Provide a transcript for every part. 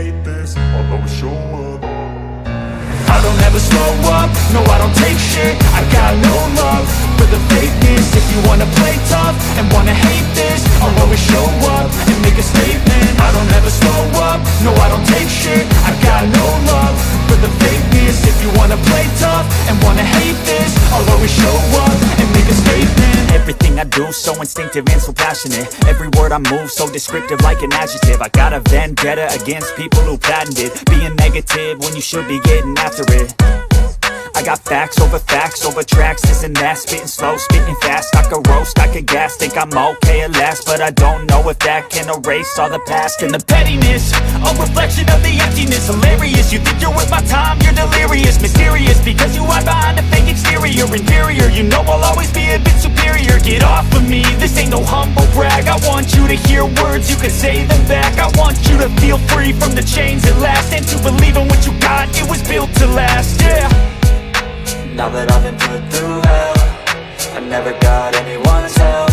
hate this, I'll always show up. I don't ever slow up, no I don't take shit. I got no love for the fakeness. If you wanna play tough and wanna hate this, I'll always show up and make a statement. I don't ever slow up, no I don't take shit. I got no love for the fakeness. If you wanna play tough and wanna hate this, I'll always show up and make a statement. Everything I do so instinctive and so passionate. Every word I move so descriptive like an adjective. I got a vendetta against people who patented being negative when you should be getting after it. I got facts over tracks, this and that. Spitting slow, spitting fast, I could roast, I could gas. Think I'm okay at last, but I don't know if that can erase all the past. And the pettiness, a reflection of the emptiness. Hilarious, you think you're worth my time, you're delirious. Mysterious, because you hide behind a fake exterior. Inferior, you know I'll always be a bit superior. Get off of me, this ain't no humble brag. I want you to hear words, you can say them back. I want you to feel free from the chains at last, and to believe in what you got, it was built to last, yeah. Now that I've been put through hell, I never got anyone's help.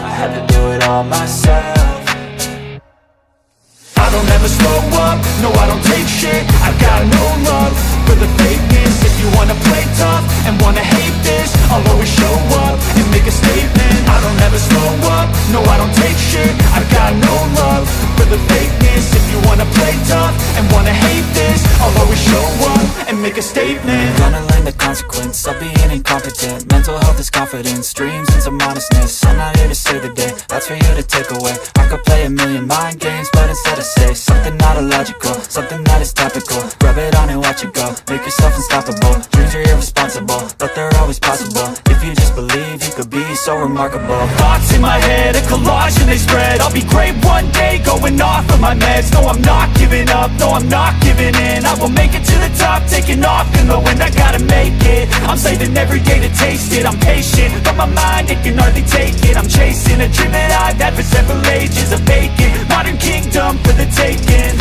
I had to do it all myself. I don't ever slow up, no I don't take shit. I got no love for the fakeness. If you wanna play tough and wanna hate this, I'll always show up and make a statement. I don't ever slow up, no I don't take shit. I got no love for the fakeness. If you wanna play tough and wanna hate this, I'll always show up and make a statement. Gonna learn the consequence of being incompetent. Mental health is confidence, dreams and some honestness. I'm not here to save the day, that's for you to take away. I could play a million mind games, but instead I say something not illogical, something that is topical. Rub it on and watch it go, make yourself unstoppable. Dreams are irresponsible, but they're always possible. If you just believe, you could be so remarkable. Thoughts in my head, a collage and they spread. I'll be great one day, going off of my meds. No, I'm not giving up, no, I'm not giving in. I will make it to the top, taking off in the wind. I gotta make it, I'm saving every day to taste it. I'm patient, but my mind, it can hardly take it. I'm chasing a dream that I've had for several ages. A vacant, modern kingdom for the taking.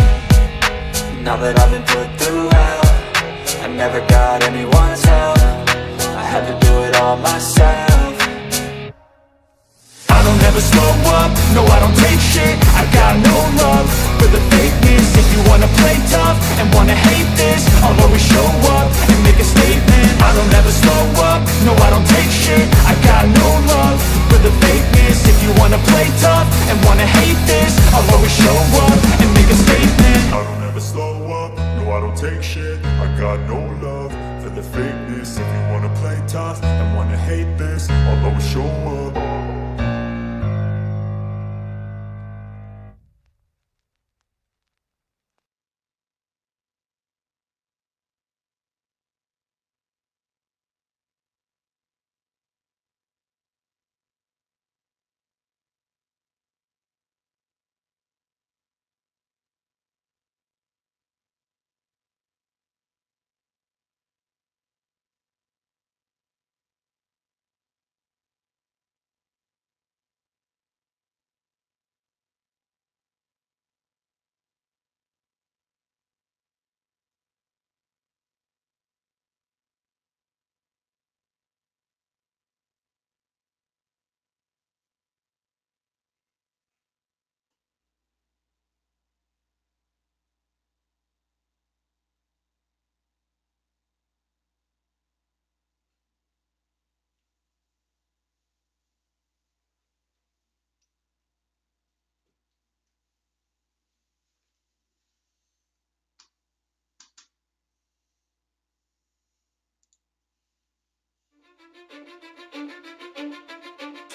Now that I've been put through hell, I never got anyone's help. I had to do it all myself. I don't ever slow up, no I don't take shit. I got no love for the fakeness. If you wanna play tough and wanna hate this, I'll always show up and make a statement. I don't ever slow up, no I don't take shit. I got no love for the fakeness. If you wanna play tough and wanna hate this, I'll always show up and make a statement. I don't ever slow up, no I don't take shit. I got no love for the fakeness. If you wanna play tough and wanna hate this, I'll always show up.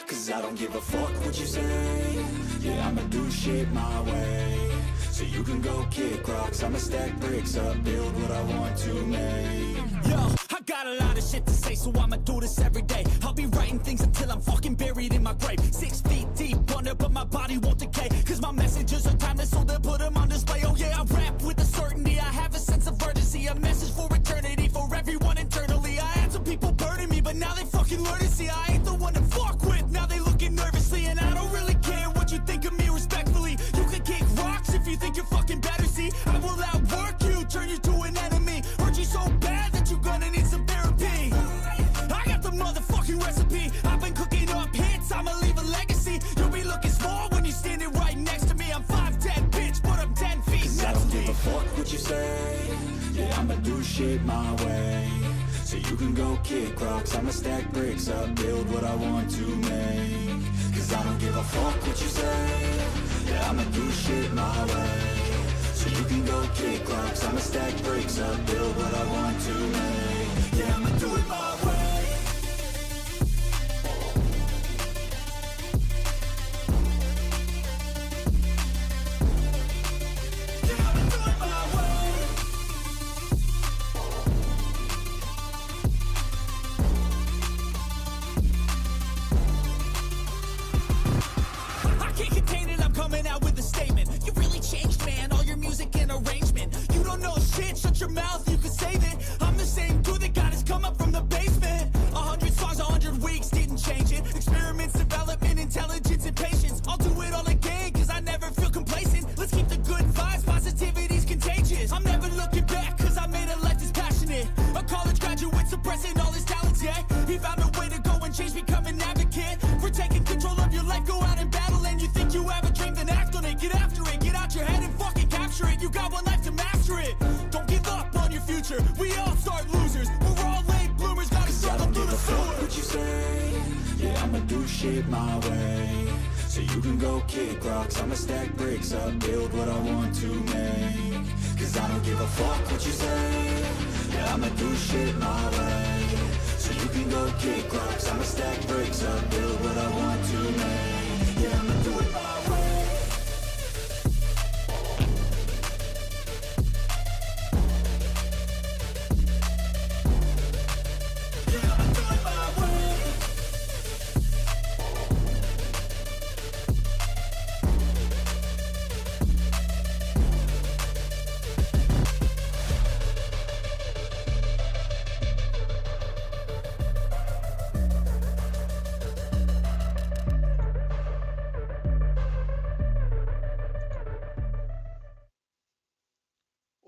Cause I don't give a fuck what you say. Yeah, I'ma do shit my way. So you can go kick rocks, I'ma stack bricks up, build what I want to make. Yo, I got a lot of shit to say, so I'ma do this every day. I'll be writing things until I'm fucking buried in my grave. 6 feet deep under, but my body won't decay. Cause my messages are timeless, so they'll put them on display. Oh yeah, I rap with a certainty, I have a sense of urgency. A message for eternity, for everyone internally. I had some people burning me, but now they fucking learn to see I ain't the one to fuck with. Now they looking nervously, and I don't really care what you think of me respectfully. You can kick rocks if you think you're fucking better, see. I will outwork you, turn you to an enemy. Hurt you so bad that you're gonna need some therapy. I got the motherfucking recipe. I've been cooking up hits, I'ma leave a legacy. You'll be looking small when you're standing right next to me. I'm 5'10", bitch, but I'm 10 feet. give a fuck what you say. Yeah, I'ma do shit my way. So you can go kick rocks, I'ma stack bricks up, build what I want to make. Cause I don't give a fuck what you say. Yeah, I'ma do shit my way. So you can go kick rocks, I'ma stack bricks up, build what I want to make. Yeah, I'ma do it my way. Coming out with a statement. You really changed, man, all your music and arrangement. You don't know shit, shut your mouth, you can save it. I'm the same dude that got his come up from the basement. 100 songs, 100 weeks, didn't change it. Experiments, development, intelligence, and patience. I'll do it all again, cause I never feel complacent. Let's keep the good vibes, positivity's contagious. I'm never looking back, cause I made a life that's passionate. A college graduate suppressing all his talents, yeah. He found a way to go and change, become an advocate. For taking control of your life, go out and battle. And you think you have a dream, then act on it. Get after it, get out your head and fucking capture it. You got one life to master it. Don't give up on your future, we all start losers. We're all late bloomers, gotta struggle through the sewer. What you say? Yeah, I'ma do shit my way. So you can go kick rocks, I'ma stack bricks up, build what I want to make. Cause I don't give a fuck what you say. Yeah, I'ma do shit my way. So you can go kick rocks, I'ma stack bricks up, build what I want to make. Yeah, I'ma do it my way.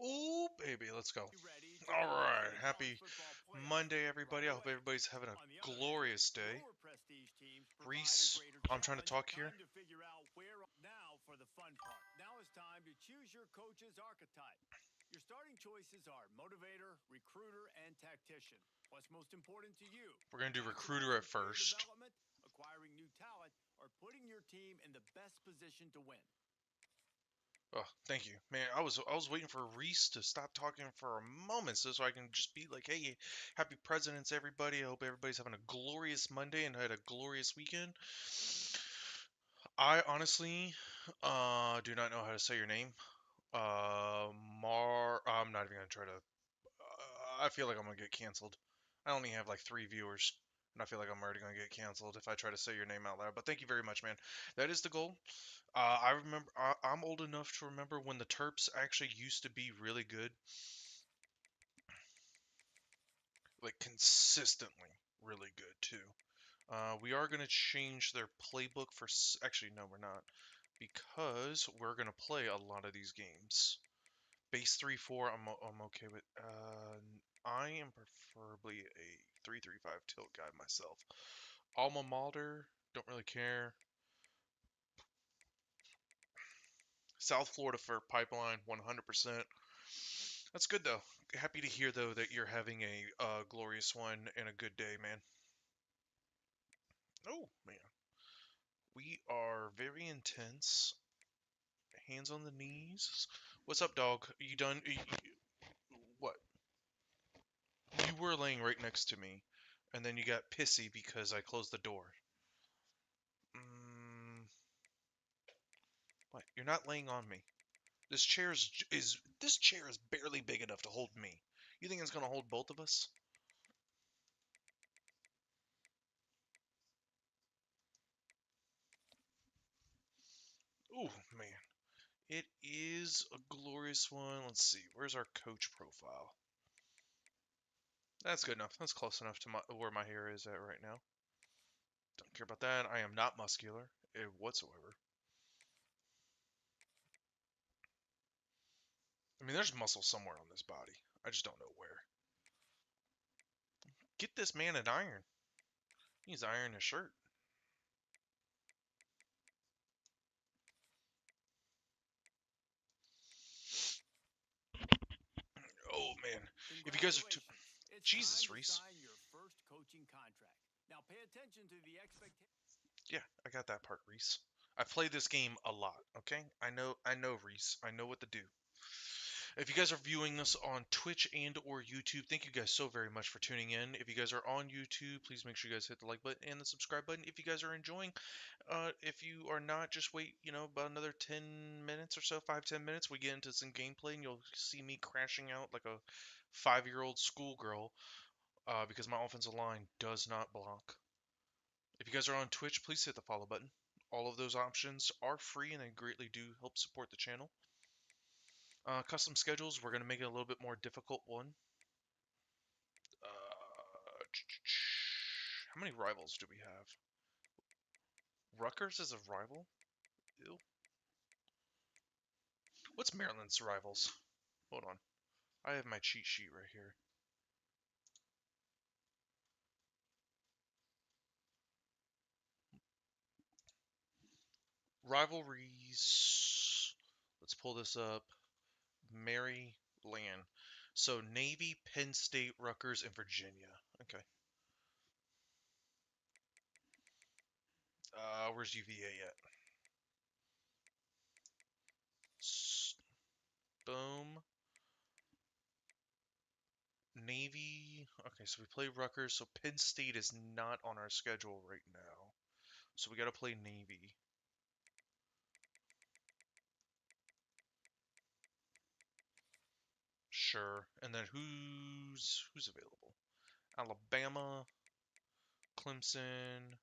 Ooh, baby, let's go. All right, happy Monday, everybody. I hope everybody's having a glorious day. Reese, I'm trying to talk here. Now for the fun part. Now it's time to choose your coach's archetype. Your starting choices are motivator, recruiter, and tactician. What's most important to you? We're going to do recruiter at first. Development, acquiring new talent, or putting your team in the best position to win. Oh, thank you, man. I was waiting for Reese to stop talking for a moment so I can just be like, hey, happy Presidents, everybody. I hope everybody's having a glorious Monday and had a glorious weekend. I honestly do not know how to say your name. I'm not even gonna try to. I feel like I'm gonna get canceled. I only have like 3 viewers, and I feel like I'm already gonna get canceled if I try to say your name out loud. But thank you very much, man. That is the goal. I remember. I'm old enough to remember when the Terps actually used to be really good, like consistently really good too. We are gonna change their playbook for. Actually, no, we're not, because we're gonna play a lot of these games. Base 3-4, I'm okay with. I am preferably a 3-3-5 tilt guy myself. Alma mater, don't really care. South Florida for pipeline, 100%. That's good though. Happy to hear though that you're having a glorious one and a good day, man. Oh man, we are very intense. Hands on the knees. What's up, dog? Are you done? What? You were laying right next to me, and then you got pissy because I closed the door. What? You're not laying on me. This chair is barely big enough to hold me. You think it's gonna hold both of us? Ooh, man. It is a glorious one. Let's see. Where's our coach profile? That's good enough. That's close enough to where my hair is at right now. Don't care about that. I am not muscular whatsoever. I mean, there's muscle somewhere on this body. I just don't know where. Get this man an iron. He's ironing his shirt. If you guys are Congratulations. It's Jesus, time to Reese. sign your first coaching contract. Now pay attention to the expectations. Yeah, I got that part, Reese. I played this game a lot, okay? I know, Reese. I know what to do. If you guys are viewing this on Twitch and or YouTube, thank you guys so very much for tuning in. If you guys are on YouTube, please make sure you guys hit the like button and the subscribe button. If you guys are enjoying, if you are not, just wait, about another 10 minutes or so, 5-10 minutes, we get into some gameplay and you'll see me crashing out like a 5-year-old schoolgirl, because my offensive line does not block. If you guys are on Twitch, please hit the follow button. All of those options are free and they greatly do help support the channel. Custom schedules, we're going to make it a little bit more difficult one. How many rivals do we have? Rutgers is a rival? Ew. What's Maryland's rivals? Hold on. I have my cheat sheet right here. Rivalries. Let's pull this up. Maryland. So Navy, Penn State, Rutgers, and Virginia. Okay. Where's UVA at? Boom. Navy. Okay, so we play Rutgers. So Penn State is not on our schedule right now. So we got to play Navy. Sure. And then who's available? Alabama, Clemson.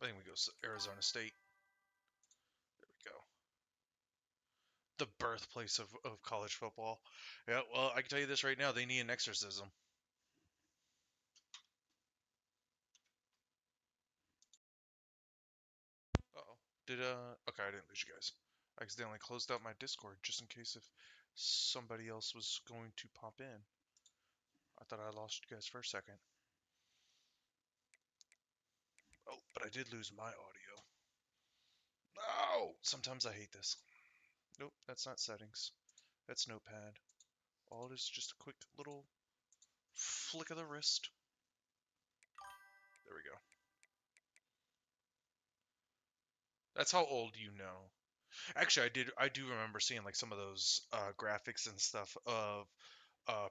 I think we go Arizona State. There we go. The birthplace of college football. Yeah, well, I can tell you this right now. They need an exorcism. Uh-oh. Okay, I didn't lose you guys. I accidentally closed out my Discord just in case if somebody else was going to pop in. I thought I lost you guys for a second. Oh, but I did lose my audio. Oh, sometimes I hate this. Nope, that's not settings. That's Notepad. All it is just a quick little flick of the wrist. There we go. That's how old you know. Actually, I do remember seeing like some of those graphics and stuff of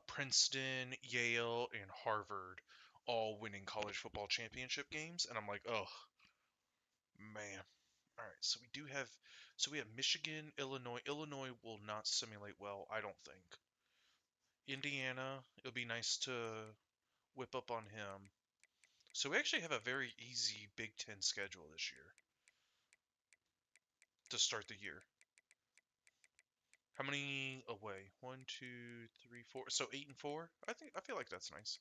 Princeton, Yale, and Harvard all winning college football championship games, and I'm like, oh man. All right, so we have Michigan, Illinois. Illinois will not simulate well, I don't think. Indiana, it'll be nice to whip up on him. So we actually have a very easy Big Ten schedule this year to start the year. How many away? 1, 2, 3, 4. So 8-4. I feel like that's nice.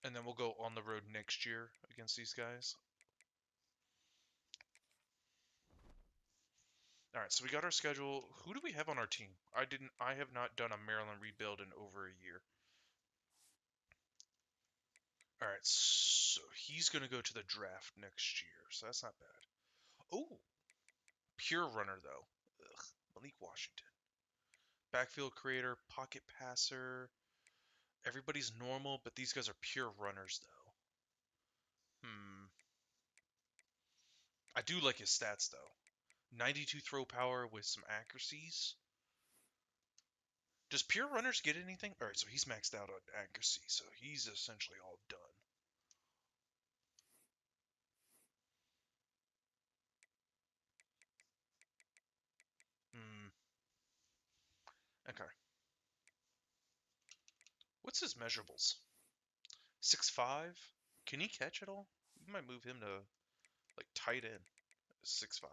And then we'll go on the road next year against these guys. All right, so we got our schedule. Who do we have on our team? I have not done a Maryland rebuild in over a year. All right, so he's going to go to the draft next year, so that's not bad. Oh, pure runner though. Ugh, Malik Washington. Backfield creator, pocket passer. Everybody's normal, but these guys are pure runners though. I do like his stats though. 92 throw power with some accuracies. Does pure runners get anything? All right, so he's maxed out on accuracy, so he's essentially all done. Okay. What's his measurables? 6'5"? Can he catch at all? We might move him to like tight end. 6'5".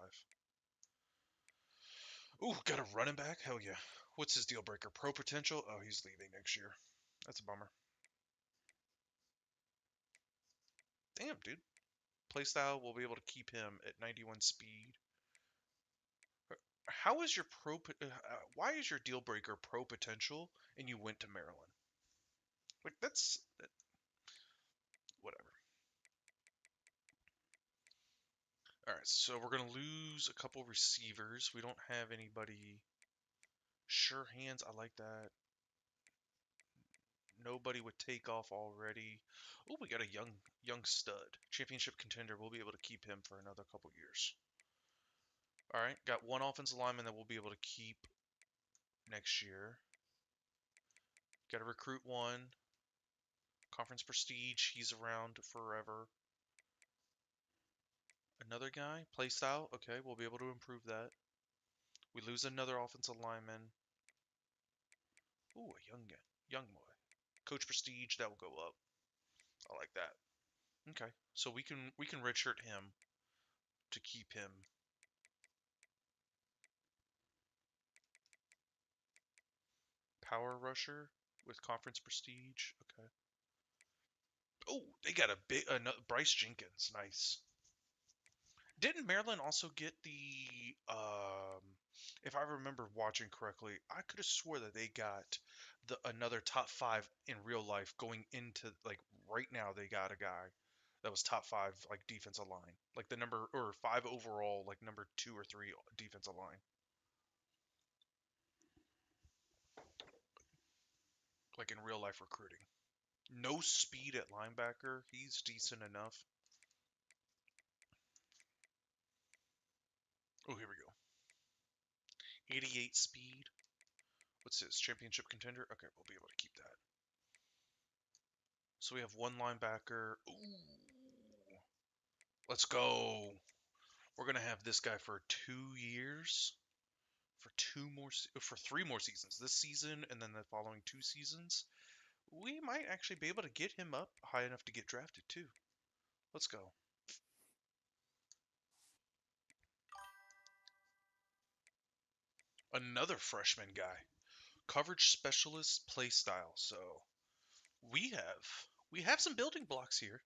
Ooh, got a running back? Hell yeah. What's his deal breaker? Pro potential? Oh, he's leaving next year. That's a bummer. Damn, dude. Playstyle, we'll be able to keep him at 91 speed. How is your why is your deal breaker pro potential and you went to Maryland? Like that's whatever. All right, so we're gonna lose a couple receivers. We don't have anybody. Sure hands, I like that. Nobody with takeoff already. Oh, we got a young stud, championship contender. We'll be able to keep him for another couple years. All right, got one offensive lineman that we'll be able to keep next year. Got to recruit one. Conference prestige, he's around forever. Another guy, play style. Okay, we'll be able to improve that. We lose another offensive lineman. Ooh, a young boy. Coach prestige, that will go up. I like that. Okay, so we can redshirt him to keep him. Power rusher with conference prestige. Okay. Oh, they got a big Bryce Jenkins. Nice. Didn't Maryland also get the if I remember watching correctly, I could have swore that they got the another top 5 in real life going into like right now they got a guy that was top 5 like defensive line. Like the number or 5 overall, like number 2 or 3 defensive line. Like in real life recruiting. No speed at linebacker. He's decent enough. Oh, here we go. 88 speed. What's this? Championship contender? Okay, we'll be able to keep that. So we have one linebacker. Ooh. Let's go. We're going to have this guy for 2 years. For 3 more seasons. This season and then the following 2 seasons. We might actually be able to get him up high enough to get drafted too. Let's go. Another freshman guy. Coverage specialist play style. So we have some building blocks here.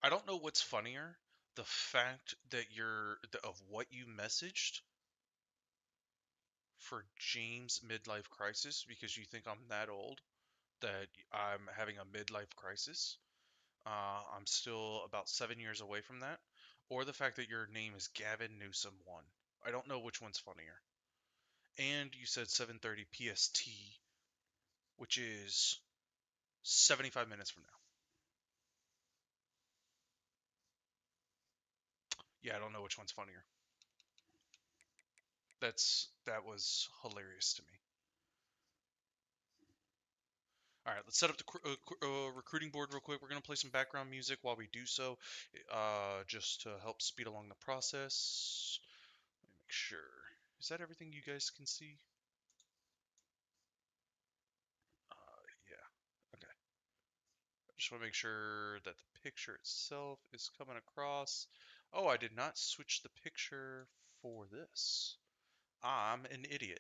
I don't know what's funnier, the fact that of what you messaged for James midlife crisis because you think I'm that old that I'm having a midlife crisis. I'm still about 7 years away from that, or the fact that your name is Gavin Newsom one. I don't know which one's funnier. And you said 7:30 PST, which is 75 minutes from now. Yeah, I don't know which one's funnier. That was hilarious to me. All right, let's set up the recruiting board real quick. We're going to play some background music while we do so, just to help speed along the process. Let me make sure. Is that everything you guys can see? Yeah. Okay. I just want to make sure that the picture itself is coming across. Oh, I did not switch the picture for this. I'm an idiot.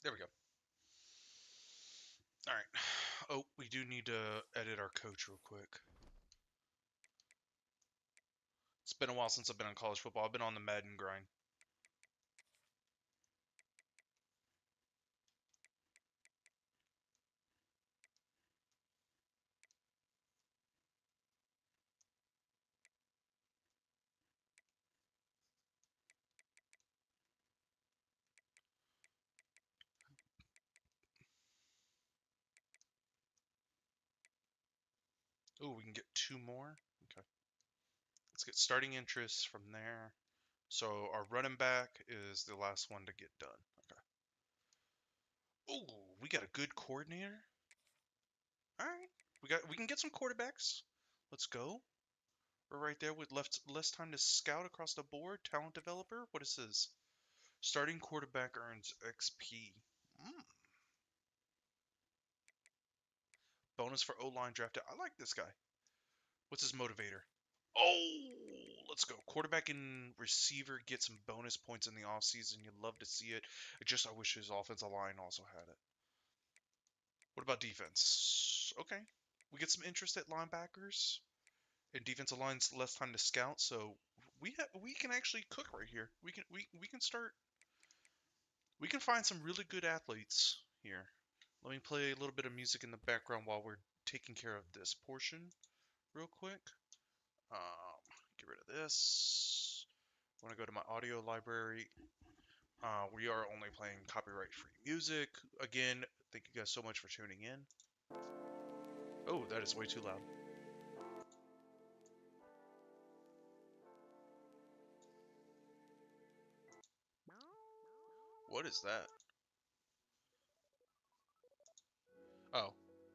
There we go. All right. Oh, we do need to edit our coach real quick. It's been a while since I've been on college football. I've been on the Madden grind. Oh, we can get 2 more. Okay. Let's get starting interest from there. So our running back is the last one to get done. Okay. Oh, we got a good coordinator. All right. We can get some quarterbacks. Let's go. We're right there with less time to scout across the board. Talent developer. What is this? Starting quarterback earns XP. Mm. Bonus for O-line drafted. I like this guy. What's his motivator? Oh, let's go. Quarterback and receiver get some bonus points in the offseason. You'd love to see it. I wish his offensive line also had it. What about defense? Okay. we get some interest at linebackers, and defensive line's less time to scout. So we can actually cook right here. We can start. We can find some really good athletes here. Let me play a little bit of music in the background while we're taking care of this portion real quick. Get rid of this. I want to go to my audio library. We are only playing copyright-free music. Again, thank you guys so much for tuning in. Oh, that is way too loud. What is that? Oh,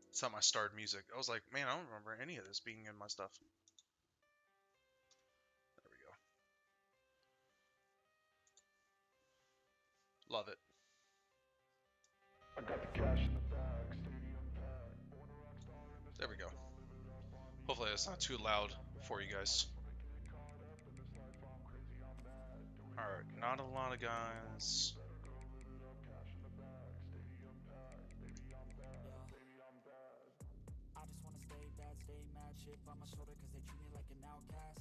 it's not my starred music. I was like, man, I don't remember any of this being in my stuff. There we go. Love it. There we go. Hopefully that's not too loud for you guys. Alright, not a lot of guys. I just wanna stay bad, stay mad, chip on my shoulder cause they treat me like an outcast.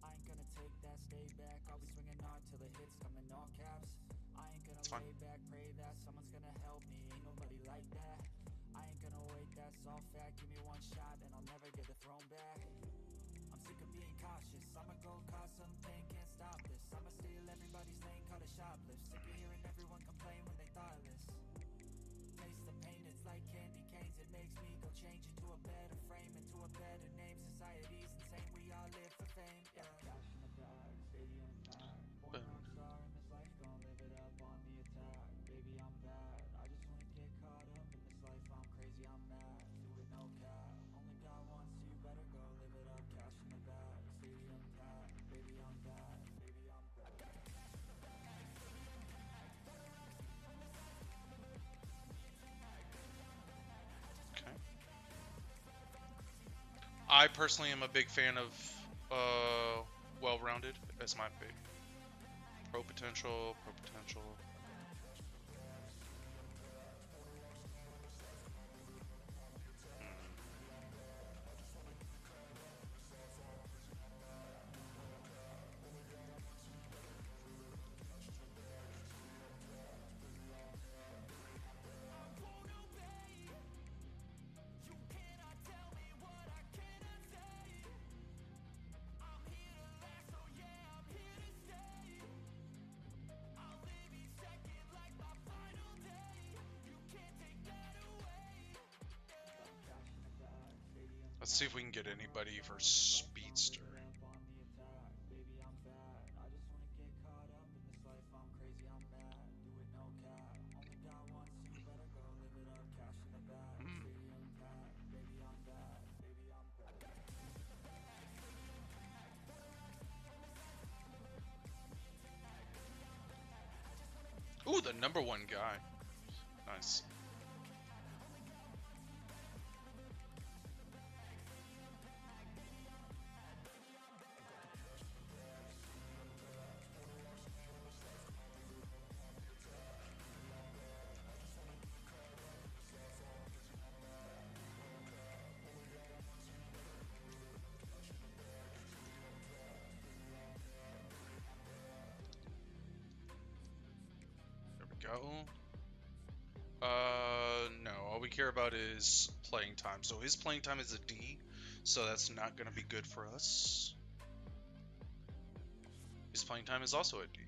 I ain't gonna take that, stay back, I'll be swinging hard till the hits come in all caps. I ain't gonna lay back, pray that someone's gonna help me, ain't nobody like that. I ain't gonna wait, that's all fact, give me one shot and I'll never get the throne back. I'm sick of being cautious, I'ma go cause something, can't stop this. I'ma steal everybody's lane, call it shoplift. Sick of hearing everyone complain when they thoughtless. Taste the pain, it's like candy canes. It makes me go change into a better frame, into a better name. Society's insane, we all live for fame. Yeah. Cash in the bag, stadium packed. Born a rock star in this life, gon' live it up on the attack. Baby, I'm bad. I just wanna get caught up in this life. I'm crazy, I'm mad. Do it no cap. Only got one, so you better go live it up. Cash in the bag, stadium packed. Baby, I'm bad. Baby, I'm bad. Okay. I personally am a big fan of well-rounded as my pick. Pro potential, pro potential. Let's see if we can get anybody for speedster. Ooh, the number one guy. Nice. Go. No. All we care about is playing time. So his playing time is a D, so that's not going to be good for us. His playing time is also a D.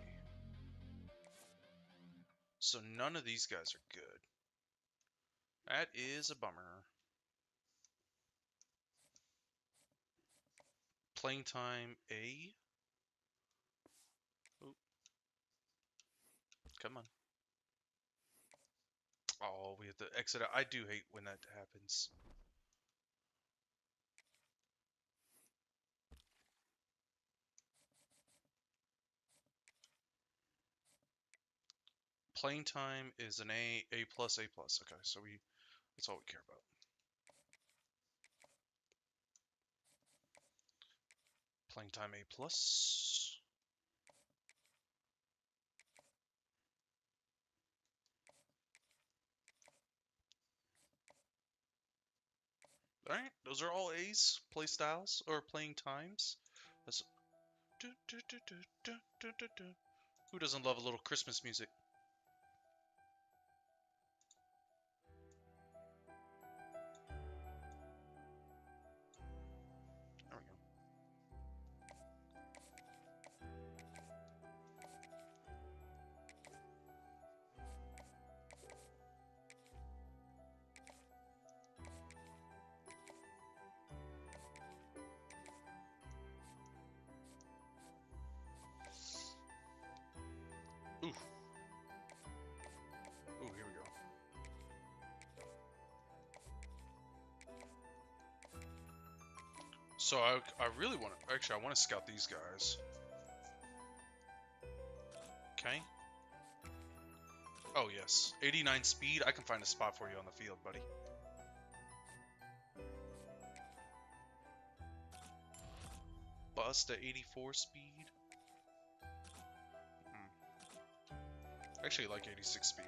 So none of these guys are good. That is a bummer. Playing time A. Ooh. Come on. Oh, we have to exit out. I do hate when that happens. Playing time is an A, A plus, A plus. Okay, so that's all we care about. Playing time A plus. Alright, those are all A's. Play styles, or playing times. That's... Who doesn't love a little Christmas music? There we go. Ooh. Ooh, here we go. So I really want to, actually I want to scout these guys. Okay. Oh yes, 89 speed, I can find a spot for you on the field, buddy. Bust at 84 speed. Actually, I like 86 speed.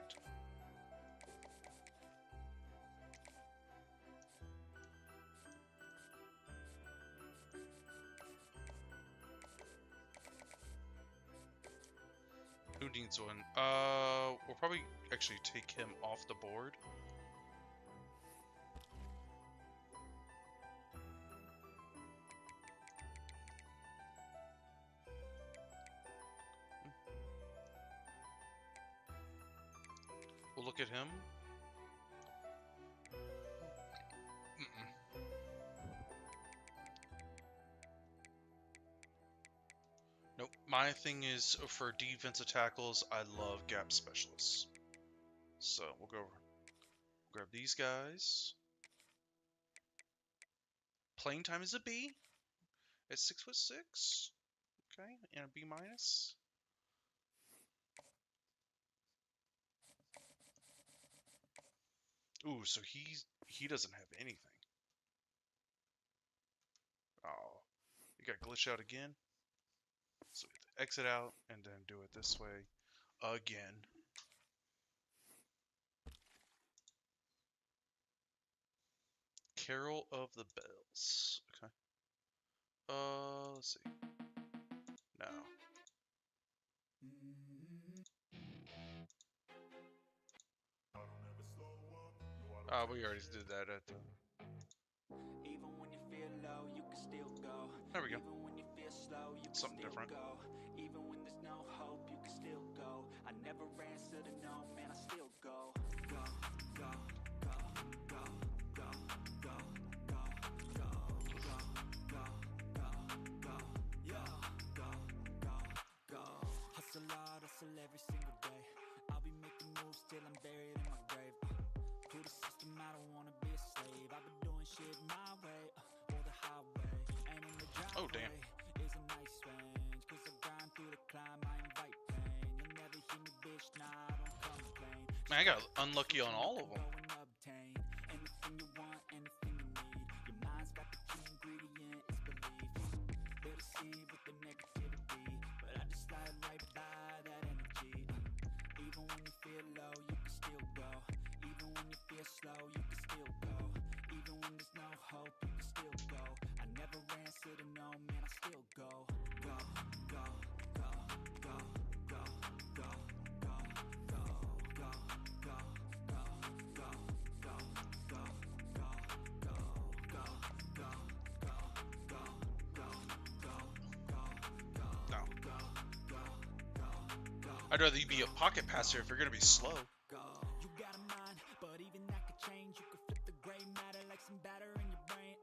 Who needs one? We'll probably actually take him off the board. We'll look at him. Nope. My thing is for defensive tackles, I love gap specialists. So we'll go grab these guys. Playing time is a B at 6'6". Okay, and a B minus. Ooh, so he doesn't have anything. Oh, you got glitched out again. So we have to exit out and then do it this way again. Carol of the Bells. Okay. Let's see. No. We already did that at the... Even when you feel low, you can still go. There we go. Even when you feel slow, you can Something still different. go. Even when there's no hope, you can still go. I never answer to no, man, I still go. Go, go, go, go, go, go, go, go, go, go, go, go, yo, go, go, go. Hustle hard, hustle every single day. I'll be making moves till I'm buried in my grave. To the system, I don't wanna be a slave. I've been doing shit my way, or the highway. And in the driveway Oh, damn. is a nice range. Cause I grind through the climb, I invite pain. You'll never hear me, bitch, nah, I don't complain. Man, I got unlucky on all of them. Go and obtain anything you want, anything you need. Your mind's got the key ingredient, it's belief. They'll deceive with the negativity, but I just slide right by that energy. Even when you feel low, you can still go. Even when you feel slow, you can still go. Even when there's no hope, you can still go. I never answer to no, man, I still go. Go, go, go, go, go, go, go, go, go, go, go, go, go, go, go, go, go, go, go, go, No. go, go, go. I'd rather you be a pocket passer if you're gonna be slow. You got a mind, but even that could change. You could flip the gray matter like some batter in your brain.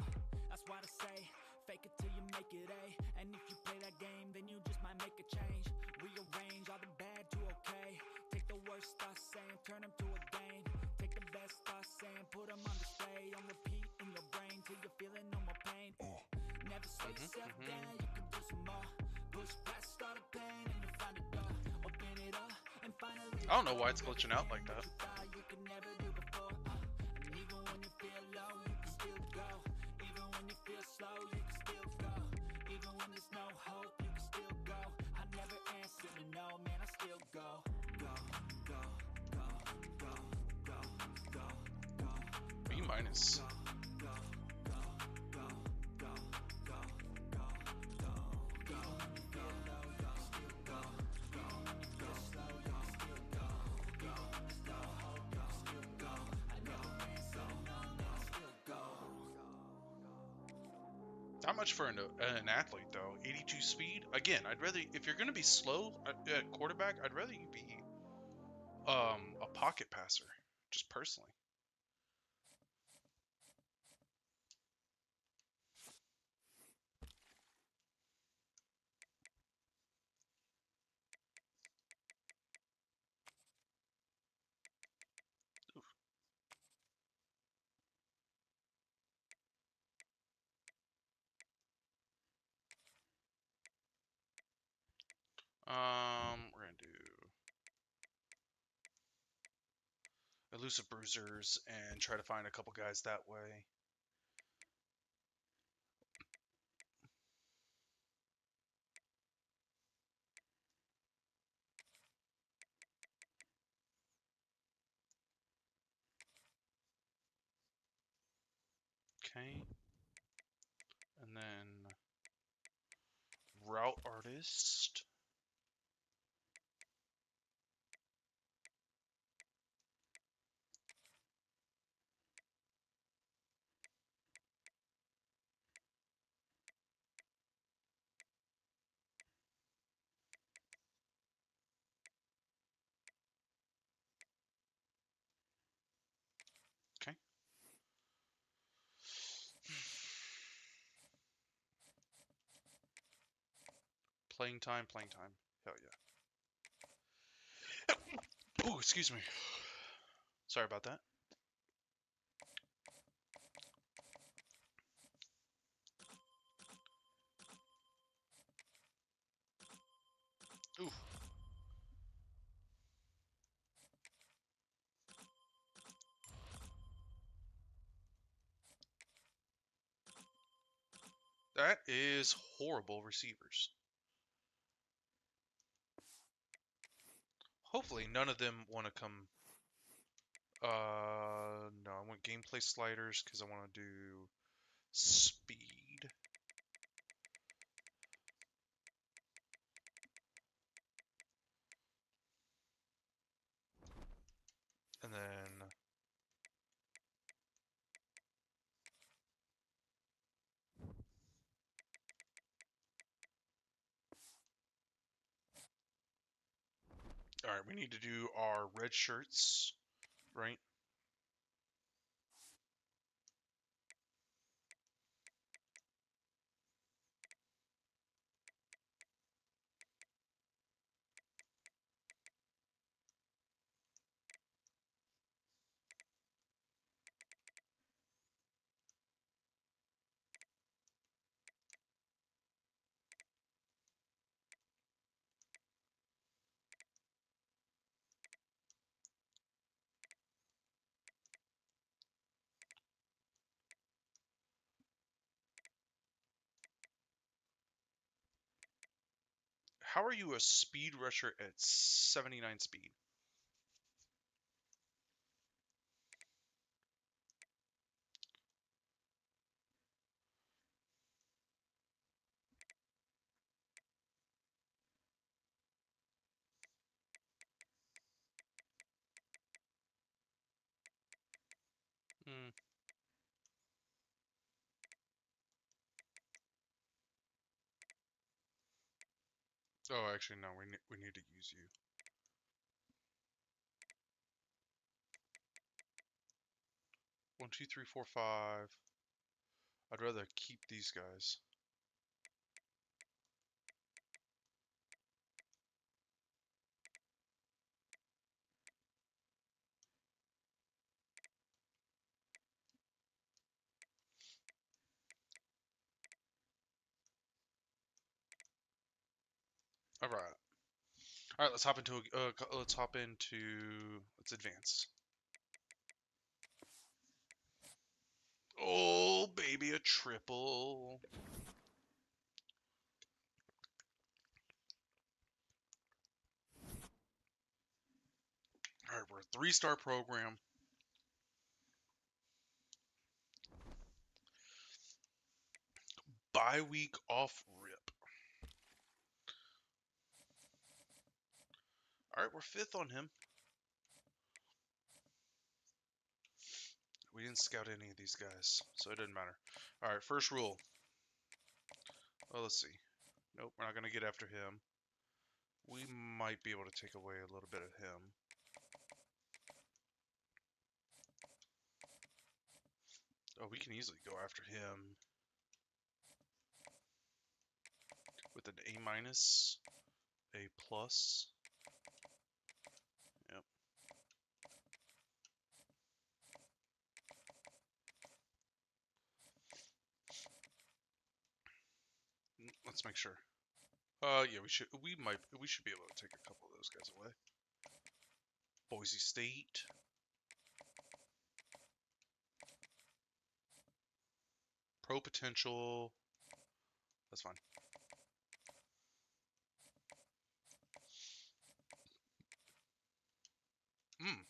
That's why I say, fake it till you make it A. And if you play that game, then you just might make a change. Rearrange all the bad to okay. Take the worst thoughts saying, turn them to a game. Take the best thoughts saying, put them on display. On repeat in your brain till you're feeling no more pain. Never slow yourself down, you can do some more. Push past all the pain and you find a door. Open it up and finally. I don't know why it's glitching out like that. You can never do before. And even when you feel low, you can still go. Even when you feel slow, you can still go. Even when there's no hope, you can still go. I never answer to no, man, I still go. Go, go, go, go, go, go, go. B minus. Go, go, Not much for an athlete though. 82 speed. Again, I'd rather if you're gonna be slow at quarterback, I'd rather you be a pocket passer, just personally. We're gonna do elusive bruisers and try to find a couple guys that way. Okay. And then route artist. Okay. Playing time, playing time. Hell yeah. Oh, excuse me. Sorry about that. Ooh. That is horrible receivers. Hopefully none of them want to come. No, I want gameplay sliders because I want to do speed. And then all right, we need to do our red shirts, right? How are you a speed rusher at 79 speed? Hmm. Oh, actually, no. We need to use you. 1, 2, 3, 4, 5. I'd rather keep these guys. All right. All right. Let's hop into. Let's advance. Oh, baby, a triple. All right, we're a 3-star program. Bye week off rip. All right, we're 5th on him. We didn't scout any of these guys, so it doesn't matter. All right, first rule. Oh, let's see. Nope, we're not going to get after him. We might be able to take away a little bit of him. Oh, we can easily go after him with an A minus, A plus. Yep. Let's make sure. Yeah, we should be able to take a couple of those guys away. Boise State. Pro potential. That's fine. Hmm.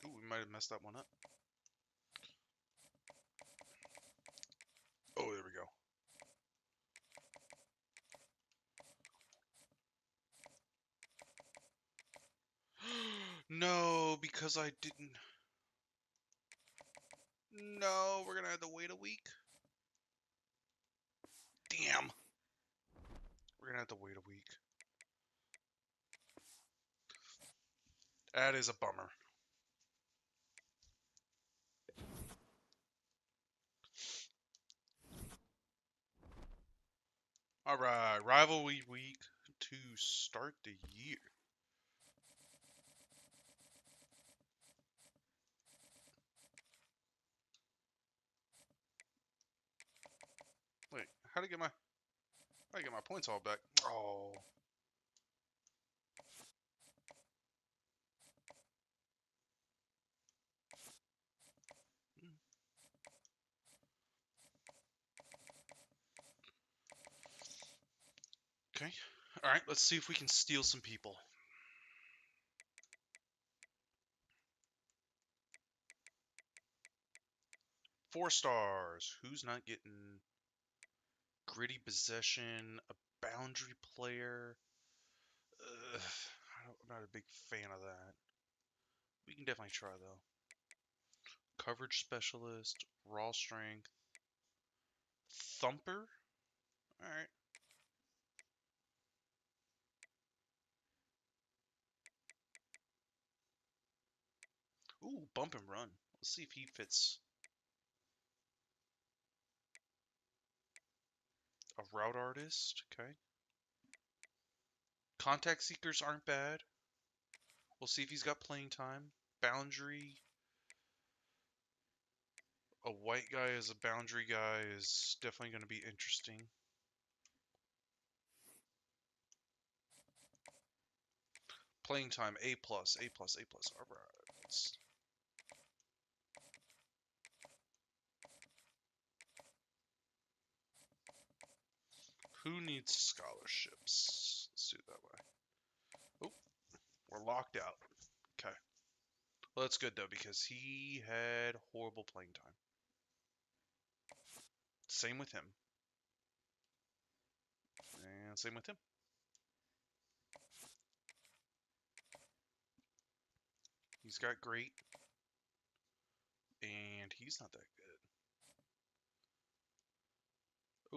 Ooh, we might have messed that one up. Oh, there we go. No, because I didn't. No, we're gonna have to wait a week. Damn. We're gonna have to wait a week. That is a bummer. Alright, rivalry week to start the year. Wait, how to get my points all back? Oh. Okay. Alright, let's see if we can steal some people. Four stars. Who's not getting gritty possession, a boundary player? Ugh, I'm not a big fan of that. We can definitely try though. Coverage specialist, raw strength, thumper. All right. Ooh, bump and run. Let's see if he fits. A route artist. Okay. Contact seekers aren't bad. We'll see if he's got playing time. Boundary. A white guy as a boundary guy is definitely going to be interesting. Playing time A plus, A plus, A plus. All right. Who needs scholarships? Let's do it that way. Oh, we're locked out. Okay. Well, that's good though because he had horrible playing time. Same with him. And same with him. He's got great. And he's not that good.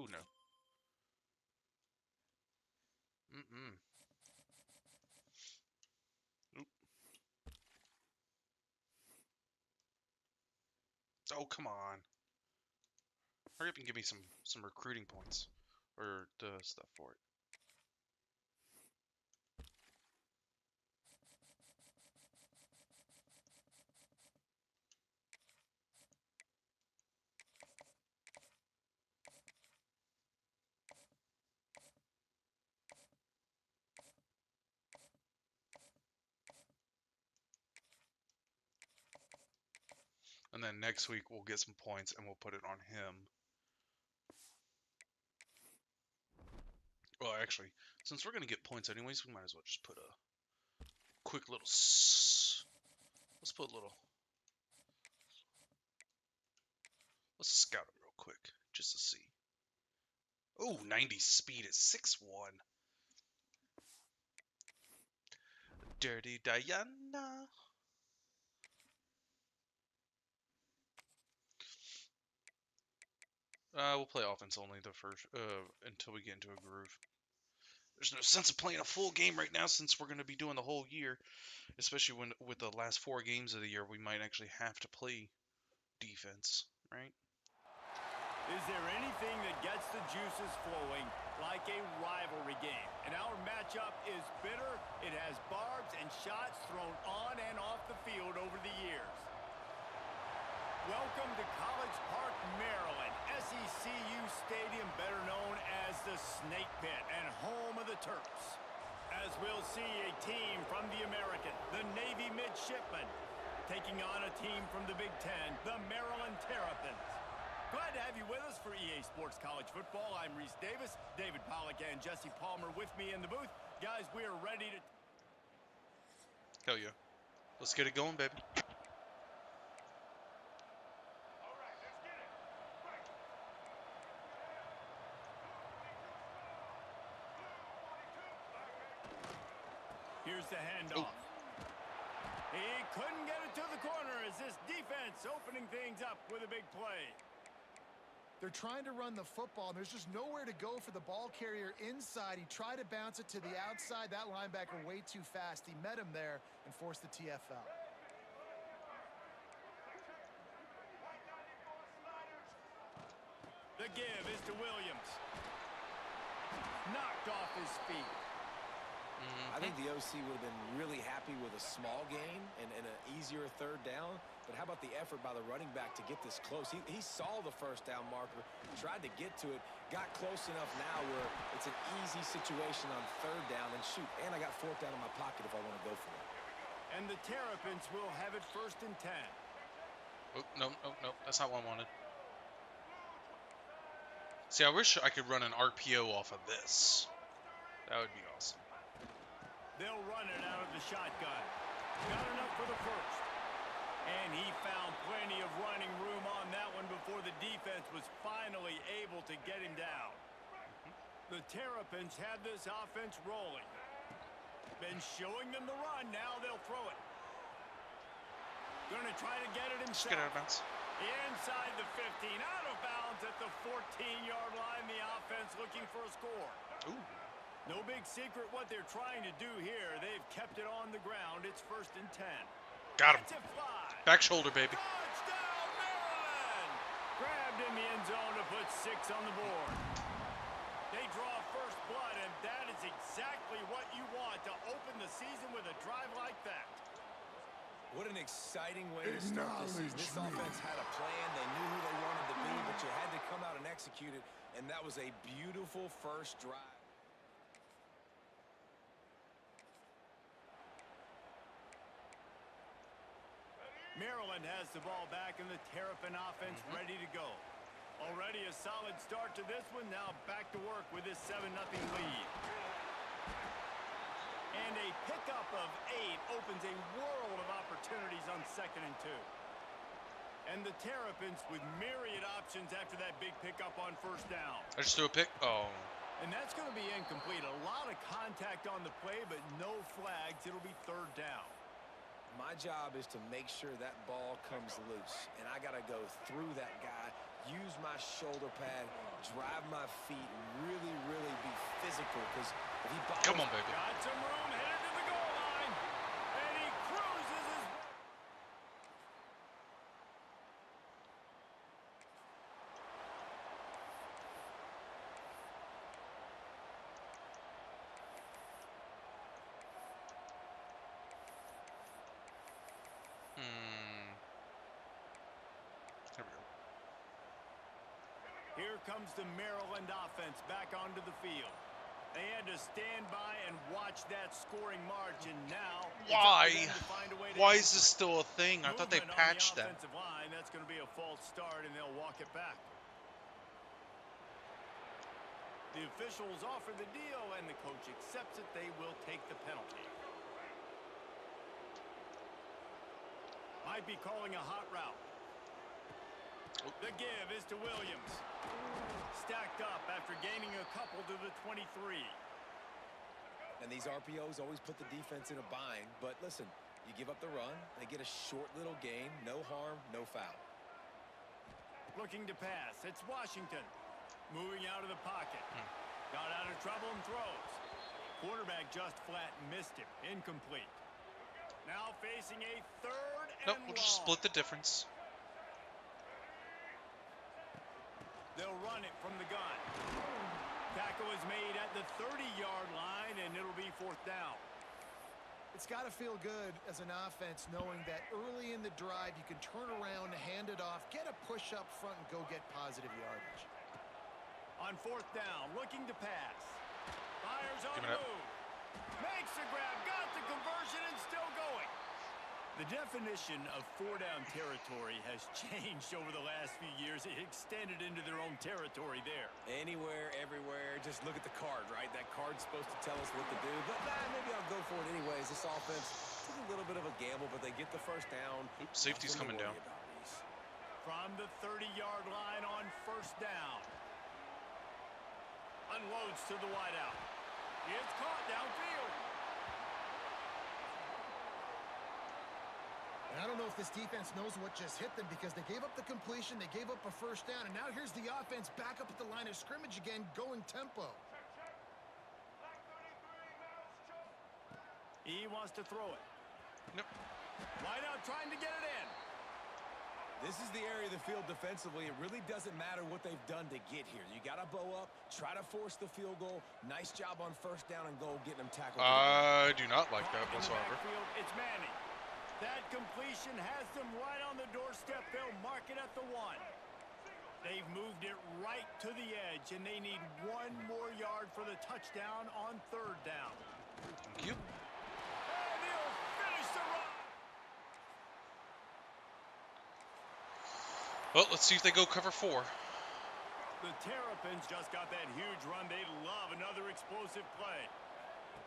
Oh, no. Mm-mm. Oop. Oh, come on. Hurry up and give me some recruiting points. Or the stuff for it. And then next week we'll get some points and we'll put it on him. Well, actually, since we're going to get points anyways, we might as well just put a quick little... Let's put a little... Let's scout him real quick, just to see. Oh, 90 speed at 6'1". Dirty Diana. We'll play offense only the first until we get into a groove. There's no sense of playing a full game right now since we're going to be doing the whole year, especially when with the last 4 games of the year we might actually have to play defense, right? Is there anything that gets the juices flowing like a rivalry game? And our matchup is bitter. It has barbs and shots thrown on and off the field over the years. Welcome to College Park, Maryland, SECU Stadium, better known as the Snake Pit and home of the Terps. As we'll see a team from the American, the Navy Midshipmen, taking on a team from the Big Ten, the Maryland Terrapins. Glad to have you with us for EA Sports College Football. I'm Reese Davis, David Pollack, and Jesse Palmer with me in the booth. Guys, we are ready to... Hell yeah. Let's get it going, baby. Here's the handoff. He couldn't get it to the corner as this defense opening things up with a big play. They're trying to run the football, and there's just nowhere to go for the ball carrier inside. He tried to bounce it to the outside. That linebacker way too fast. He met him there and forced the TFL. The give is to Williams. Knocked off his feet. I think the OC would have been really happy with a small gain and an easier third down. But how about the effort by the running back to get this close? He saw the first down marker, tried to get to it, got close enough now where it's an easy situation on third down. And shoot, and I got fourth down in my pocket if I want to go for it. And the Terrapins will have it 1st and 10. Oh, no. That's not what I wanted. See, I wish I could run an RPO off of this. That would be awesome. They'll run it out of the shotgun. Got enough for the first. And he found plenty of running room on that one before the defense was finally able to get him down. The Terrapins have this offense rolling. Been showing them the run. Now they'll throw it. Going to try to get it himself. Just get out of bounds. Inside the 15. Out of bounds at the 14-yard line. The offense looking for a score. Ooh. No big secret what they're trying to do here. They've kept it on the ground. It's 1st and 10. Got him. That's a fly. Back shoulder, baby. Touchdown, Maryland! Grabbed in the end zone to put 6 on the board. They draw first blood, and that is exactly what you want to open the season with a drive like that. What an exciting way to start this season. This offense had a plan. They knew who they wanted to be, but you had to come out and execute it, and that was a beautiful first drive. Maryland has the ball back, and the Terrapin offense ready to go. Already a solid start to this one. Now back to work with this 7-0 lead. And a pickup of 8 opens a world of opportunities on 2nd and 2. And the Terrapins with myriad options after that big pickup on 1st down. I just threw a pick. Oh. And that's going to be incomplete. A lot of contact on the play, but no flags. It'll be 3rd down. My job is to make sure that ball comes loose, and I got to go through that guy, use my shoulder pad, drive my feet, and really, really be physical, because if he bobbles... Come on, baby. Got some room, headed to the goal line, and he cruises his... There we go. Here comes the Maryland offense back onto the field. They had to stand by and watch that scoring march, and now... Why? Why is this still a thing? I thought they patched that. Offensive line, that's going to be a false start, and they'll walk it back. The officials offer the deal, and the coach accepts it. They will take the penalty. Might be calling a hot route. The give is to Williams. Stacked up after gaining a couple to the 23. And these RPOs always put the defense in a bind. But listen, you give up the run, they get a short little gain, no harm, no foul. Looking to pass. It's Washington. Moving out of the pocket. Got out of trouble and throws. Quarterback just flat missed him. Incomplete. Now facing a third and Nope, we'll just split the difference. They'll run it from the gun. Tackle is made at the 30-yard line, and it'll be fourth down. It's got to feel good as an offense knowing that early in the drive you can turn around, hand it off, get a push up front, and go get positive yardage. On fourth down, looking to pass. Fires on the move. Makes the grab, got the conversion, and still going. The definition of four-down territory has changed over the last few years. It extended into their own territory there. Anywhere, everywhere. Just look at the card, right? That card's supposed to tell us what to do. But maybe I'll go for it anyways. This offense took a little bit of a gamble, but they get the first down. Oops, safety's coming down. From the 30-yard line on first down. Unloads to the wideout. It's caught downfield. And I don't know if this defense knows what just hit them because they gave up the completion, they gave up a first down, and now here's the offense back up at the line of scrimmage again, going tempo. He wants to throw it. Nope. Wideout trying to get it in. This is the area of the field defensively. It really doesn't matter what they've done to get here. You got to bow up, try to force the field goal. Nice job on first down and goal, getting them tackled. I do not like that whatsoever. It's Manning. That completion has them right on the doorstep. They'll mark it at the 1. They've moved it right to the edge, and they need 1 more yard for the touchdown on third down. Thank you. And he'll finish the run. Well, let's see if they go cover 4. The Terrapins just got that huge run. They love another explosive play.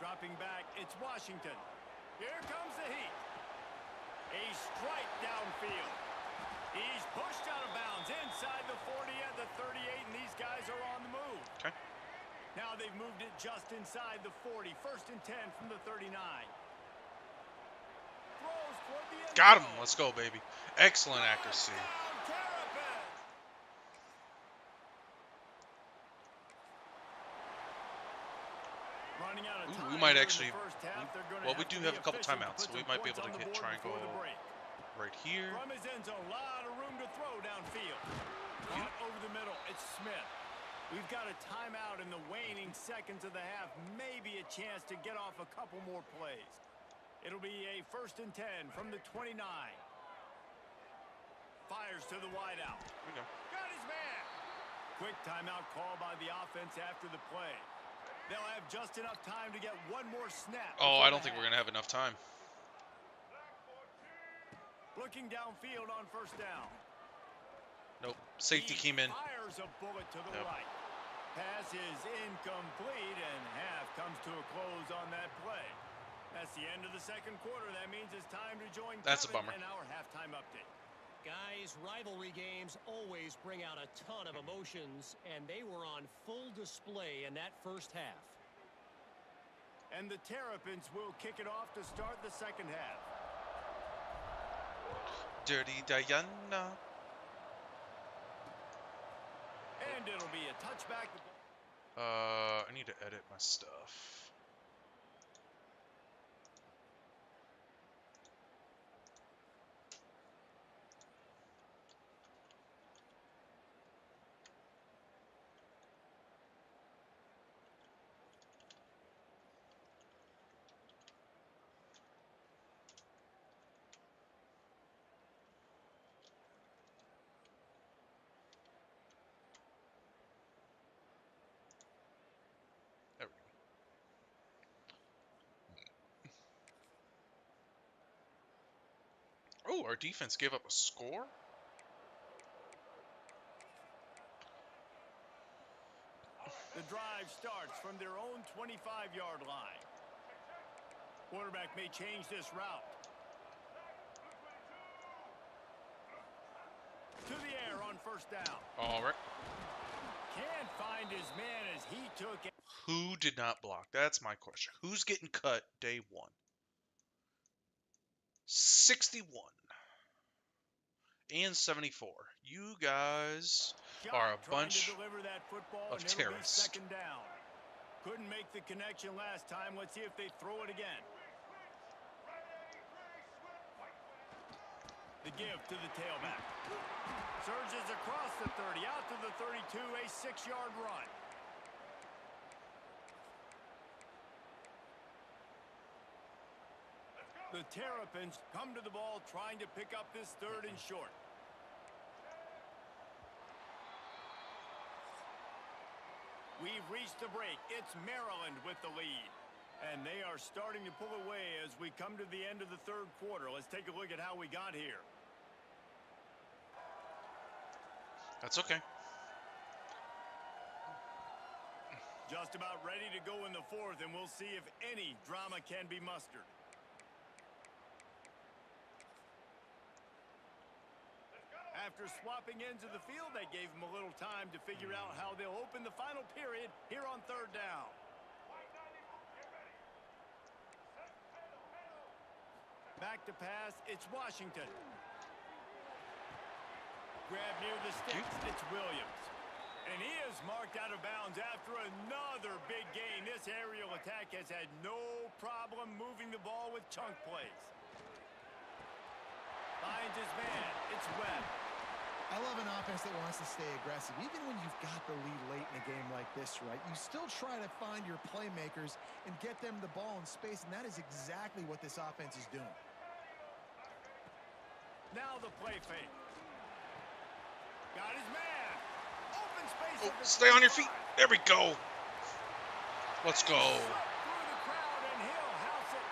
Dropping back, it's Washington. Here comes the heat. A strike downfield. He's pushed out of bounds inside the 40 at the 38, and these guys are on the move. Okay. Now they've moved it just inside the 40. First and 10 from the 39. Throws toward the end Got him. zone. Let's go, baby. Excellent accuracy. Touchdown, Terrapins. Running out of time. We might here in the actually. first half. They're gonna Well, we have do to have be a couple efficient to timeouts, so put we some might be able points to on the hit board triangle before the break. right here. From his end zone, lot of room to throw downfield. Caught over the middle, it's Smith. We've got a timeout in the waning seconds of the half. Maybe a chance to get off a couple more plays. It'll be a first and 10 from the 29. Fires to the wideout. Here we go. Got his man. Quick timeout call by the offense after the play. They'll have just enough time to get 1 more snap. Oh, I don't think we're going to have enough time. Looking downfield on first down. Nope. Safety came in. Fires a bullet to the Yep. right. Pass is incomplete, and half comes to a close on that play. That's the end of the second quarter. That means it's time to join That's a Kevin bummer. in our halftime update. Guys, rivalry games always bring out a ton of emotions, and they were on full display in that first half. And the Terrapins will kick it off to start the second half. Dirty Diana. And it'll be a touchback. I need to edit my stuff. There we go. Oh, our defense gave up a score? The drive starts from their own 25-yard line. Quarterback may change this route. To the air on first down. All right. Can't find his man as he took it. Who did not block? That's my question. Who's getting cut day 1? 61. and 74. You guys Shot are a trying to bunch deliver that football, of and it'll be terrorists. 2nd down. Couldn't make the connection last time. Let's see if they throw it again. The give to the tailback. Surges across the 30, out to the 32, a 6-yard run. The Terrapins come to the ball trying to pick up this 3rd and short. We've reached the break. It's Maryland with the lead. And they are starting to pull away as we come to the end of the 3rd quarter. Let's take a look at how we got here. That's okay. Just about ready to go in the 4th, and we'll see if any drama can be mustered. After swapping ends of the field, that gave them a little time to figure out how they'll open the final period here on 3rd down. Back to pass, it's Washington. Grab near the sticks, it's Williams. And he is marked out of bounds after another big gain. This aerial attack has had no problem moving the ball with chunk plays. Finds his man, it's Webb. I love an offense that wants to stay aggressive. Even when you've got the lead late in a game like this, right, you still try to find your playmakers and get them the ball in space, and that is exactly what this offense is doing. Now the play fake. Got his man. Open space. Oh, stay on your feet. There we go. Let's go. Through the crowd, and he'll house it.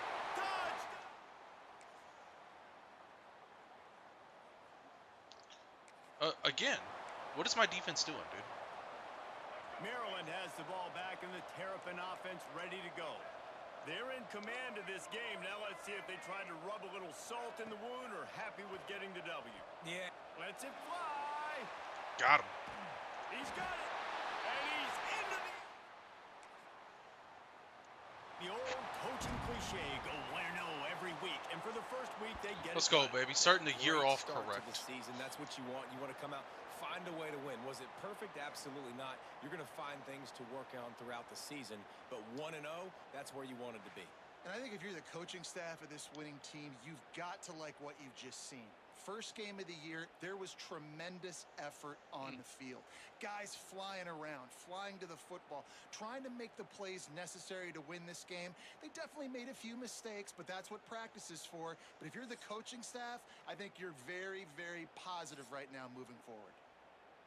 Touchdown. Again, what is my defense doing, dude? Maryland has the ball back, and the Terrapin offense ready to go. They're in command of this game. Now let's see if they try to rub a little salt in the wound or happy with getting the W. Yeah. Lets it fly. Got him. He's got it. And he's into the old coaching cliche, go 1-0 every week. And for the first week, they get Let's it go, done. baby. Starting the year Great off start to correct. the season. That's what you want. You want to come out, find a way to win. Was it perfect? Absolutely not. You're going to find things to work on throughout the season. But 1-0, that's where you wanted to be. And I think if you're the coaching staff of this winning team, you've got to like what you've just seen. First game of the year, there was tremendous effort on the field. Guys flying around, flying to the football, trying to make the plays necessary to win this game. They definitely made a few mistakes, but that's what practice is for. But if you're the coaching staff, I think you're very, very positive right now moving forward.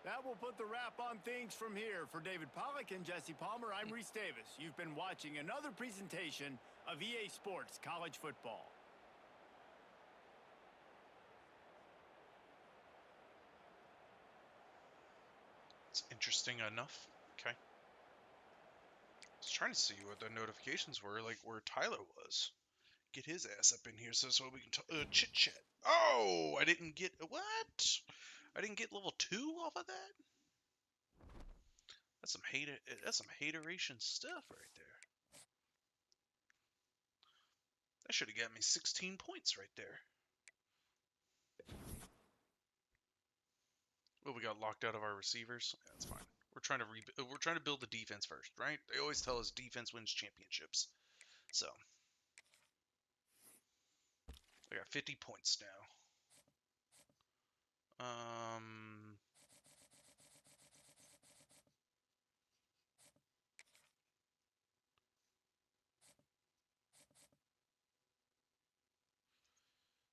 That will put the wrap on things from here. For David Pollack and Jesse Palmer, I'm Reese Davis. You've been watching another presentation of EA Sports College Football. It's interesting enough. Okay. I was trying to see what the notifications were, like where Tyler was. Get his ass up in here so we can chit chat. Oh, I didn't get what? I didn't get level 2 off of that. That's some hateration stuff right there. That should have got me 16 points right there. Well, we got locked out of our receivers. Yeah, that's fine. We're trying to build the defense first, right? They always tell us defense wins championships. So I got 50 points now.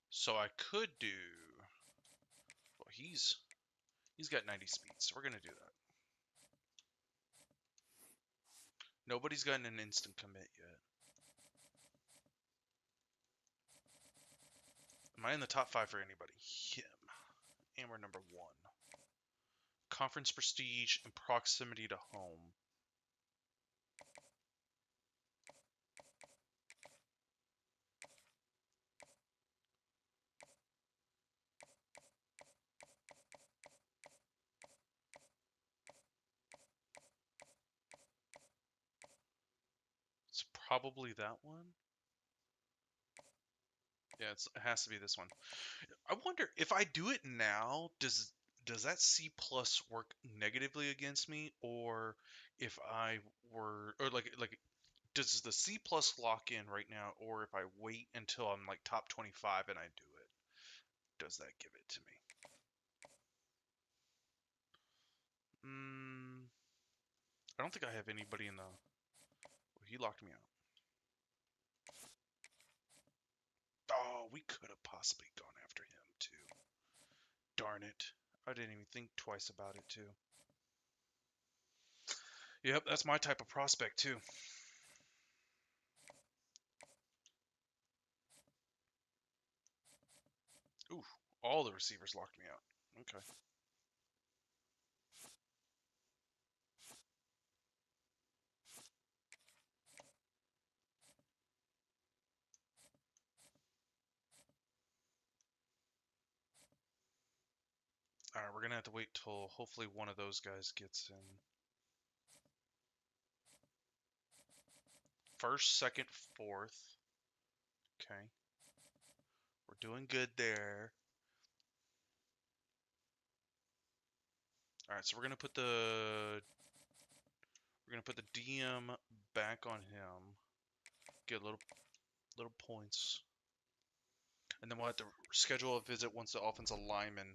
So I could do. Well, he's got 90 speed, so we're gonna do that. Nobody's gotten an instant commit yet. Am I in the top 5 for anybody? Him. And we're number 1. Conference prestige and proximity to home. It's probably that one. Yeah, it has to be this one. I wonder if I do it now, does that C plus work negatively against me, or if I were, or like does the C plus lock in right now, or if I wait until I'm like top 25 and I do it, does that give it to me? I don't think I have anybody in the. Well, he locked me out. Oh, we could have possibly gone after him too. Darn it. I didn't even think twice about it too. Yep, that's my type of prospect too. Ooh, all the receivers locked me out. Okay. Alright, we're gonna have to wait till hopefully one of those guys gets in. First, second, fourth. Okay. We're doing good there. Alright, so we're gonna put the DM back on him. Get a little points. And then we'll have to schedule a visit once the offensive linemen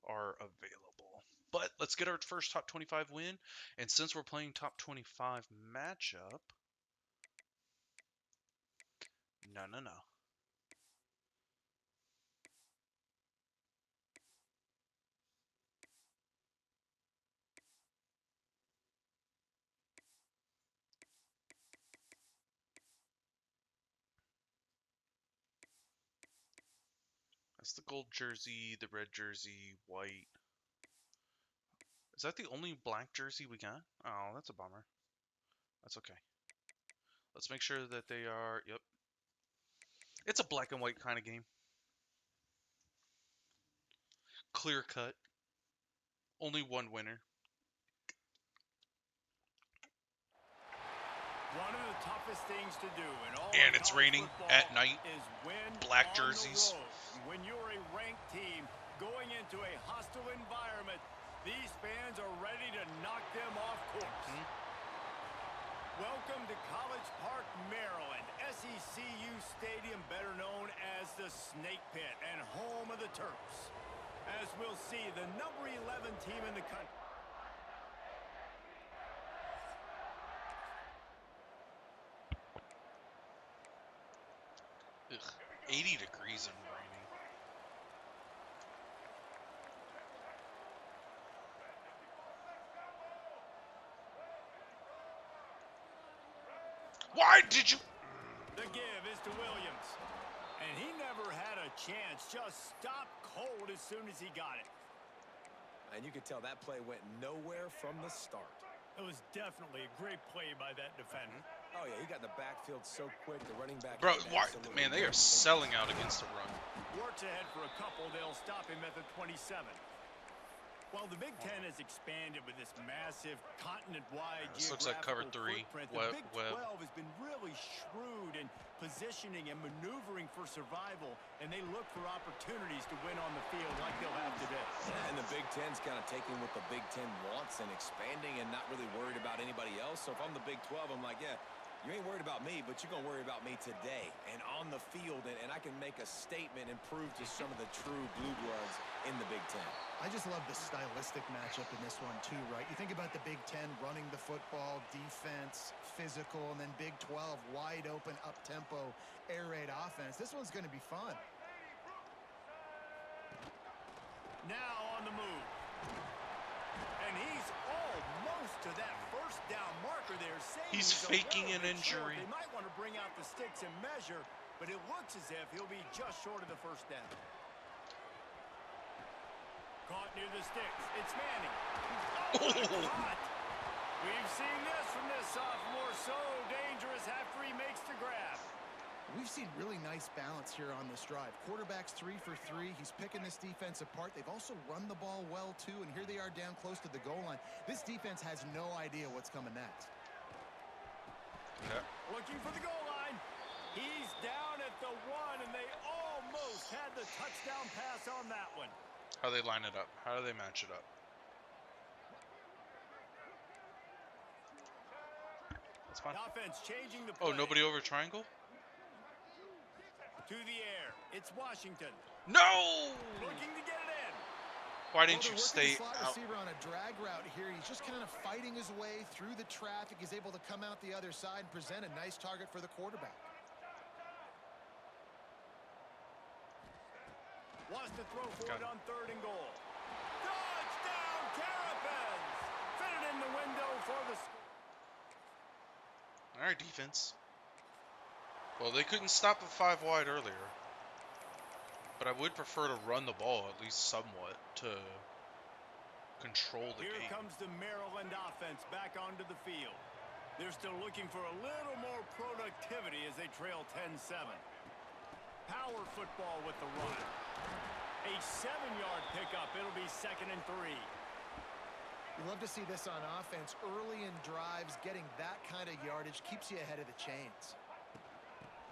are available. But let's get our first top 25 win. And since we're playing top 25 matchup, no. That's the gold jersey, the red jersey, white. Is that the only black jersey we got? Oh, that's a bummer. That's okay. Let's make sure that they are, yep. It's a black and white kind of game. Clear cut. Only one winner. One of the toughest things to do in all And of it's college raining football at night. is win Black on jerseys. the road. When you're a ranked team going into a hostile environment, these fans are ready to knock them off course. Welcome to College Park, Maryland, SECU Stadium, better known as the Snake Pit and home of the Terps. As we'll see, the number 11 team in the country. Ugh, 80 degrees and raining. Why did you? The give is to Williams. And he never had a chance. Just stopped cold as soon as he got it. And you could tell that play went nowhere from the start. It was definitely a great play by that defender. Oh, yeah, he got in the backfield so quick. The running back... Bro, why? Man, they are selling out against the run. Works ahead for a couple. They'll stop him at the 27. Well, the Big Ten has expanded with this massive continent-wide This looks like cover three. footprint. The Big 12 has been really shrewd in positioning and maneuvering for survival, and they look for opportunities to win on the field like they'll have today. And the Big Ten's kind of taking what the Big Ten wants and expanding and not really worried about anybody else. So if I'm the Big 12, I'm like, yeah, you ain't worried about me, but you're going to worry about me today and on the field, and I can make a statement and prove to some of the true blue bloods in the Big Ten. I just love the stylistic matchup in this one too, right? You think about the Big Ten running the football, defense, physical, and then Big 12 wide open, up-tempo, air raid offense. This one's going to be fun. Now on the move. And he's almost to that first down marker there. He's faking an injury. They might want to bring out the sticks and measure, but it looks as if he'll be just short of the first down. Caught near the sticks. It's Manning. Oh, we've seen this from this sophomore. So dangerous after he makes the grab. We've seen really nice balance here on this drive. Quarterback's 3 for 3. He's picking this defense apart. They've also run the ball well, too, and here they are down close to the goal line. This defense has no idea what's coming next. Looking for the goal line. He's down at the 1, and they almost almost had the touchdown pass on that one. How they line it up? How do they match it up? That's fine. The offense changing the Oh, play. nobody over triangle? To the air. It's Washington. No! Looking to get it in. Why didn't you They're working stay the slot out? receiver on a drag route here. He's just kind of fighting his way through the traffic. He's able to come out the other side and present a nice target for the quarterback. Wants to throw for it on 3rd and goal. Touchdown, Terrapins! Fit it in the window for the score. All right, defense. Well, they couldn't stop the 5 wide earlier. But I would prefer to run the ball at least somewhat to control the Here game. comes the Maryland offense back onto the field. They're still looking for a little more productivity as they trail 10-7. Power football with the run. A 7-yard pickup. It'll be 2nd and 3. You love to see this on offense. Early in drives, getting that kind of yardage keeps you ahead of the chains.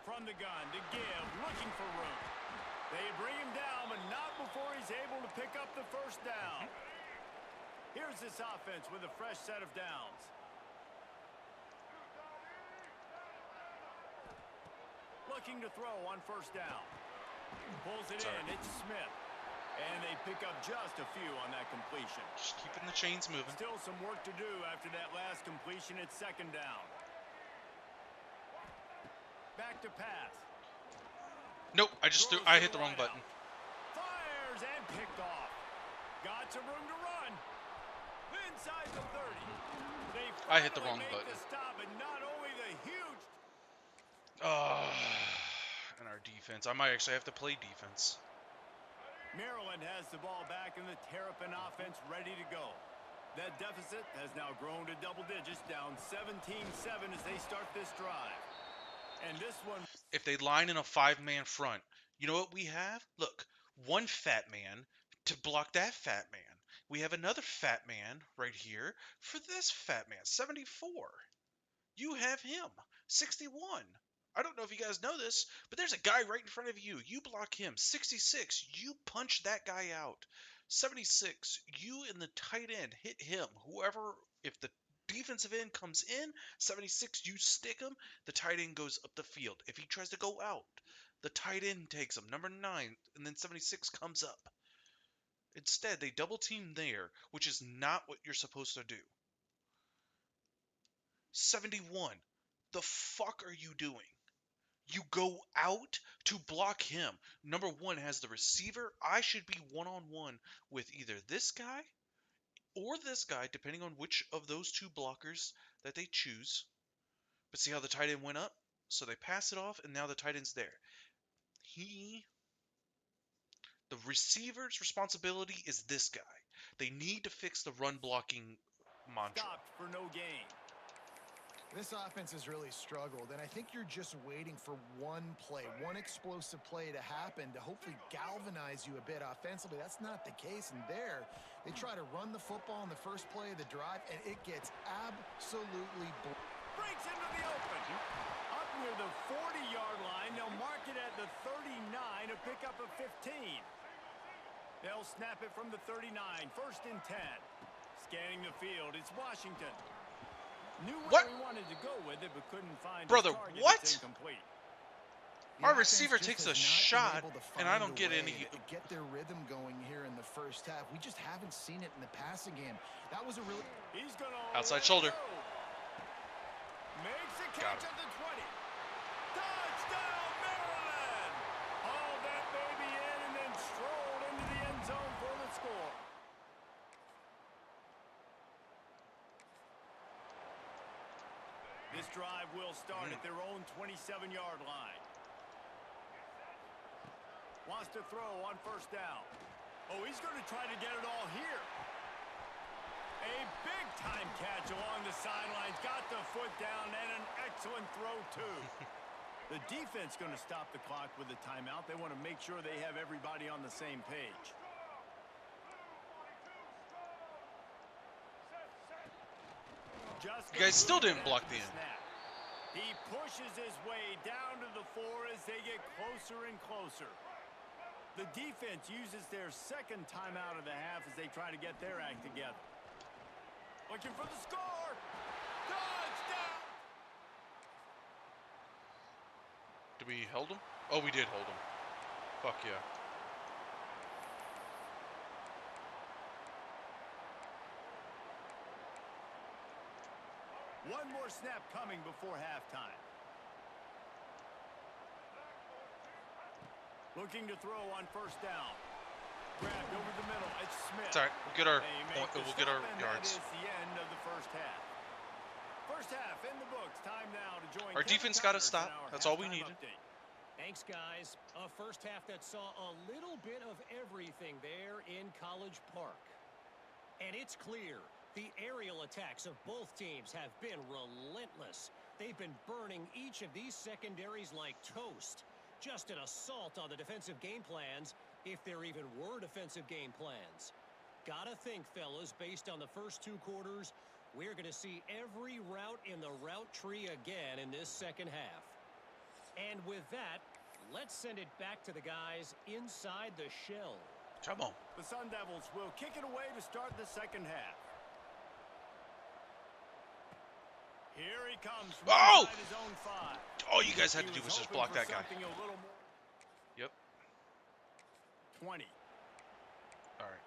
From the gun to give, looking for room. They bring him down, but not before he's able to pick up the 1st down. Here's this offense with a fresh set of downs. Looking to throw on 1st down. Pulls it in, it's Smith. And they pick up just a few on that completion. Just keeping the chains moving. Still some work to do after that last completion. It's 2nd down. Back to pass. Nope, I hit the wrong button. Fires and picked off. Got some room to run. Inside the 30. They I hit the wrong finally make button. the stop, and not only the huge. And our defense. I might actually have to play defense. Maryland has the ball back, and the Terrapin offense ready to go. That deficit has now grown to double digits, down 17-7 as they start this drive. And this one. If they line in a 5-man front, you know what we have? Look, one fat man to block that fat man. We have another fat man right here for this fat man, 74. You have him, 61. I don't know if you guys know this, but there's a guy right in front of you. You block him, 66. You punch that guy out, 76. You and the tight end hit him. Whoever, if the defensive end comes in, 76, you stick him, the tight end goes up the field. If he tries to go out, the tight end takes him, number 9, and then 76 comes up. Instead, they double team there, which is not what you're supposed to do. 71, the fuck are you doing? You go out to block him. Number 1 has the receiver. I should be one-on-one with either this guy or this guy, depending on which of those 2 blockers that they choose. But see how the tight end went up? So they pass it off, and now the tight end's there. The receiver's responsibility is this guy. They need to fix the run blocking mantra. Stopped for no gain. This offense has really struggled, and I think you're just waiting for one play, one explosive play to happen to hopefully galvanize you a bit offensively. That's not the case, and there, they try to run the football in the first play of the drive, and it gets absolutely Breaks into the open. Up near the 40-yard line. They'll mark it at the 39 to pick up a 15. They'll snap it from the 39. 1st and 10. Scanning the field. It's Washington. Knew where he wanted to go with it, but couldn't find Brother, his target. what? It's incomplete. Our receiver takes a shot, and I don't get any. Get their rhythm going here in the first half. We just haven't seen it in the passing game. That was a really. He's gonna Outside shoulder. go. Makes a Got catch him. at the 20. Touchdown, Maryland! Hauled that baby in and then strolled into the end zone for the score. This drive will start at their own 27-yard line. Wants to throw on 1st down. Oh, he's going to try to get it all here. A big-time catch along the sidelines. Got the foot down and an excellent throw, too. The defense going to stop the clock with a timeout. They want to make sure they have everybody on the same page. You guys still didn't block the end. He pushes his way down to the 4 as they get closer and closer. The defense uses their second timeout of the half as they try to get their act together. Looking for the score. Touchdown! Did we hold him? Oh, we did hold him. Fuck yeah. One more snap coming before halftime. Looking to throw on first down. Grabbed over the middle. It's Smith. It's all right. We'll get our They make the we'll get our stop, and yards. That is the end of the first half. First half in the books. Time now to join Our Kevin defense got to Connors stop. in our That's all we halftime needed. update. Thanks, guys. A first half that saw a little bit of everything there in College Park. And it's clear the aerial attacks of both teams have been relentless. They've been burning each of these secondaries like toast. Just an assault on the defensive game plans, if there even were defensive game plans. Gotta think, fellas, based on the first two quarters, we're going to see every route in the route tree again in this second half. And with that, let's send it back to the guys inside the shell. Come on. The Sun Devils will kick it away to start the second half. Here he comes from inside his own 5. All you guys had to do was just block that guy. Yep. 20. All right.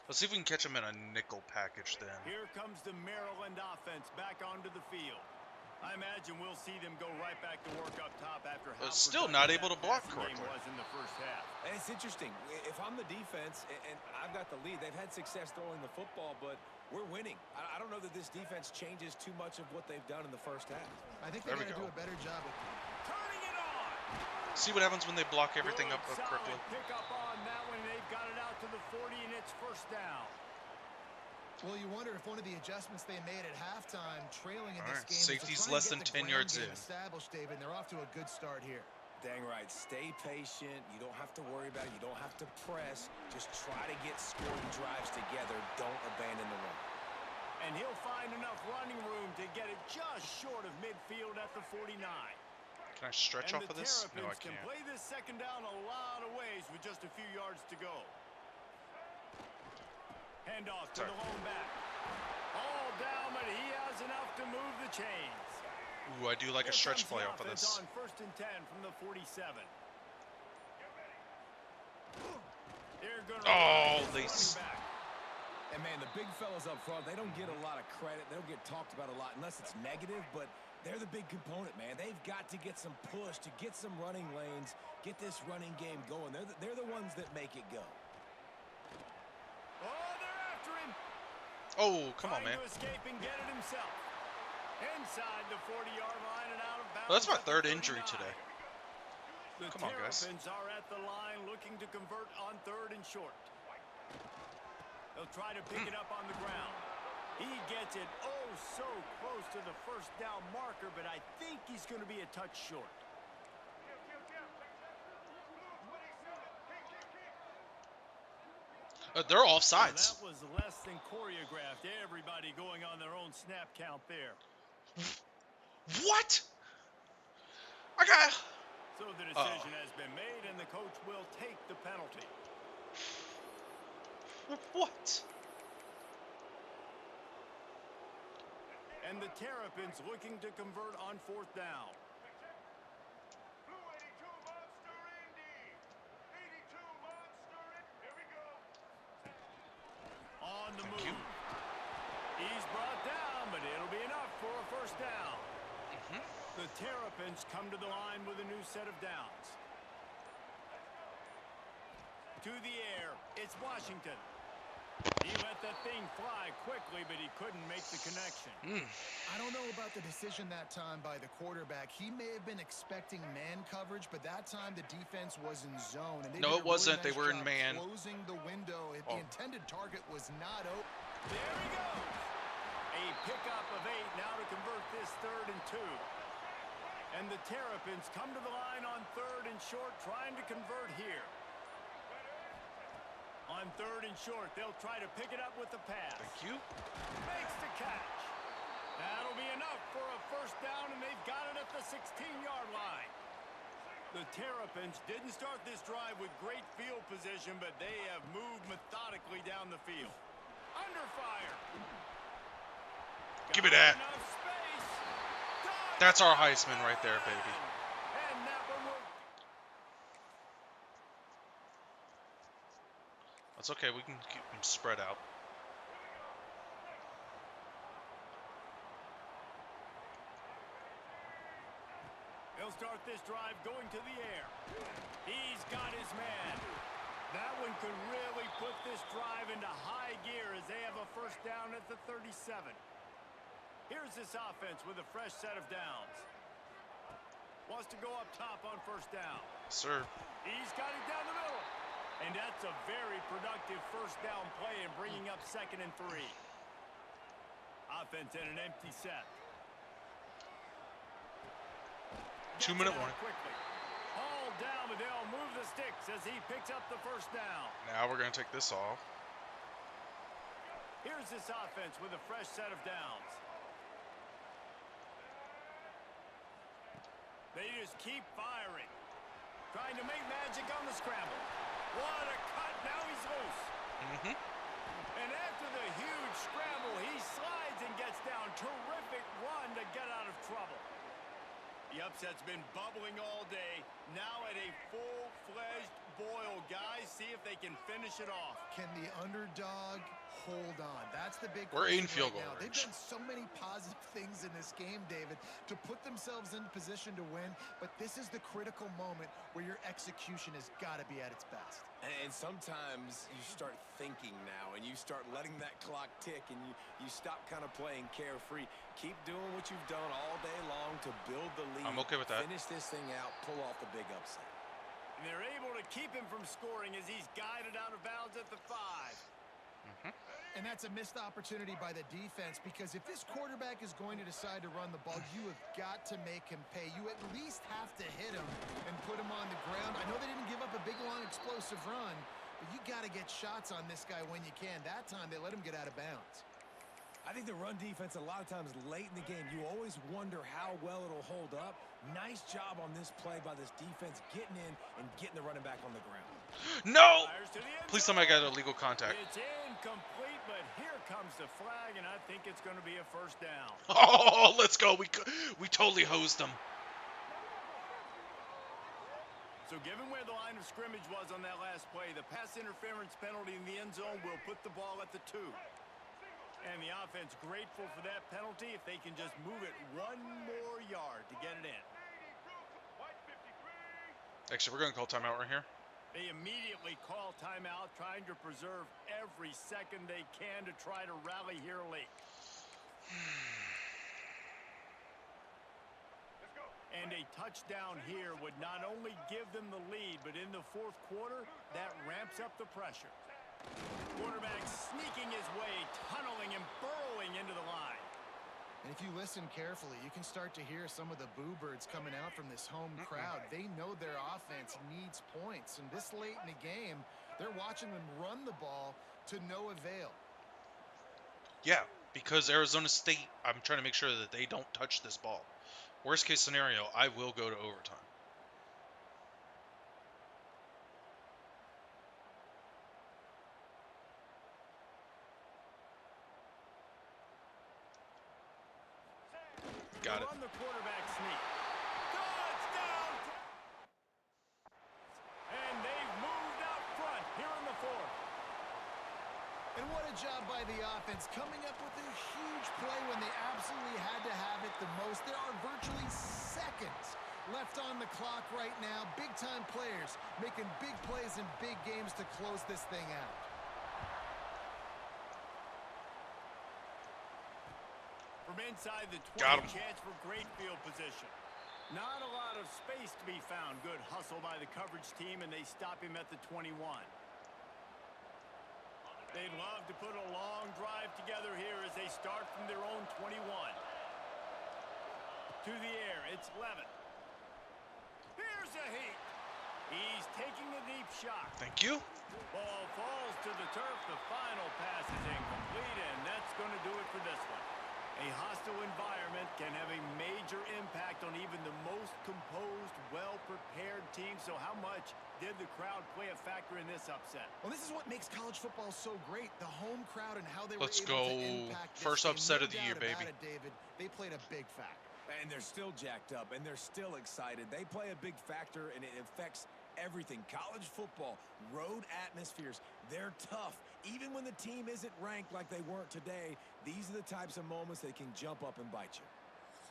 Let's see if we can catch him in a nickel package then. Here comes the Maryland offense back onto the field. I imagine we'll see them go right back to work up top after how Still not able to block correctly. was in the first half. And it's interesting. If I'm the defense and I've got the lead, they've had success throwing the football, but we're winning. I don't know that this defense changes too much of what they've done in the first half. I think they got to do a better job of Turning it on. See what happens when they block everything up Good, correctly. solid pick up on that one. They've got it out to the 40, and it's first down. Well, you wonder if one of the adjustments they made at halftime, trailing in this game, Safety's is to try less and than get 10 the yards ground in. game established, David, and they're off to a good start here. Dang right. Stay patient. You don't have to worry about it. You don't have to press. Just try to get scoring drives together. Don't abandon the run. And he'll find enough running room to get it just short of midfield at the 49. Can I stretch And off of the this? No, I Terrapins can can't. play this second down a lot of ways with just a few yards to go. Handoff to the lone back. All down, but he has enough to move the chains. Ooh, I do like a stretch play off of Offense this. on first and 10 from the 47. They're gonna Oh, run they this running back. And, man, the big fellas up front, they don't get a lot of credit. They don't get talked about a lot unless it's negative, but they're the big component, man. They've got to get some push, to get some running lanes, get this running game going. They're the ones that make it go. Oh, they're after him. Oh, come on, man. Trying to escape and get it himself. Inside the 40-yard line and out of bounds. Well, that's my at the third injury 39. today. The Come on, guys. Terrapins are at the line looking to convert on third and short. They'll try to pick it up on the ground. He gets it oh so close to the first down marker, but I think he's going to be a touch short. They're offsides. That was less than choreographed. Everybody going on their own snap count there. What? I got. So the decision has been made, and the coach will take the penalty. What? And the Terrapins looking to convert on fourth down. On the move. He's brought down, but it'll be enough for a first down. The Terrapins come to the line with a new set of downs. To the air, it's Washington. He let that thing fly quickly, but he couldn't make the connection. I don't know about the decision that time by the quarterback. He may have been expecting man coverage, but that time the defense was in zone. And they No, did a it wasn't. really They were in job man. closing the window. The intended target was not open. There he goes. A pickup of 8 now to convert this third and 2. And the Terrapins come to the line on third and short, trying to convert here. On third and short, they'll try to pick it up with the pass. Thank you. Makes the catch. That'll be enough for a first down, and they've got it at the 16-yard line. The Terrapins didn't start this drive with great field position, but they have moved methodically down the field. Under fire. Give me that. That's our Heisman right there, baby. And that one will... That's okay. We can keep them spread out. He'll start this drive going to the air. He's got his man. That one could really put this drive into high gear as they have a first down at the 37. Here's this offense with a fresh set of downs. Wants to go up top on first down. Sir. He's got it down the middle. And that's a very productive first down play in bringing up 2nd and 3. Offense in an empty set. 2-minute warning. Quickly. Hauled down, but they'll move the sticks as he picks up the first down. Now we're going to take this off. Here's this offense with a fresh set of downs. They just keep firing. Trying to make magic on the scramble. What a cut. Now he's loose. And after the huge scramble, he slides and gets down. Terrific run to get out of trouble. The upset's been bubbling all day. Now at a full-fledged boil. Guys, see if they can finish it off. Can the underdog hold on? That's the big We're in question field goal now. They've range. done so many positive things in this game, David, to put themselves in position to win. But this is the critical moment where your execution has got to be at its best. And sometimes you start thinking now, and you start letting that clock tick, and you stop kind of playing carefree. Keep doing what you've done all day long to build the lead. I'm okay with that. Finish this thing out, pull off the big upset. And they're able to keep him from scoring as he's guided out of bounds at the 5. And that's a missed opportunity by the defense, because if this quarterback is going to decide to run the ball, you have got to make him pay. You at least have to hit him and put him on the ground. I know they didn't give up a big, long, explosive run, but you got to get shots on this guy when you can. That time, they let him get out of bounds. I think the run defense, a lot of times late in the game, you always wonder how well it'll hold up. Nice job on this play by this defense, getting in and getting the running back on the ground. No! Please somebody got illegal contact. It's incomplete, but here comes the flag, and I think it's going to be a first down. Oh, let's go. We totally hosed them. So given where the line of scrimmage was on that last play, the pass interference penalty in the end zone will put the ball at the 2. And the offense grateful for that penalty if they can just move it 1 more yard to get it in. Actually, we're going to call timeout right here. They immediately call timeout, trying to preserve every second they can to try to rally here late. And a touchdown here would not only give them the lead, but in the 4th quarter, that ramps up the pressure. Quarterback sneaking his way, tunneling and burrowing into the line. And if you listen carefully, you can start to hear some of the boo birds coming out from this home crowd. They know their offense needs points. And this late in the game, they're watching them run the ball to no avail. Yeah, because Arizona State, I'm trying to make sure that they don't touch this ball. Worst case scenario, I will go to overtime. Got it. On the quarterback sneak. Touchdown! And they've moved out front here in the 4th. And what a job by the offense, coming up with a huge play when they absolutely had to have it the most. There are virtually seconds left on the clock right now. Big-time players making big plays in big games to close this thing out. From inside the 20, Got him. chance for great field position. Not a lot of space to be found. Good hustle by the coverage team, and they stop him at the 21. They'd love to put a long drive together here as they start from their own 21. To the air, it's Levin. Here's a heat. He's taking a deep shot. Thank you. Ball falls to the turf. The final pass is incomplete, and that's going to do it for this one. A hostile environment can have a major impact on even the most composed, well-prepared So how much did the crowd play a factor in this upset? Well, this is what makes college football so great. The home crowd and how they Let's were able go. to impact this First game. upset No of the year, doubt about baby. it, David. They played a big factor. And they're still jacked up, and they're still excited. They play a big factor, and it affects everything. College football, road atmospheres, they're tough. Even when the team isn't ranked like they weren't today, these are the types of moments that can jump up and bite you.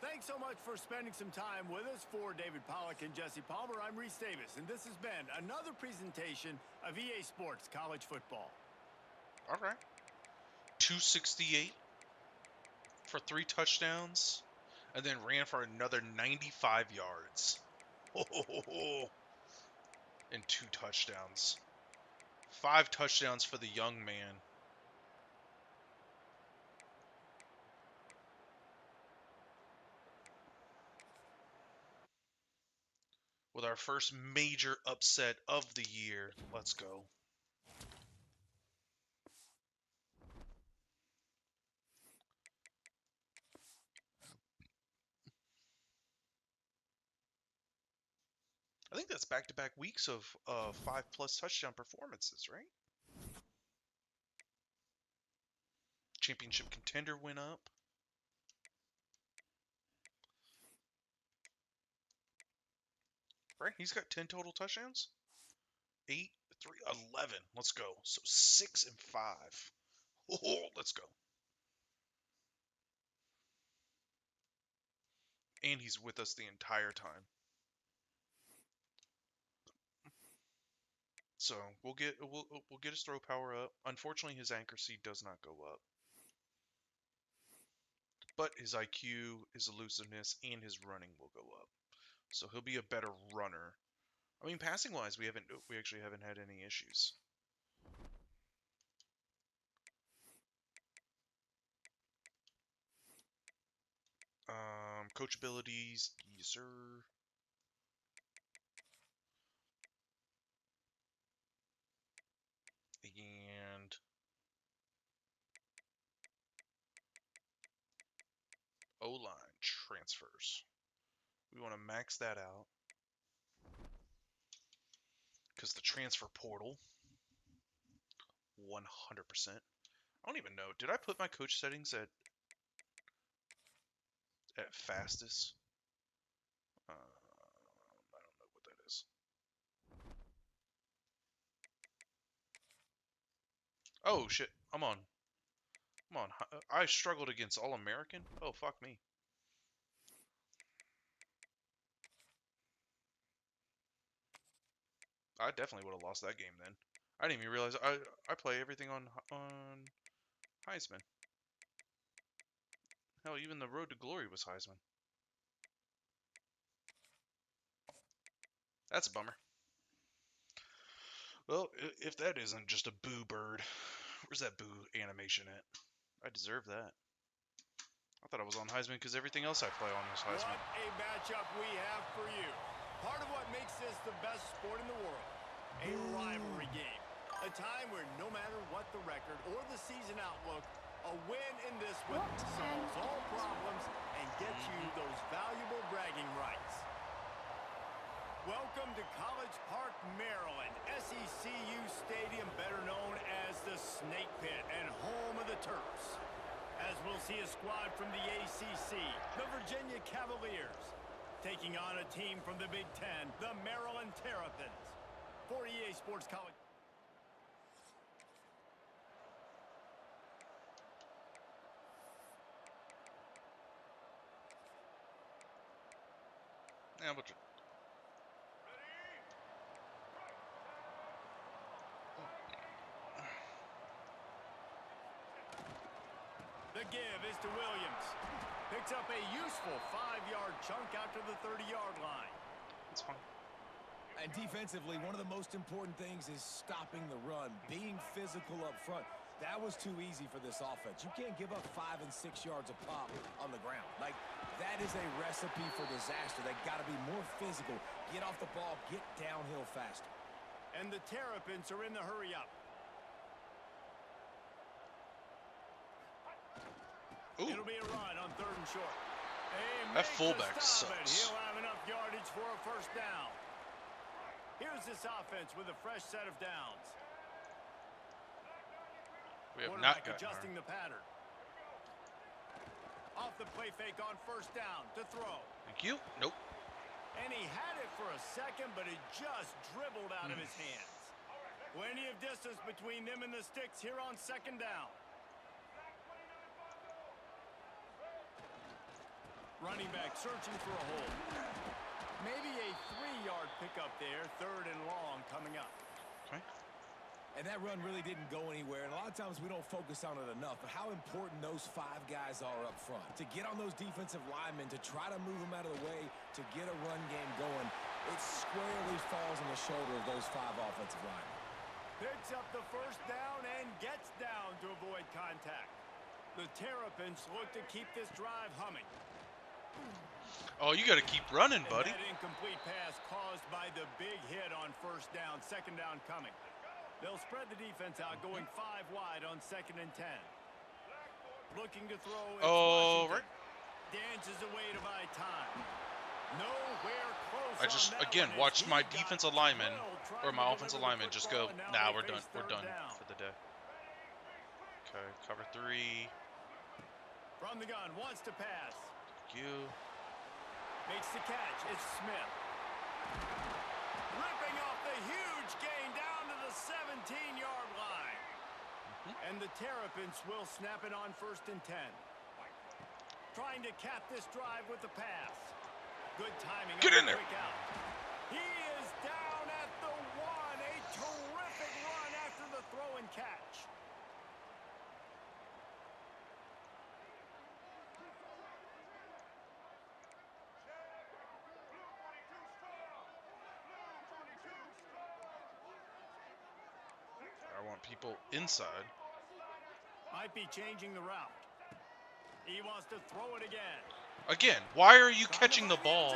Thanks so much for spending some time with us. For David Pollack and Jesse Palmer, I'm Reese Davis, and this has been another presentation of EA Sports College Football. All right. 268 for 3 touchdowns, and then ran for another 95 yards. And 2 touchdowns. 5 touchdowns for the young man. With our first major upset of the year. Let's go. I think that's back-to-back weeks of 5+ touchdown performances, right? Championship contender went up. Right? He's got 10 total touchdowns. 8, 3, 11. Let's go. So 6 and 5. Oh, let's go. And he's with us the entire time. So we'll get his throw power up. Unfortunately, his accuracy does not go up. But his IQ, his elusiveness, and his running will go up. So he'll be a better runner. I mean, passing wise, we actually haven't had any issues. Coach abilities, yes sir. And O-line transfers. We want to max that out. Because the transfer portal, 100%. I don't even know. Did I put my coach settings at fastest? I don't know what that is. Oh shit! I'm on. I struggled against All-American. Oh fuck me. I definitely would have lost that game then. I didn't even realize I play everything on Heisman. Hell, even the Road to Glory was Heisman. That's a bummer. Well, if that isn't just a boo bird, where's that boo animation at? I deserve that. I thought I was on Heisman because everything else I play on is Heisman. What a matchup we have for you. Part of what makes this the best sport in the world. A rivalry game. A time where no matter what the record or the season outlook, a win in this one solves all problems and gets you those valuable bragging rights. Welcome to College Park, Maryland, SECU Stadium, better known as the Snake Pit and home of the Terps. As we'll see a squad from the ACC, the Virginia Cavaliers, taking on a team from the Big Ten, the Maryland Terrapins. For EA Sports College. Yeah, but The give is to Williams. Picks up a useful 5-yard chunk out to the 30-yard line. it's fine. And defensively, one of the most important things is stopping the run, being physical up front. That was too easy for this offense. You can't give up 5 and 6 yards a pop on the ground. Like, that is a recipe for disaster. They got to be more physical, get off the ball, get downhill faster. And the Terrapins are in the hurry up. Ooh. It'll be a run on 3rd and short. That fullback sucks. He'll have enough yardage for a first down. Here's this offense with a fresh set of downs. We have not gotten adjusting the pattern. Off the play fake on first down to throw. Thank you. Nope. And he had it for a second, but it just dribbled out of his hands. Plenty of distance between them and the sticks here on second down. Running back searching for a hole. Maybe a 3-yard pickup there, third and long coming up. Okay. And that run really didn't go anywhere. And a lot of times we don't focus on it enough. But how important those 5 guys are up front. To get on those defensive linemen, to try to move them out of the way, to get a run game going, it squarely falls on the shoulder of those 5 offensive linemen. Picks up the first down and gets down to avoid contact. The Terrapins look to keep this drive humming. Oh, you got to keep running, buddy. And that incomplete pass caused by the big hit on first down. Second down coming. They'll spread the defense out, going 5 wide on second and 10. Looking to throw. Oh, right. Dances away to buy time. Nowhere close. I just, again, watched my defensive lineman, or my offensive lineman, just go, nah, we're done. We're done for the day. Okay, cover 3. From the gun, wants to pass. Thank you. Makes the catch. It's Smith. Ripping off the huge gain down to the 17-yard line. And the Terrapins will snap it on first and 10. Trying to cap this drive with the pass. Good timing. Get in there. Out. He is down at the 1. A terrific run after the throw and catch. I want people inside. Might be changing the route. He wants to throw it again. Again, why are you catching the ball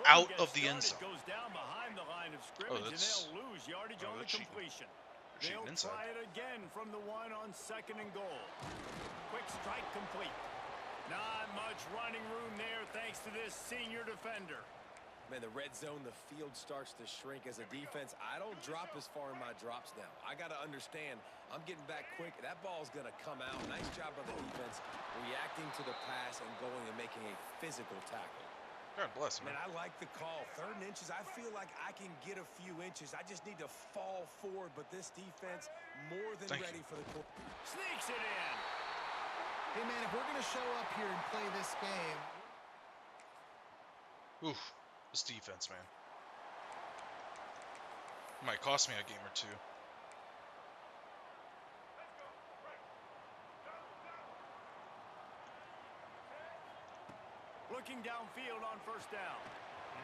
out of the end zone? Goes down behind the line of scrimmage, and they'll lose yardage on the completion. They'll try it again from the 1 on second and goal. Quick strike complete. Not much running room there thanks to this senior defender. Man, the red zone, the field starts to shrink as a defense. I don't drop as far in my drops now. I got to understand, I'm getting back quick. That ball's going to come out. Nice job by the defense reacting to the pass and going and making a physical tackle. God bless, man. Man, I like the call. 3rd and inches, I feel like I can get a few inches. I just need to fall forward, but this defense more than ready for the quarter. Sneaks it in. Hey, man, if we're going to show up here and play this game. Oof. This defense, man. Might cost me a game or 2. Looking downfield on first down.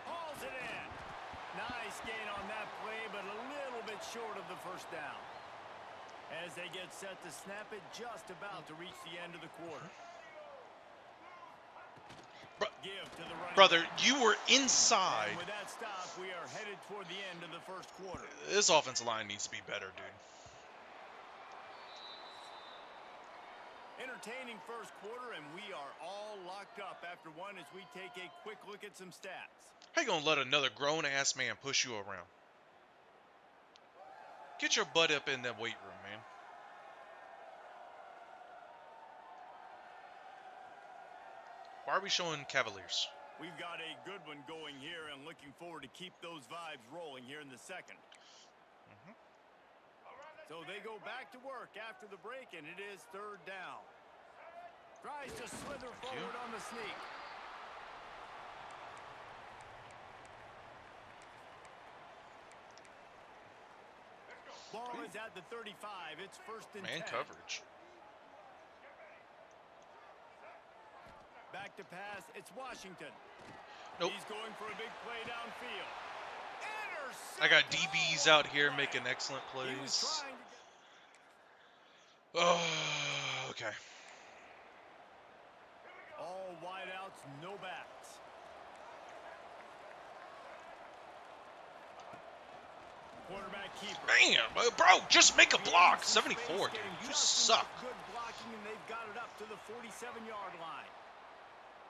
Hauls it in. Nice gain on that play, but a little bit short of the first down. As they get set to snap it, just about to reach the end of the quarter. Brother, you were inside. And with that stop, we are headed toward the end of the first quarter. This offensive line needs to be better, dude. Entertaining first quarter, and we are all locked up after one as we take a quick look at some stats. How you gonna let another grown-ass man push you around? Get your butt up in that weight room, man. Why are we showing Cavaliers? We've got a good one going here and looking forward to keep those vibes rolling here in the second. So they go back to work after the break, and it is 3rd down. Tries to slither forward on the sneak. Ball is at the 35. It's 1st and 10. Man coverage. Back to pass. It's Washington. Nope. He's going for a big play downfield. I got DBs out here making excellent plays. Oh, okay. All wideouts, no backs. Quarterback keeper. Man, bro, just make a block. 74, dude. You suck. Good blocking, and they've got it up to the 47-yard line.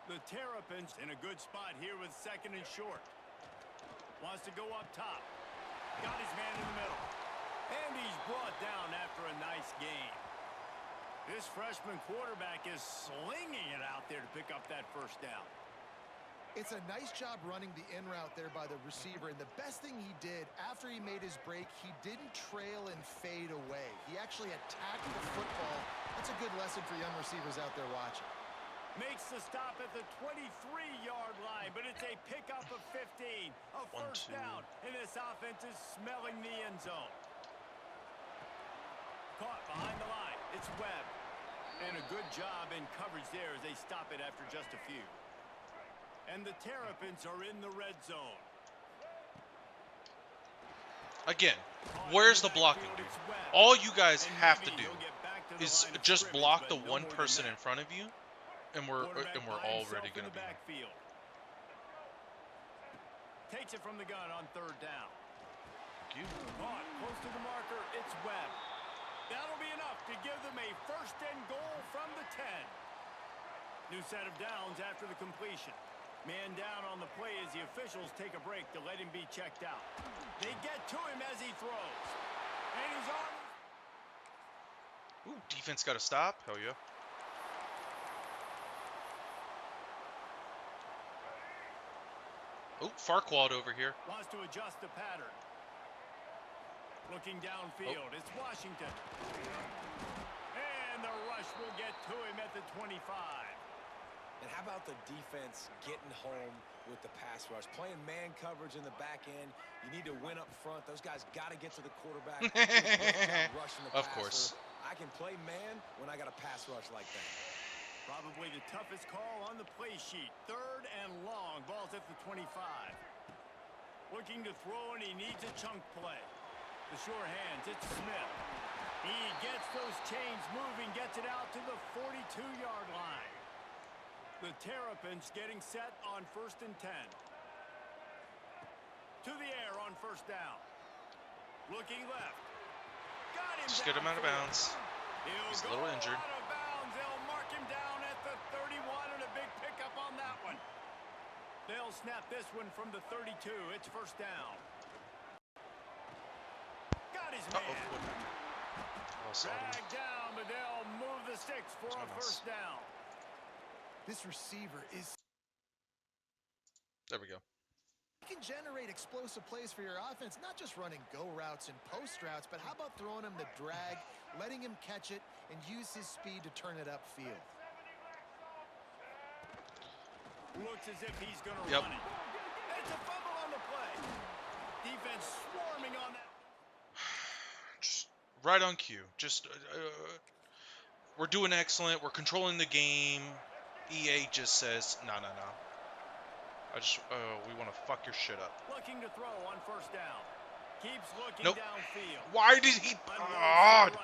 The Terrapins in a good spot here with 2nd and short. Wants to go up top. Got his man in the middle. And he's brought down after a nice gain. This freshman quarterback is slinging it out there to pick up that first down. It's a nice job running the in route there by the receiver, and the best thing he did after he made his break, he didn't trail and fade away. He actually attacked the football. That's a good lesson for young receivers out there watching. Makes the stop at the 23-yard line, but it's a pickup of 15. A first down, and this offense is smelling the end zone. Caught behind the line. It's Webb. And a good job in coverage there as they stop it after just a few. And the Terrapins are in the red zone. Again, where's the blocking, dude? All you guys have to do is just block the one person in front of you, and we're already going to be. Takes it from the gun on third down. Thank you. Caught close to the marker. It's Webb. That'll be enough to give them a first and goal from the 10. New set of downs after the completion. Man down on the play as the officials take a break to let him be checked out. They get to him as he throws. And he's on. Ooh, defense got to stop. Hell yeah. Oh, Farquaad over here. Wants to adjust the pattern. Looking downfield, It's Washington. And the rush will get to him at the 25. And how about the defense getting home with the pass rush? Playing man coverage in the back end. You need to win up front. Those guys got to get to the quarterback. Rushing the Of passer. course. I can play man when I got a pass rush like that. Probably the toughest call on the play sheet. Third and long. Ball's at the 25. Looking to throw, and he needs a chunk play. The sure hands, it's Smith. He gets those chains moving, gets it out to the 42-yard line. The Terrapins getting set on first and 10. To the air on first down. Looking left. Got him. Just get him out of bounds. He's a little injured. Out of bounds. They'll mark him down at the 31, and a big pickup on that one. They'll snap this one from the 32. It's first down. Got his man. Dragged down, but they'll move the sticks for a first down. This receiver is... There we go. He can generate explosive plays for your offense, not just running go routes and post routes, but how about throwing him the drag, letting him catch it, and use his speed to turn it upfield. Looks as if he's going to run it. It's a fumble on the play. Defense swarming on that. Just right on cue. Just we're doing excellent. We're controlling the game. EA just says, no. We want to fuck your shit up. Looking to throw on first down. Keeps looking Nope. downfield. Why did he? God.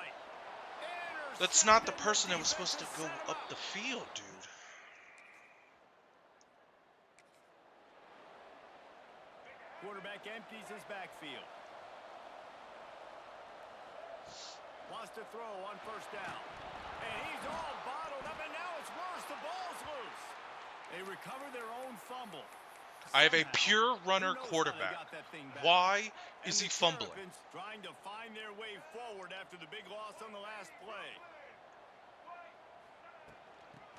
That's not the person that was supposed to go up the field, dude. Quarterback empties his backfield. Wants to throw on first down. And he's all bottled up, and now it's worse. The ball's loose. They recover their own fumble. I have a pure runner quarterback. Why is he fumbling? Trying to find their way forward after the big loss on the last play.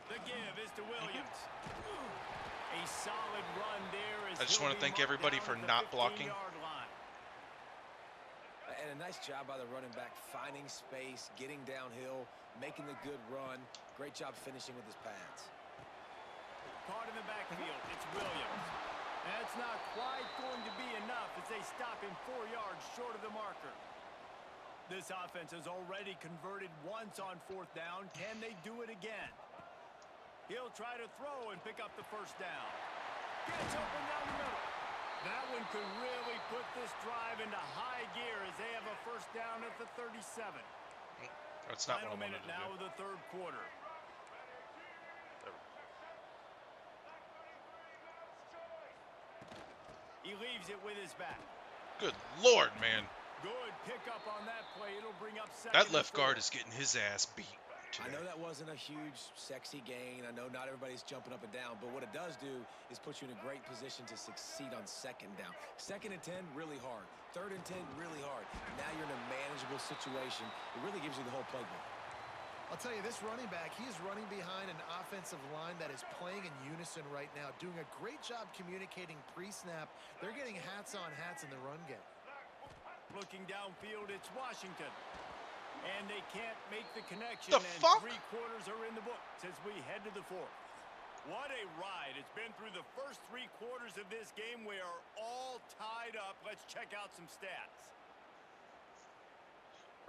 The give is to Williams. A solid run there. I just want to thank everybody for not blocking. And a nice job by the running back, finding space, getting downhill, making the good run. Great job finishing with his pads. Caught in the backfield, it's Williams. That's not quite going to be enough as they stop him 4 yards short of the marker. This offense has already converted once on fourth down. Can they do it again? He'll try to throw and pick up the first down. Gets open down the middle. That one could really put this drive into high gear as they have a first down at the 37. That's not Final what I minute wanted to now do. of the third quarter. He leaves it with his back. Good Lord, man. Good pickup on that play. It'll bring up second. That left guard is getting his ass beat. today. I know that wasn't a huge, sexy gain. I know not everybody's jumping up and down, but what it does do is put you in a great position to succeed on second down. 2nd and 10, really hard. 3rd and 10, really hard. Now you're in a manageable situation. It really gives you the whole playbook. I'll tell you, this running back, he is running behind an offensive line that is playing in unison right now, doing a great job communicating pre-snap. They're getting hats on hats in the run game. Looking downfield, it's Washington. And they can't make the connection. The fuck? 3 quarters are in the books as we head to the 4th. What a ride. It's been through the first 3 quarters of this game. We are all tied up. Let's check out some stats.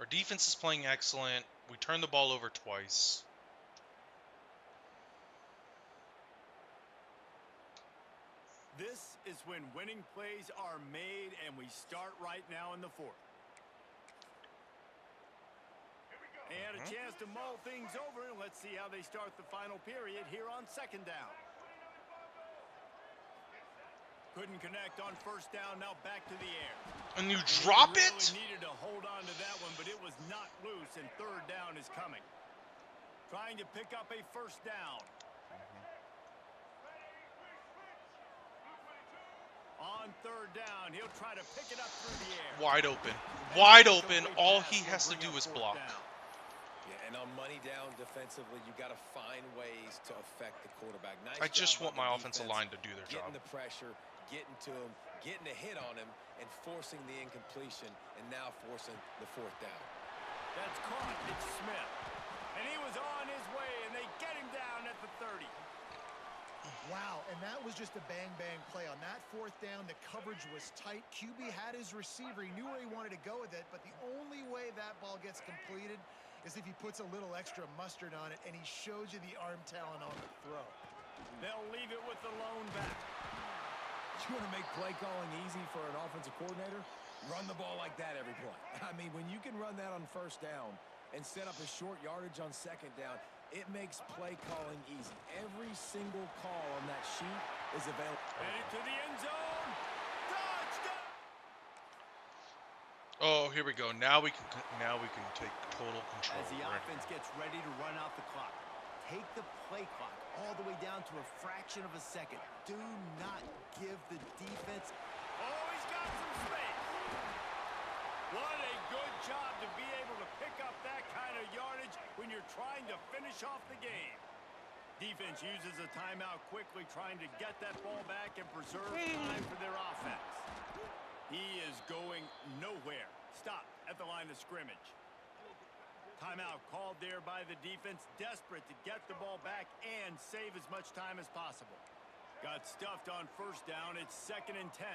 Our defense is playing excellent. We turned the ball over twice. This is when winning plays are made, and we start right now in the 4th. And a chance to mull things over. Let's see how they start the final period here on 2nd down. Couldn't connect on 1st down. Now back to the air. And you drop really it? Needed to hold on to that one, but it was not loose, and 3rd down is coming. Trying to pick up a 1st down. On 3rd down, he'll try to pick it up through the air. Wide open. Wide open. All he has to do is block. Yeah, and on money down defensively, you got to find ways to affect the quarterback. Nice I just job want by my the offensive defense, line to do their job. getting the pressure, getting to him, getting a hit on him, and forcing the incompletion, and now forcing the 4th down. That's caught. It's Smith. And he was on his way, and they get him down at the 30. Wow, and that was just a bang-bang play. On that 4th down, the coverage was tight. QB had his receiver. He knew where he wanted to go with it, but the only way that ball gets completed is if he puts a little extra mustard on it, and he shows you the arm talent on the throw. They'll leave it with the lone back. You want to make play calling easy for an offensive coordinator? Run the ball like that every play. I mean, when you can run that on 1st down and set up a short yardage on 2nd down, it makes play calling easy. Every single call on that sheet is available. Headed to the end zone. Touchdown! Oh, here we go. Now we can take total control. As the We're in. offense gets ready to run out the clock, take the play clock all the way down to a fraction of a second. Do not give the defense. Oh, he's got some space. What a good job to be able to pick up that kind of yardage when you're trying to finish off the game. Defense uses a timeout quickly, trying to get that ball back and preserve time for their offense. He is going nowhere. Stop at the line of scrimmage. Timeout called there by the defense, desperate to get the ball back and save as much time as possible. Got stuffed on 1st down. It's 2nd and 10.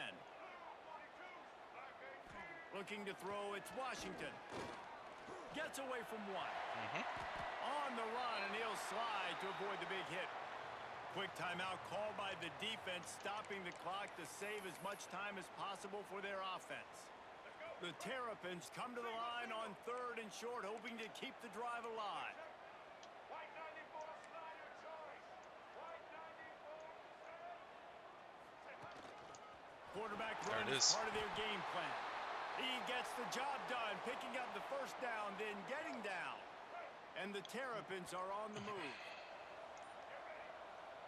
Looking to throw, it's Washington. Gets away from one. On the run, and he'll slide to avoid the big hit. Quick timeout called by the defense, stopping the clock to save as much time as possible for their offense. The Terrapins come to the line on 3rd and short, hoping to keep the drive alive. Quarterback run is part of their game plan. He gets the job done, picking up the 1st down, then getting down. And the Terrapins are on the move.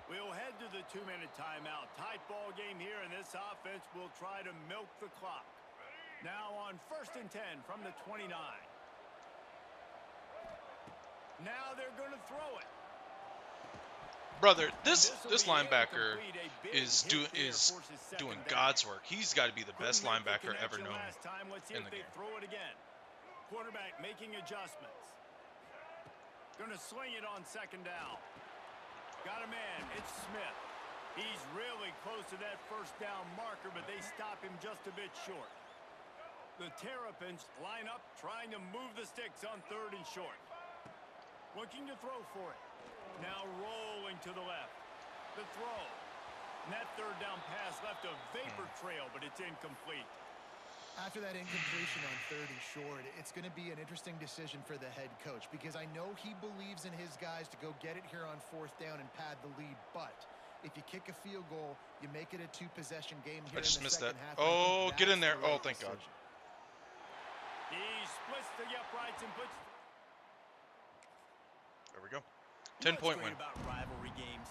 We'll head to the 2-minute timeout. Tight ball game here, and this offense will try to milk the clock. Now on 1st and 10 from the 29. Now they're going to throw it. Brother, this linebacker is doing God's work. He's got to be the best linebacker ever known in the game. Throw it again. Quarterback making adjustments. Going to sling it on 2nd down. Got a man. It's Smith. He's really close to that 1st down marker, but they stop him just a bit short. The Terrapins line up, trying to move the sticks on 3rd and short. Looking to throw for it. Now rolling to the left. The throw. And that 3rd down pass left a vapor trail, but it's incomplete. After that incompletion on 3rd and short, it's going to be an interesting decision for the head coach, because I know he believes in his guys to go get it here on 4th down and pad the lead, but if you kick a field goal, you make it a 2-possession game here. I just in the missed that. second half. Oh, get in there. Oh, thank God. He splits the uprights and puts... There we go. You know 10-point what's win. great about rivalry games?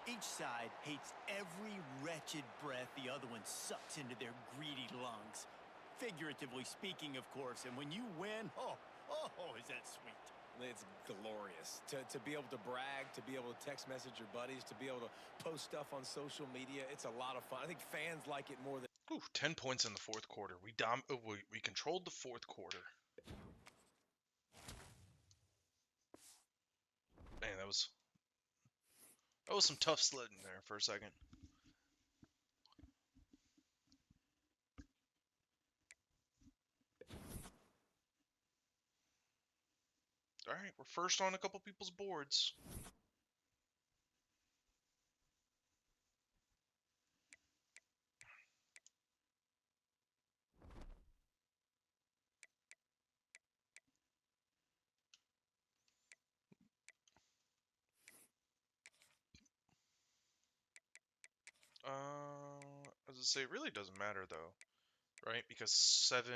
Each side hates every wretched breath the other one sucks into their greedy lungs. Figuratively speaking, of course. And when you win, oh, is that sweet. It's glorious to be able to brag, to be able to text message your buddies, to be able to post stuff on social media. It's a lot of fun. I think fans like it more than. Ooh, 10 points in the fourth quarter. We controlled the fourth quarter. Man, that was some tough sledding there for a second. All right, we're first on a couple people's boards. As I say, it really doesn't matter though, right? Because 7,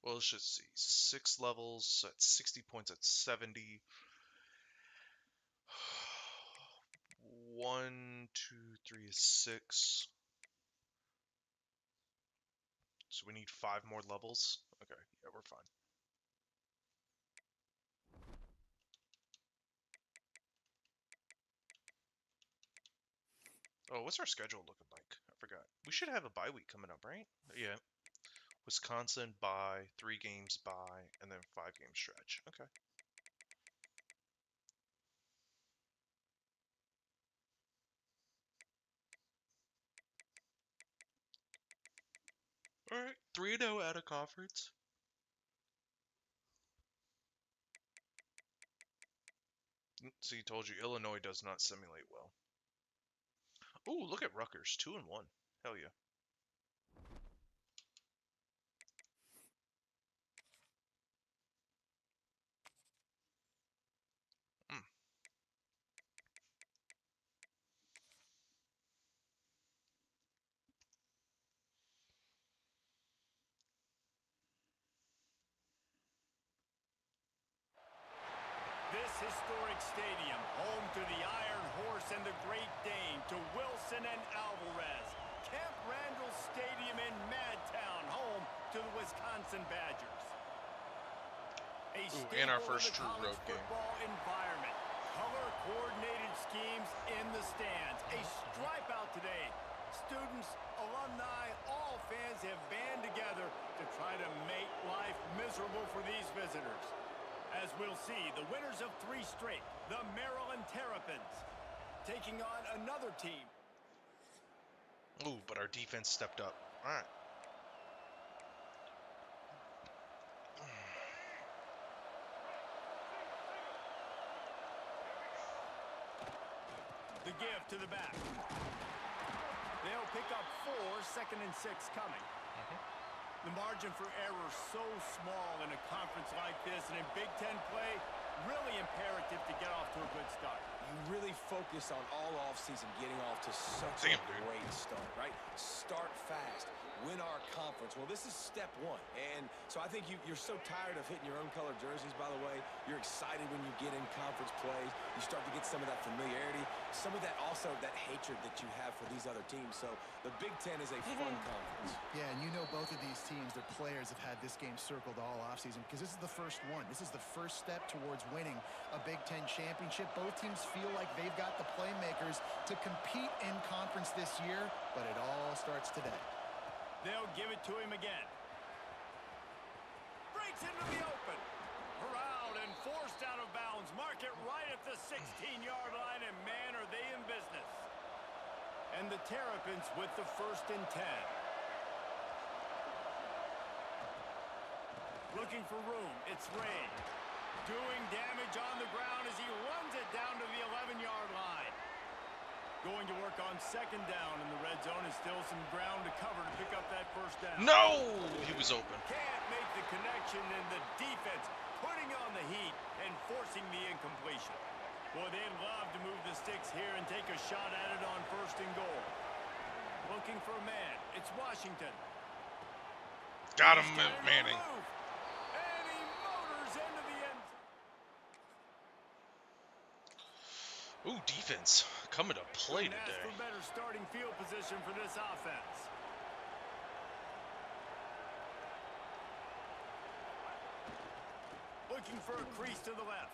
well, let's just see, 6 levels at 60 points at 70. 1, 2, 3 is 6. So we need 5 more levels. Okay, yeah, we're fine. Oh, what's our schedule looking like? I forgot. We should have a bye week coming up, right? Yeah. Wisconsin bye, 3 games bye, and then 5 game stretch. Okay. All right, 3-0 out of conference. See, told you, Illinois does not simulate well. Ooh, look at Rutgers, 2-1. Hell yeah. This historic stadium, home to the Iron Horse and the Great Dane, to Wilson and Alvarez. Camp Randall Stadium in Madtown, home to the Wisconsin Badgers. And our first true road game. Football environment. Color-coordinated schemes in the stands. A stripe out today. Students, alumni, all fans have band together to try to make life miserable for these visitors. As we'll see, the winners of 3 straight, the Maryland Terrapins, taking on another team. Ooh, but our defense stepped up. All right. The give to the back. They'll pick up 4, 2nd and 6 coming. The margin for error so small in a conference like this, and in Big Ten play, really imperative to get off to a good start. You really focus on all offseason getting off to such a great start, right? Start fast. Win our conference. Well, this is step 1. And so I think you're so tired of hitting your own color jerseys, by the way. You're excited when you get in conference plays. You start to get some of that familiarity, some of that also that hatred that you have for these other teams. So the Big Ten is a fun conference. Yeah, and you know both of these teams, their players have had this game circled all offseason because this is the first one. This is the first step towards winning a Big Ten championship. Both teams feel like they've got the playmakers to compete in conference this year, but it all starts today. They'll give it to him again. Breaks into the open. Corralled and forced out of bounds. Mark it right at the 16-yard line, and man, are they in business. And the Terrapins with the 1st and 10. Looking for room. It's Ray. Doing damage on the ground as he runs it down to the 11-yard line. Going to work on 2nd down in the red zone. Is still some ground to cover to pick up that 1st down. No! He was open. Can't make the connection, and the defense putting on the heat and forcing the incompletion. Boy, they'd love to move the sticks here and take a shot at it on 1st and goal. Looking for a man. It's Washington. Got him, Manning. And he motors into the end. Ooh, defense coming to play Couldn't ask today. for better starting field position for this offense. Looking for a crease to the left.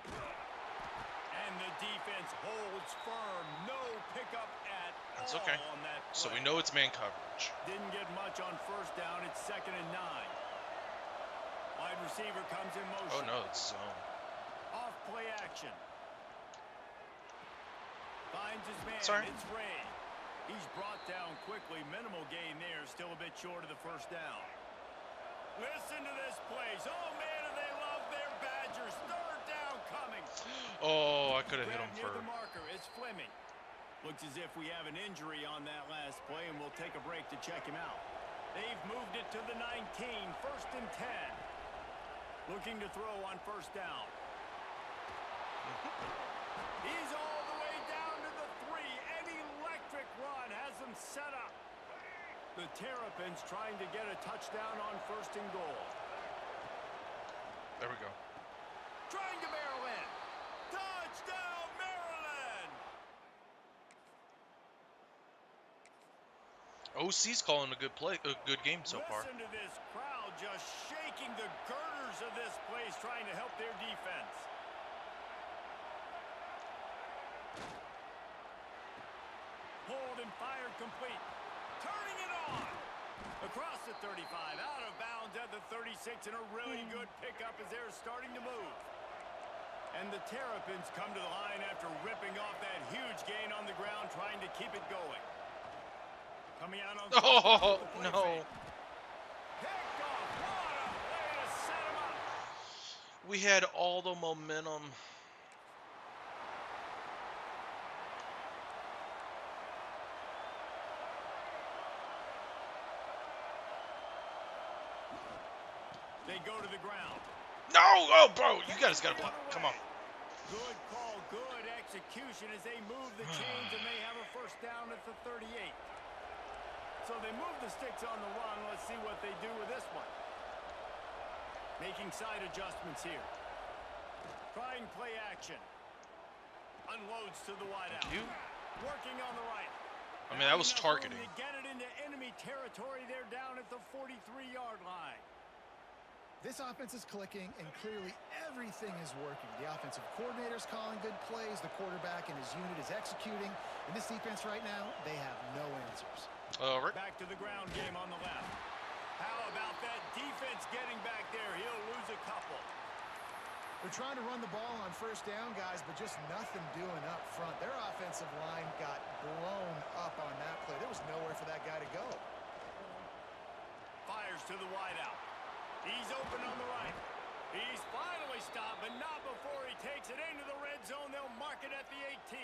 And the defense holds firm. No pickup at That's all okay. on that play. So we know it's man coverage. Didn't get much on first down. It's 2nd and 9. Wide receiver comes in motion. Oh no, it's zone. Off play action. Finds his man. Sorry. It's Ray. He's brought down quickly. Minimal gain there. Still a bit short of the first down. Listen to this place. Oh, man, do they love their Badgers. 3rd down coming. Oh, I could have hit him Near for. the marker. It's Fleming. Looks as if we have an injury on that last play, and we'll take a break to check him out. They've moved it to the 19. 1st and 10. Looking to throw on first down. He's all the way down to the 3. An electric run has him set up. The Terrapins trying to get a touchdown on 1st and goal. There we go. Trying to barrel in. Touchdown, Maryland! OC's calling a good play, a good game so far. Listen to this crowd just shaking the girders of this place, trying to help their defense. Hold and fire complete. Turning it on. Across the 35, out of bounds at the 36, and a really good pickup as they're starting to move. And the Terrapins come to the line after ripping off that huge gain on the ground, trying to keep it going. Coming out on Oh, no. Picked off. What a way to set him up. We had all the momentum. They go to the ground. No! Oh, bro, you guys got to block. Come on. Good call, good execution as they move the chains, and they have a first down at the 38. So they move the sticks on the run. Let's see what they do with this one. Making side adjustments here. Trying play action. Unloads to the wide out. You? Working on the right. I mean, that was targeting. To get it into enemy territory, they're down at the 43-yard line. This offense is clicking, and clearly everything is working. The offensive coordinator's calling good plays. The quarterback and his unit is executing. And this defense right now, they have no answers. Rick? Back to the ground game on the left. How about that defense getting back there? He'll lose a couple. They're trying to run the ball on first down, guys, but just nothing doing up front. Their offensive line got blown up on that play. There was nowhere for that guy to go. Fires to the wideout. He's open on the right. He's finally stopped, but not before he takes it into the red zone. They'll mark it at the 18.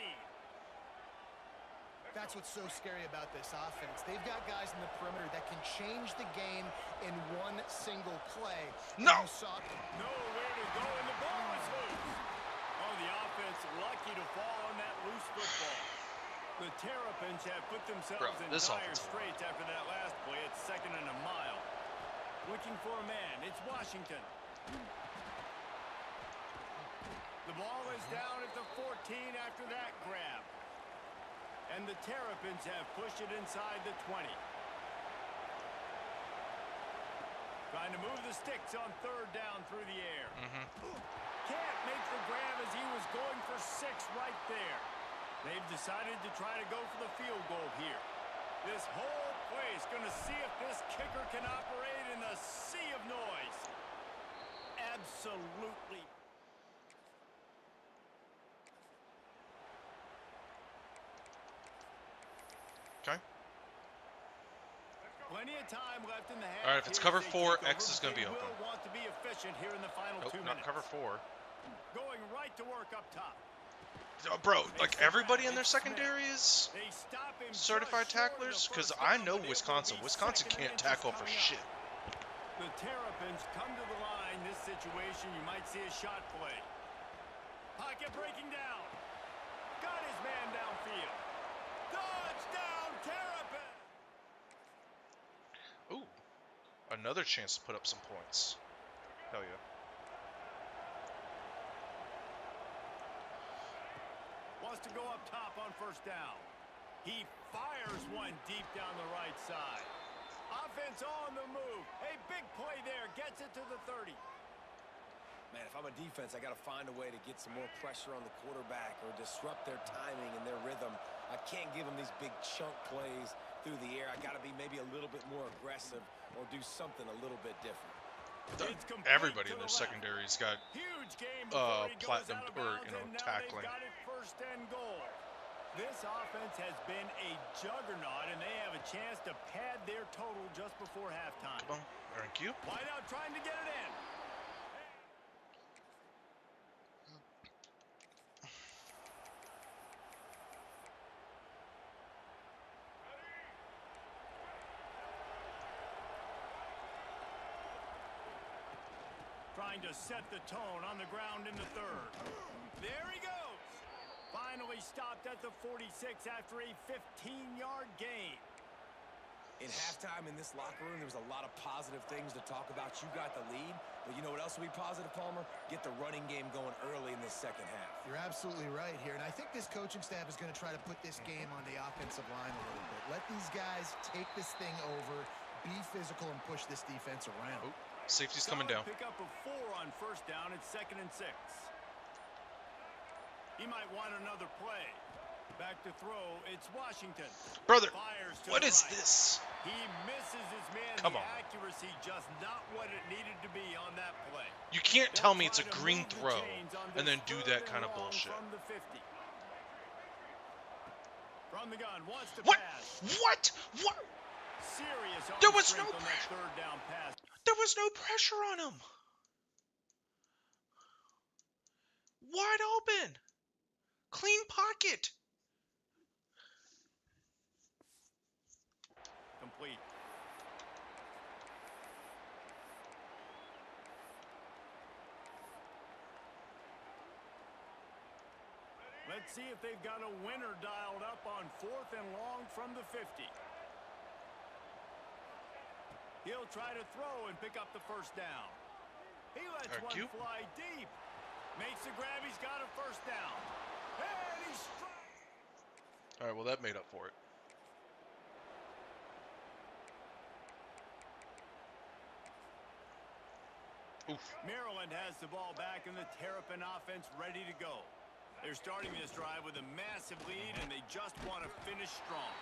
That's what's so scary about this offense. They've got guys in the perimeter that can change the game in one single play. No! Nowhere to go, and the ball is loose. Oh, the offense lucky to fall on that loose football. The Terrapins have put themselves in dire straits after that last play. It's 2nd and a mile. Looking for a man. It's Washington. The ball is down at the 14 after that grab. And the Terrapins have pushed it inside the 20. Trying to move the sticks on 3rd down through the air. Can't make the grab as he was going for 6 right there. They've decided to try to go for the field goal here. This whole place going to see if this kicker can operate in a sea of noise. Absolutely. Okay. Plenty of time left in the half. All right, if it's cover 4, X is going to be open. Will want to be efficient here in the final 2 minutes. Not cover 4. Going right to work up top. Oh, bro, like everybody in their secondary is certified tacklers? Because I know Wisconsin. Wisconsin can't tackle for shit. The Terrapins come to the line. This situation, you might see a shot play. Pocket breaking down. Got his man downfield. Touchdown, Terrapins! Ooh, another chance to put up some points. Hell yeah. up top on first down. He fires one deep down the right side. Offense on the move. A big play there. Gets it to the 30. Man, if I'm a defense, I got to find a way to get some more pressure on the quarterback or disrupt their timing and their rhythm. I can't give them these big chunk plays through the air. I got to be maybe a little bit more aggressive or do something a little bit different. Everybody in the secondary's got Huge game platinum or tackling. Got it first and goal. This offense has been a juggernaut, and they have a chance to pad their total just before halftime. Come on, thank you. Wide out trying to get it in. Trying to set the tone on the ground in the third. There he goes. Finally stopped at the 46 after a 15-yard gain. In halftime in this locker room, there was a lot of positive things to talk about. You got the lead, but you know what else will be positive, Palmer? Get the running game going early in this second half. You're absolutely right here, and I think this coaching staff is going to try to put this game on the offensive line a little bit. Let these guys take this thing over, be physical, and push this defense around. Oh, safety's coming down. Pick up a 4 on first down. It's 2nd and 6. He might want another play. Back to throw. It's Washington. Brother, Fires to what the is right. this? He misses his man. Come the on. accuracy just not what it needed to be on that play. You can't tell me it's a green throw and then do that kind of bullshit. From the 50. From the gun, wants to What? pass. What? What? Serious There was no on that third down pass. There was no pressure on him. Wide open. Clean pocket. Complete. Let's see if they've got a winner dialed up on 4th and long from the 50. He'll try to throw and pick up the first down. He lets one fly deep. Makes the grab. He's got a first down. And he's All right, well, that made up for it. Oof. Maryland has the ball back and the Terrapin offense ready to go. They're starting this drive with a massive lead, and they just want to finish strong.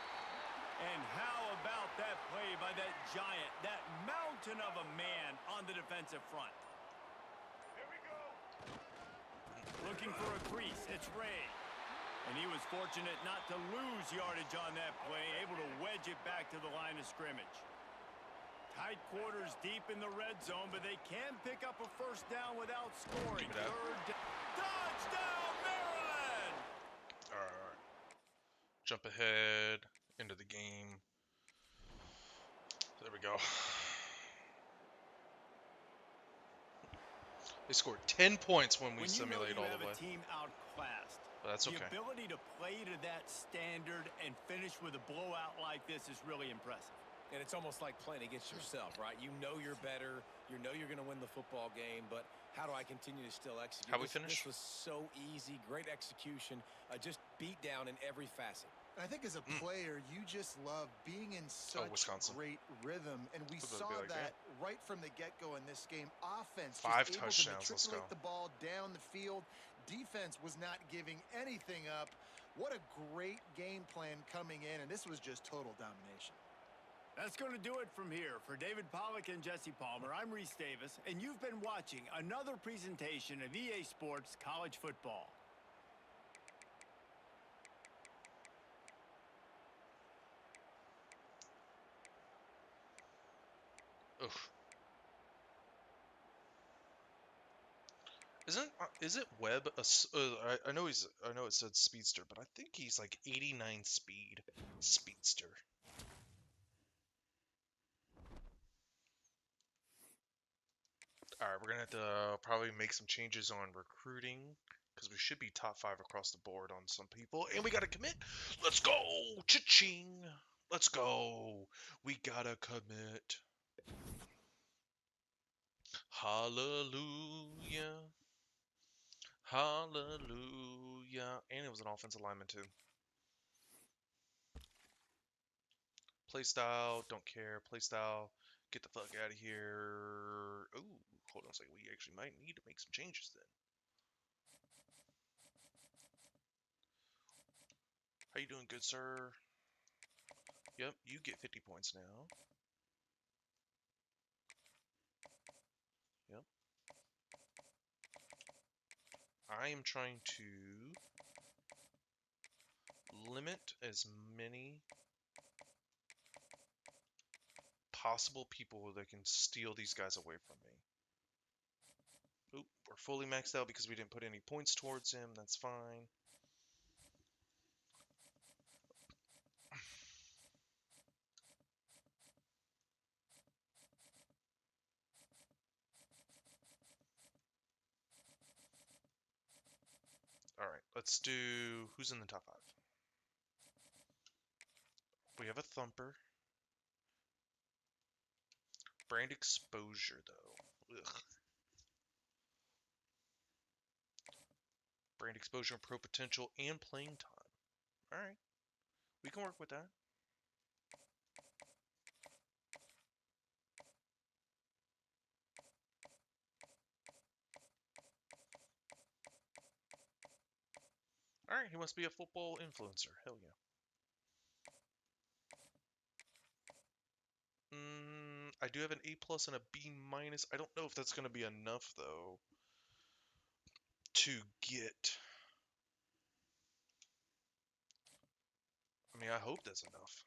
And how about that play by that giant, that mountain of a man on the defensive front? Here we go. Looking for a crease. It's Ray. And he was fortunate not to lose yardage on that play, able to wedge it back to the line of scrimmage. Tight quarters deep in the red zone, but they can pick up a first down without scoring. Third down. Touchdown, Maryland! All right. Jump ahead into the game. There we go. They scored 10 points when we simulate all the way. A team outclassed. But that's okay. The ability to play to that standard and finish with a blowout like this is really impressive. And it's almost like playing against yourself, right? You know you're better. You know you're going to win the football game, but how do I continue to still execute? How we finish? This was so easy. Great execution. Just beat down in every facet. I think as a player, you just love being in such great rhythm, and we saw that right from the get-go in this game. Offense 5 just touchdowns. able to matriculate the ball down the field. Defense was not giving anything up. What a great game plan coming in, and this was just total domination. That's going to do it from here. For David Pollack and Jesse Palmer, I'm Reese Davis, and you've been watching another presentation of EA Sports College Football. Oof. Is it Webb? I know it said speedster, but I think he's like 89 speed speedster. All right, we're gonna have to probably make some changes on recruiting because we should be top 5 across the board on some people, and we gotta commit. Let's go, cha-ching! Let's go. We gotta commit. Hallelujah. Hallelujah. And it was an offensive lineman too. Play style, don't care. Play style, get the fuck out of here. Ooh, hold on a second. We actually might need to make some changes then. How you doing, good sir? Yep, you get 50 points now. Yep. I am trying to limit as many possible people that can steal these guys away from me. Oop, we're fully maxed out because we didn't put any points towards him. That's fine. Alright, let's do... Who's in the top 5? We have a thumper. Brand exposure, though. Ugh. Brand exposure, pro potential, and playing time. Alright. We can work with that. Alright, he must be a football influencer. Hell yeah. I do have an A+ and a B-. I don't know if that's going to be enough, though, to get... I mean, I hope that's enough.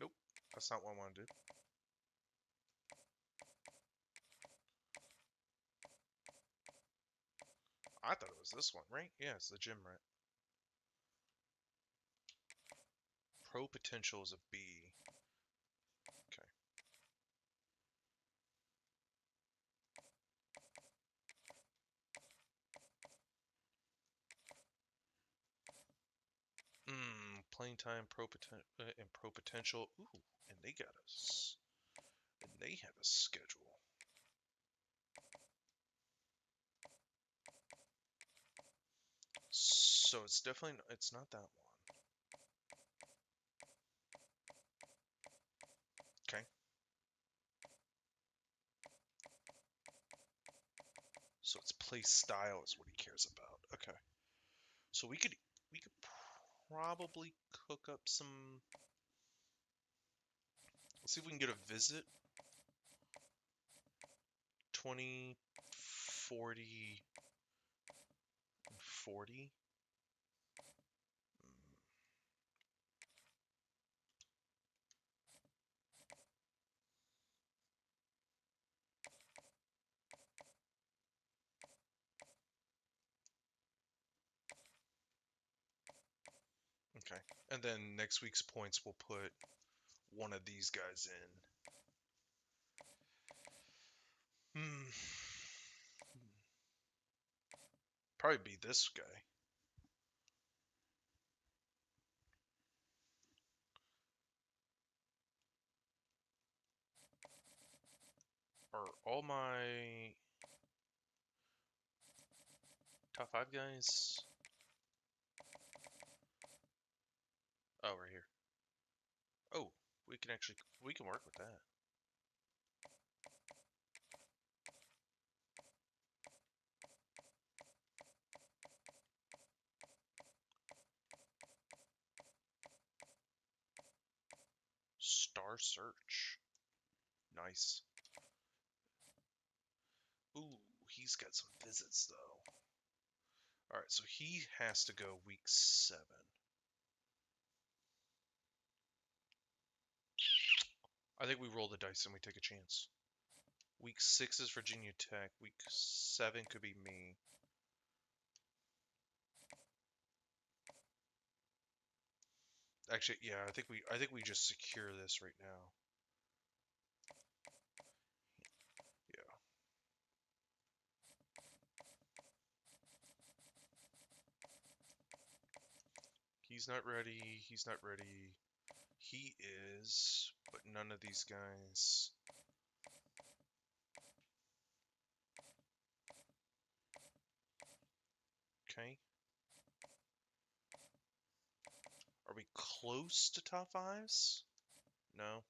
Nope, that's not what I want to do. I thought it was this one, right? Yeah, it's the gym rat. Pro potential is a B. Okay. Playing time, and pro potential. Ooh, and they got us. And they have a schedule. So it's definitely, it's not that one. Okay. So it's play style is what he cares about. Okay. So we could probably cook up some. Let's see if we can get a visit. 20, 40, and 40. Okay. And then next week's points we'll put one of these guys in. Probably be this guy. Are all my top 5 guys? Oh, right here. Oh, we can work with that. Star search. Nice. Ooh, he's got some visits though. Alright, so he has to go week 7. I think we roll the dice and we take a chance. Week 6 is Virginia Tech. Week 7 could be me. Actually, yeah, I think we just secure this right now. Yeah. He's not ready. He's not ready. He is, but none of these guys. Okay. Are we close to top fives? No.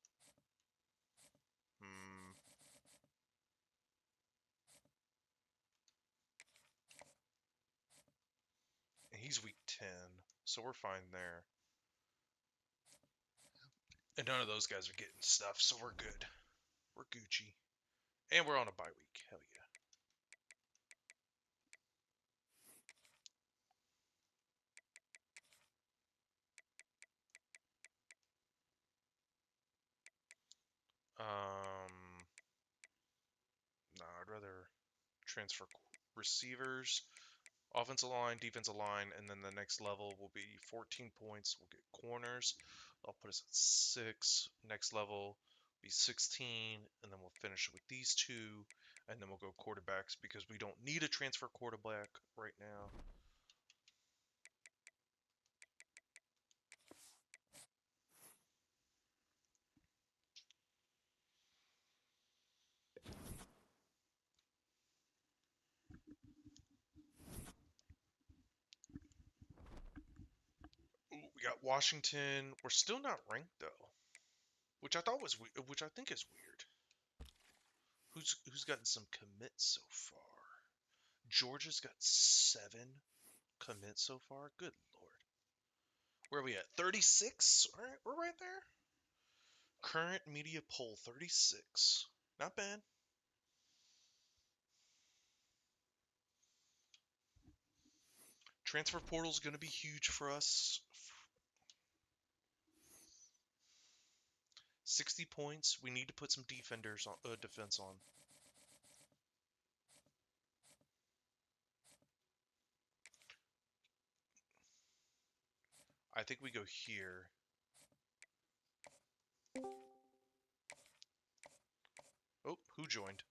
Hmm. He's week 10, so we're fine there. And none of those guys are getting stuff, so we're good. We're Gucci. And we're on a bye week. Hell yeah. No, I'd rather transfer receivers, offensive line, defensive line, and then the next level will be 14 points. We'll get corners. I'll put us at 6. Next level will be 16, and then we'll finish with these two, and then we'll go quarterbacks because we don't need a transfer quarterback right now. We got Washington. We're still not ranked though, which I thought was which I think is weird. Who's gotten some commits so far? Georgia's got 7 commits so far. Good lord. Where are we at? 36. All right, we're right there. Current media poll 36. Not bad. Transfer portal is going to be huge for us. 60 points. We need to put some defenders on defense on. I think we go here. Oh, who joined?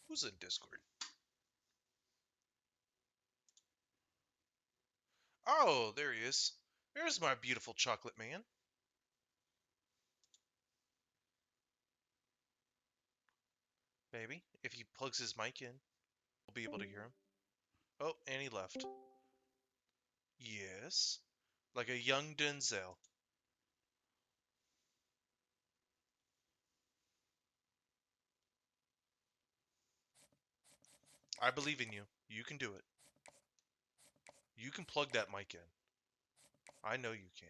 Who's in Discord? Oh, there he is. There's my beautiful chocolate man. Maybe. If he plugs his mic in, we'll be able to hear him. Oh, and he left. Yes. Like a young Denzel. I believe in you. You can do it. You can plug that mic in. I know you can.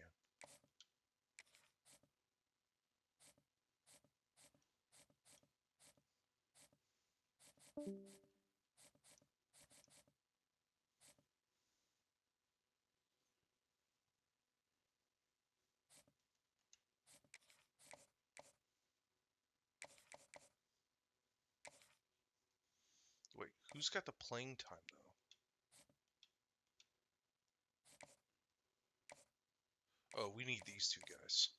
Wait, who's got the playing time, though? Oh, we need these two guys.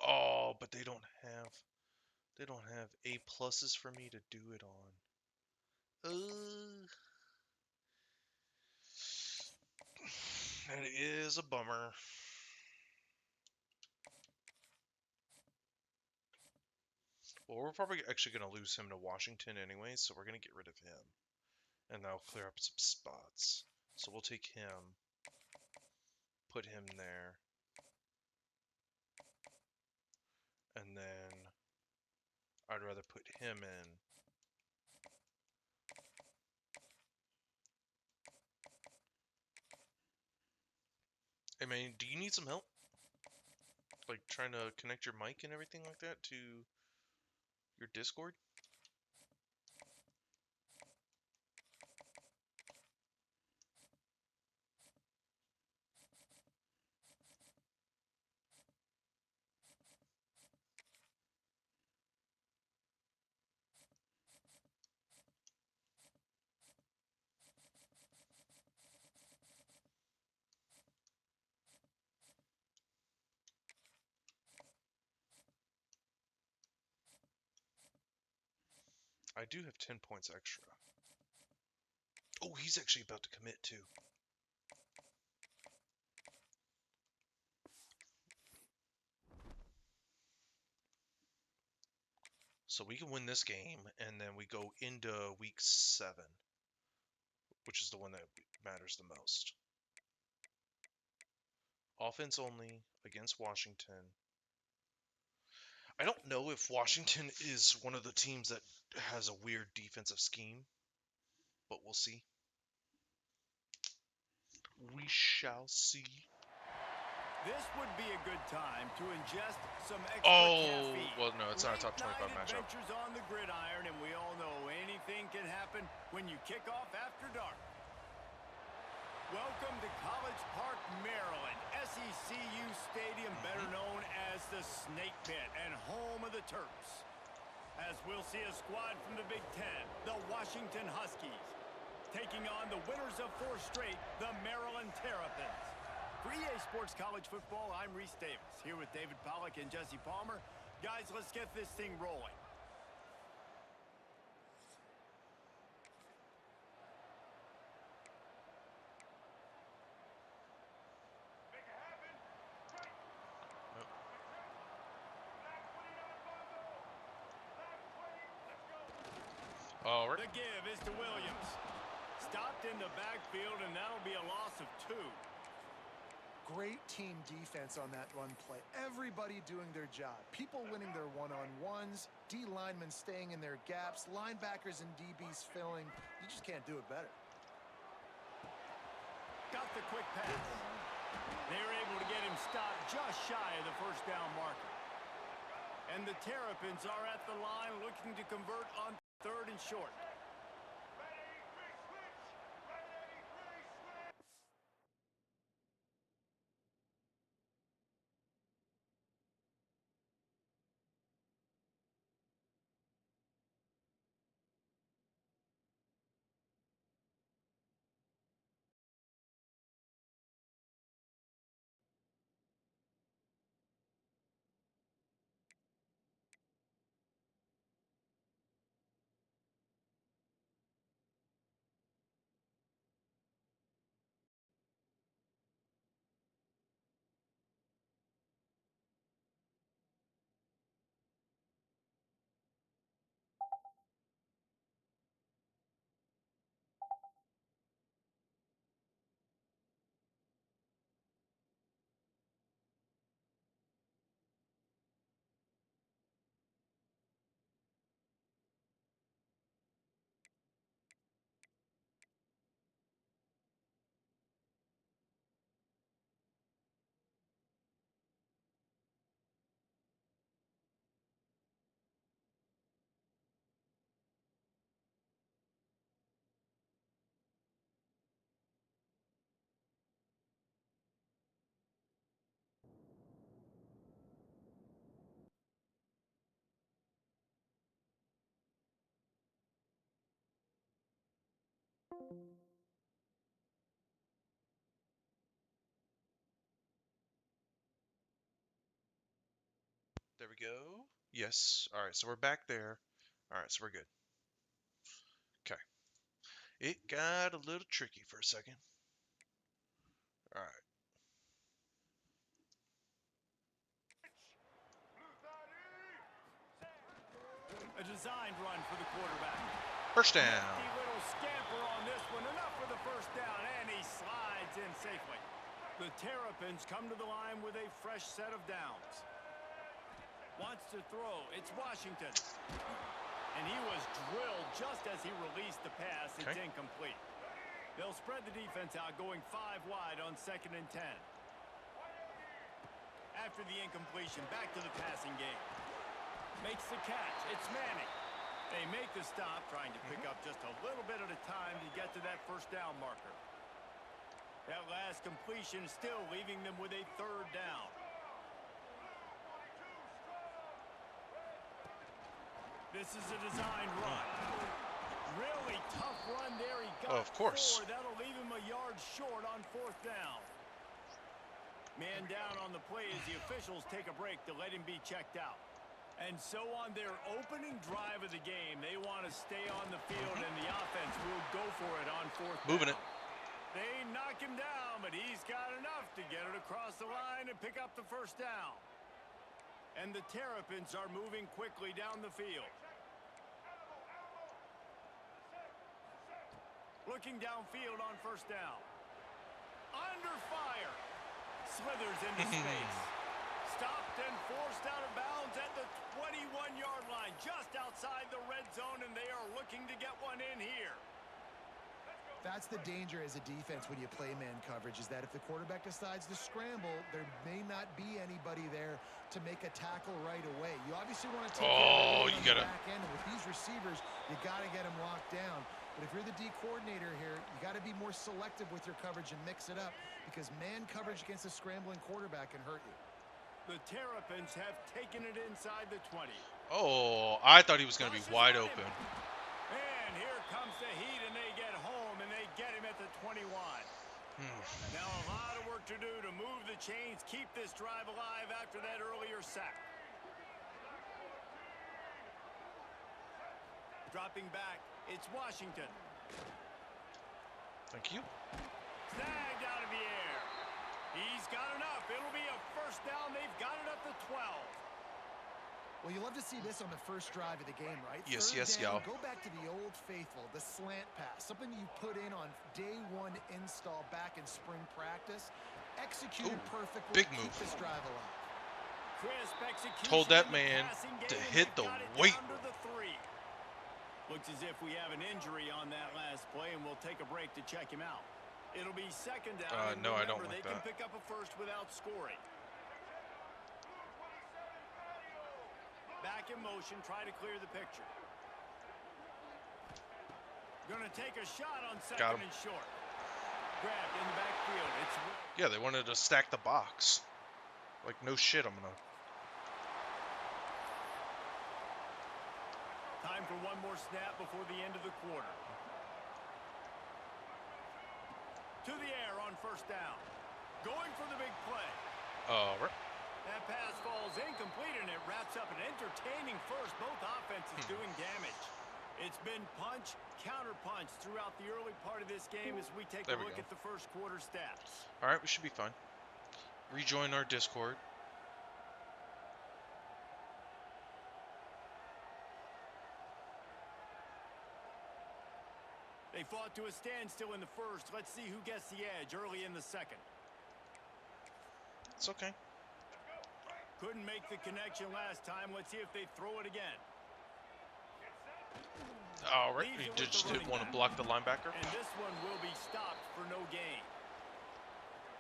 Oh, but they don't have A pluses for me to do it on. That is a bummer. Well, we're probably actually going to lose him to Washington anyway, so we're going to get rid of him. And that'll clear up some spots. So we'll take him, put him there. And then I'd rather put him in. I mean, do you need some help? Like trying to connect your mic and everything like that to your Discord? I do have 10 points extra. Oh, he's actually about to commit too. So we can win this game, and then we go into week 7, which is the one that matters the most. Offense only against Washington. I don't know if Washington is one of the teams that has a weird defensive scheme, but we'll see. We shall see. This would be a good time to ingest some extra caffeine. Well, no, it's not a top 25 matchup. Adventures on the gridiron, and we all know anything can happen when you kick off after dark. Welcome to College Park, Maryland, SECU Stadium, better known as the Snake Pit and home of the Terps. As we'll see a squad from the Big Ten, the Washington Huskies, taking on the winners of 4 straight, the Maryland Terrapins. For EA Sports College Football, I'm Reese Davis, here with David Pollack and Jesse Palmer. Guys, let's get this thing rolling. All right. The give is to Williams. Stopped in the backfield, and that'll be a loss of 2. Great team defense on that run play. Everybody doing their job. People winning their one-on-ones, D linemen staying in their gaps, linebackers and DBs filling. You just can't do it better. Got the quick pass. They were able to get him stopped just shy of the first down marker. And the Terrapins are at the line looking to convert on 3rd and short. There we go. Yes. All right, so we're back there. All right, so we're good. Okay. It got a little tricky for a second. All right. A designed run for the quarterback. First down. Nifty little scamper on this one. Enough for the first down, and he slides in safely. The Terrapins come to the line with a fresh set of downs. Wants to throw. It's Washington. And he was drilled just as he released the pass. It's incomplete. They'll spread the defense out, going 5 wide on 2nd and 10. After the incompletion, back to the passing game. Makes the catch. It's Manning. They make the stop, trying to pick up just a little bit at a time to get to that first down marker. That last completion still leaving them with a 3rd down. This is a designed run. Really tough run there. He got of course. 4. That'll leave him a yard short on 4th down. Man down on the play as the officials take a break to let him be checked out. And so on their opening drive of the game, they want to stay on the field, and the offense will go for it on fourth down. Moving it. They knock him down, but he's got enough to get it across the line and pick up the first down. And the Terrapins are moving quickly down the field. Looking downfield on first down. Under fire. Slithers into space. Stopped and forced out of bounds at the 21-yard line, just outside the red zone, and they are looking to get one in here. That's the danger as a defense when you play man coverage, is that if the quarterback decides to scramble, there may not be anybody there to make a tackle right away. You obviously want to take the back end, and with these receivers, you got to get them locked down. But if you're the D coordinator here, you got to be more selective with your coverage and mix it up, because man coverage against a scrambling quarterback can hurt you. The Terrapins have taken it inside the 20. Oh, I thought he was going to be wide open. And here comes the heat, and they get home, and they get him at the 21. Now a lot of work to do to move the chains, keep this drive alive after that earlier sack. Dropping back, it's Washington. Thank you. Snagged out of the air. He's got enough. It'll be a first down. They've got it up to 12. Well, you love to see this on the first drive of the game, right? Yes, Third yes, down, y'all. Go back to the old faithful, the slant pass, something you put in on day one install back in spring practice. Executed perfectly. Big move. Keep this drive alive. Crisp execution. Told that in the man passing to game, and hit they've the got it weight down to the 3. Looks as if we have an injury on that last play, and we'll take a break to check him out. It'll be second down. No, I don't like they that. can pick up a first without scoring. Back in motion, try to clear the picture. Gonna take a shot on second and short. Grabbed in the backfield. Yeah, they wanted to stack the box. Like, no shit, I'm gonna. Time for one more snap before the end of the quarter. To the air on first down. Going for the big play. Right. That pass falls incomplete, and it wraps up an entertaining first. Both offenses doing damage. It's been punch, counter punch throughout the early part of this game as we take a look at the first quarter stats. All right, we should be fine. Rejoin our Discord. They fought to a standstill in the first. Let's see who gets the edge early in the second. It's okay. Couldn't make the connection last time. Let's see if they throw it again. All right, you just didn't want to block the linebacker. And this one will be stopped for no gain.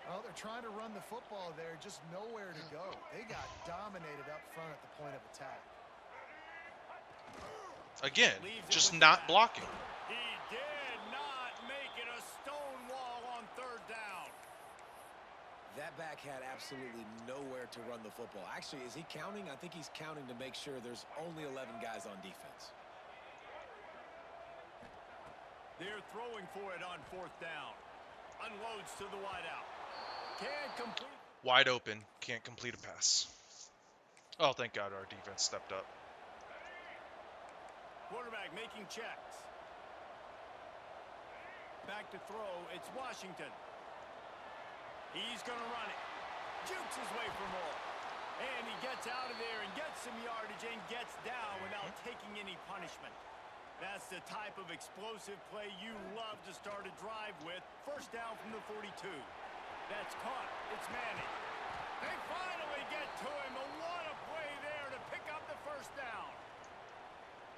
Well, they're trying to run the football there, just nowhere to go. They got dominated up front at the point of attack. Again, just not blocking. He did not make it a stone wall on third down. That back had absolutely nowhere to run the football. Actually, is he counting? I think he's counting to make sure there's only 11 guys on defense. They're throwing for it on fourth down. Unloads to the wideout. Can't complete. Wide open, can't complete a pass. Oh, thank God our defense stepped up. Quarterback making checks. Back to throw. It's Washington. He's going to run it. Jukes his way for more. And he gets out of there and gets some yardage and gets down without taking any punishment. That's the type of explosive play you love to start a drive with. First down from the 42. That's caught. It's Manning. They finally get to him. But what a play there to pick up the first down.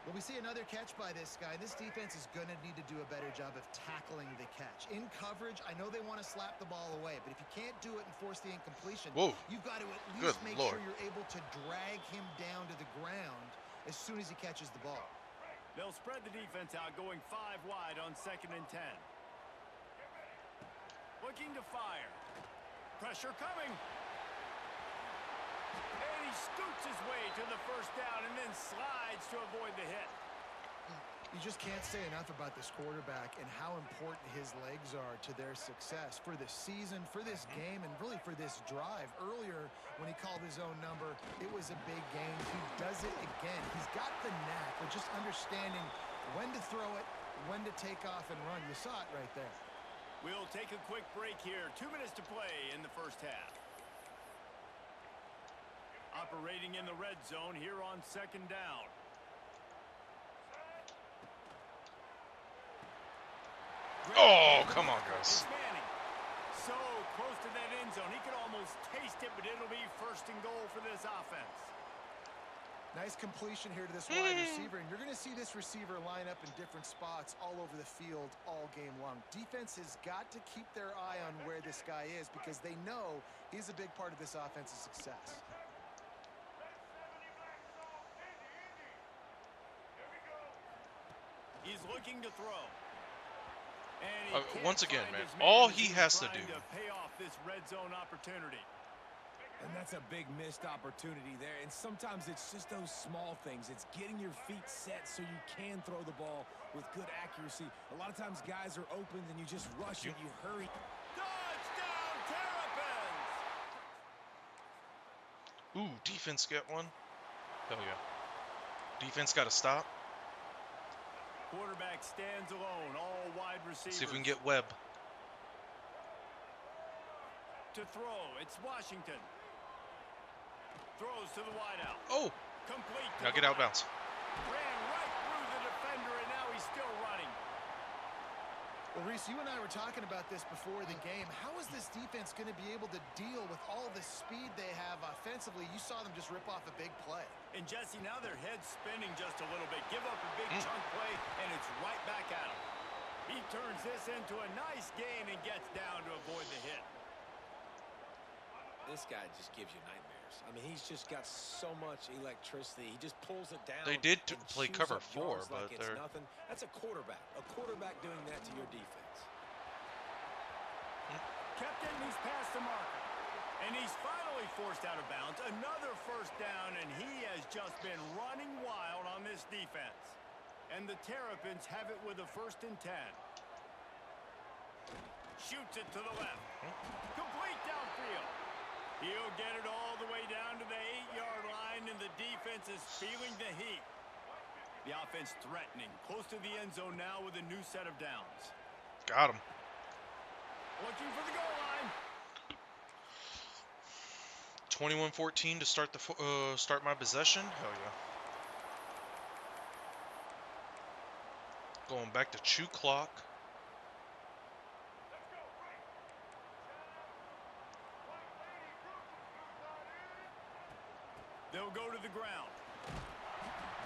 Well, we see another catch by this guy. This defense is going to need to do a better job of tackling the catch. In coverage, I know they want to slap the ball away, but if you can't do it and force the incompletion, you've got to at least make sure you're able to drag him down to the ground as soon as he catches the ball. They'll spread the defense out, going 5 wide on 2nd and 10. Looking to fire. Pressure coming. And he scoots his way to the first down and then slides to avoid the hit. You just can't say enough about this quarterback and how important his legs are to their success for the season, for this game, and really for this drive. Earlier, when he called his own number, it was a big game. He does it again. He's got the knack of just understanding when to throw it, when to take off and run. You saw it right there. We'll take a quick break here. 2 minutes to play in the first half. Operating in the red zone here on second down. Oh, come on, guys. So close to that end zone. He could almost taste it, but it'll be first and goal for this offense. Nice completion here to this wide receiver, and you're going to see this receiver line up in different spots all over the field all game long. Defense has got to keep their eye on where this guy is because they know he's a big part of this offense's success. He's looking to throw. Once again, man, all he has to do. Pay off this red zone opportunity. And that's a big missed opportunity there. And sometimes it's just those small things. It's getting your feet set so you can throw the ball with good accuracy. A lot of times guys are open and you just rush it, you hurry. Touchdown, Terrapins! Ooh, defense get one. Hell yeah. Defense got to stop. Quarterback stands alone, all wide receivers. See if we can get Webb. To throw, it's Washington. Throws to the wideout. Oh! Complete. Now get out of bounds. Ran right through the defender, and now he's still running. Well, Reese, you and I were talking about this before the game. How is this defense going to be able to deal with all the speed they have offensively? You saw them just rip off a big play. And Jesse, now their head's spinning just a little bit. Give up a big chunk play, and it's right back at him. He turns this into a nice gain and gets down to avoid the hit. This guy just gives you nightmares. I mean, he's just got so much electricity. He just pulls it down. They did and play chews cover up 4, yards but like they're... it's nothing. That's a quarterback. A quarterback doing that to your defense. Kept in, he's past the marker. And he's finally forced out of bounds. Another first down, and he has just been running wild on this defense. And the Terrapins have it with a 1st and 10. Shoots it to the left. Complete downfield. He'll get it all the way down to the 8-yard line, and the defense is feeling the heat. The offense threatening. Close to the end zone now with a new set of downs. Got him. Looking for the goal line. 21-14 to start my possession. Hell yeah. Going back to chew clock. They'll go to the ground.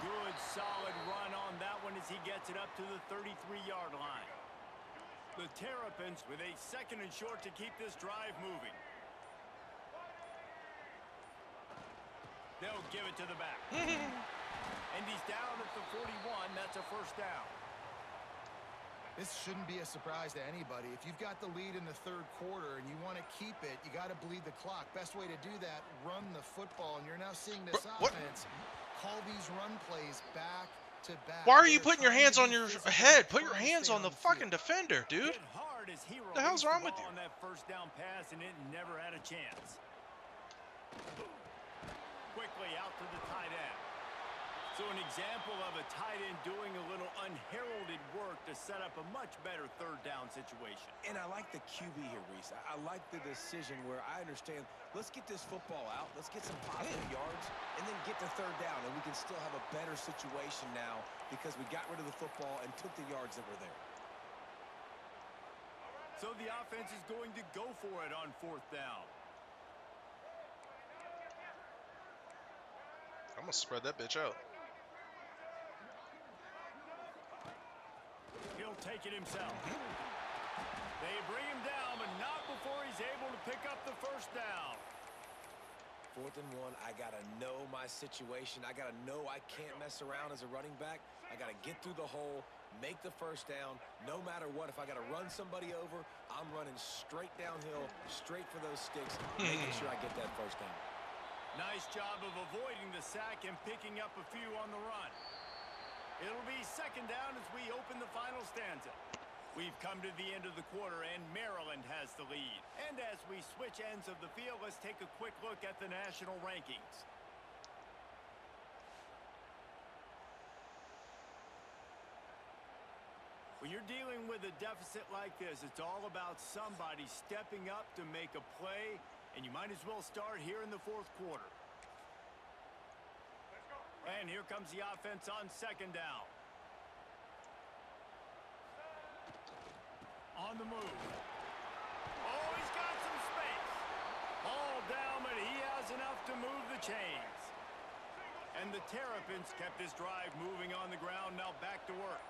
Good, solid run on that one as he gets it up to the 33-yard line. The Terrapins with a 2nd and short to keep this drive moving. They'll give it to the back. And he's down at the 41. That's a first down. This shouldn't be a surprise to anybody. If you've got the lead in the 3rd quarter and you want to keep it, you got to bleed the clock. Best way to do that, run the football. And you're now seeing this offense call these run plays back to back. Why are you putting your hands on your head? Put your hands on the fucking defender, dude. Hard as he What the hell's wrong with you? on that first down pass, and it never had a chance. Quickly out to the tight end. So an example of a tight end doing a little unheralded work to set up a much better 3rd down situation. And I like the QB here, Reese. I like the decision where I understand, let's get this football out, let's get some positive yards, and then get to 3rd down, and we can still have a better situation now because we got rid of the football and took the yards that were there. So the offense is going to go for it on 4th down. I'm going to spread that bitch out. He'll take it himself. They bring him down, but not before he's able to pick up the first down. 4th and 1, I got to know my situation. I got to know I can't mess around as a running back. I got to get through the hole, make the first down. No matter what, if I got to run somebody over, I'm running straight downhill, straight for those sticks, making sure I get that first down. Nice job of avoiding the sack and picking up a few on the run. It'll be second down as we open the final stanza. We've come to the end of the quarter, and Maryland has the lead. And as we switch ends of the field, let's take a quick look at the national rankings. When you're dealing with a deficit like this, it's all about somebody stepping up to make a play, and you might as well start here in the fourth quarter. And here comes the offense on second down. On the move. Oh, he's got some space. All down, but he has enough to move the chains. And the Terrapins kept this drive moving on the ground, now back to work.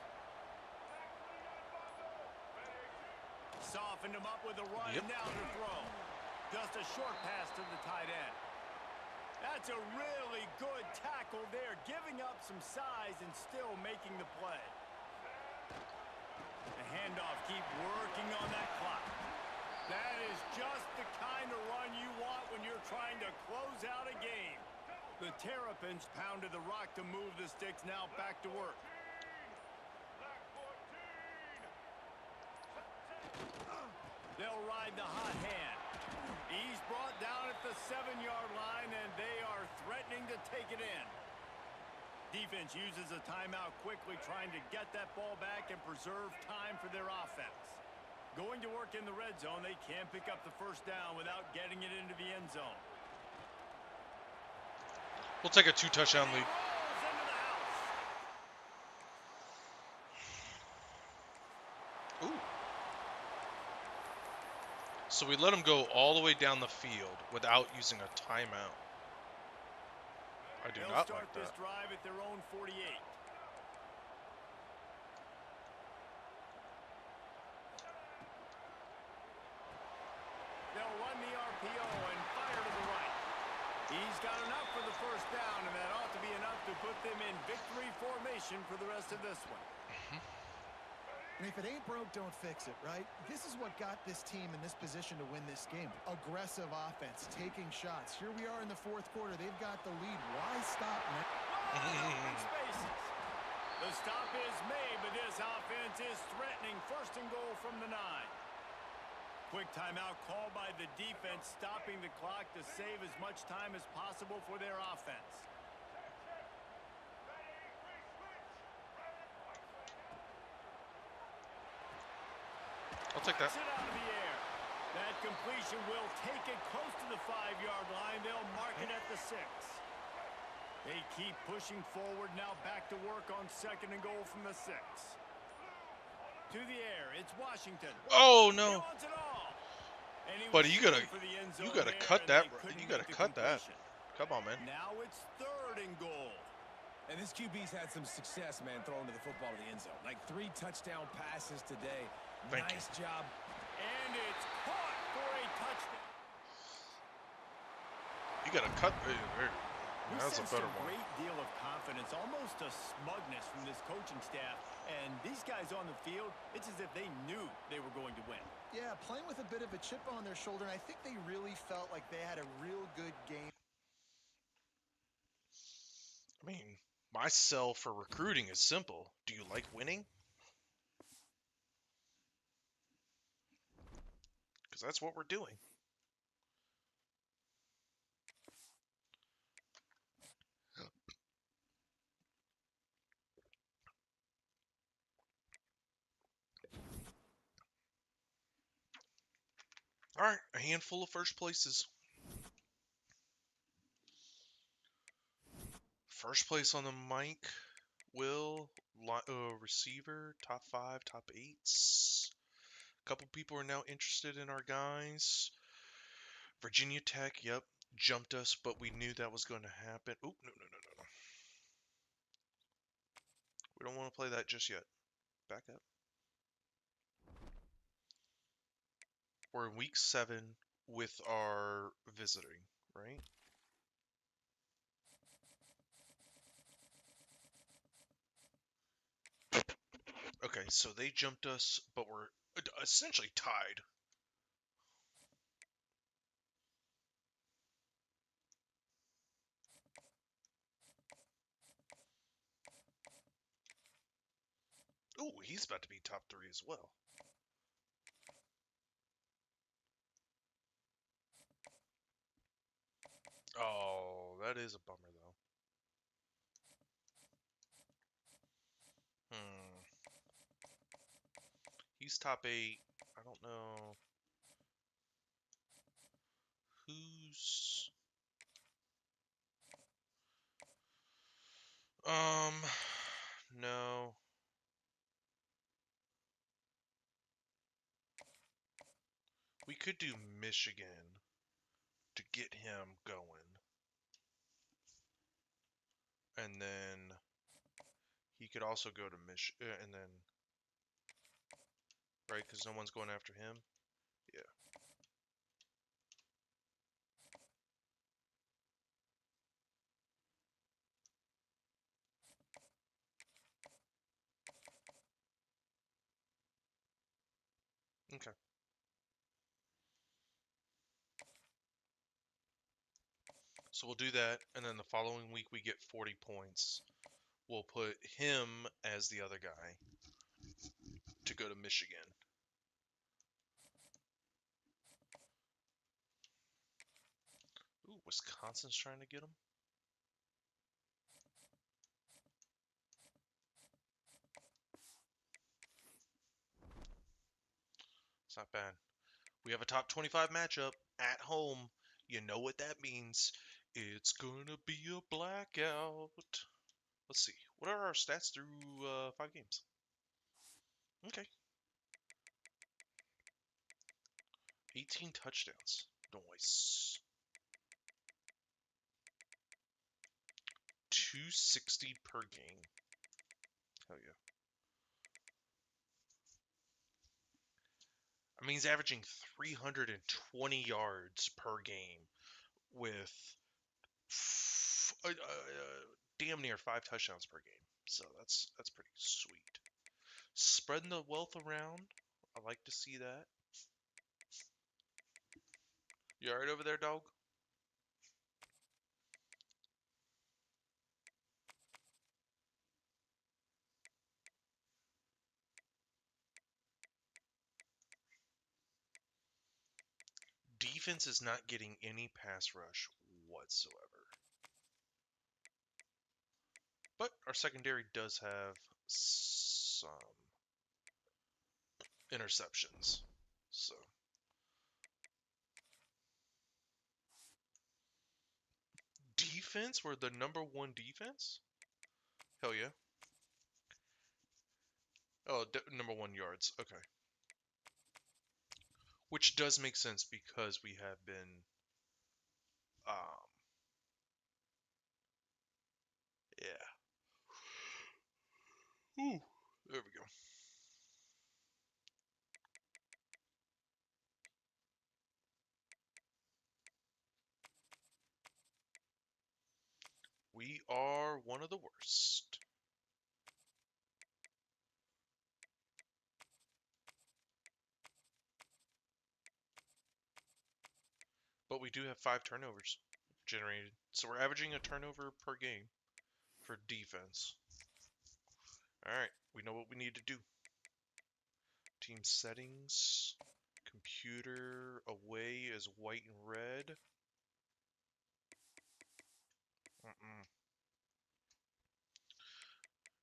Softened him up with a run, and now the throw. Just a short pass to the tight end. That's a really good tackle there, giving up some size and still making the play. The handoff, keep working on that clock. That is just the kind of run you want when you're trying to close out a game. The Terrapins pounded the rock to move the sticks, now back to work. They'll ride the hot hand. He's brought down at the 7-yard line, and they are threatening to take it in. Defense uses a timeout quickly, trying to get that ball back and preserve time for their offense. Going to work in the red zone, they can't pick up the first down without getting it into the end zone. We'll take a 2-touchdown lead. Ooh. So we let them go all the way down the field without using a timeout. I do not like that. They'll start this drive at their own 48. They'll run the RPO and fire to the right. He's got enough for the first down, and that ought to be enough to put them in victory formation for the rest of this one. And if it ain't broke, don't fix it, right? This is what got this team in this position to win this game. Aggressive offense, taking shots. Here we are in the fourth quarter. They've got the lead. Why stop now? The stop is made, but this offense is threatening. First and goal from the 9. Quick timeout called by the defense, stopping the clock to save as much time as possible for their offense. I'll take that. It out of the air. That completion will take it close to the 5-yard line. They'll mark it at the 6. They keep pushing forward, now back to work on second and goal from the 6. To the air, it's Washington. Oh no! But you gotta cut that. You gotta cut that. Come on, man. Now it's third and goal. And this QB's had some success, man, throwing to the football to the end zone. Like 3 touchdown passes today. Nice job. And it's caught for a touchdown. You gotta cut. That's a better one. Great deal of confidence, almost a smugness from this coaching staff. And these guys on the field, it's as if they knew they were going to win. Yeah, playing with a bit of a chip on their shoulder, and I think they really felt like they had a real good game. I mean, my sell for recruiting is simple. Do you like winning? Because that's what we're doing. All right, a handful of first places. First place on the Mike, Will, receiver, top 5, top 8s. A couple people are now interested in our guys. Virginia Tech, yep, jumped us, but we knew that was going to happen. Oh, no. We don't want to play that just yet. Back up. We're in week 7 with our visiting, right? Okay, so they jumped us, but we're essentially tied. Ooh, he's about to be top 3 as well. Oh, that is a bummer, though. He's top 8. I don't know who's... No. We could do Michigan to get him going. And then he could also go to Michigan, and then... Right, because no one's going after him? Yeah. Okay. So we'll do that, and then the following week we get 40 points. We'll put him as the other guy to go to Michigan. Ooh, Wisconsin's trying to get him. It's not bad. We have a top 25 matchup at home. You know what that means. It's gonna be a blackout. Let's see. What are our stats through 5 games? Okay. 18 touchdowns. Nice. 260 per game. Hell yeah. I mean, he's averaging 320 yards per game with damn near 5 touchdowns per game. So that's pretty sweet. Spreading the wealth around. I like to see that. You alright over there, dog? Defense is not getting any pass rush whatsoever. But our secondary does have some interceptions. So defense, we're the #1 defense? Hell yeah. Oh, #1 yards. Okay. Which does make sense because we have been yeah. Ooh, there we go. We are one of the worst. But we do have 5 turnovers generated. So we're averaging a turnover per game for defense. Alright, we know what we need to do. Team settings. Computer away is white and red.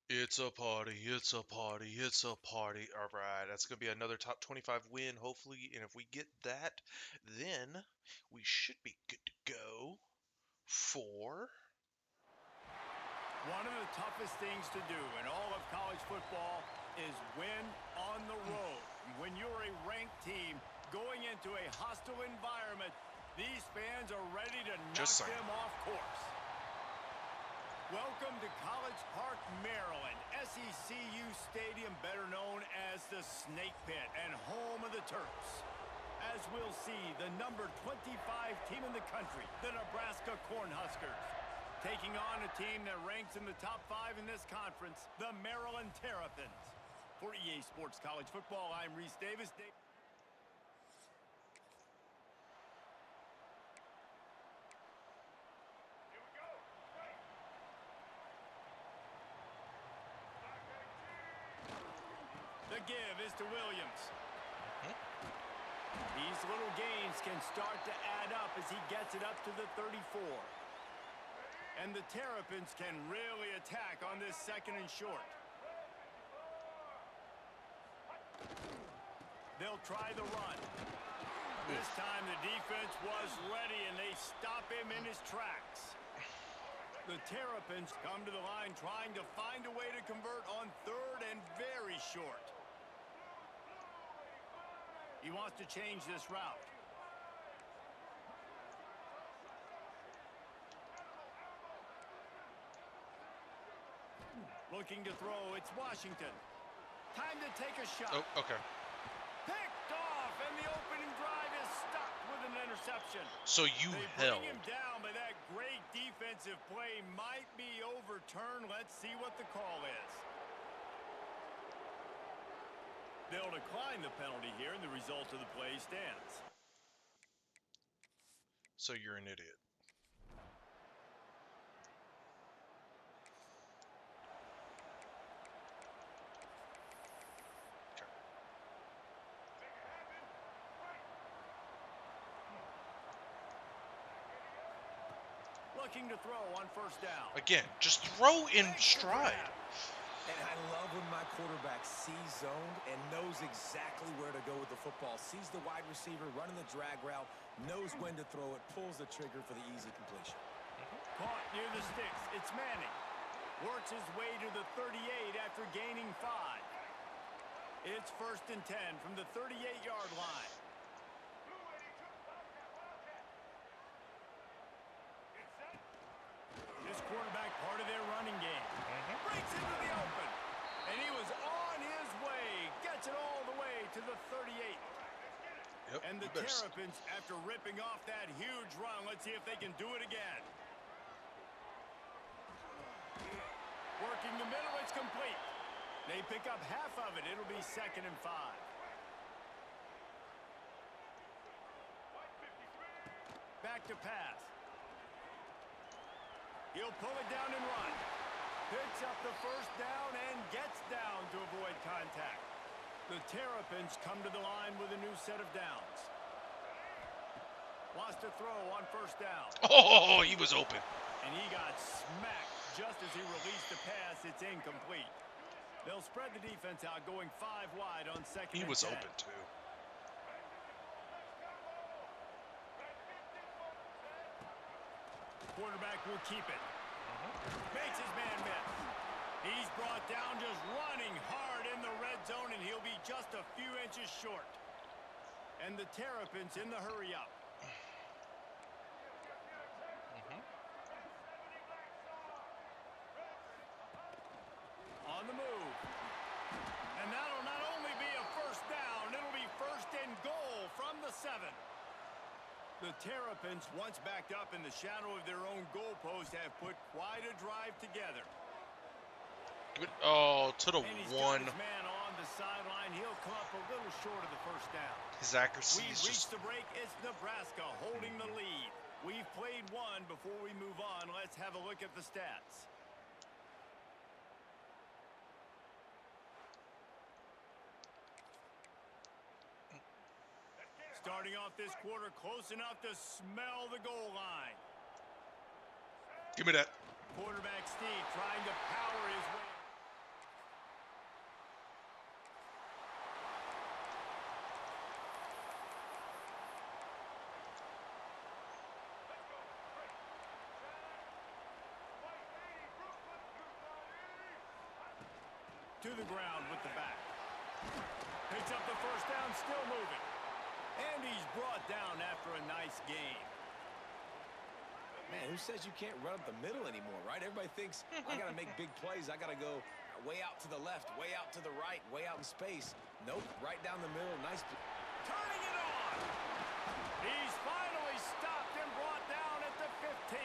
It's a party, it's a party, it's a party. Alright, that's going to be another top 25 win, hopefully. And if we get that, then we should be good to go for... One of the toughest things to do in all of college football is win on the road. When you're a ranked team going into a hostile environment, these fans are ready to knock them off course. Welcome to College Park, Maryland, SECU Stadium, better known as the Snake Pit and home of the Terps. As we'll see, the number 25 team in the country, the Nebraska Cornhuskers, taking on a team that ranks in the top 5 in this conference, the Maryland Terrapins. For EA Sports College Football, I'm Reese Davis. give is to Williams. These little gains can start to add up as he gets it up to the 34. And the Terrapins can really attack on this 2nd and short. They'll try the run. This time the defense was ready and they stop him in his tracks. The Terrapins come to the line trying to find a way to convert on 3rd and very short. He wants to change this route. Looking to throw, it's Washington. Time to take a shot. Oh, okay. Picked off, and the opening drive is stuck with an interception. So you They held. bring him down, but that great defensive play might be overturned. Let's see what the call is. They'll decline the penalty here, and the result of the play stands. So you're an idiot. Looking to throw on 1st down. Again, just throw in stride. And I love when my quarterback sees zoned and knows exactly where to go with the football. Sees the wide receiver running the drag route, knows when to throw it, pulls the trigger for the easy completion. Caught near the sticks. It's Manning. Works his way to the 38 after gaining 5. It's 1st and 10 from the 38-yard line. This quarterback part of their running game. Breaks into the open. And he was on his way. Gets it all the way to the 38. Yep, And the Terrapins, after ripping off that huge run, let's see if they can do it again. Working the middle, it's complete. They pick up half of it. It'll be 2nd and 5. Back to pass. He'll pull it down and run. Picks up the 1st down and gets down to avoid contact. The Terrapins come to the line with a new set of downs. Wants to throw on 1st down. Oh, he was open. And he got smacked just as he released the pass. It's incomplete. They'll spread the defense out, going 5 wide on 2nd and 10. He was open too. Quarterback will keep it. Makes his man miss. He's brought down just running hard in the red zone, and he'll be just a few inches short. And the Terrapins in the hurry-up. On the move. And that'll not only be a 1st down, it'll be 1st and goal from the 7. The Terrapins, once backed up in the shadow of their own goalpost, have put quite a drive together. Oh, to the And he's 1. got his man on the sideline. He'll come up a little short of the 1st down. His accuracy We've is reached just... the break. It's Nebraska holding the lead. We've played 1 before we move on. Let's have a look at the stats. Starting off this quarter close enough to smell the goal line. Give me that. Quarterback Steve trying to power his way. To the ground with the back. Picks up the 1st down, still moving. And he's brought down after a nice game. Man, who says you can't run up the middle anymore, right? Everybody thinks, I got to make big plays. I got to go way out to the left, way out to the right, way out in space. Nope, right down the middle. Nice. Turning it on. He's finally stopped and brought down at the 15.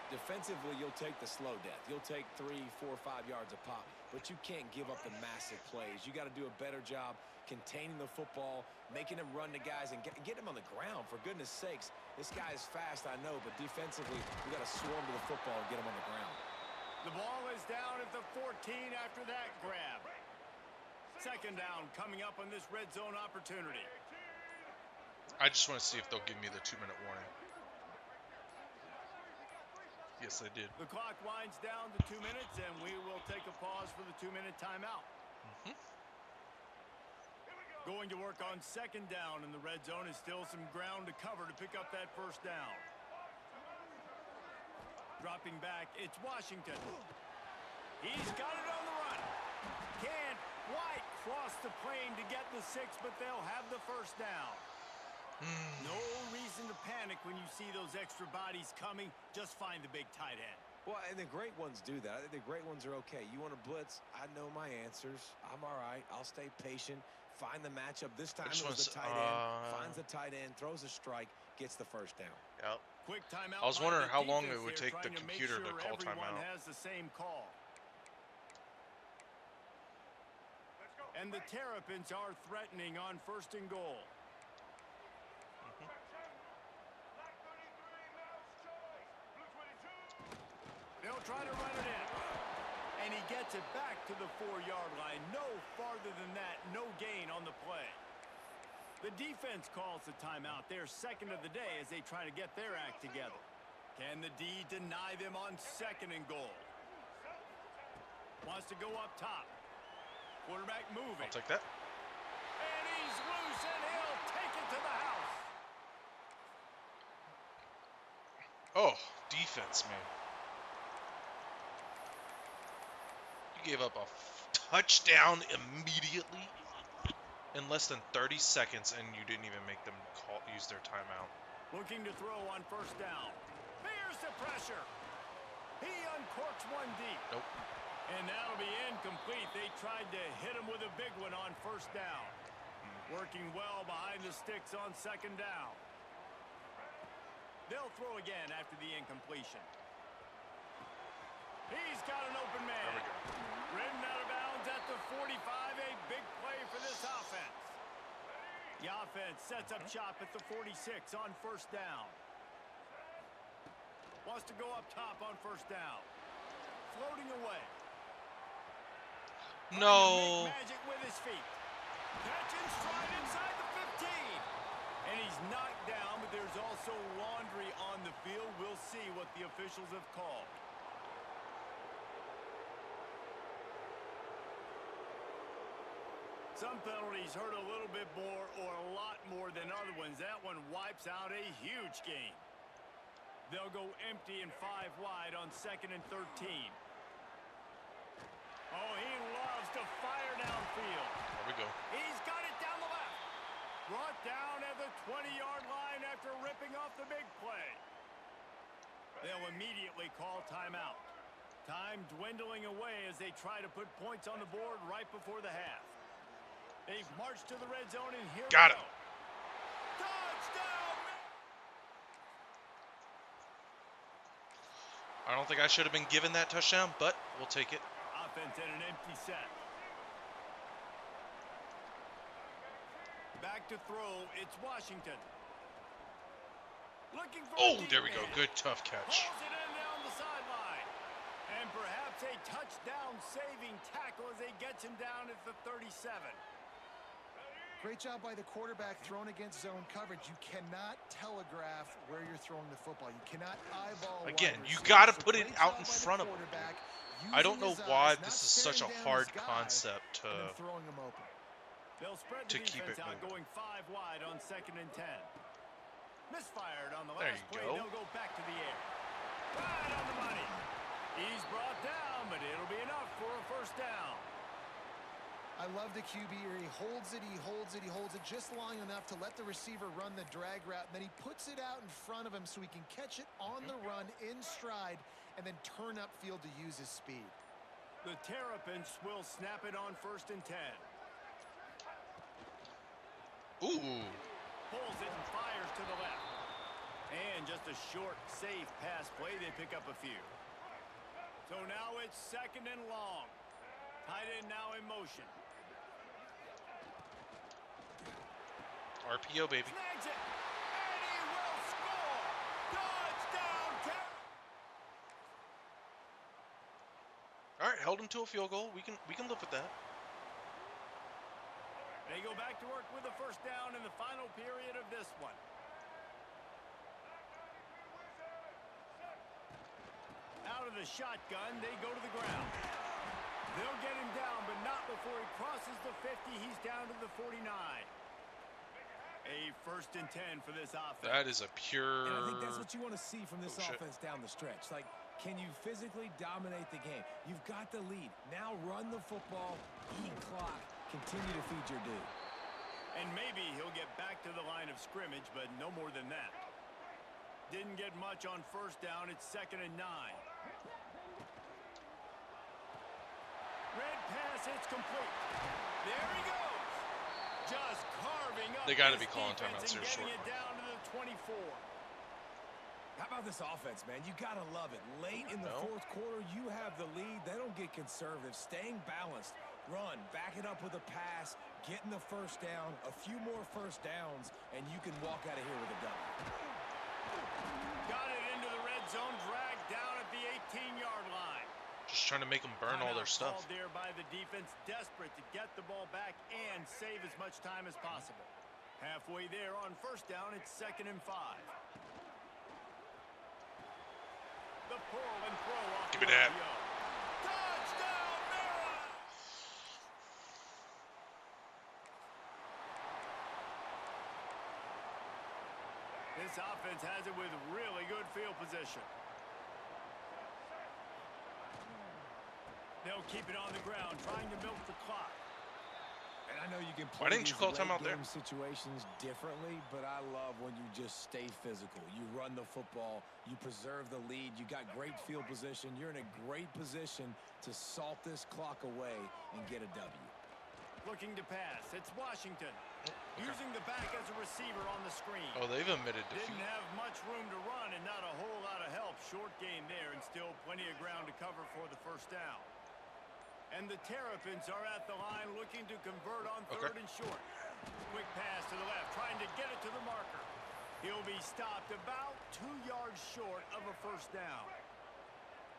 Defensively, you'll take the slow death. You'll take 3, 4, 5 yards a pop, but you can't give up the massive plays. You got to do a better job containing the football, making him run to guys, and get him on the ground. For goodness sakes, this guy is fast, I know, but defensively, we got to swarm to the football and get him on the ground. The ball is down at the 14 after that grab. Second down coming up on this red zone opportunity. I just want to see if they'll give me the 2-minute warning. Yes, they did. The clock winds down to 2 minutes, and we will take a pause for the 2-minute timeout. Going to work on second down in the red zone is still some ground to cover to pick up that first down. Dropping back, it's Washington. He's got it on the run. Can't quite cross the plane to get the 6, but they'll have the first down. No reason to panic when you see those extra bodies coming. Just find the big tight end. Well, and the great ones do that. I think the great ones are okay. You want to blitz? I know my answers. I'm all right. I'll stay patient. Find the matchup. This time it was the tight end. Finds the tight end, throws a strike, gets the first down. Yep. Quick timeout. I was wondering how long it defense would here, take the trying to make computer to sure call everyone timeout. has the same call. And the Terrapins are threatening on first and goal. They'll try to run it in. And he gets it back to the 4-yard line. No farther than that. No gain on the play. The defense calls the timeout. Their second of the day as they try to get their act together. Can the D deny them on second and goal? Wants to go up top. Quarterback moving. I'll take that. And he's loose, and he'll take it to the house. Oh, defense, man. You gave up a touchdown immediately in less than 30 seconds, and you didn't even make them use their timeout. Looking to throw on first down. Here's the pressure. He uncorks one deep. Nope. And that'll be incomplete. They tried to hit him with a big one on first down. Working well behind the sticks on second down. They'll throw again after the incompletion. He's got an open man. There we go. Ridden out of bounds at the 45. A big play for this offense. The offense sets up shop at the 46 on first down. Wants to go up top on first down. Floating away. No. Magic with his feet. Catch and stride inside the 15. And he's knocked down, but there's also laundry on the field. We'll see what the officials have called. Some penalties hurt a little bit more or a lot more than other ones. That one wipes out a huge game. They'll go empty and 5 wide on second and 13. Oh, he loves to fire downfield. There we go. He's got it down the left. Brought down at the 20-yard line after ripping off the big play. They'll immediately call timeout. Time dwindling away as they try to put points on the board right before the half. They've marched to the red zone, and here Got we it. go. Touchdown! I don't think I should have been given that touchdown, but we'll take it. Offense in an empty set. Back to throw, it's Washington. Looking for Oh, a deep there we go. man. Good, tough catch. Hauls it in down the sideline. And perhaps a touchdown-saving tackle as they gets him down at the 37. Great job by the quarterback thrown against zone coverage. You cannot telegraph where you're throwing the football. You cannot eyeball. Again, wide you receivers. got to So put it great out job in by the front of him. quarterback, I don't know using his why eyes, this not is such a staring down hard his guy, concept to and then throwing him open. They'll spread to the keep defense it out, moving. going 5 wide on second and 10. Misfired on the There last you play. go. They'll go back to the air. Right on the money. He's brought down, but it'll be enough for a first down. I love the QB here. He holds it, he holds it, he holds it just long enough to let the receiver run the drag route, and then he puts it out in front of him so he can catch it on the run in stride and then turn upfield to use his speed. The Terrapins will snap it on first and 10. Ooh. Pulls it and fires to the left. And just a short, safe pass play. They pick up a few. So now it's second and long. Tight end now in motion. RPO, baby. Snags it. And he will score. Touchdown, Terrapins. All right, held him to a field goal. We can live with that. They go back to work with the first down in the final period of this one. Out of the shotgun, they go to the ground. They'll get him down, but not before he crosses the 50. He's down to the 49. A 1st and 10 for this offense. That is a pure... And I think that's what you want to see from this shit. offense down the stretch. Like, can you physically dominate the game? You've got the lead. Now run the football, eat clock, continue to feed your dude. And maybe he'll get back to the line of scrimmage, but no more than that. Didn't get much on first down. It's 2nd and 9. Red pass, it's complete. There he goes. Just carving up. They got to this be calling defense timeouts and here getting shortly. it down to the 24. How about this offense, man? You got to love it. Late in the fourth quarter, you have the lead. They don't get conservative. Staying balanced. Run, back it up with a pass, getting the first down, a few more first downs, and you can walk out of here with a W. Got it into the red zone, dragged down at the 18-yard line. Just trying to make them burn all their stuff. Called there by the defense, desperate to get the ball back and save as much time as possible. Halfway there on first down, it's 2nd and 5. The pull and throw off. Give me that. Touchdown, Maryland! This offense has it with really good field position. They'll keep it on the ground, trying to milk the clock. And I know you can Why play didn't you these call late timeout there? game situations differently, but I love when you just stay physical. You run the football, you preserve the lead, you got great field position, you're in a great position to salt this clock away and get a W. Looking to pass, it's Washington. Using the back as a receiver on the screen. Oh, they've admitted defeat. Didn't have much room to run and not a whole lot of help. Short gain there and still plenty of ground to cover for the first down. And the Terrapins are at the line looking to convert on 3rd and short. Quick pass to the left, trying to get it to the marker. He'll be stopped about 2 yards short of a first down.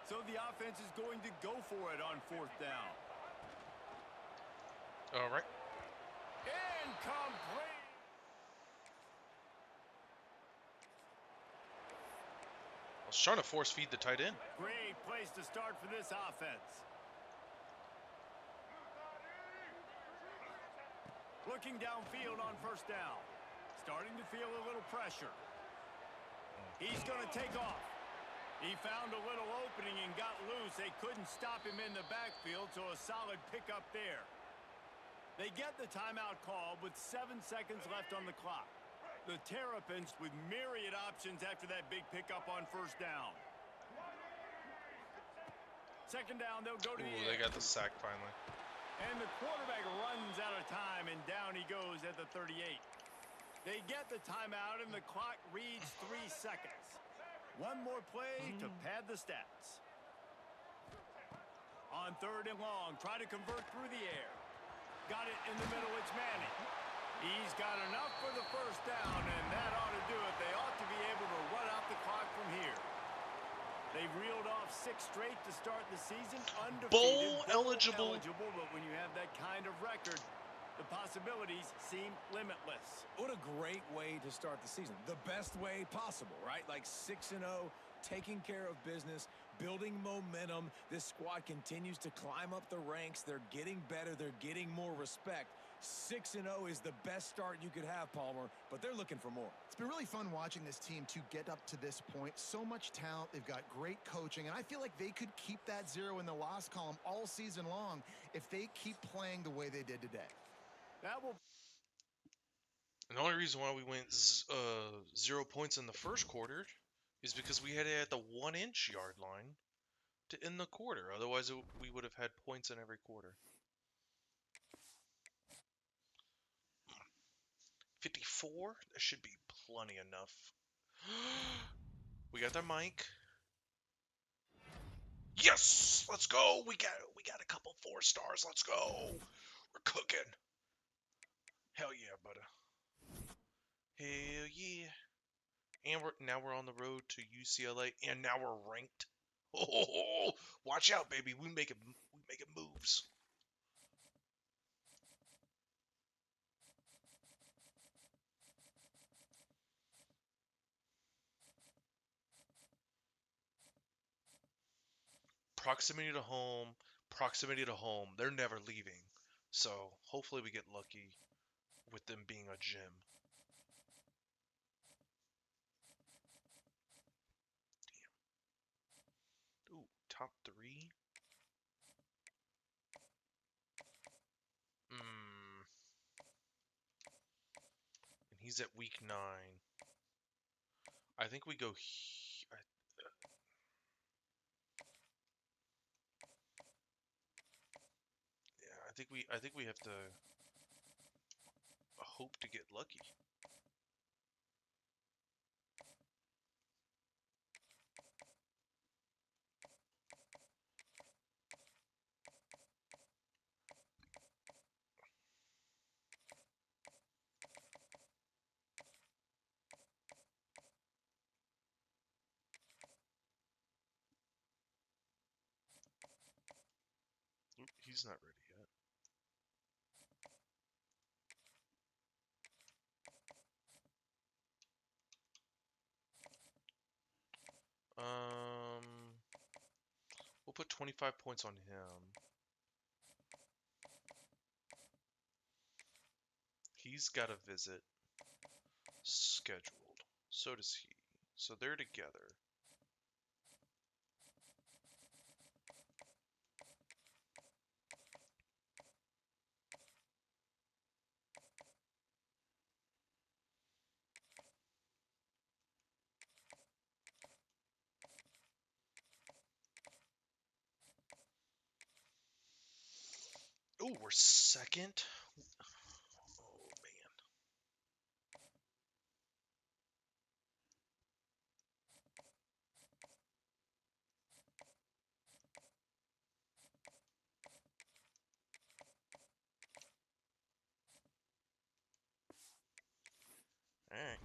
So the offense is going to go for it on 4th down. All right. Incomplete. I was trying to force feed the tight end. Great place to start for this offense. Looking downfield on first down. Starting to feel a little pressure. He's going to take off. He found a little opening and got loose. They couldn't stop him in the backfield, so a solid pickup there. They get the timeout call with 7 seconds left on the clock. The Terrapins with myriad options after that big pickup on first down. 2nd down, they'll go to the Ooh, they got the sack finally. And the quarterback runs out of time, and down he goes at the 38. They get the timeout, and the clock reads 3 seconds. One more play to pad the stats. On 3rd and long, try to convert through the air. Got it in the middle, it's Manning. He's got enough for the first down, and that ought to do it. They ought to be able to run out the clock from here. They've reeled off 6 straight to start the season. Undefeated, Bowl eligible. but when you have that kind of record, the possibilities seem limitless. What a great way to start the season. The best way possible, right? Like 6-0, taking care of business, building momentum. This squad continues to climb up the ranks. They're getting better. They're getting more respect. 6-0 is the best start you could have, Palmer, but they're looking for more. It's been really fun watching this team to get up to this point. So much talent. They've got great coaching, and I feel like they could keep that 0 in the loss column all season long if they keep playing the way they did today. That will. And the only reason why we went 0 points in the first quarter is because we had it at the 1-inch yard line to end the quarter. Otherwise, we would have had points in every quarter. 54? That should be plenty enough. We got the mic. Yes! Let's go! We got a couple 4 stars. Let's go! We're cooking. Hell yeah, buddy. Hell yeah. And now we're on the road to UCLA, and now we're ranked. Oh, watch out, baby. We making moves. proximity to home, proximity to home. They're never leaving. So hopefully we get lucky with them being a gym. Damn. Ooh, top 3. And he's at week 9. I think we go. I think we have to hope to get lucky. Oop, he's not ready yet. We'll put 25 points on him. He's got a visit scheduled. So does he. So they're together. Oh, we're second? Oh, man. Alright.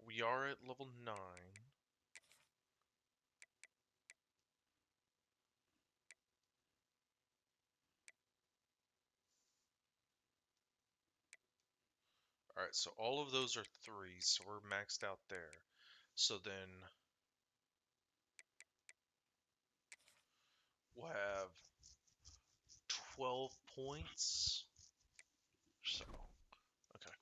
We are at level 9. Alright, so all of those are 3s, so we're maxed out there. So then we'll have 12 points. So, okay.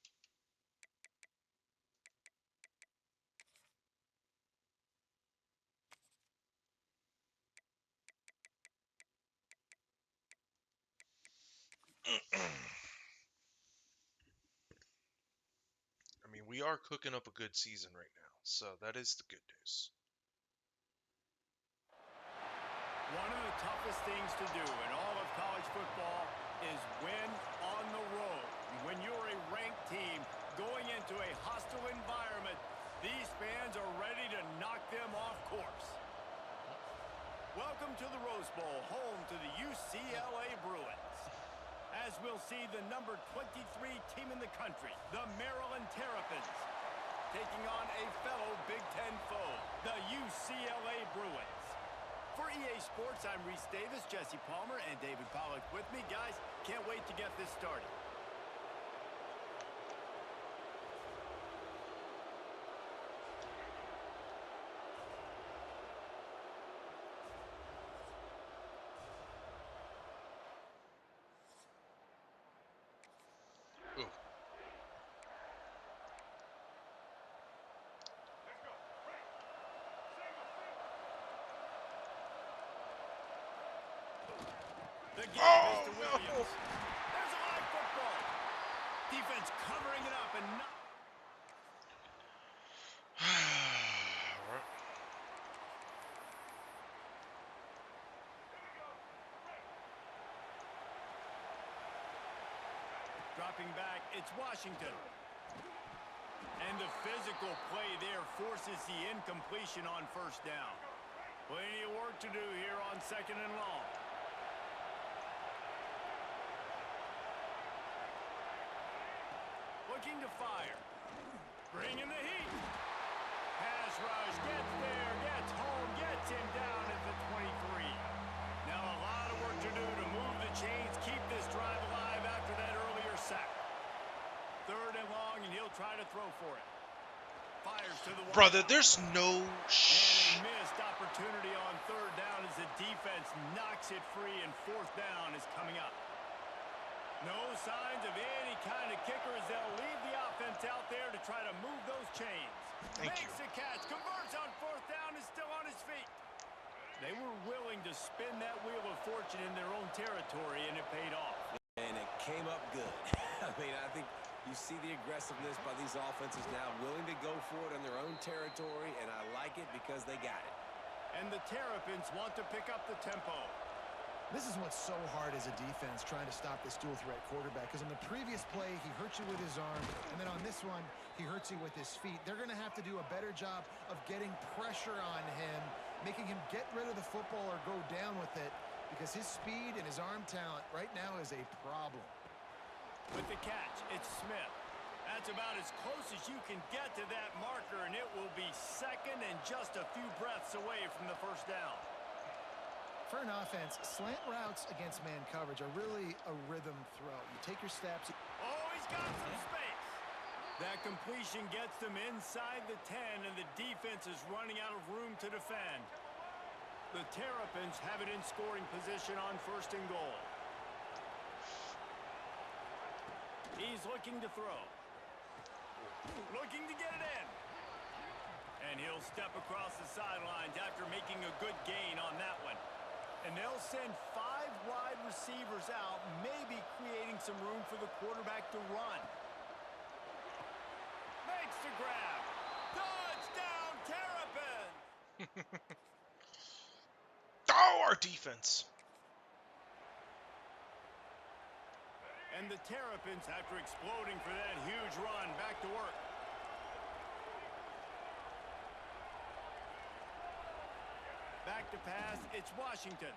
I mean, we are cooking up a good season right now, so that is the good news. One of the toughest things to do in all of college football is win on the road. When you're a ranked team going into a hostile environment, these fans are ready to knock them off course. Welcome to the Rose Bowl, home to the UCLA Bruins. As we'll see the number 23 team in the country, the Maryland Terrapins, taking on a fellow Big Ten foe, the UCLA Bruins. For EA Sports, I'm Reese Davis, Jesse Palmer, and David Pollack with me. Guys, can't wait to get this started. Ooh. The game is to Williams. No. There's a live football. Defense covering it up and not. Dropping back, it's Washington. And the physical play there forces the incompletion on first down. Plenty of work to do here on 2nd and long. Looking to fire. Bringing the heat. Pass rush, gets there, gets home, gets him down at the 23. Now a lot of work to do to move the chains, keep this drive alive after that earlier sack. 3rd and long, and he'll try to throw for it. Fires to the wide. Brother, there's no And a missed opportunity on third down as the defense knocks it free, and fourth down is coming up. No signs of any kind of kicker as they'll leave the offense out there to try to move those chains. Thank you. Makes the catch, converts on fourth down, is still on his feet. They were willing to spin that wheel of fortune in their own territory, and it paid off. And it came up good. I mean, I think you see the aggressiveness by these offenses now, willing to go for it in their own territory, and I like it because they got it. And the Terrapins want to pick up the tempo. This is what's so hard as a defense, trying to stop this dual threat quarterback, because on the previous play, he hurt you with his arm, and then on this one, he hurts you with his feet. They're going to have to do a better job of getting pressure on him, making him get rid of the football or go down with it, because his speed and his arm talent right now is a problem. With the catch, it's Smith. That's about as close as you can get to that marker, and it will be second and just a few breaths away from the first down. For an offense, slant routes against man coverage are really a rhythm throw. You take your steps. Oh, he's got some space. That completion gets them inside the 10, and the defense is running out of room to defend. The Terrapins have it in scoring position on first and goal. He's looking to throw. Looking to get it in. And he'll step across the sidelines after making a good gain on that one. And they'll send 5 wide receivers out, maybe creating some room for the quarterback to run. Makes the grab. Touchdown, Terrapins! Oh, our defense. And the Terrapins, after exploding for that huge run, back to work. Back to pass, it's Washington.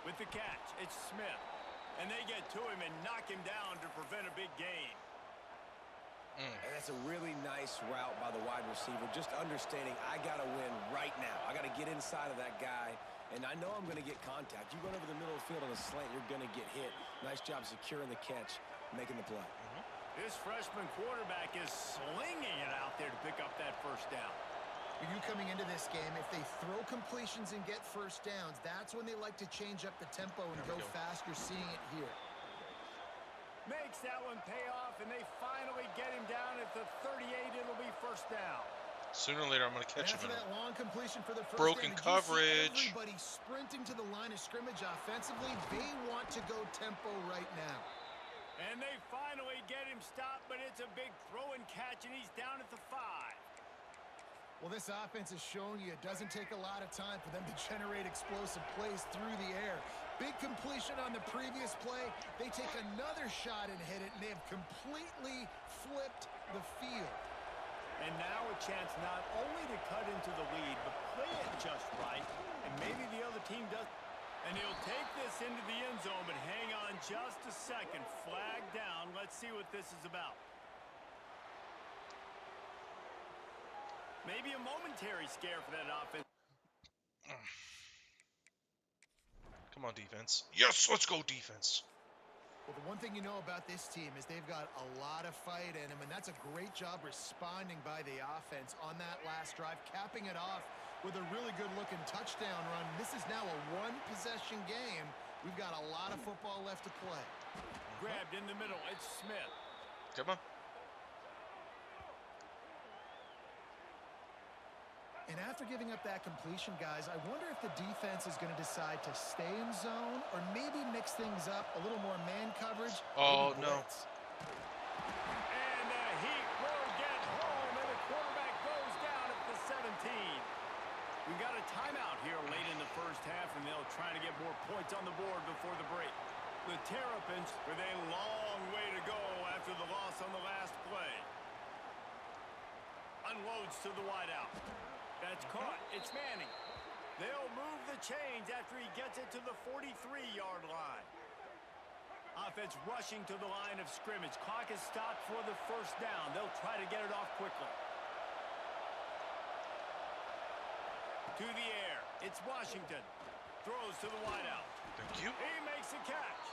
With the catch, it's Smith. And they get to him and knock him down to prevent a big gain. And that's a really nice route by the wide receiver, just understanding I got to win right now. I got to get inside of that guy, and I know I'm going to get contact. You run over the middle of the field on a slant, you're going to get hit. Nice job securing the catch, making the play. This freshman quarterback is slinging it out there to pick up that first down. You coming into this game, if they throw completions and get first downs, that's when they like to change up the tempo and go fast. You're seeing it here. Makes that one pay off, and they finally get him down at the 38. It'll be first down. Sooner or later, I'm going to catch him After in that long completion for the first broken down, coverage. Everybody sprinting to the line of scrimmage offensively. They want to go tempo right now. And they finally get him stopped, but it's a big throw and catch, and he's down at the 5. Well, this offense is showing you it doesn't take a lot of time for them to generate explosive plays through the air. Big completion on the previous play. They take another shot and hit it, and they have completely flipped the field. And now a chance not only to cut into the lead, but play it just right, and maybe the other team does. And he'll take this into the end zone, but hang on just a second. Flag down. Let's see what this is about. Maybe a momentary scare for that offense. Come on, defense. Yes, let's go, defense. Well, the one thing you know about this team is they've got a lot of fight in them, and that's a great job responding by the offense on that last drive, capping it off with a really good-looking touchdown run. This is now a one-possession game. We've got a lot of football left to play. Grabbed in the middle. It's Smith. Come on. And after giving up that completion, guys, I wonder if the defense is going to decide to stay in zone or maybe mix things up, a little more man coverage. Oh, no. And the Heat will get home, and the quarterback goes down at the 17. We've got a timeout here late in the first half, and they'll try to get more points on the board before the break. The Terrapins with a long way to go after the loss on the last play. Unloads to the wideout. That's caught. It's Manning. They'll move the chains after he gets it to the 43-yard line. Offense rushing to the line of scrimmage. Clock is stopped for the first down. They'll try to get it off quickly. To the air. It's Washington. Throws to the wideout. Thank you. He makes a catch.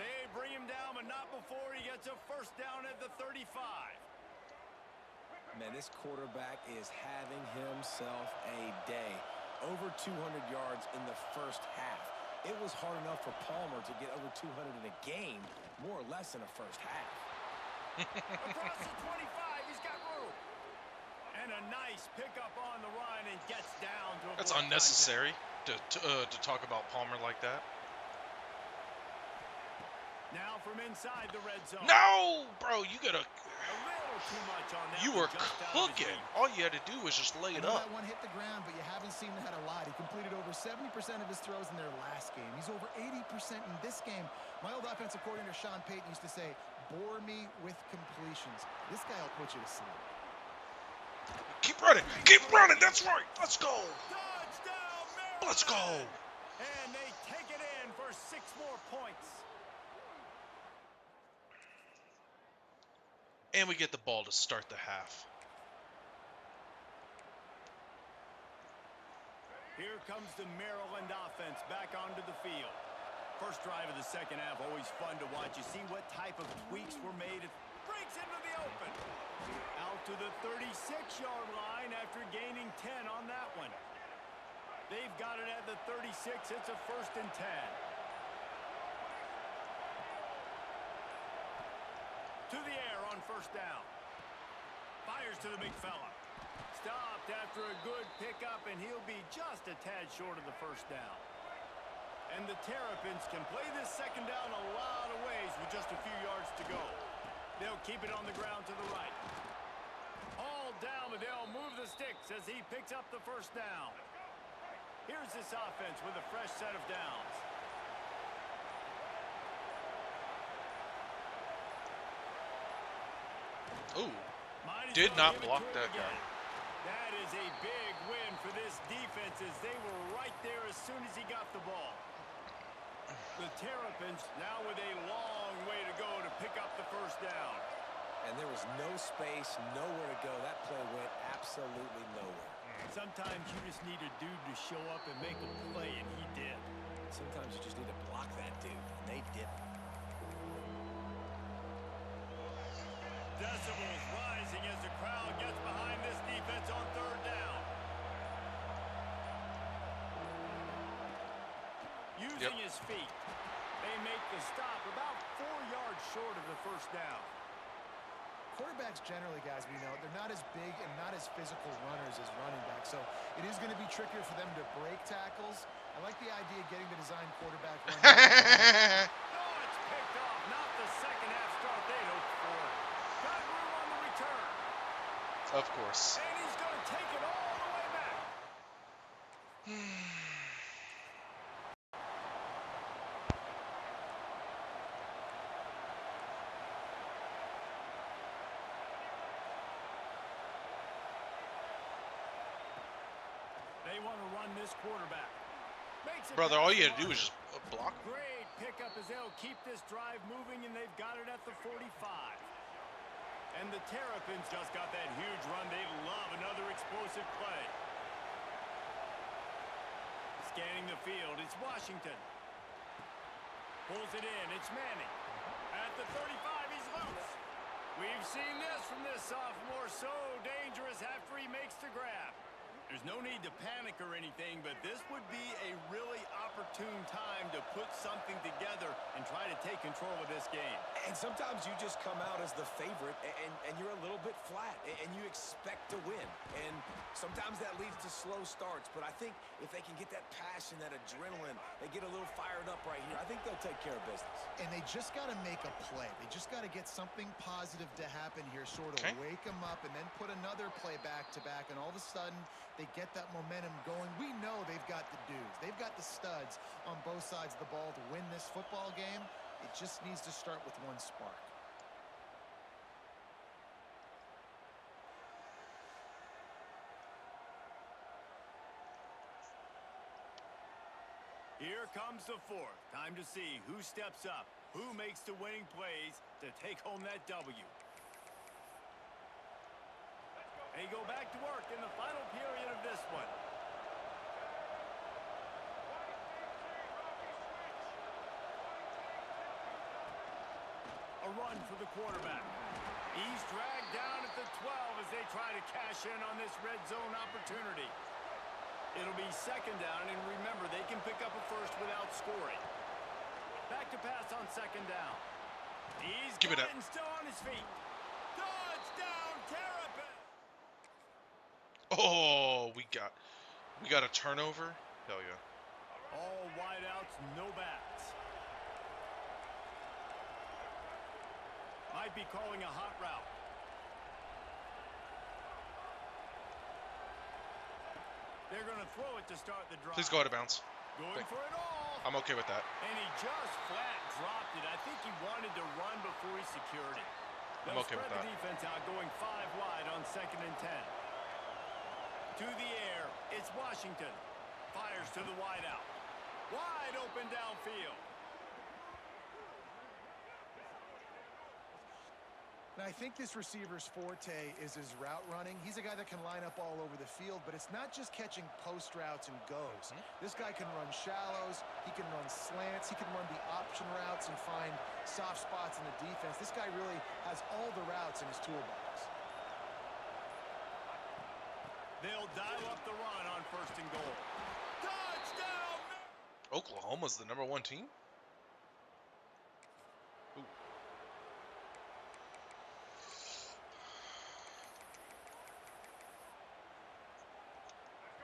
They bring him down, but not before he gets a first down at the 35. Man, this quarterback is having himself a day. Over 200 yards in the first half. It was hard enough for Palmer to get over 200 in a game, more or less in a first half. Across the 25, he's got room. And a nice pickup on the run and gets down to That's unnecessary to talk about Palmer like that. Now from inside the red zone. No, bro, you gotta. A little too much on that. You were cooking. All you had to do was just lay it up. That one hit the ground, but you haven't seen that a lot. He completed over 70% of his throws in their last game. He's over 80% in this game. My old offensive coordinator, Sean Payton, used to say, bore me with completions. This guy will put you to sleep. Keep running. Keep running. That's right. Let's go. Touchdown, Maryland. Let's go. And they take it in for 6 more points. And we get the ball to start the half. Here comes the Maryland offense back onto the field. First drive of the second half, always fun to watch. You see what type of tweaks were made. It breaks into the open. Out to the 36-yard line after gaining 10 on that one. They've got it at the 36. It's a 1st and 10. To the air on first down. Fires to the big fella. Stopped after a good pickup, and he'll be just a tad short of the first down. And the Terrapins can play this second down a lot of ways with just a few yards to go. They'll keep it on the ground to the right. All down, but they'll move the sticks as he picks up the first down. Here's this offense with a fresh set of downs. Ooh, did not block that guy. That is a big win for this defense as they were right there as soon as he got the ball. The Terrapins now with a long way to go to pick up the first down. And there was no space, nowhere to go. That play went absolutely nowhere. Sometimes you just need a dude to show up and make a play, and he did. Sometimes you just need to block that dude, and they didn't. Decibels rising as the crowd gets behind this defense on third down. Using his feet, they make the stop about 4 yards short of the first down. Quarterbacks generally, guys, we know, they're not as big and not as physical runners as running backs, so it is going to be trickier for them to break tackles. I like the idea of getting the design quarterback run. Oh, it's picked off. Not the second half start they'd hoped for. Got room on the return. Of course. And he's going to take it all the way back. They want to run this quarterback. Brother, all you had to do was just block. Great pickup as they'll keep this drive moving, and they've got it at the 45. And the Terrapins just got that huge run. They love another explosive play. Scanning the field, it's Washington. Pulls it in, it's Manning. At the 35, he's loose. We've seen this from this sophomore, so dangerous after he makes the grab. There's no need to panic or anything, but this would be a really opportune time to put something together and try to take control of this game. And sometimes you just come out as the favorite, and you're a little bit flat, and you expect to win. And sometimes that leads to slow starts, but I think if they can get that passion, that adrenaline, they get a little fired up right here, I think they'll take care of business. And they just got to make a play. They just got to get something positive to happen here, sort of wake them up, and then put another play back-to-back, and all of a sudden they get that momentum going. We know they've got the dudes. They've got the studs on both sides of the ball to win this football game. It just needs to start with one spark. Here comes the fourth. Time to see who steps up, who makes the winning plays to take home that W. They go back to work in the final period of this one. run for the quarterback. He's dragged down at the 12 as they try to cash in on this red zone opportunity. It'll be second down, and remember, they can pick up a first without scoring. Back to pass on second down. He's got it and still on his feet. Touchdown, Terrapins! Oh, we got a turnover. Hell yeah. All wideouts, no backs. Might be calling a hot route. They're going to throw it to start the drive. Please go out of bounds. Going for it all. I'm okay with that. And he just flat dropped it. I think he wanted to run before he secured it. I'm okay with that. The defense out going 5 wide on 2nd and 10. To the air. It's Washington. Fires to the wideout. Wide open downfield. And I think this receiver's forte is his route running. He's a guy that can line up all over the field, but it's not just catching post routes and goes. This guy can run shallows, he can run slants, he can run the option routes and find soft spots in the defense. This guy really has all the routes in his toolbox. They'll dial up the run on 1st and goal. Touchdown! Oklahoma's the #1 team? Ooh.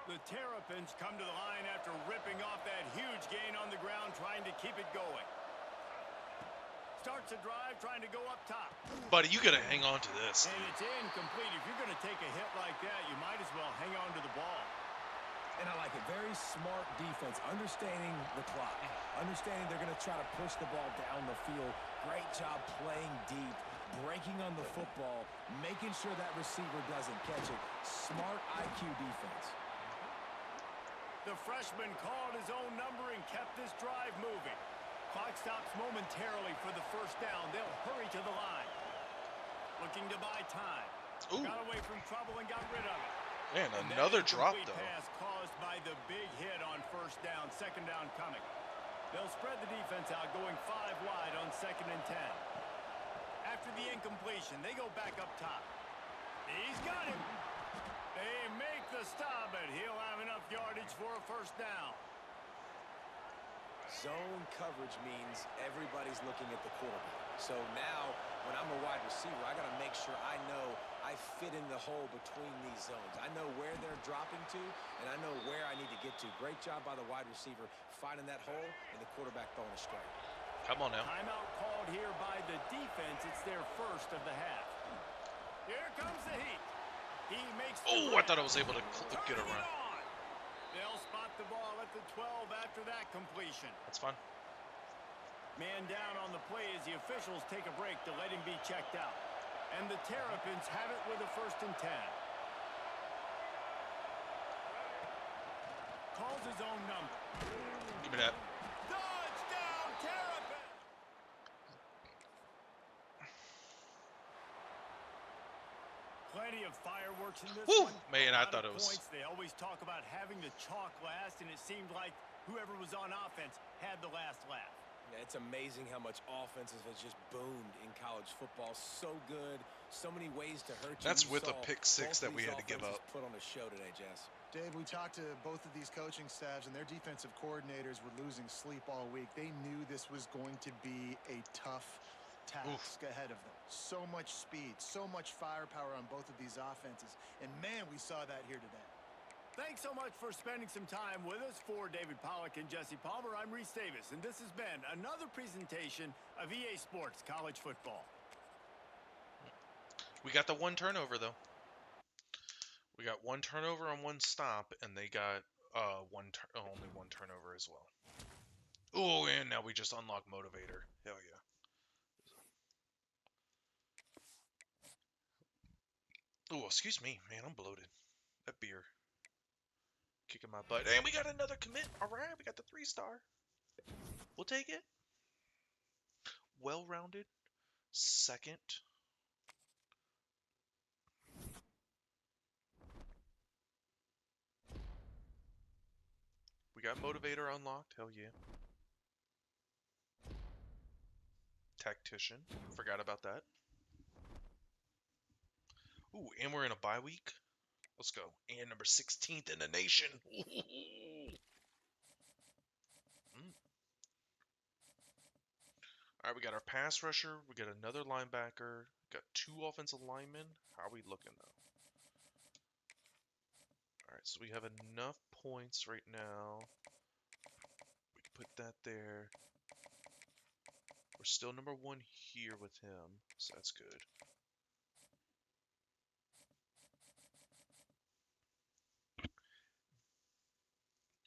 The Terrapins come to the line after ripping off that huge gain on the ground, trying to keep it going. Starts a drive, trying to go up top. Buddy, you gotta hang on to this. And it's incomplete. If you're going to take a hit like that, you might as well hang on to the ball. And I like it. Very smart defense, understanding the clock, understanding they're going to try to push the ball down the field. Great job playing deep, breaking on the football, making sure that receiver doesn't catch it. Smart IQ defense. The freshman called his own number and kept this drive moving. Clock stops momentarily for the 1st down. They'll hurry to the line. Looking to buy time. Ooh. Got away from trouble and got rid of it. Man, another drop, though. Pass caused by the big hit on 1st down. 2nd down coming. They'll spread the defense out, going 5 wide on 2nd and 10. After the incompletion, they go back up top. He's got him. They make the stop, but he'll have enough yardage for a 1st down. Zone coverage means everybody's looking at the quarterback. So now, when I'm a wide receiver, I got to make sure I know I fit in the hole between these zones. I know where they're dropping to, and I know where I need to get to. Great job by the wide receiver finding that hole, and the quarterback throwing a straight. Come on now. Timeout called here by the defense. It's their 1st of the half. Here comes the heat. He makes the I thought I was able to get around. They'll spot the ball at the 12 after that completion. That's fine. Man down on the play as the officials take a break to let him be checked out. And the Terrapins have it with a 1st and 10. Calls his own number. Give me that. Touchdown, Terrapins! Plenty of fireworks in this one. Man, I thought it was... Points. They always talk about having the chalk last, and it seemed like whoever was on offense had the last laugh. Yeah, it's amazing how much offenses has just boomed in college football. So good, so many ways to hurt you. That's with a pick 6 that we had to give up. Put on a show today, Jess. Dave, we talked to both of these coaching staffs, and their defensive coordinators were losing sleep all week. They knew this was going to be a tough task ahead of them. So much speed, so much firepower on both of these offenses. And man, we saw that here today. Thanks so much for spending some time with us. For David Pollack and Jesse Palmer, I'm Reese Davis, and this has been another presentation of EA Sports College Football. We got the 1 turnover, though. We got 1 turnover and 1 stop, and they got only 1 turnover as well. Oh, and now we just unlock Motivator. Hell yeah. Oh, excuse me, man, I'm bloated. That beer kicking my butt. And we got another commit. All right, we got the 3-star. We'll take it. Well-rounded. 2nd. We got Motivator unlocked. Hell yeah. Tactician. Forgot about that. Ooh, and we're in a bye week. Let's go. And number 16th in the nation. All right, we got our pass rusher. We got another linebacker. Got 2 offensive linemen. How are we looking, though? All right, so we have enough points right now. We can put that there. We're still number 1 here with him, so that's good.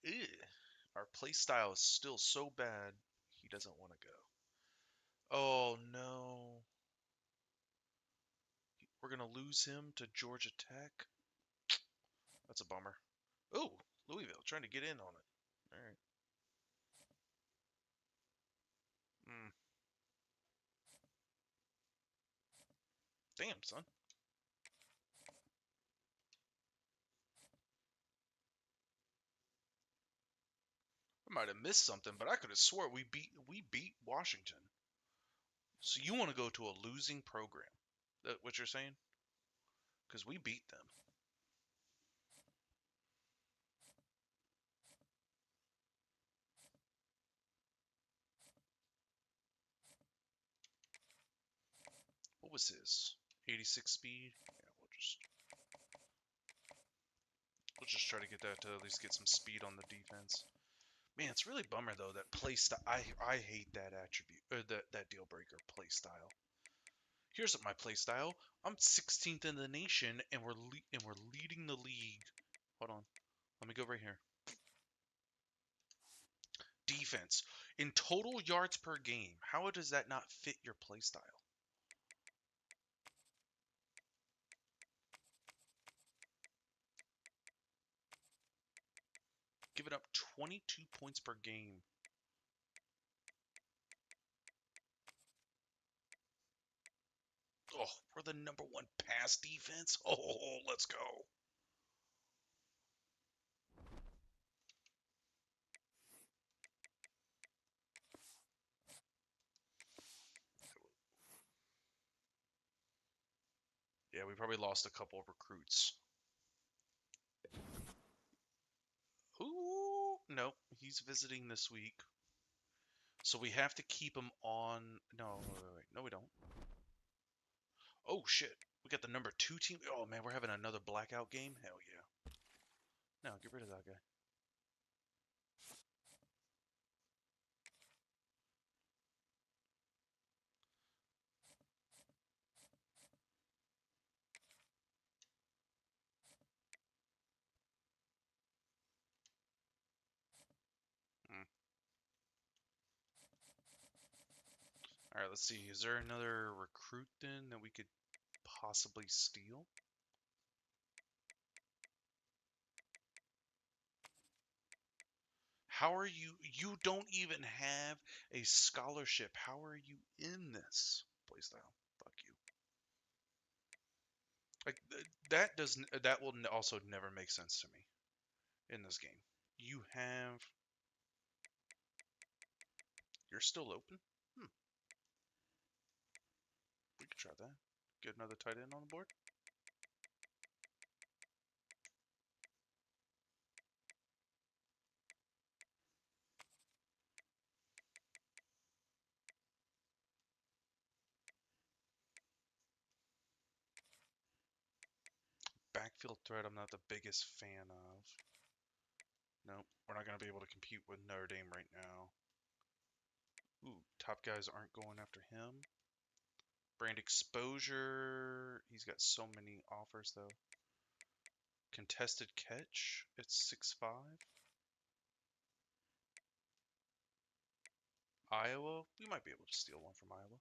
Ew. Our play style is still so bad, he doesn't want to go. Oh, no. We're going to lose him to Georgia Tech. That's a bummer. Oh, Louisville trying to get in on it. All right. Damn, son. I might have missed something, but I could have swore we beat Washington. So you want to go to a losing program? That what you're saying? Because we beat them. What was his? 86 speed? Yeah, we'll just try to get that to at least get some speed on the defense. Man, it's really bummer though that play style. I hate that attribute or that deal breaker play style. Here's my play style. I'm 16th in the nation, and we're leading the league. Hold on, let me go right here. Defense in total yards per game. How does that not fit your play style? Giving up 22 points per game. Oh, we're the number 1 pass defense. Oh, let's go. Yeah, we probably lost a couple of recruits. Ooh, nope. He's visiting this week. So we have to keep him on. No, wait. No, we don't. Oh, shit. We got the number 2 team. Oh, man, we're having another blackout game? Hell yeah. No, get rid of that guy. All right, let's see. Is there another recruit then that we could possibly steal? How are you? You don't even have a scholarship. How are you in this playstyle? Fuck you. Like that doesn't. That will also never make sense to me in this game. You have. You're still open. We could try that. Get another tight end on the board. Backfield threat, I'm not the biggest fan of. Nope, we're not going to be able to compete with Notre Dame right now. Ooh, top guys aren't going after him. Brand exposure, he's got so many offers though. Contested catch, it's 6'5". Iowa, we might be able to steal one from Iowa.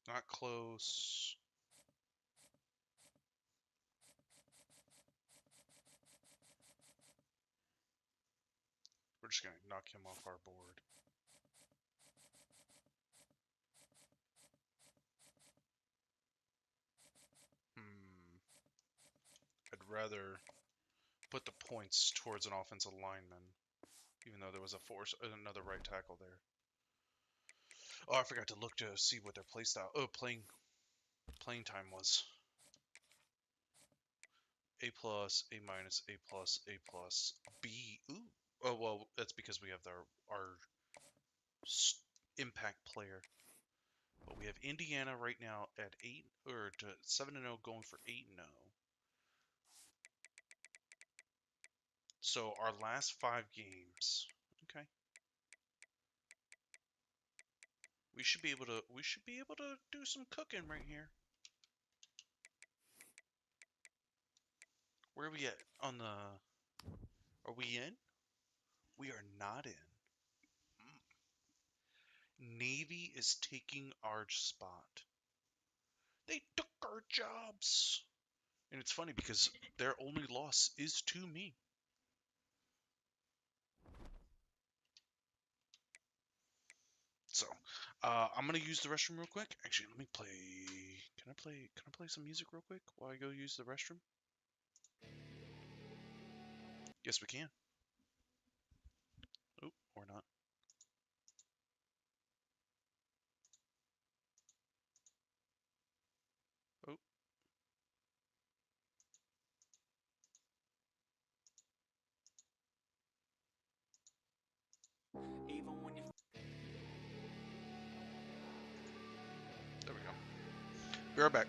Not close. just gonna knock him off our board. I'd rather put the points towards an offensive lineman, even though there was another right tackle there. Oh, I forgot to look to see what their playing time was. A+, A-, A+, A+, B. Ooh. Oh well, that's because we have our impact player. But we have Indiana right now at 7-0, going for 8-0. So our last 5 games, okay. We should be able to do some cooking right here. Where are we at on the? Are we in? We are not in. Navy is taking our spot. They took our jobs. And it's funny because their only loss is to me. So, I'm gonna use the restroom real quick. Actually, let me play. Can I play some music real quick while I go use the restroom? Yes, we can. Oh, or not. Oh. There we go. Be right back.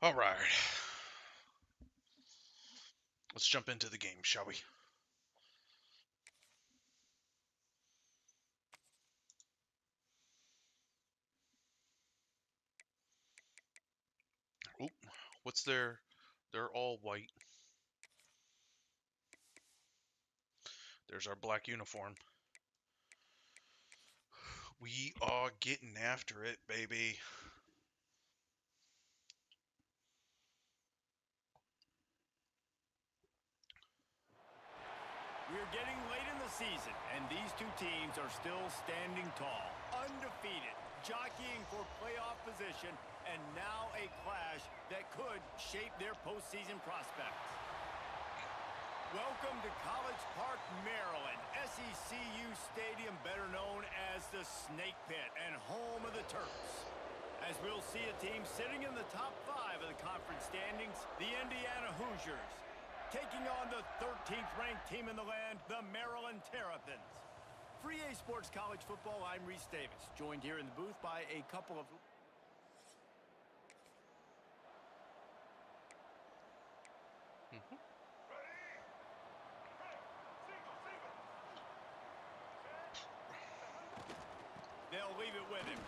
All right. Let's jump into the game, shall we? Oop. What's their... They're all white. There's our black uniform. We are getting after it, baby. We're getting late in the season, and these two teams are still standing tall, undefeated, jockeying for playoff position, and now a clash that could shape their postseason prospects. Welcome to College Park, Maryland, SECU Stadium, better known as the Snake Pit and home of the Terps. As we'll see a team sitting in the top 5 of the conference standings, the Indiana Hoosiers, taking on the 13th ranked team in the land, the Maryland Terrapins. For EA Sports College Football, I'm Reese Davis, joined here in the booth by a couple of... They'll leave it with him.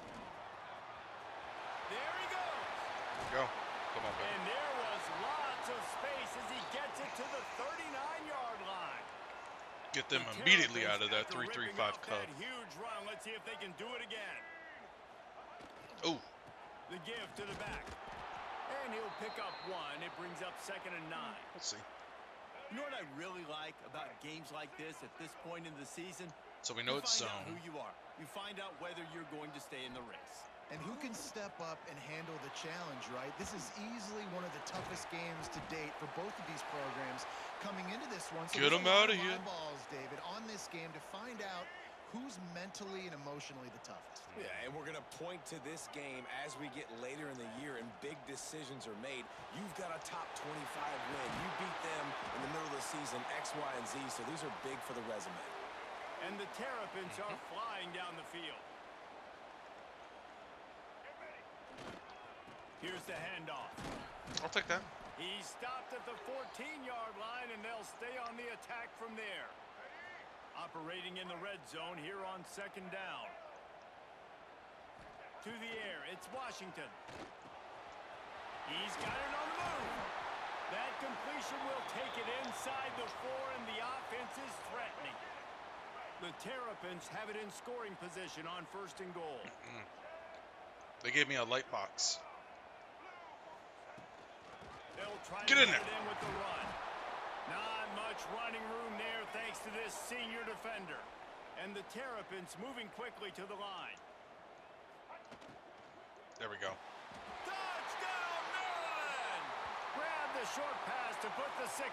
There he goes. Go. Come on, baby. And there was lots of space as he gets it to the 39-yard line. Get them The immediately out Terrapins, of that after 3-3-5 ripping off cup. that huge run, let's see if they can do it again. Oh, The give to the back. And he'll pick up 1. It brings up 2nd and 9. let's see. You know what I really like about games like this at this point in the season? So we know You it's find out zone. who you are. You find out whether you're going to stay in the race. And who can step up and handle the challenge, right? This is easily one of the toughest games to date for both of these programs coming into this one. So Get there's them a lot out of here. eyeballs, David, on this game to find out who's mentally and emotionally the toughest. Yeah, and we're going to point to this game as we get later in the year and big decisions are made. You've got a top 25 win. You beat them in the middle of the season, X, Y, and Z, so these are big for the resume. And the Terrapins are flying down the field. Here's the handoff. I'll take that. He stopped at the 14-yard line, and they'll stay on the attack from there. Operating in the red zone here on 2nd down. To the air, it's Washington. He's got it on the move. That completion will take it inside the 4, and the offense is threatening. The Terrapins have it in scoring position on 1st and goal. They gave me a light box. They'll try Get to in there. get in with the run. Not much running room there thanks to this senior defender. And the Terrapins moving quickly to the line. There we go. Touchdown, Maryland! Grab the short pass to put the 6.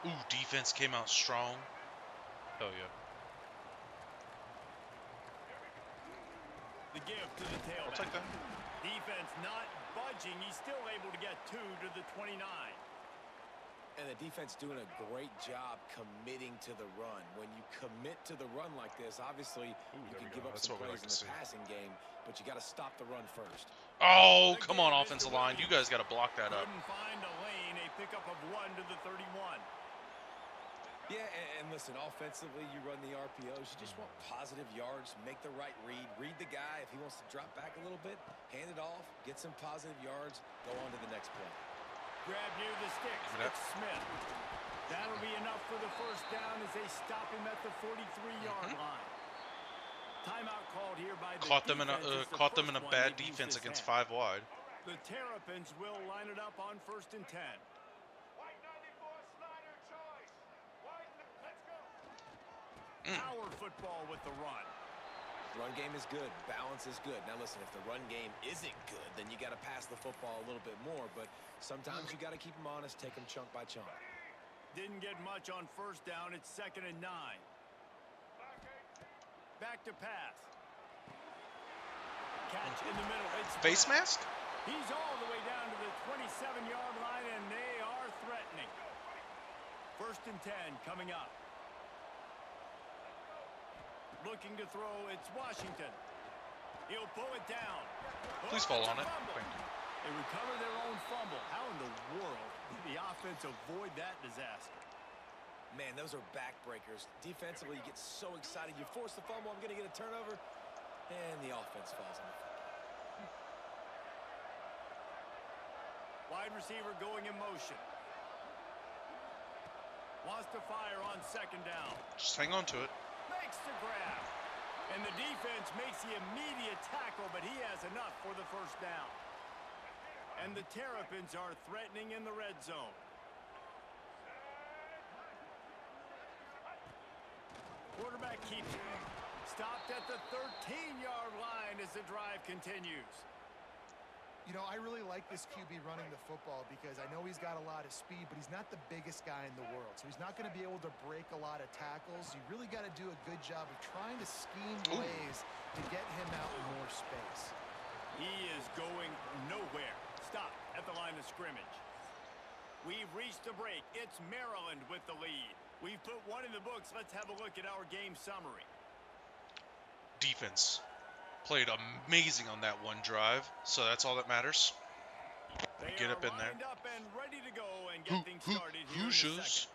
Ooh, defense came out strong. Hell yeah. The give to the tailback. I'll take that. Defense not budging. He's still able to get 2 to the 29. And the defense doing a great job committing to the run. When you commit to the run like this, obviously you there can we give go. up That's some what we plays like in to the see. passing game, but you got to stop the run first. Oh, come on, offensive line. You guys got to block that up. Couldn't find a lane. A pickup of 1 to the 31. Yeah, and listen, offensively, you run the RPOs. You just want positive yards, make the right read. Read the guy. If he wants to drop back a little bit, hand it off, get some positive yards, go on to the next play. Grab near the sticks. Give me that. It's Smith. That'll be enough for the 1st down as they stop him at the 43-yard line. Timeout called here by the Caught them in a defense. It's the caught them in a first one bad they've used defense this against half. 5 wide. The Terrapins will line it up on 1st and 10. Power football with the run. Run game is good. Balance is good. Now, listen, if the run game isn't good, then you got to pass the football a little bit more. But sometimes you got to keep them honest, take them chunk by chunk. Didn't get much on 1st down. It's 2nd and 9. Back to pass. Catch in the middle. It's Face Smith. mask? He's all the way down to the 27-yard line, and they are threatening. 1st and 10 coming up. Looking to throw, it's Washington. He'll pull it down. Please fall on it. Thank you. They recover their own fumble. How in the world did the offense avoid that disaster? Man, those are backbreakers. Defensively, you get so excited. You force the fumble, I'm going to get a turnover, and the offense falls on the fumble. Wide receiver going in motion. Wants to fire on second down. Just hang on to it. Makes the grab. And the defense makes the immediate tackle, but he has enough for the first down. And the Terrapins are threatening in the red zone. Quarterback keeps it. Stopped at the 13-yard line as the drive continues. You know, I really like this QB running the football because I know he's got a lot of speed, but he's not the biggest guy in the world. So he's not going to be able to break a lot of tackles. You really got to do a good job of trying to scheme ways to get him out in more space. He is going nowhere. Stop at the line of scrimmage. We've reached the break. It's Maryland with the lead. We've put one in the books. Let's have a look at our game summary. Defense played amazing on that one drive, so that's all that matters. Get up in there. Up and ready to go and get things started here in the second.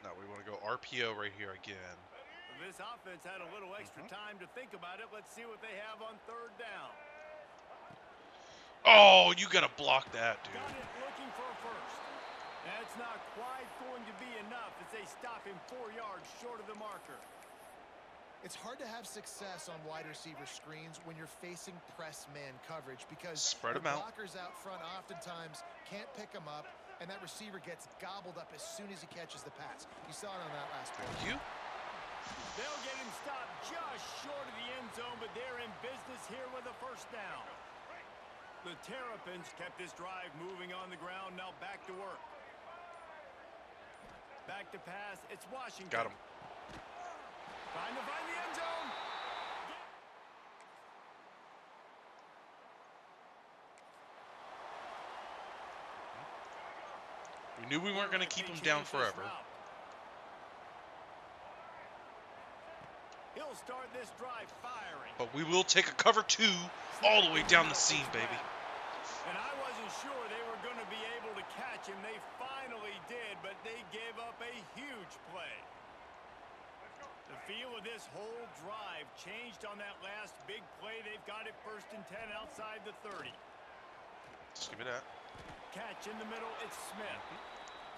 No, we want to go RPO right here again. This offense had a little extra time to think about it. Let's see what they have on third down. Oh, you got to block that, dude. Got it, looking for a first. That's not quite going to be enough as they stop him 4 yards short of the marker. It's hard to have success on wide receiver screens when you're facing press man coverage because spread the them out. blockers out front oftentimes can't pick them up, and that receiver gets gobbled up as soon as he catches the pass. You saw it on that last play. Thank you. They'll get him stopped just short of the end zone, but they're in business here with a first down. The Terrapins kept this drive moving on the ground. Now back to work. Back to pass. It's Washington. Got him. Trying to find the end zone. We knew we weren't going to keep him down forever. He'll start this drive firing. But we will take a cover 2 all the way down the seam, baby. And I wasn't sure they were going to be able to catch him. They finally did, but they gave up a huge play. The feel of this whole drive changed on that last big play. They've got it 1st and 10 outside the 30. Just give it that. Catch in the middle. It's Smith.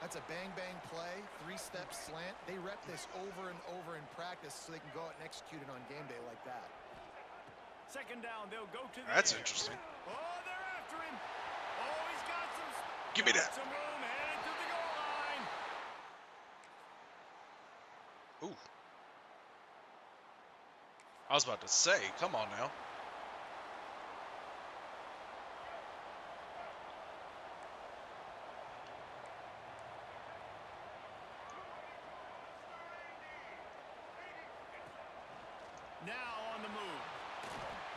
That's a bang-bang play, 3-step slant. They rep this over and over in practice so they can go out and execute it on game day like that. Second down, they'll go to the That's air. interesting. Oh, they're after him. Oh, he's got some. Give me that. Some room headed to the goal line. Ooh. I was about to say, come on now. Now on the move.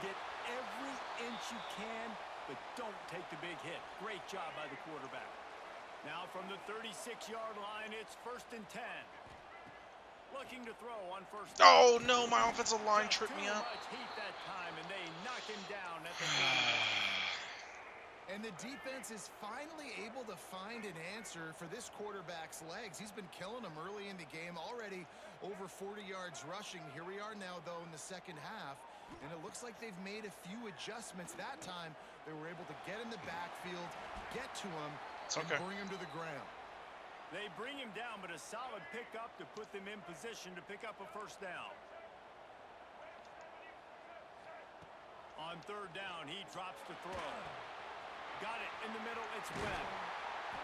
Get every inch you can, but don't take the big hit. Great job by the quarterback. Now from the 36-yard line, it's 1st and 10. Looking to throw on first. Oh no, my offensive line tripped me up. Too much heat that time, and they knock him down at the And the defense is finally able to find an answer for this quarterback's legs. He's been killing them early in the game, already over 40 yards rushing. Here we are now, though, in the second half, and it looks like they've made a few adjustments. That time, they were able to get in the backfield, get to him, and bring him to the ground. They bring him down, but a solid pickup to put them in position to pick up a first down. On third down, he drops to throw. Got it in the middle, it's Webb.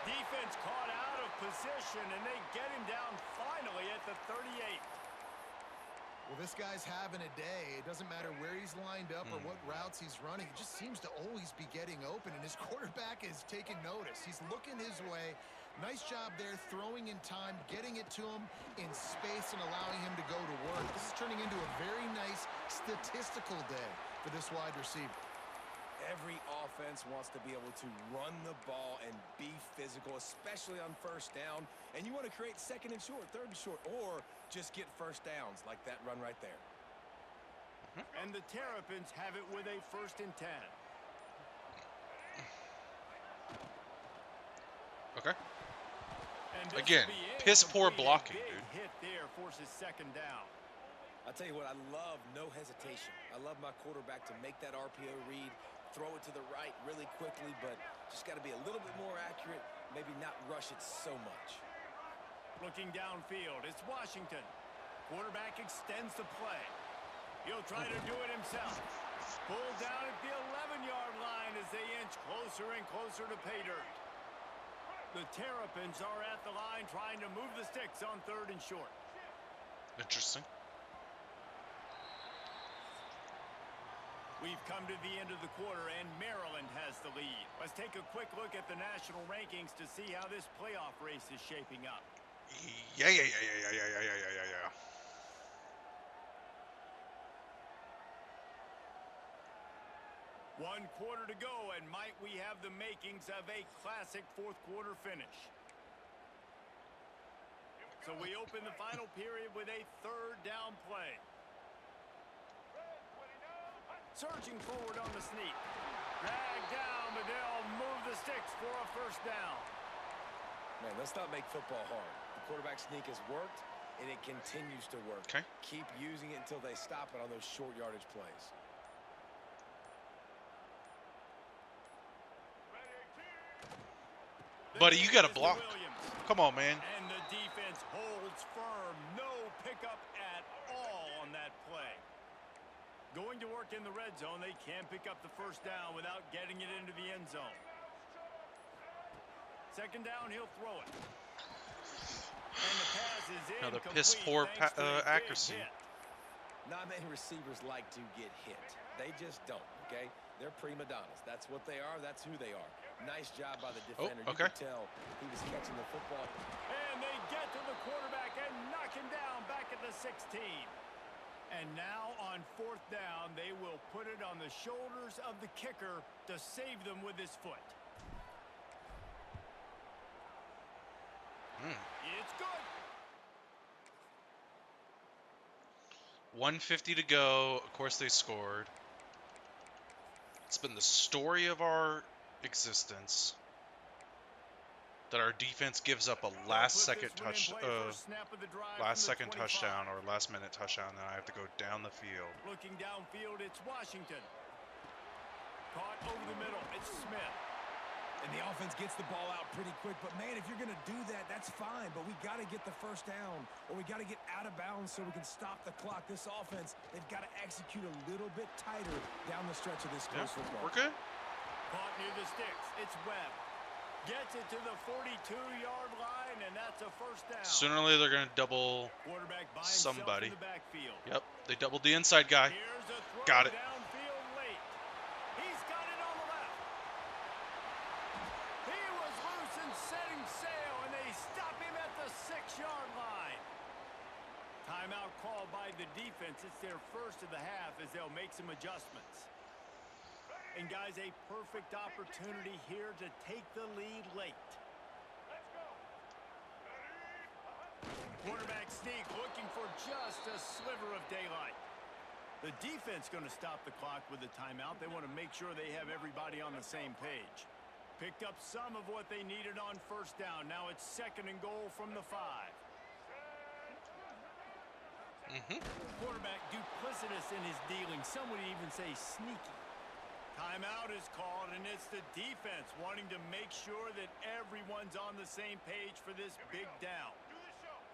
Defense caught out of position, and they get him down finally at the 38. Well, this guy's having a day. It doesn't matter where he's lined up or what routes he's running. He just seems to always be getting open, and his quarterback is taking notice. He's looking his way. Nice job there, throwing in time, getting it to him in space, and allowing him to go to work. This is turning into a very nice statistical day for this wide receiver. Every offense wants to be able to run the ball and be physical, especially on first down. And you want to create second and short, third and short, or just get first downs like that run right there. And the Terrapins have it with a 1st and 10. Okay. And Again, piss poor blocking, big dude. hit there forces 2nd down. I'll tell you what, I love no hesitation. I love my quarterback to make that RPO read, throw it to the right really quickly, but just got to be a little bit more accurate, maybe not rush it so much. Looking downfield, it's Washington. Quarterback extends the play. He'll try to do it himself. Pulled down at the 11-yard line as they inch closer and closer to pay dirt. The Terrapins are at the line trying to move the sticks on 3rd and short. Interesting. We've come to the end of the quarter, and Maryland has the lead. Let's take a quick look at the national rankings to see how this playoff race is shaping up. Yeah. 1 quarter to go, and might we have the makings of a classic 4th quarter finish. So we open the final period with a 3rd down play. Surging forward on the sneak. Drag down, but they'll move the sticks for a 1st down. Man, let's not make football hard. The quarterback sneak has worked, and it continues to work. Okay. Keep using it until they stop it on those short yardage plays. Buddy, you got to block. Come on, man. And the defense holds firm. No pickup at all on that play. Going to work in the red zone. They can't pick up the 1st down without getting it into the end zone. 2nd down, he'll throw it. And the pass is Another incomplete. piss poor Thanks to a big accuracy. hit. Not many receivers like to get hit. They just don't, okay? They're prima donnas. That's what they are. That's who they are. Nice job by the defender. Okay. You can tell he was catching the football. And they get to the quarterback and knock him down back at the 16. And now on 4th down, they will put it on the shoulders of the kicker to save them with his foot. It's good. 1:50 to go. Of course, they scored. It's been the story of our existence that our defense gives up a last-second touchdown or last-minute touchdown, and I have to go down the field. Looking downfield, it's Washington. Caught over the middle, it's Smith. And the offense gets the ball out pretty quick. But, man, if you're going to do that, that's fine. But we got to get the 1st down, or we got to get out of bounds so we can stop the clock. This offense, they've got to execute a little bit tighter down the stretch of this close football. We're good. Caught near the sticks. It's Webb. Gets it to the 42-yard line, and that's a 1st down. Sooner or later, they're going to double Quarterback by himself somebody. in the backfield. Yep, they doubled the inside guy. Here's a throw Got it. downfield late. He's got it on the left. He was loose and setting sail, and they stop him at the 6-yard line. Timeout called by the defense. It's their 1st of the half as they'll make some adjustments. And, guys, a perfect opportunity here to take the lead late. Quarterback sneak looking for just a sliver of daylight. The defense going to stop the clock with the timeout. They want to make sure they have everybody on the same page. Picked up some of what they needed on 1st down. Now it's 2nd and goal from the 5. Quarterback duplicitous in his dealing. Some would even say sneaky. Timeout is called, and it's the defense wanting to make sure that everyone's on the same page for this big down.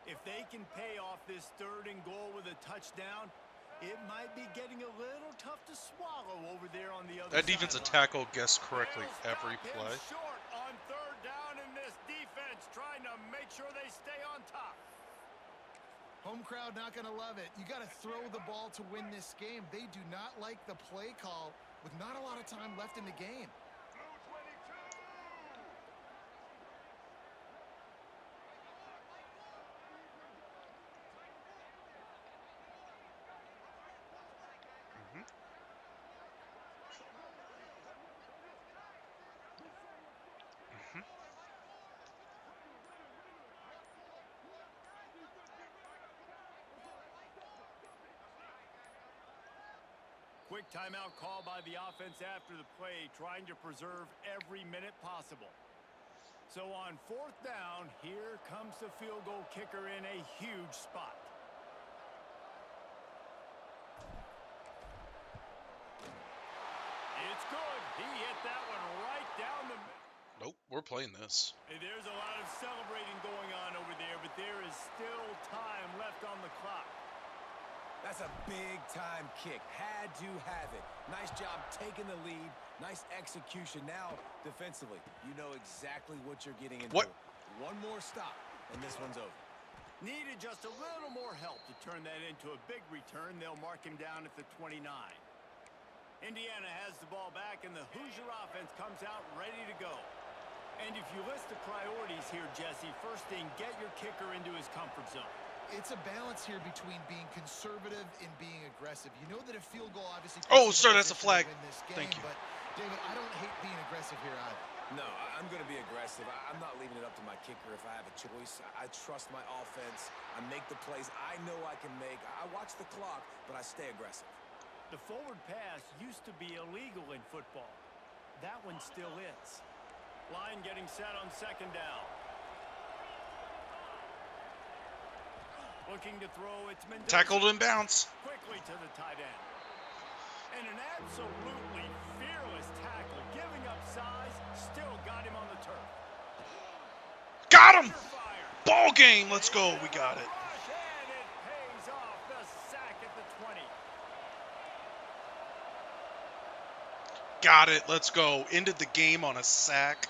If they can pay off this 3rd and goal with a touchdown, it might be getting a little tough to swallow over there on the other side. That defensive tackle guessed correctly every play. Short on 3rd down, and this defense trying to make sure they stay on top. Home crowd not going to love it. You got to throw the ball to win this game. They do not like the play call with not a lot of time left in the game. quick timeout call by the offense after the play, trying to preserve every minute possible. So on 4th down, here comes the field goal kicker in a huge spot. It's good. He hit that one right down the middle. Nope, we're playing this. Hey, there's a lot of celebrating going on over there, but there is still time left on the clock. That's a big-time kick. Had to have it. Nice job taking the lead. Nice execution. Now, defensively, you know exactly what you're getting into. What? One more stop, and this one's over. Needed just a little more help to turn that into a big return. They'll mark him down at the 29. Indiana has the ball back, and the Hoosier offense comes out ready to go. And if you list the priorities here, Jesse, first thing, get your kicker into his comfort zone. It's a balance here between being conservative and being aggressive. You know that a field goal obviously... Oh, sir, that's a flag. Thank you. But, David, I don't hate being aggressive here either. No, I'm going to be aggressive. I'm not leaving it up to my kicker if I have a choice. I trust my offense. I make the plays I know I can make. I watch the clock, but I stay aggressive. The forward pass used to be illegal in football. That one still is. Line getting set on 2nd down. Looking to throw, it's Mendoza. Tackled and bounce. Quickly to the tight end. And an absolutely fearless tackle. Giving up size, still got him on the turf. Got him! Ball game, let's go, we got it. And it pays off, the sack at the 20. Got it, let's go. Ended the game on a sack.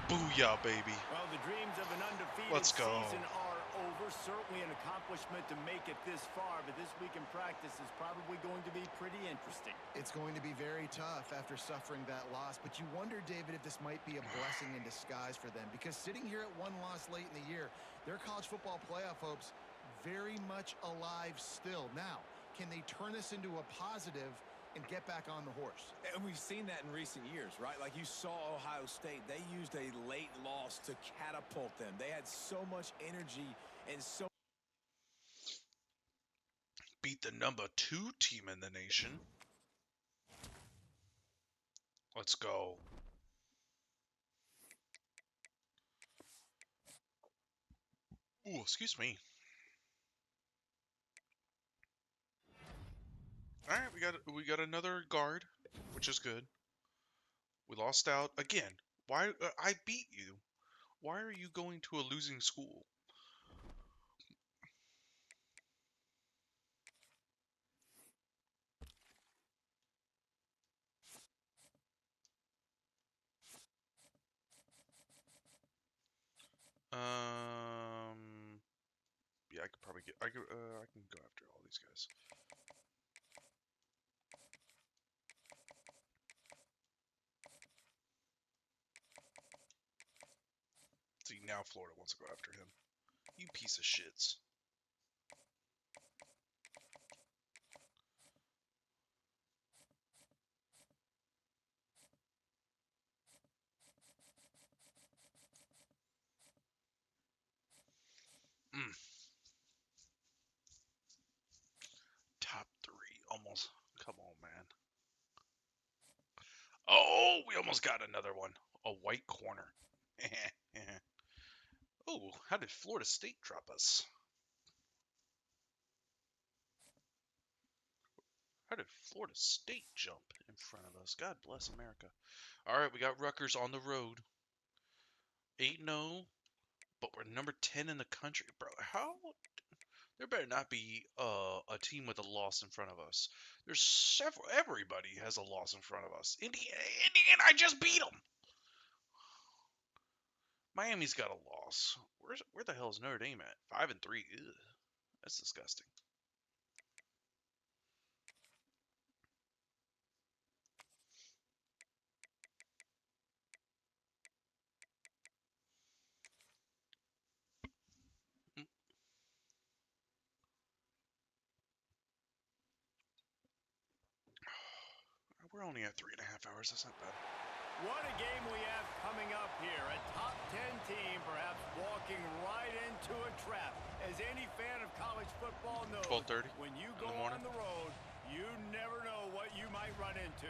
Booyah, baby. Well, the dreams of an undefeated Let's go. season are over. Certainly an accomplishment to make it this far, but this week in practice is probably going to be pretty interesting. It's going to be very tough after suffering that loss, but you wonder, David, if this might be a blessing in disguise for them, because sitting here at one loss late in the year, their college football playoff hopes very much alive still. Now, can they turn this into a positive and get back on the horse? And we've seen that in recent years, right? Like you saw Ohio State. They used a late loss to catapult them. They had so much energy and so... Beat the number 2 team in the nation. Let's go. Ooh, excuse me. All right, we got another guard, which is good. We lost out again. Why? I beat you. Why are you going to a losing school? Yeah, I could probably get. I can go after all these guys. See, now Florida wants to go after him. You piece of shits. Top 3. Almost. Come on, man. Oh, we almost got another one. A white corner. Oh, how did Florida State drop us? How did Florida State jump in front of us? God bless America. All right, we got Rutgers on the road. 8-0, but we're number 10 in the country. Bro, how? There better not be a team with a loss in front of us. There's several. Everybody has a loss in front of us. Indiana, I just beat them. Miami's got a loss. Where the hell is Notre Dame at? 5-3. Ew, that's disgusting. We're only at 3.5 hours. That's not bad. What a game we have coming up here. A top 10 team perhaps walking right into a trap. As any fan of college football knows, 12:30 when you in go the morning. on the road, You never know what you might run into.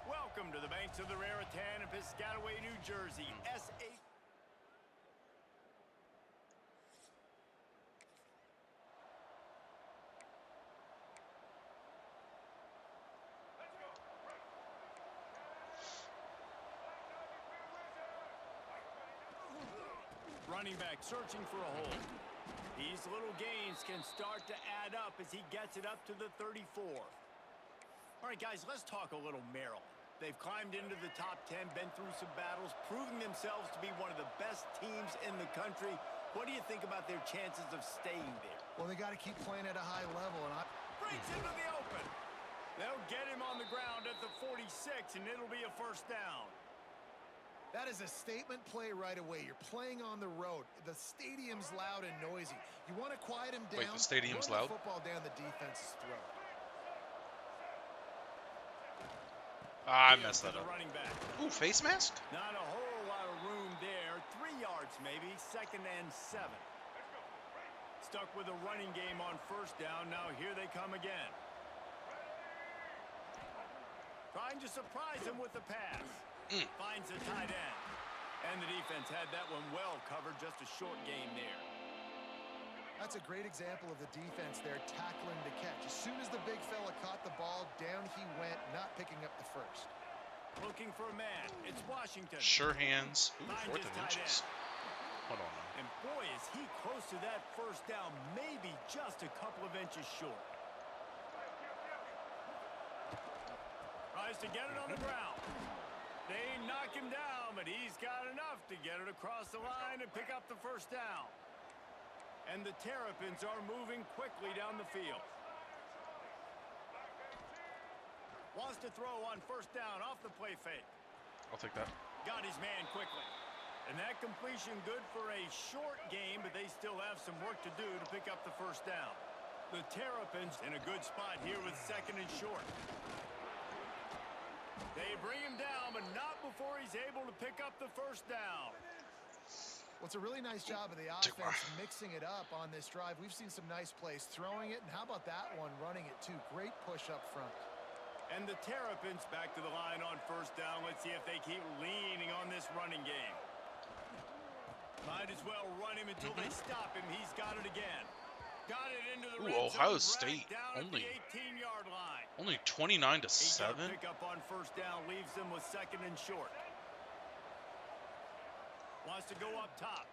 Welcome to the banks of the Raritan in Piscataway, New Jersey. S8. Running back searching for a hole. These little gains can start to add up as he gets it up to the 34. All right, guys, let's talk a little Maryland. They've climbed into the top 10, been through some battles, proving themselves to be one of the best teams in the country. What do you think about their chances of staying there? Well, they got to keep playing at a high level. And breaks into the open. They'll get him on the ground at the 46, and it'll be a first down. That is a statement play right away. You're playing on the road. The stadium's loud and noisy. You want to quiet him down. Wait, the stadium's run loud? the football down the defense's throat. I messed that up. Running back. Ooh, face mask? Not a whole lot of room there. 3 yards maybe. 2nd and 7. Stuck with a running game on first down. Now here they come again. Trying to surprise him with the pass. Finds a tight end. And the defense had that one well covered. Just a short game there. That's a great example of the defense there tackling the catch. As soon as the big fella caught the ball, down he went, not picking up the first. Looking for a man. It's Washington. Sure hands. Ooh, 4th and inches. Hold on now. And boy, is he close to that first down. Maybe just a couple of inches short. Tries to get it on the ground. They knock him down, but he's got enough to get it across the line and pick up the first down. And the Terrapins are moving quickly down the field. Wants to throw on first down off the play fake. I'll take that. Got his man quickly. And that completion good for a short game, but they still have some work to do to pick up the first down. The Terrapins in a good spot here with 2nd and short. They bring him down, but not before he's able to pick up the first down. Well, it's a really nice job of the offense mixing it up on this drive. We've seen some nice plays throwing it, and how about that one running it too? Great push up front. And the Terrapins back to the line on first down. Let's see if they keep leaning on this running game. Might as well run him until they stop him. He's got it again. Got it into the red Ohio zone, State down only at the 18-yard line. Only 29 to 7. Pick up on first down, leaves them with 2nd and short. Wants to go up top.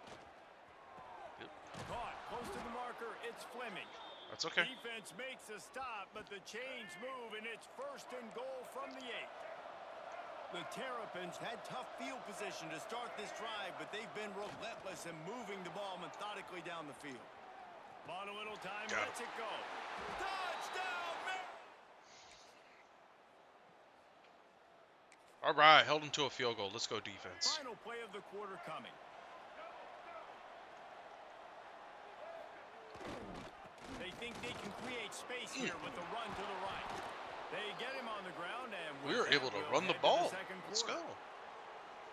Yep. Caught close to the marker. It's Fleming. That's okay. Defense makes a stop, but the chains move, and it's 1st and goal from the 8. The Terrapins had tough field position to start this drive, but they've been relentless in moving the ball methodically down the field. Bought a little time, lets it go. Touchdown, Maryland! All right, held him to a field goal. Let's go defense. Final play of the quarter coming. They think they can create space here with the run to the right. They get him on the ground, and we were able to run the ball. Let's go.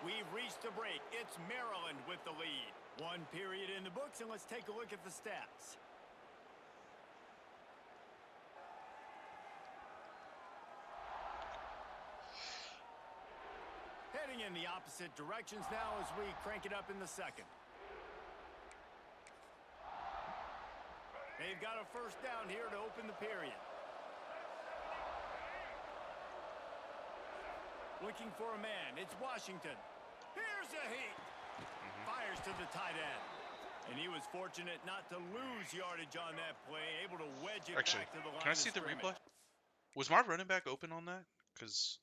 We've reached the break. It's Maryland with the lead. 1 period in the books, and let's take a look at the stats. Heading in the opposite directions now as we crank it up in the 2nd. They've got a first down here to open the period. Looking for a man. It's Washington. Here's a heat. Fires to the tight end. And he was fortunate not to lose yardage on that play. Able to wedge it back to the line. Can I see the replay? Was my running back open on that? Because...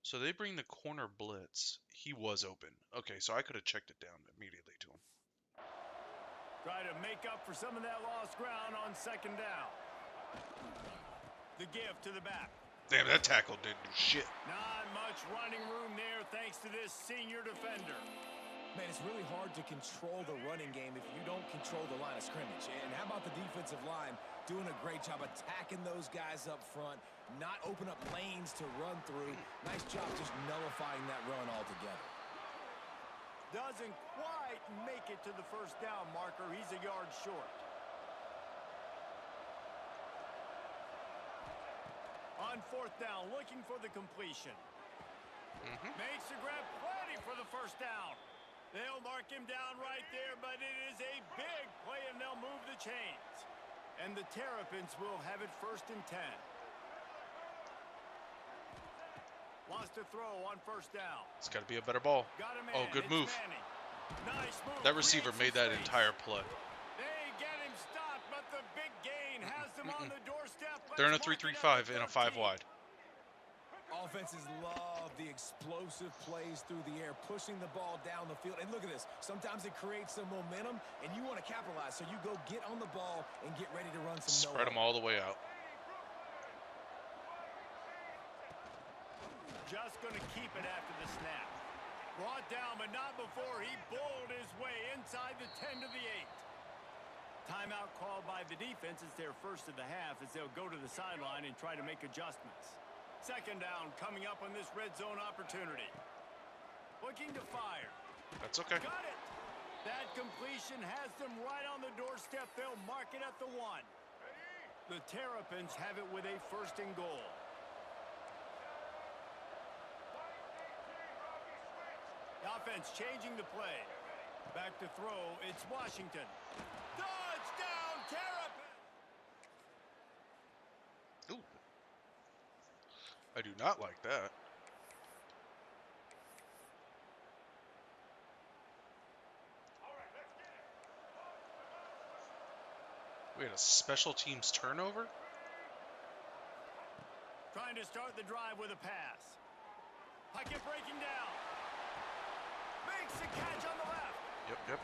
So they bring the corner blitz. He was open. Okay, so I could have checked it down immediately to him. Try to make up for some of that lost ground on 2nd down. The give to the back. Damn, that tackle didn't do shit. Not much running room there thanks to this senior defender. Man, it's really hard to control the running game if you don't control the line of scrimmage. And how about the defensive line doing a great job attacking those guys up front, not open up lanes to run through. Nice job just nullifying that run altogether. Doesn't quite make it to the first down marker. He's a yard short. On fourth down, looking for the completion. Makes the grab, plenty for the first down. They'll mark him down right there, but it is a big play, and they'll move the chains. And the Terrapins will have it 1st and 10. Wants to throw on first down. It's got to be a better ball. Oh, good move. Nice move. That receiver made that entire play. They get him stopped, but the big gain has them on the doorstep. They're in a 3-3-5 and a 5 wide. Offenses love the explosive plays through the air, pushing the ball down the field. And look at this. Sometimes it creates some momentum, and you want to capitalize. So you go get on the ball and get ready to run some Spread them all the way out. Just going to keep it after the snap. Brought down, but not before he bowled his way inside the 10 to the 8. Timeout called by the defense. It's their first of the half as they'll go to the sideline and try to make adjustments. Second down coming up on this red zone opportunity. Looking to fire. That's okay. Got it. That completion has them right on the doorstep. They'll mark it at the 1. The Terrapins have it with a 1st and goal. The offense changing the play. Back to throw. It's Washington. Touchdown, Terrapins! Ooh. I do not like that. We had a special teams turnover? Trying to start the drive with a pass. Pocket breaking down. Makes the catch on the left.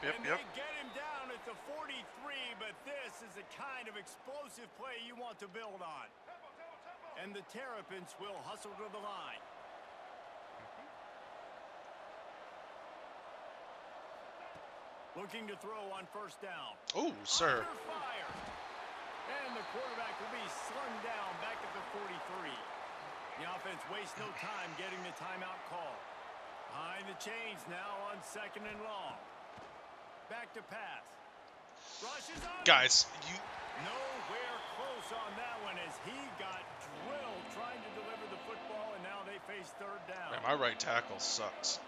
And they get him down at the 43, but this is the kind of explosive play you want to build on. And the Terrapins will hustle to the line. Looking to throw on first down. Oh, sir. Under fire. And the quarterback will be slung down back at the 43. The offense wastes no time getting the timeout call. Behind the chains now on 2nd and long. Back to pass. Rushes on. Guys, Nowhere close on that one as he got drilled trying to deliver the football, and now they face 3rd down. Man, my right tackle sucks.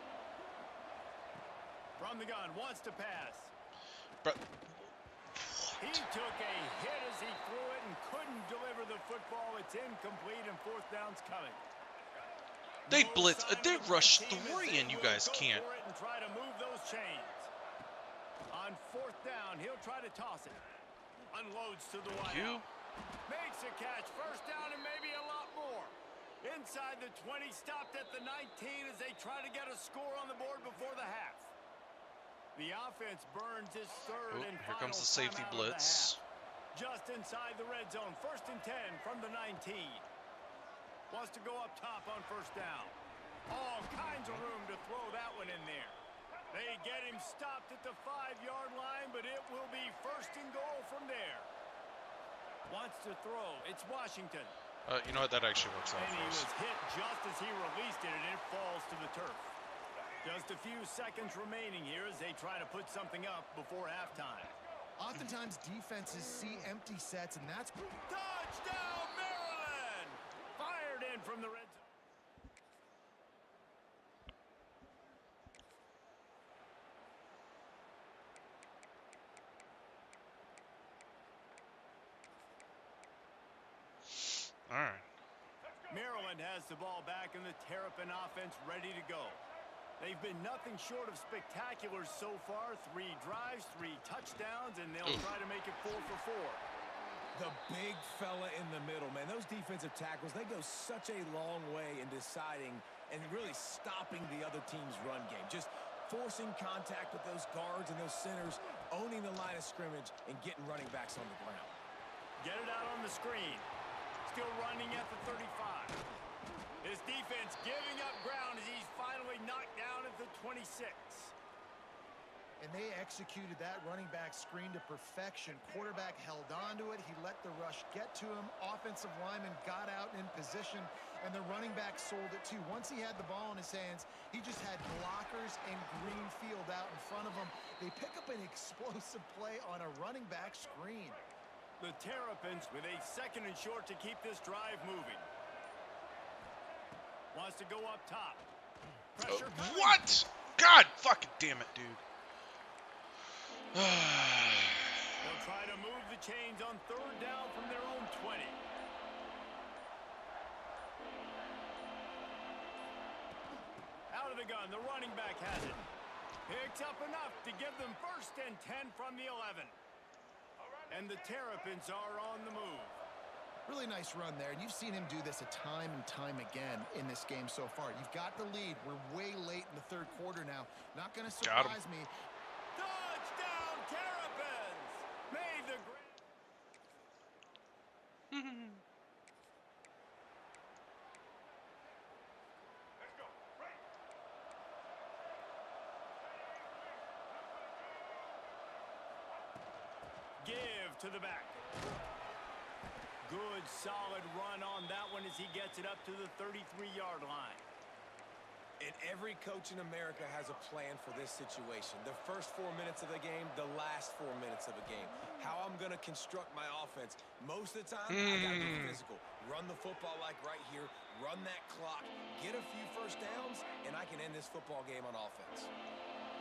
From the gun, wants to pass. But he took a hit as he threw it and couldn't deliver the football. It's incomplete, and 4th down's coming. they blitz, they rush 3 and you guys can't. And try to move those chains. On 4th down, he'll try to toss it. Unloads to the wide. Makes a catch. 1st down and maybe a lot more. Inside the 20, stopped at the 19 as they try to get a score on the board before the half. The offense burns its 3rd and here final comes the safety blitz. Just inside the red zone. 1st and 10 from the 19. Wants to go up top on 1st down. All kinds of room to throw that one in there. They get him stopped at the 5-yard line, but it will be 1st and goal from there. Wants to throw. It's Washington. You know what? That actually works out And for he us. was hit just as he released it, and it falls to the turf. Just a few seconds remaining here as they try to put something up before halftime. Oftentimes, defenses see empty sets, and that's... Touchdown, Maryland! Fired in from the red zone. All right. Maryland has the ball back, and the Terrapin offense ready to go. They've been nothing short of spectacular so far. 3 drives, 3 touchdowns, and they'll try to make it 4 for 4. The big fella in the middle, man. Those defensive tackles, they go such a long way in deciding and really stopping the other team's run game. Just forcing contact with those guards and those centers, owning the line of scrimmage, and getting running backs on the ground. Get it out on the screen. Still running at the 35. His defense giving up ground as he's finally knocked down at the 26. And they executed that running back screen to perfection. Quarterback held on to it. He let the rush get to him. Offensive lineman got out in position, and the running back sold it too. Once he had the ball in his hands, he just had blockers and green field out in front of him. They pick up an explosive play on a running back screen. The Terrapins with a 2nd and short to keep this drive moving. Wants to go up top. Pressure coming. What? God fucking damn it, dude. They'll try to move the chains on third down from their own 20. Out of the gun, the running back has it. Picks up enough to give them 1st and 10 from the 11. And the Terrapins are on the move. Really nice run there, and you've seen him do this a time and time again in this game so far. You've got the lead. We're way late in the 3rd quarter now. Not going to surprise me. Touchdown, Terrapins! May the give to the back. Good, solid run on that one as he gets it up to the 33-yard line. And every coach in America has a plan for this situation. The first 4 minutes of the game, the last 4 minutes of a game. How I'm going to construct my offense. Most of the time, I got to be physical. Run the football like right here. Run that clock. Get a few first downs, and I can end this football game on offense.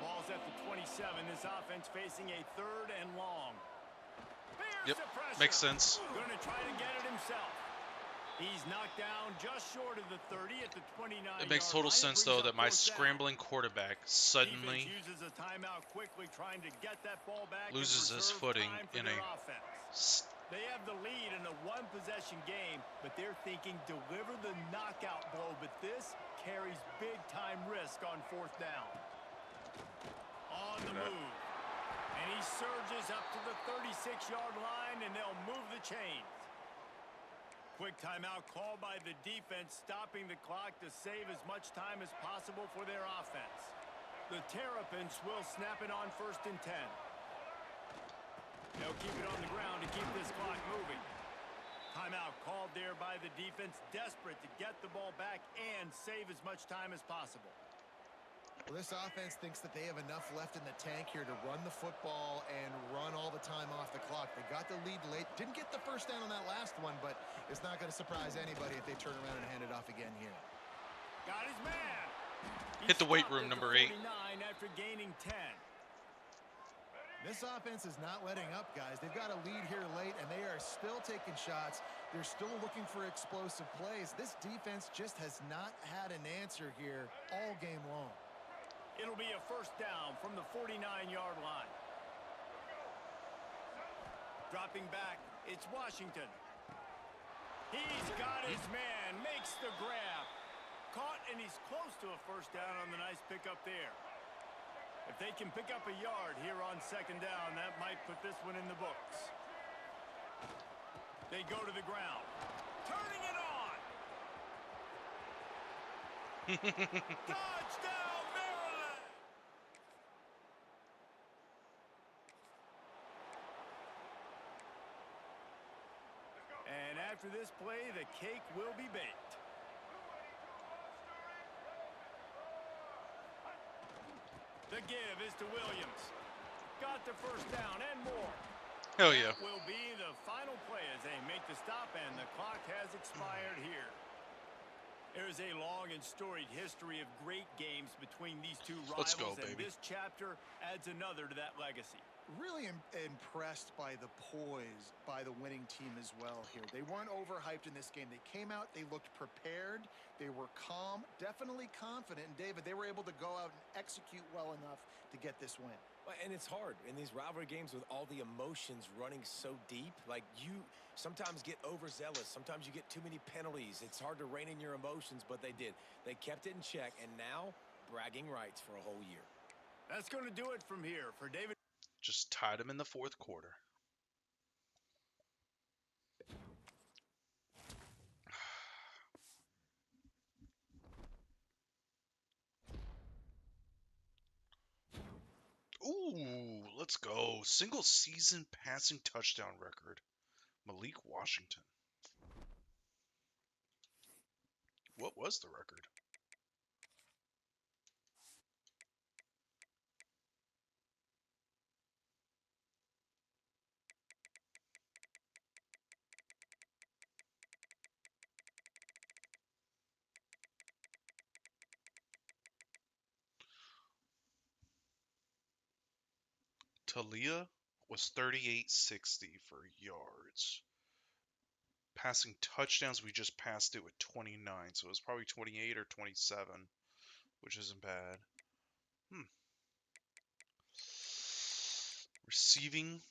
Ball's at the 27. This offense facing a 3rd and long. Yep, makes sense. Going to try to get it himself. He's knocked down just short of the 30 at the 29. It makes total sense, though, that my scrambling quarterback suddenly uses a timeout quickly, trying to get that ball back, loses his footing in a... They have the lead in a one-possession game, but they're thinking deliver the knockout blow, but this carries big-time risk on 4th down. On the move. And he surges up to the 36-yard line, and they'll move the chains. Quick timeout called by the defense, stopping the clock to save as much time as possible for their offense. The Terrapins will snap it on 1st and 10. They'll keep it on the ground to keep this clock moving. Timeout called there by the defense, desperate to get the ball back and save as much time as possible. Well, this offense thinks that they have enough left in the tank here to run the football and run all the time off the clock. They got the lead late. Didn't get the 1st down on that last one, but it's not going to surprise anybody if they turn around and hand it off again here. Got his man. Hit the weight room, number 8. After gaining 10. This offense is not letting up, guys. They've got a lead here late, and they are still taking shots. They're still looking for explosive plays. This defense just has not had an answer here all game long. It'll be a 1st down from the 49-yard line. Dropping back, it's Washington. He's got his man, makes the grab. Caught, and he's close to a 1st down on the nice pickup there. If they can pick up a yard here on 2nd down, that might put this one in the books. They go to the ground. Turning it on! Touchdown, Maryland! And after this play, the cake will be baked. The give is to Williams. Got the 1st down and more. Hell yeah. That will be the final play as they make the stop, and the clock has expired here. There's a long and storied history of great games between these two rivals. Let's go, and baby. this chapter adds another to that legacy. Really impressed by the poise by the winning team as well here. They weren't overhyped in this game. They came out, they looked prepared, they were calm, definitely confident. And David, they were able to go out and execute well enough to get this win. And it's hard in these rivalry games with all the emotions running so deep. Like, you sometimes get overzealous. Sometimes you get too many penalties. It's hard to rein in your emotions, but they did. They kept it in check, and now bragging rights for a whole year. That's going to do it from here for David. Just tied him in the 4th quarter. Ooh, let's go. Single season passing touchdown record. Malik Washington. What was the record? Talia was 3860 for yards. Passing touchdowns, we just passed it with 29, so it was probably 28 or 27, which isn't bad. Receiving,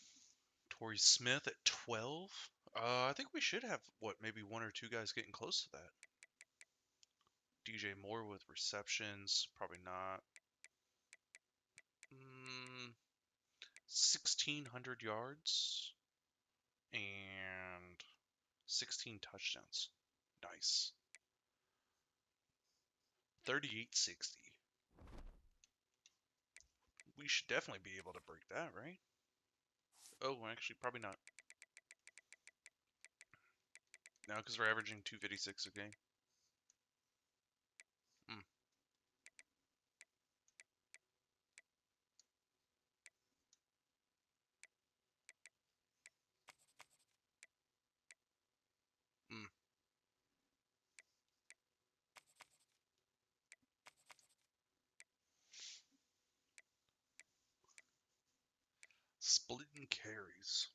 Torrey Smith at 12. I think we should have, maybe one or two guys getting close to that. DJ Moore with receptions, probably not. 1,600 yards and 16 touchdowns. Nice. 3860. We should definitely be able to break that, right? Oh, actually, probably not. No, because we're averaging 256 a game. Splitting carries.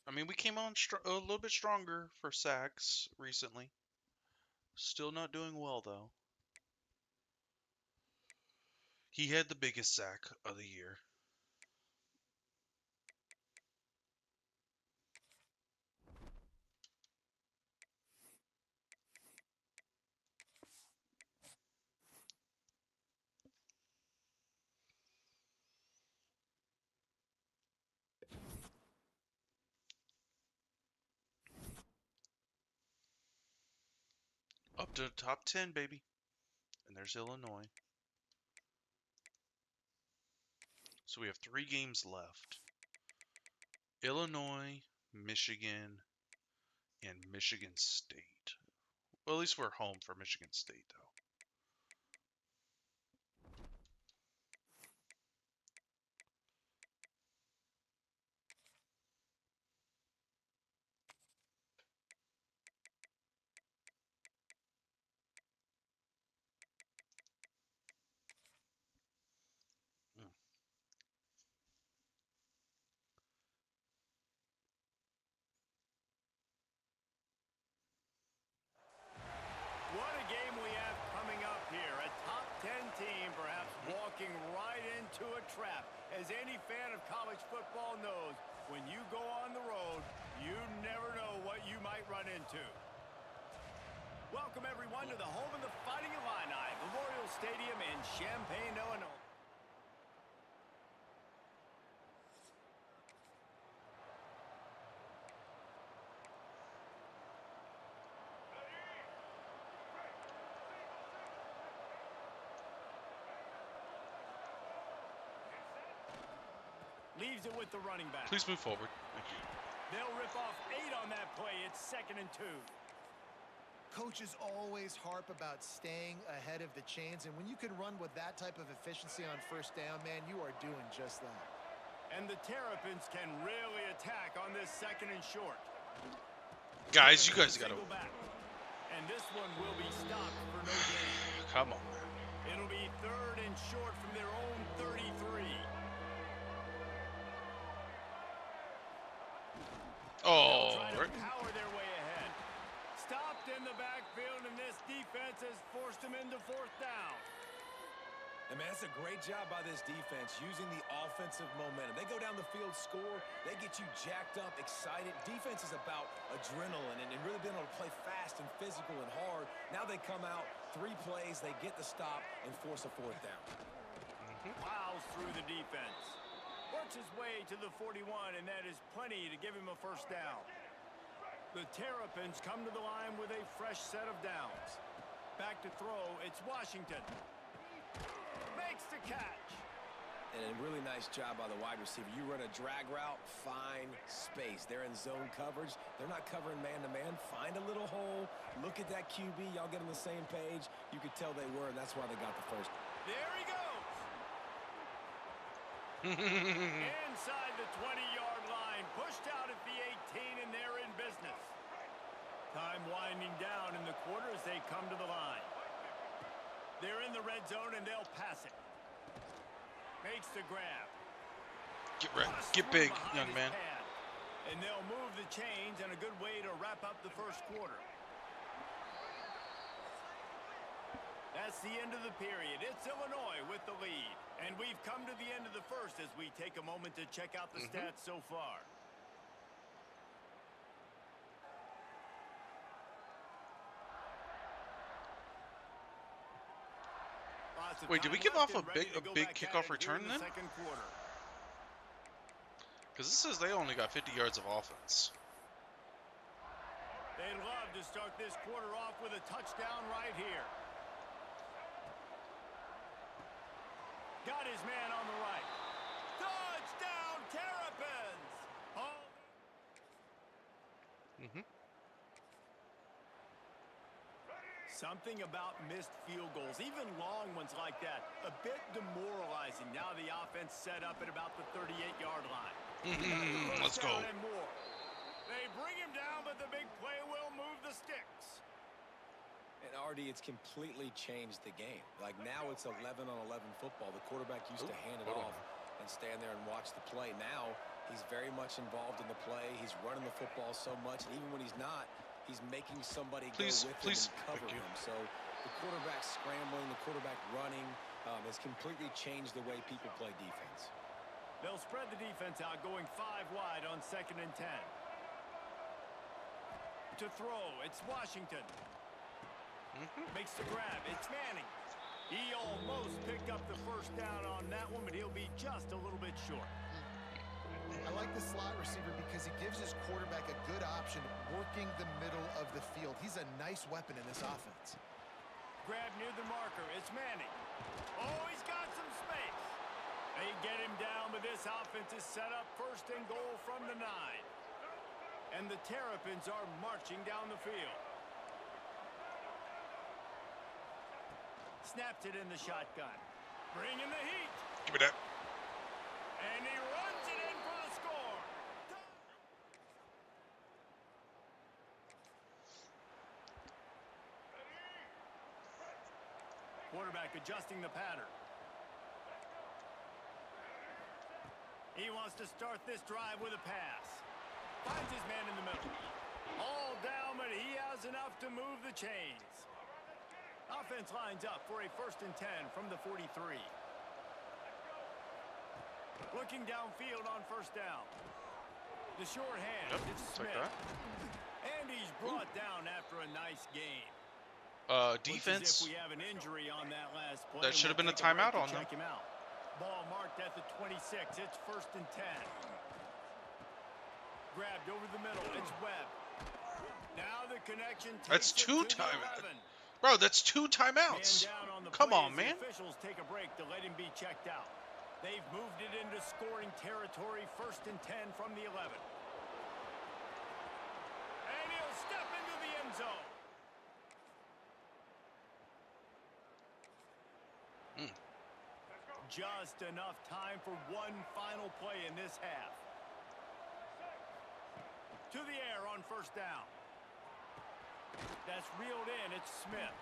I mean, we came on a little bit stronger for sacks recently. Still not doing well, though. He had the biggest sack of the year. Up to the top 10, baby. And there's Illinois. So we have 3 games left. Illinois, Michigan, and Michigan State. Well, at least we're home for Michigan State, though. What a game we have coming up here. A top 10 team perhaps walking right into a trap. As any fan of college football knows, when you go on the road, you never know what you might run into. Welcome, everyone, to the home of the Fighting Illini, Memorial Stadium in Champaign, Illinois. Leaves it with the running back. Please move forward. Thank you. They'll rip off 8 on that play. It's 2nd and 2. Coaches always harp about staying ahead of the chains, and when you can run with that type of efficiency on first down, man, you are doing just that. And the Terrapins can really attack on this 2nd and short. Guys, you guys got to... And this one will be stopped for no gain. Come on, man. It'll be 3rd and short from their own 33. Oh, try to power their way ahead. Stopped in the backfield, and this defense has forced them into 4th down. And man, that's a great job by this defense using the offensive momentum. They go down the field, score, they get you jacked up, excited. Defense is about adrenaline and really being able to play fast and physical and hard. Now they come out, 3 plays, they get the stop and force a 4th down. Plows through the defense. Works his way to the 41, and that is plenty to give him a 1st down. The Terrapins come to the line with a fresh set of downs. Back to throw, it's Washington. Makes the catch. And a really nice job by the wide receiver. You run a drag route, find space. They're in zone coverage. They're not covering man-to-man. Find a little hole. Look at that QB. Y'all get on the same page. You could tell they were, and that's why they got the 1st. There he goes. Inside the 20-yard line. Pushed out at the 18, and they're in Time winding down in the quarter as they come to the line. They're in the red zone and they'll pass it. Makes the grab. Get big, young man. And they'll move the chains, and a good way to wrap up the first quarter. That's the end of the period. It's Illinois with the lead. And we've come to the end of the first as we take a moment to check out the stats so far. Wait, did we give off a big kickoff return then? Because this says they only got 50 yards of offense. They'd love to start this quarter off with a touchdown right here. Got his man on the right. Touchdown, Terrapins! Something about missed field goals, even long ones like that, a bit demoralizing. Now the offense set up at about the 38-yard line. Let's go. They bring him down, but the big play will move the sticks. And Artie, it's completely changed the game. Like now it's 11-on-11 football. The quarterback used to hand it off and stand there and watch the play. Now he's very much involved in the play. He's running the football so much, and even when he's not, he's making somebody go with him and cover him. So the quarterback scrambling, the quarterback running has completely changed the way people play defense. They'll spread the defense out, going 5 wide on 2nd and 10. To throw, it's Washington. Makes the grab, it's Manning. He almost picked up the first down on that one, but he'll be just a little bit short. I like the slot receiver because he gives his quarterback a good option working the middle of the field. He's a nice weapon in this offense. Grab near the marker, it's Manning. Oh, he's got some space. They get him down, but this offense is set up 1st and goal from the 9. And the Terrapins are marching down the field. Snaps it in the shotgun. Bringing the heat. Give me that. And he runs it in for the score. Quarterback adjusting the pattern. He wants to start this drive with a pass. Finds his man in the middle. All down, but he has enough to move the chains. Offense lines up for a 1st and 10 from the 43. Looking downfield on 1st down. The short hand, it's Smith. And he's brought down after a nice game. Defense. If we have an injury on that last play, That should have been a timeout on them. check him out. Ball marked at the 26. It's 1st and 10. Grabbed over the middle. It's Webb. Now the connection. That's 2 timeouts. Bro, that's 2 timeouts. Come on, man. Officials take a break to let him be checked out. They've moved it into scoring territory. 1st and 10 from the 11. And he'll step into the end zone. Just enough time for one final play in this half. To the air on 1st down. That's reeled in. It's Smith.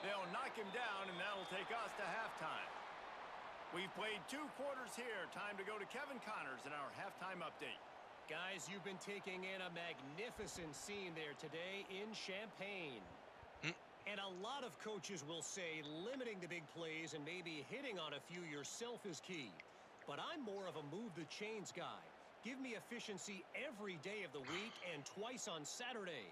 They'll knock him down, and that'll take us to halftime. We've played 2 quarters here. Time to go to Kevin Connors in our halftime update. Guys, you've been taking in a magnificent scene there today in Champaign. And a lot of coaches will say limiting the big plays and maybe hitting on a few yourself is key. But I'm more of a move the chains guy. Give me efficiency every day of the week and twice on Saturday.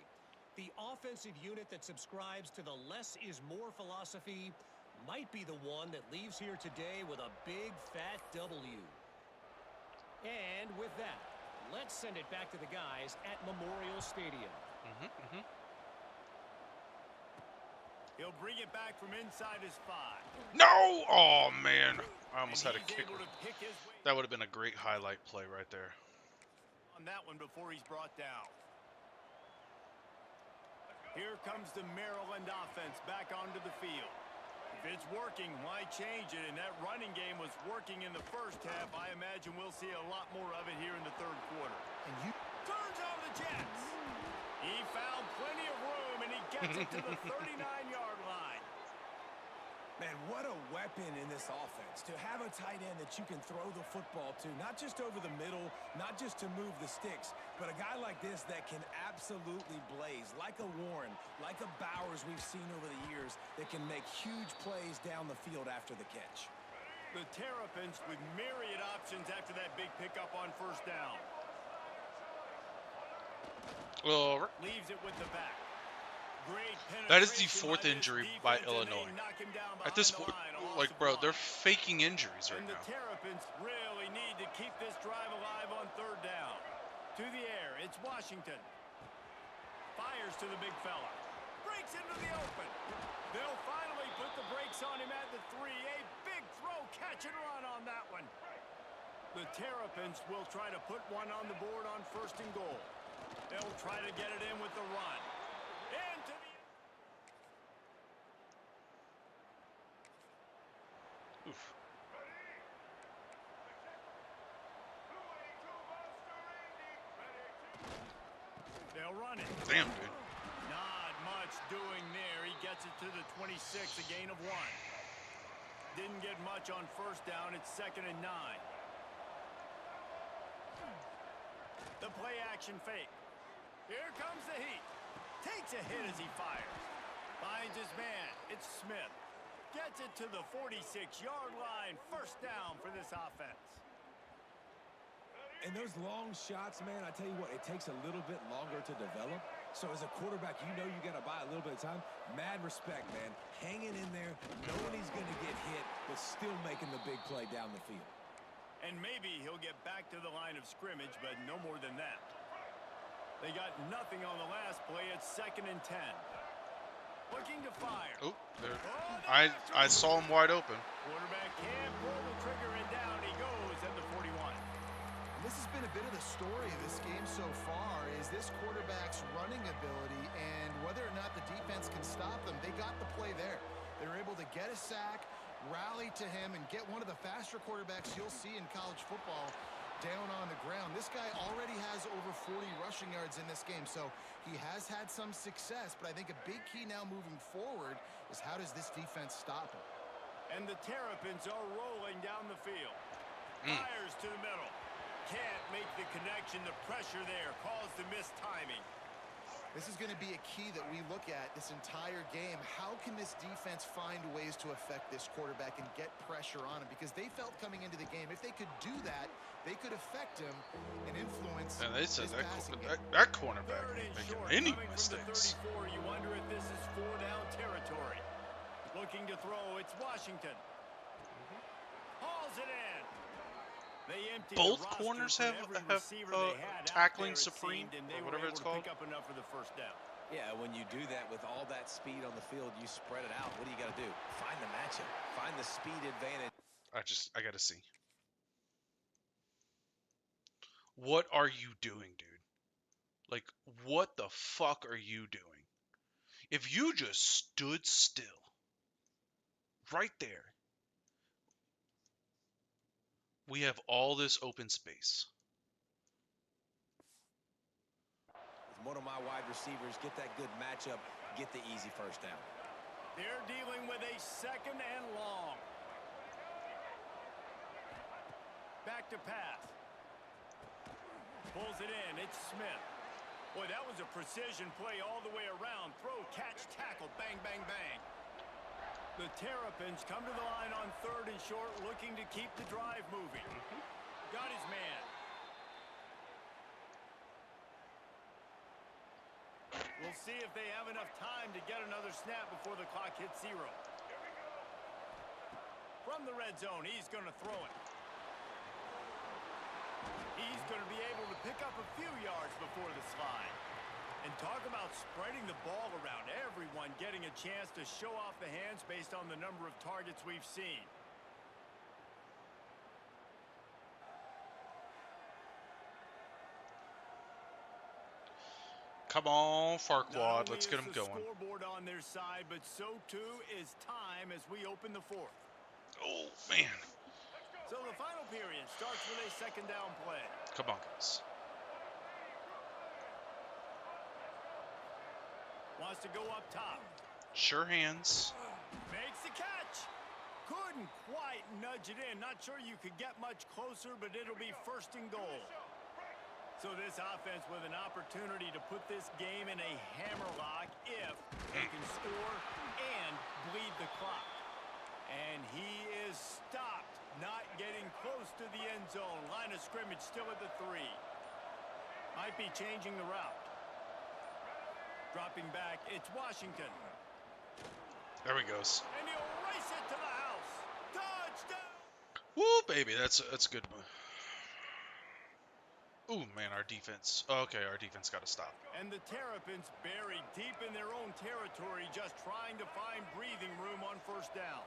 The offensive unit that subscribes to the less is more philosophy might be the one that leaves here today with a big fat W. And with that, let's send it back to the guys at Memorial Stadium. He'll bring it back from inside his 5. No! Oh, man. I almost had a kick. That would have been a great highlight play right there. On that one before he's brought down. Here comes the Maryland offense back onto the field. If it's working, why change it? And that running game was working in the first half. I imagine we'll see a lot more of it here in the 3rd quarter. And you turns on the Jets. He found plenty of room Gets it to the 39-yard line. Man, what a weapon in this offense. To have a tight end that you can throw the football to, not just over the middle, not just to move the sticks, but a guy like this that can absolutely blaze, like a Warren, like a Bowers we've seen over the years, that can make huge plays down the field after the catch. The Terrapins with myriad options after that big pickup on first down. Well, Leaves it with the back. Great that is the penetration 4th by this injury by defense, and they Illinois. knock him down At this behind point, the line, a loss like, of bro, 1. they're faking injuries right And the now. Terrapins really need to keep this drive alive on third down. To the air, it's Washington. Fires to the big fella. Breaks into the open. They'll finally put the brakes on him at the 3. A big throw, catch and run on that one. The Terrapins will try to put one on the board on 1st and goal. They'll try to get it in with the run. Into the... Oof. They'll run it. Damn, dude. Not much doing there. He gets it to the 26, a gain of 1. Didn't get much on first down. It's 2nd and 9. The play action fake. Here comes the heat. Takes a hit as he fires. Finds his man. It's Smith. Gets it to the 46-yard line. First down for this offense. And those long shots, man, I tell you what, it takes a little bit longer to develop. So as a quarterback, you know you got to buy a little bit of time. Mad respect, man. Hanging in there, knowing he's going to get hit, but still making the big play down the field. And maybe he'll get back to the line of scrimmage, but no more than that. They got nothing on the last play. It's 2nd and 10. Looking to fire. Oh, there. I saw him wide open. Quarterback can't pull the trigger, and down he goes at the 41. This has been a bit of the story of this game so far, is this quarterback's running ability and whether or not the defense can stop them. They got the play there. They were able to get a sack, rally to him, and get one of the faster quarterbacks you'll see in college football down on the ground. This guy already has over 40 rushing yards in this game, so he has had some success, but I think a big key now moving forward is how does this defense stop him? And the Terrapins are rolling down the field. Fires to the middle. Can't make the connection. The pressure there caused the missed timing. This is going to be a key that we look at this entire game. How can this defense find ways to affect this quarterback and get pressure on him? Because they felt coming into the game, if they could do that, they could affect him and influence And they said his passing game. that cornerback Third and making short, any coming mistakes. from the 34. You wonder if this is 4-down territory. Looking to throw, it's Washington. Hauls it in. They empty Both the roster corners for have every receiver they had out tackling there, it supreme, seemed, and they or were whatever able it's to called. pick up enough for the first down. Yeah, when you do that with all that speed on the field, you spread it out. What do you got to do? Find the matchup. Find the speed advantage. I gotta see. What are you doing, dude? Like, what the fuck are you doing? If you just stood still, right there, we have all this open space. With one of my wide receivers, get that good matchup, get the easy first down. They're dealing with a 2nd and long. Back to pass. Pulls it in. It's Smith. Boy, that was a precision play all the way around. Throw, catch, tackle. Bang, bang, bang. The Terrapins come to the line on 3rd and short, looking to keep the drive moving. Got his man. We'll see if they have enough time to get another snap before the clock hits 0. From the red zone, he's going to throw it. He's going to be able to pick up a few yards before the slide. And talk about spreading the ball around. Everyone getting a chance to show off the hands based on the number of targets we've seen. Come on, Farquaad, let's get Not him only is the going. scoreboard on their side, but so too is time as we open the 4th. Oh, man. So the final period starts with a 2nd down play. Come on, guys. wants to go up top. Sure hands. Makes the catch. Couldn't quite nudge it in. Not sure you could get much closer, but it'll be first and goal. So this offense with an opportunity to put this game in a hammerlock if they can score and bleed the clock. And he is stopped, not getting close to the end zone. Line of scrimmage still at the 3. Might be changing the route. Dropping back, it's Washington. There he goes. And he'll race it to the house. Touchdown! Woo, baby, that's good. Ooh, man, our defense. Okay, our defense got to stop. And the Terrapins buried deep in their own territory, just trying to find breathing room on first down.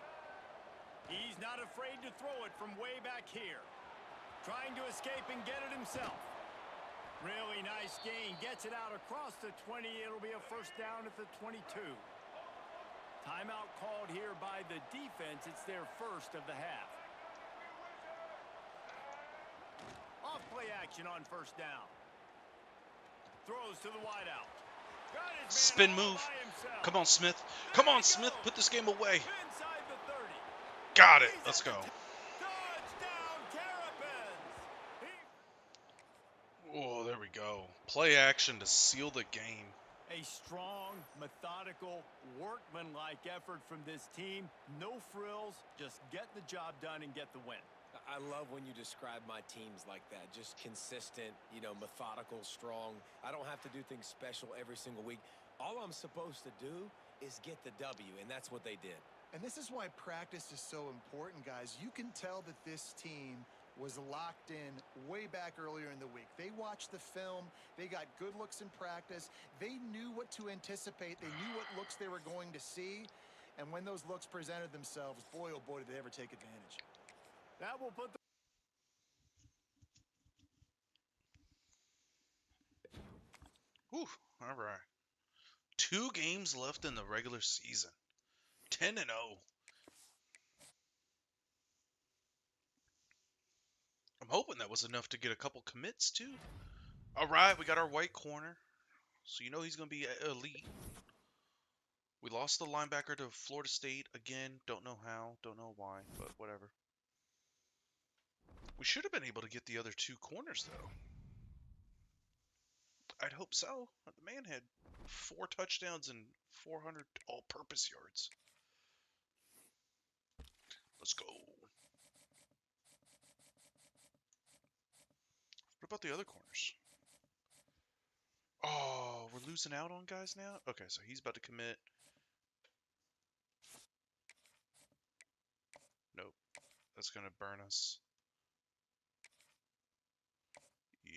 He's not afraid to throw it from way back here. Trying to escape and get it himself. Really nice gain. Gets it out across the 20. It'll be a first down at the 22. Timeout called here by the defense. It's their first of the half. Off play action on first down. Throws to the wideout. Got his Spin man all move. by himself. Come on, Smith. Come on, Smith. Put this game away. Inside the 30. Got it. He's Let's at go. the touchdown, Terrapins. Oh, there we go. Play action to seal the game. A strong, methodical, workmanlike effort from this team. No frills, just get the job done and get the win. I love when you describe my teams like that. Just consistent, methodical, strong. I don't have to do things special every single week. All I'm supposed to do is get the W, and that's what they did. And this is why practice is so important, guys. You can tell that this team was locked in way back earlier in the week. They watched the film. They got good looks in practice. They knew what to anticipate. They knew what looks they were going to see. And when those looks presented themselves, boy, oh boy, did they ever take advantage. That will put the Whew. All right. 2 games left in the regular season. 10-0. I'm hoping that was enough to get a couple commits too. All right, we got our white corner, so you know he's going to be elite. We lost the linebacker to Florida State again. Don't know how, don't know why, but whatever. We should have been able to get the other 2 corners though. I'd hope so. The man had 4 touchdowns and 400 all-purpose yards. Let's go. What about the other corners? Oh, we're losing out on guys now? Okay, so he's about to commit. Nope. That's going to burn us. Yeah.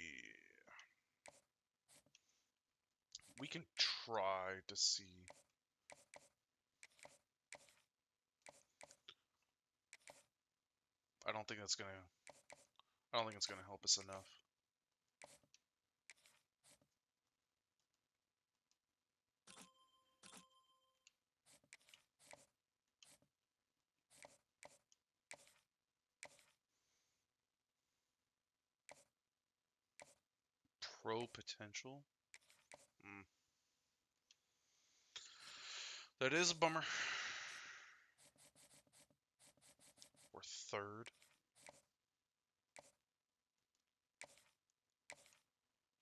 We can try to see. I don't think it's going to help us enough. Pro potential. That is a bummer. We're 3rd.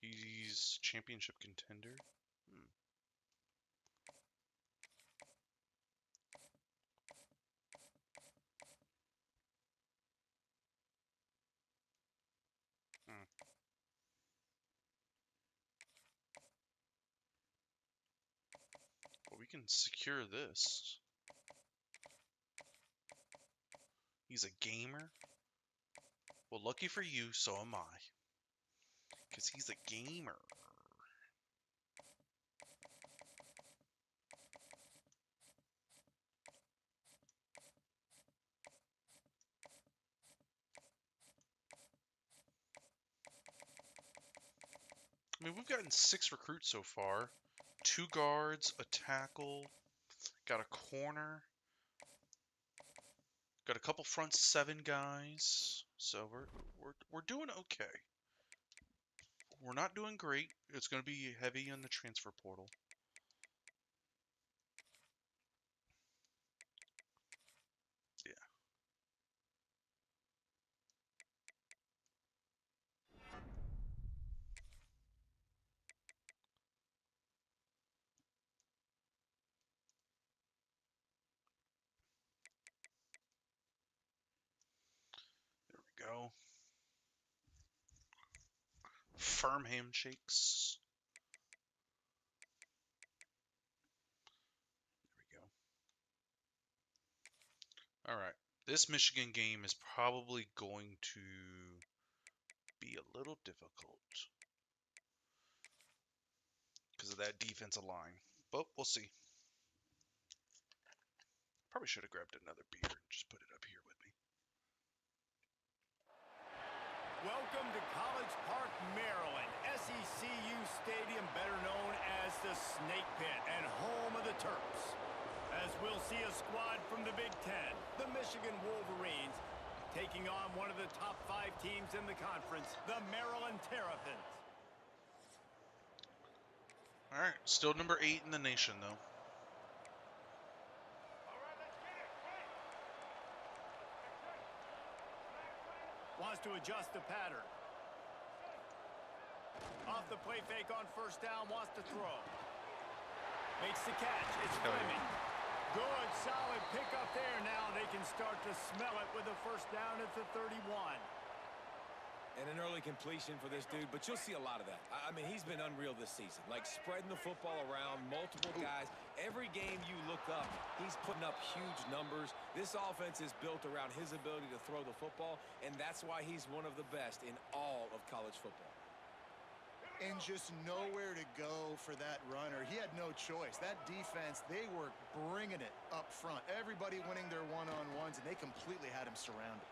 He's championship contender. But we can secure this. He's a gamer. Well, lucky for you, so am I. Because he's a gamer. I mean, we've gotten 6 recruits so far. 2 guards, a tackle, got a corner, got a couple front 7 guys. So we're doing okay. We're not doing great. It's going to be heavy in the transfer portal. firm handshakes. There we go. All right. This Michigan game is probably going to be a little difficult because of that defensive line, but we'll see. Probably should have grabbed another beer and just put it up here with me. Welcome to College Park, Maryland, SECU Stadium, better known as the Snake Pit and home of the Terps. As we'll see a squad from the Big Ten, the Michigan Wolverines, taking on one of the top 5 teams in the conference, the Maryland Terrapins. All right, still number 8 in the nation, though. Wants to adjust the pattern. Off the play fake on first down, wants to throw. Makes the catch. It's Fleming. Good, solid pickup there. Now they can start to smell it with a first down at the 31. And an early completion for this dude, but you'll see a lot of that. I mean, he's been unreal this season. Like, spreading the football around, multiple guys. Every game you look up, he's putting up huge numbers. This offense is built around his ability to throw the football, and that's why he's one of the best in all of college football. And just nowhere to go for that runner. He had no choice. That defense, they were bringing it up front. Everybody winning their one-on-ones, and they completely had him surrounded.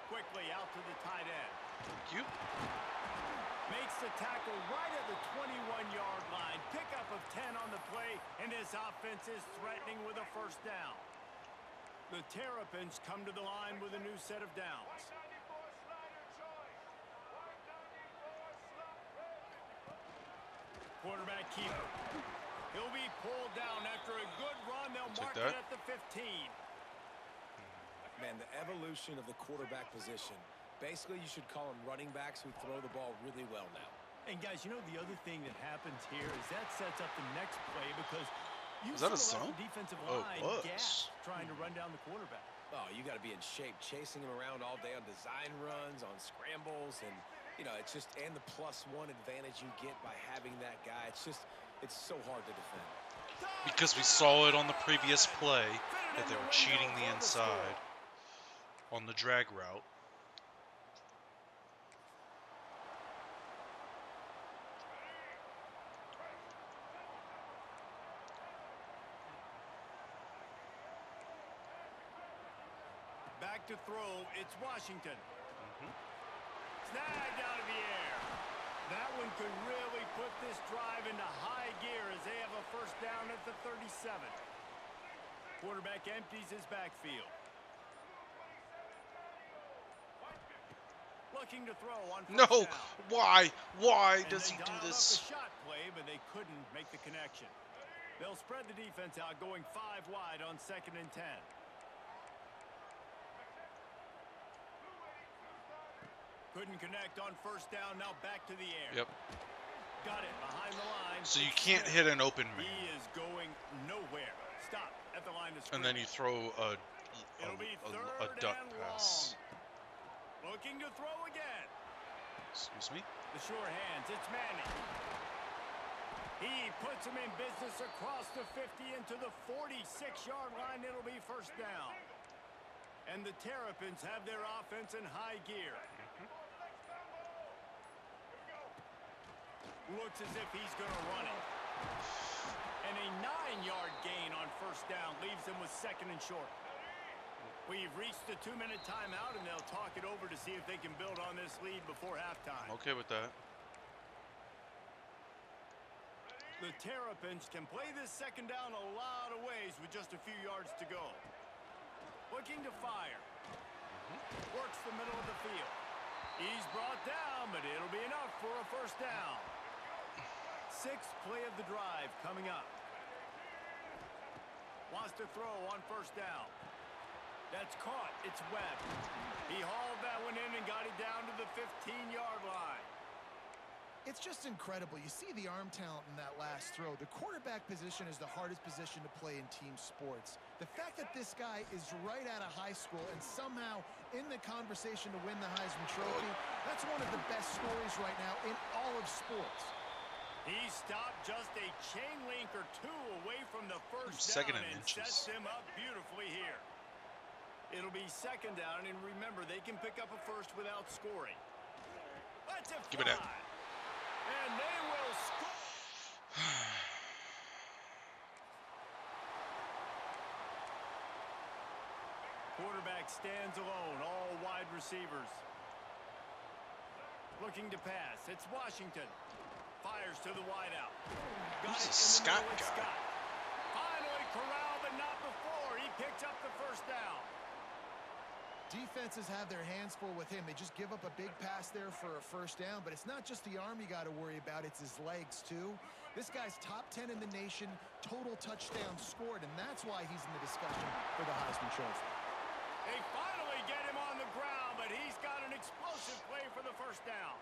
Quickly out to the tight end. Thank you. Makes the tackle right at the 21-yard line. Pickup of 10 on the play, and his offense is threatening with a first down. The Terrapins come to the line with a new set of downs. Quarterback keeper. He'll be pulled down after a good run. They'll mark it at the 15. Man, the evolution of the quarterback position. Basically, you should call them running backs who throw the ball really well now. And guys, you know the other thing that happens here is that sets up the next play because Is that a zone? Defensive Oh, line it was. gas trying to run down the quarterback. Oh, you got to be in shape, chasing him around all day on design runs, on scrambles, and you know, it's just, and the +1 advantage you get by having that guy. It's just, it's so hard to defend. Because we saw it on the previous play that they were cheating the inside on the drag route. Back to throw, it's Washington. Snagged out of the air. That one could really put this drive into high gear as they have a first down at the 37. Quarterback empties his backfield. Looking to throw on first No! down. Why And does they he do dialed up this? the shot play, but they couldn't make the connection. They'll spread the defense out, going 5 wide on 2nd and 10. Couldn't connect on first down. Now back to the air. Yep. Got it behind the line. So you can't hit an open man. He is going nowhere. Stop at the line of scrimmage. And then you throw a It'll be duck 3rd and pass. long. Looking to throw again. Excuse me? The sure hands. It's Manning. He puts him in business across the 50 into the 46-yard line. It'll be first down. And the Terrapins have their offense in high gear. Looks as if he's going to run it. And a 9-yard gain on first down leaves him with 2nd and short. We've reached the 2-minute timeout, and they'll talk it over to see if they can build on this lead before halftime. I'm okay with that. The Terrapins can play this second down a lot of ways with just a few yards to go. Looking to fire. Works the middle of the field. He's brought down, but it'll be enough for a first down. 6th play of the drive coming up. Wants to throw on first down. That's caught. It's Webb. He hauled that one in and got it down to the 15-yard line. It's just incredible. You see the arm talent in that last throw. The quarterback position is the hardest position to play in team sports. The fact that this guy is right out of high school and somehow in the conversation to win the Heisman Trophy, that's one of the best stories right now in all of sports. He stopped just a chain link or two away from the first Second down and and inches. sets him up beautifully here. It'll be second down, and remember, they can pick up a first without scoring. Let's Give it up. And they will score. Quarterback stands alone, all wide receivers. Looking to pass. It's Washington. Fires to the wideout. Who's a Scott guy? Scott. Finally corralled, but not before. He picks up the first down. Defenses have their hands full with him. They just give up a big pass there for a first down, but it's not just the arm you got to worry about, it's his legs too. This guy's top 10 in the nation, total touchdowns scored, and that's why he's in the discussion for the Heisman Trophy. They finally get him on the ground, but he's got an explosive play for the first down.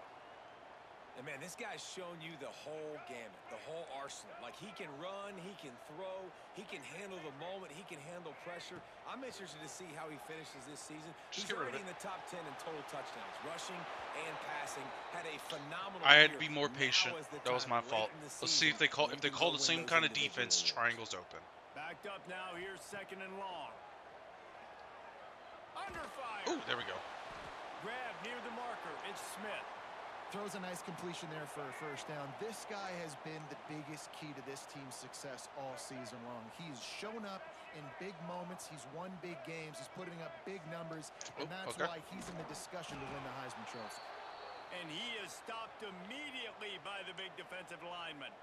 And, man, this guy's shown you the whole gamut, the whole arsenal. Like, he can run, he can throw, he can handle the moment, he can handle pressure. I'm interested to see how he finishes this season. He's already in the top 10 in total touchdowns, rushing and passing. Had a phenomenal I had to year. be more patient. That was my fault. Let's see if they call the same kind of defense. Triangle's open. Backed up now. Here's second and long. Under fire. Oh, there we go. Grab near the marker. It's Smith. Throws a nice completion there for a first down. This guy has been the biggest key to this team's success all season long. He's shown up in big moments. He's won big games. He's putting up big numbers, and that's why he's in the discussion to win the Heisman Trophy. And he is stopped immediately by the big defensive lineman.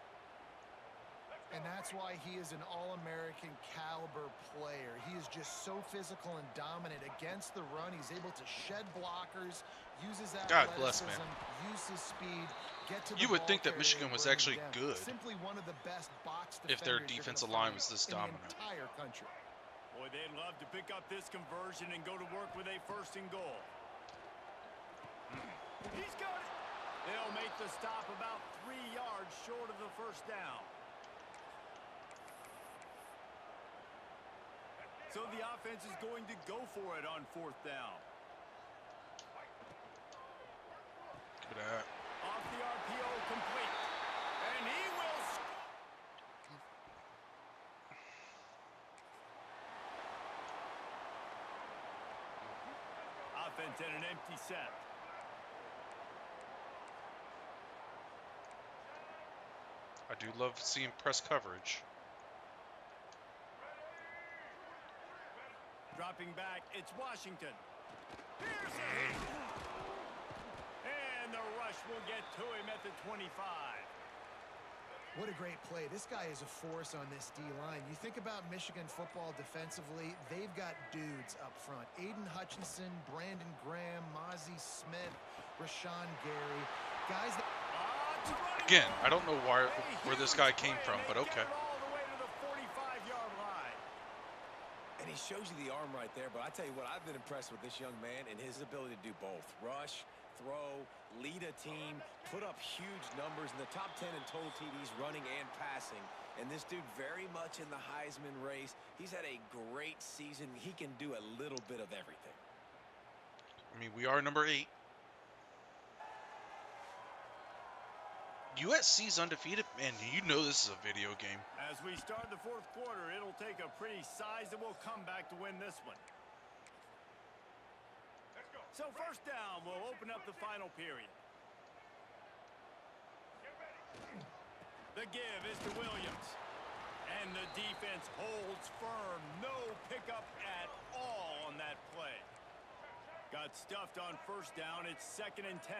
And that's why he is an all-American caliber player. He is just so physical and dominant against the run. He's able to shed blockers, use his athleticism, use his speed, get to the You would think that ball Michigan was carrier, actually bring him down. good Simply one of the best box if their defenders you're defensive gonna line find was this in dominant. the entire country. Boy, they'd love to pick up this conversion and go to work with a first and goal. He's got it. They'll make the stop about 3 yards short of the first down. So the offense is going to go for it on fourth down. Give it up. Off the RPO, complete. And he will score. Offense in an empty set. I do love seeing press coverage. Dropping back, it's Washington. Here's a hit. And the rush will get to him at the 25. What a great play. This guy is a force on this D-line. You think about Michigan football defensively, they've got dudes up front. Aiden Hutchinson, Brandon Graham, Mozzie Smith, Rashawn Gary. Guys that... Again, I don't know where this guy came from, but okay. All the way to the 45-yard line. And he shows you the arm right there, but I tell you what, I've been impressed with this young man and his ability to do both. Rush, throw, lead a team, put up huge numbers in the top 10 in total TDs, running and passing. And this dude very much in the Heisman race. He's had a great season. He can do a little bit of everything. I mean, we are number 8. USC's undefeated, man. You know this is a video game. As we start the fourth quarter, it'll take a pretty sizable comeback to win this one. So first down, we'll open up the final period. The give is to Williams. And the defense holds firm. No pickup at all on that play. Got stuffed on first down. It's 2nd and 10.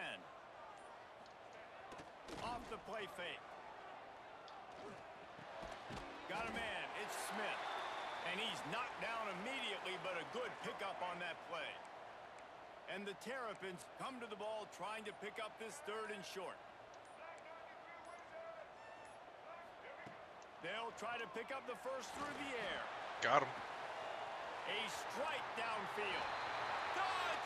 Off the play fake. Got a man. It's Smith. And he's knocked down immediately, but a good pickup on that play. And the Terrapins come to the ball trying to pick up this 3rd and short. They'll try to pick up the first through the air. Got him. A strike downfield. Dodge!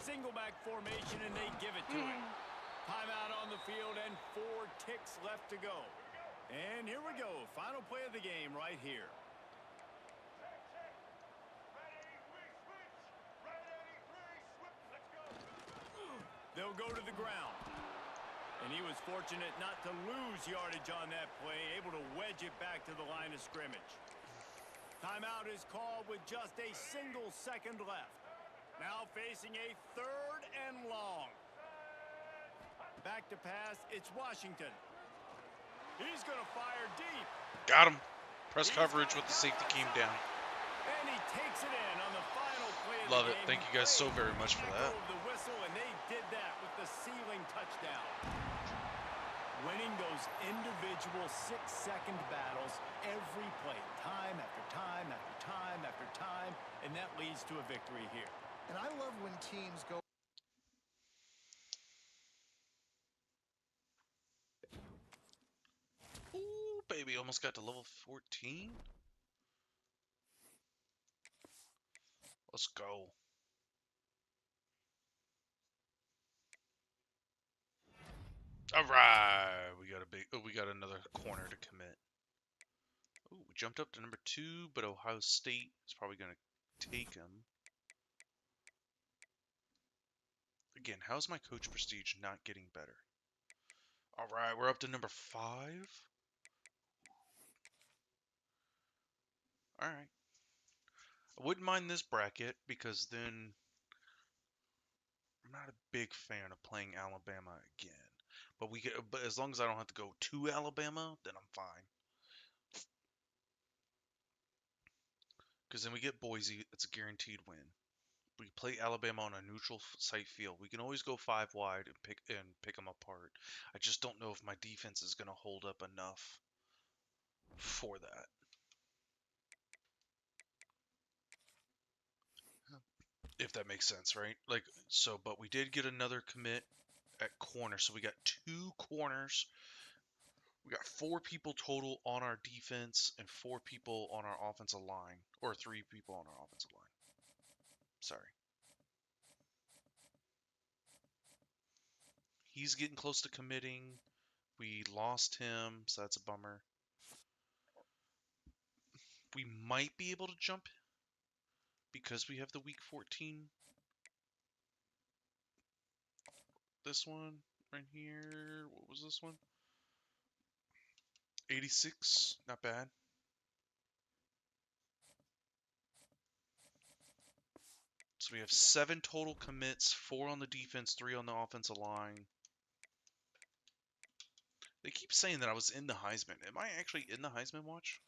single back formation, and they give it to him. Timeout on the field and 4 ticks left to go. And here we go. Final play of the game right here. They'll go to the ground. And he was fortunate not to lose yardage on that play, able to wedge it back to the line of scrimmage. Timeout is called with just a single second left. Now facing a 3rd and long. Back to pass, it's Washington. He's going to fire deep. Got him. Press coverage with the safety came down. And he takes it in on the final play of Love the it. game. Thank you guys so very much for that. The whistle, and they did that with the ceiling touchdown. Winning those individual 6-second battles every play, time after time after time after time, and that leads to a victory here. And I love when teams go. Ooh, baby, almost got to level 14. Let's go. All right, we got another corner to commit. Ooh, we jumped up to number 2, but Ohio State is probably going to take him. Again, how's my coach prestige not getting better? All right, we're up to number 5. All right. I wouldn't mind this bracket because then I'm not a big fan of playing Alabama again. But as long as I don't have to go to Alabama, then I'm fine. Because then we get Boise, it's a guaranteed win. We play Alabama on a neutral site field. We can always go 5 wide and pick them apart. I just don't know if my defense is going to hold up enough for that. If that makes sense, right? But we did get another commit at corner, so we got 2 corners. We got 4 people total on our defense and 4 people on our offensive line, or 3 people on our offensive line. Sorry. He's getting close to committing. We lost him, so that's a bummer. We might be able to jump because we have the week 14. This one right here. What was this one? 86. Not bad. So we have 7 total commits, 4 on the defense, 3 on the offensive line. They keep saying that I was in the Heisman. Am I actually in the Heisman watch?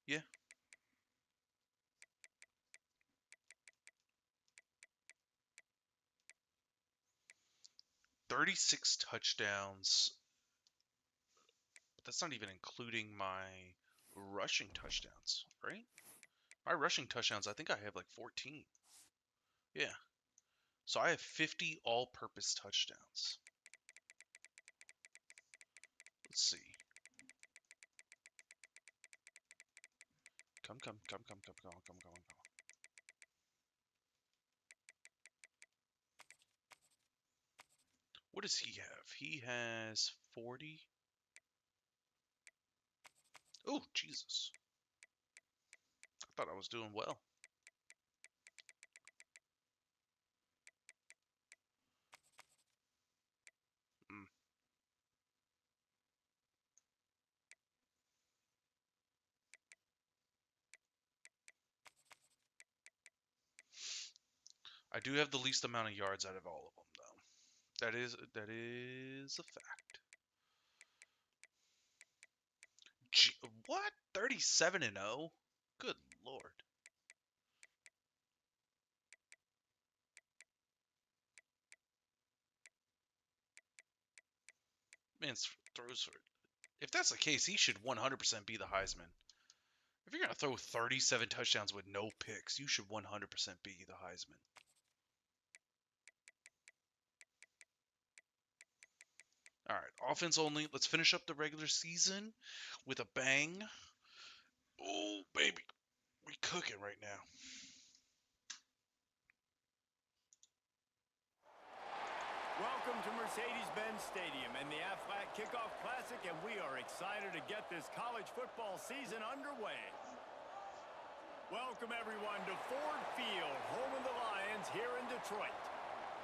Yeah. "36 touchdowns." But that's not even including my rushing touchdowns, right? My rushing touchdowns, I think I have like 14. Yeah. So I have 50 all-purpose touchdowns. Let's see. Come. What does he have? He has 40. Oh, Jesus. I thought I was doing well. I do have the least amount of yards out of all of them, though. That is a fact. What? 37-0? Good Lord. Man throws for it. If that's the case, he should 100% be the Heisman. If you're going to throw 37 touchdowns with no picks, you should 100% be the Heisman. All right, offense only. Let's finish up the regular season with a bang. Oh, baby. We cooking right now. Welcome to Mercedes-Benz Stadium and the Aflac Kickoff Classic, and we are excited to get this college football season underway. Welcome, everyone, to Ford Field, home of the Lions here in Detroit.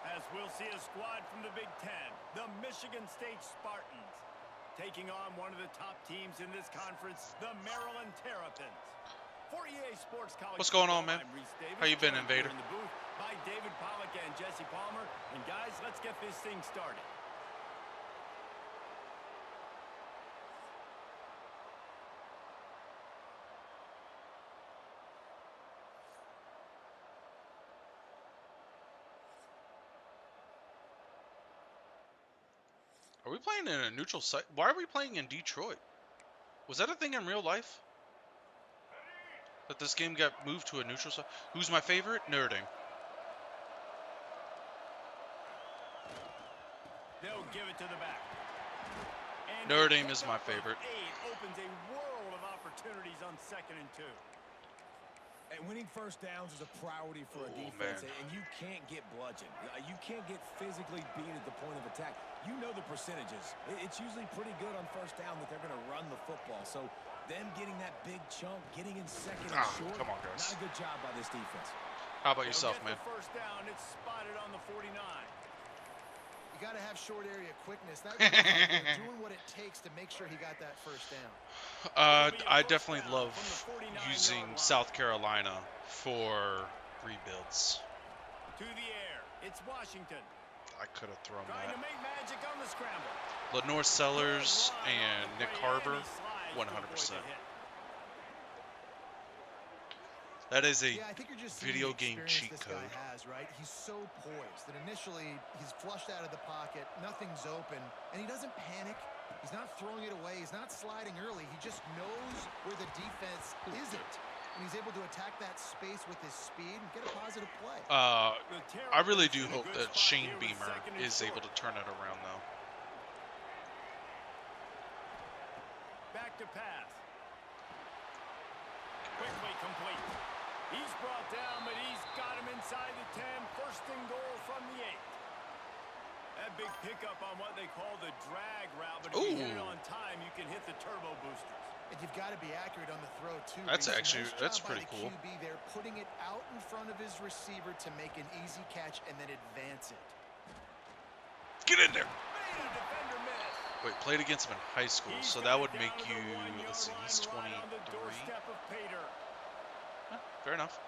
As we'll see a squad from the Big Ten, the Michigan State Spartans, taking on one of the top teams in this conference, the Maryland Terrapins. For EA Sports College. What's going on, man? How you been, Invader? In the booth by David Pollack and Jesse Palmer. And guys, let's get this thing started. Are we playing in a neutral site? Why are we playing in Detroit? Was that a thing in real life? That this game got moved to a neutral site? Who's my favorite? Nerding. They'll give it to the back. And Nerding is my favorite. 8 opens a world of opportunities on 2nd and 2. And winning first downs is a priority for a defense, and you can't get bludgeoned. You can't get physically beat at the point of attack. You know the percentages. It's usually pretty good on first down that they're going to run the football. So them getting that big chunk, getting in 2nd and short, come on, guys. not a good job by this defense. How about yourself, man? The first down, it's spotted on the 49. You got to have short area quickness. That doing what it takes to make sure he got that first down. I definitely love using South Carolina for rebuilds. To the air, it's Washington. I could have thrown Trying to that. make magic on the scramble. Lenore Sellers and Nick Harbor, 100%. That is a I think you're just video seeing game the cheat experience code. this guy has, right? He's so poised that initially he's flushed out of the pocket, nothing's open, and he doesn't panic. He's not throwing it away. He's not sliding early. He just knows where the defense isn't, and he's able to attack that space with his speed and get a positive play. I really do hope that Shane Beamer is able to turn it around, though. Back to pass. Quickly complete. He's brought down, but he's got him inside the 10. First and goal from the 8. That big pickup on what they call the drag route, but if you hit it on time, you can hit the turbo boosters. And you've got to be accurate on the throw, too. That's Nice actually, that's job by pretty the cool. QB there, putting it out in front of his receiver to make an easy catch and then advance it. Get in there. Made a defender miss. Wait, played against him in high school, He's so got that it would down make to you, the 1 yard let's see, line, he's right on the 23. doorstep of Pater. Fair enough.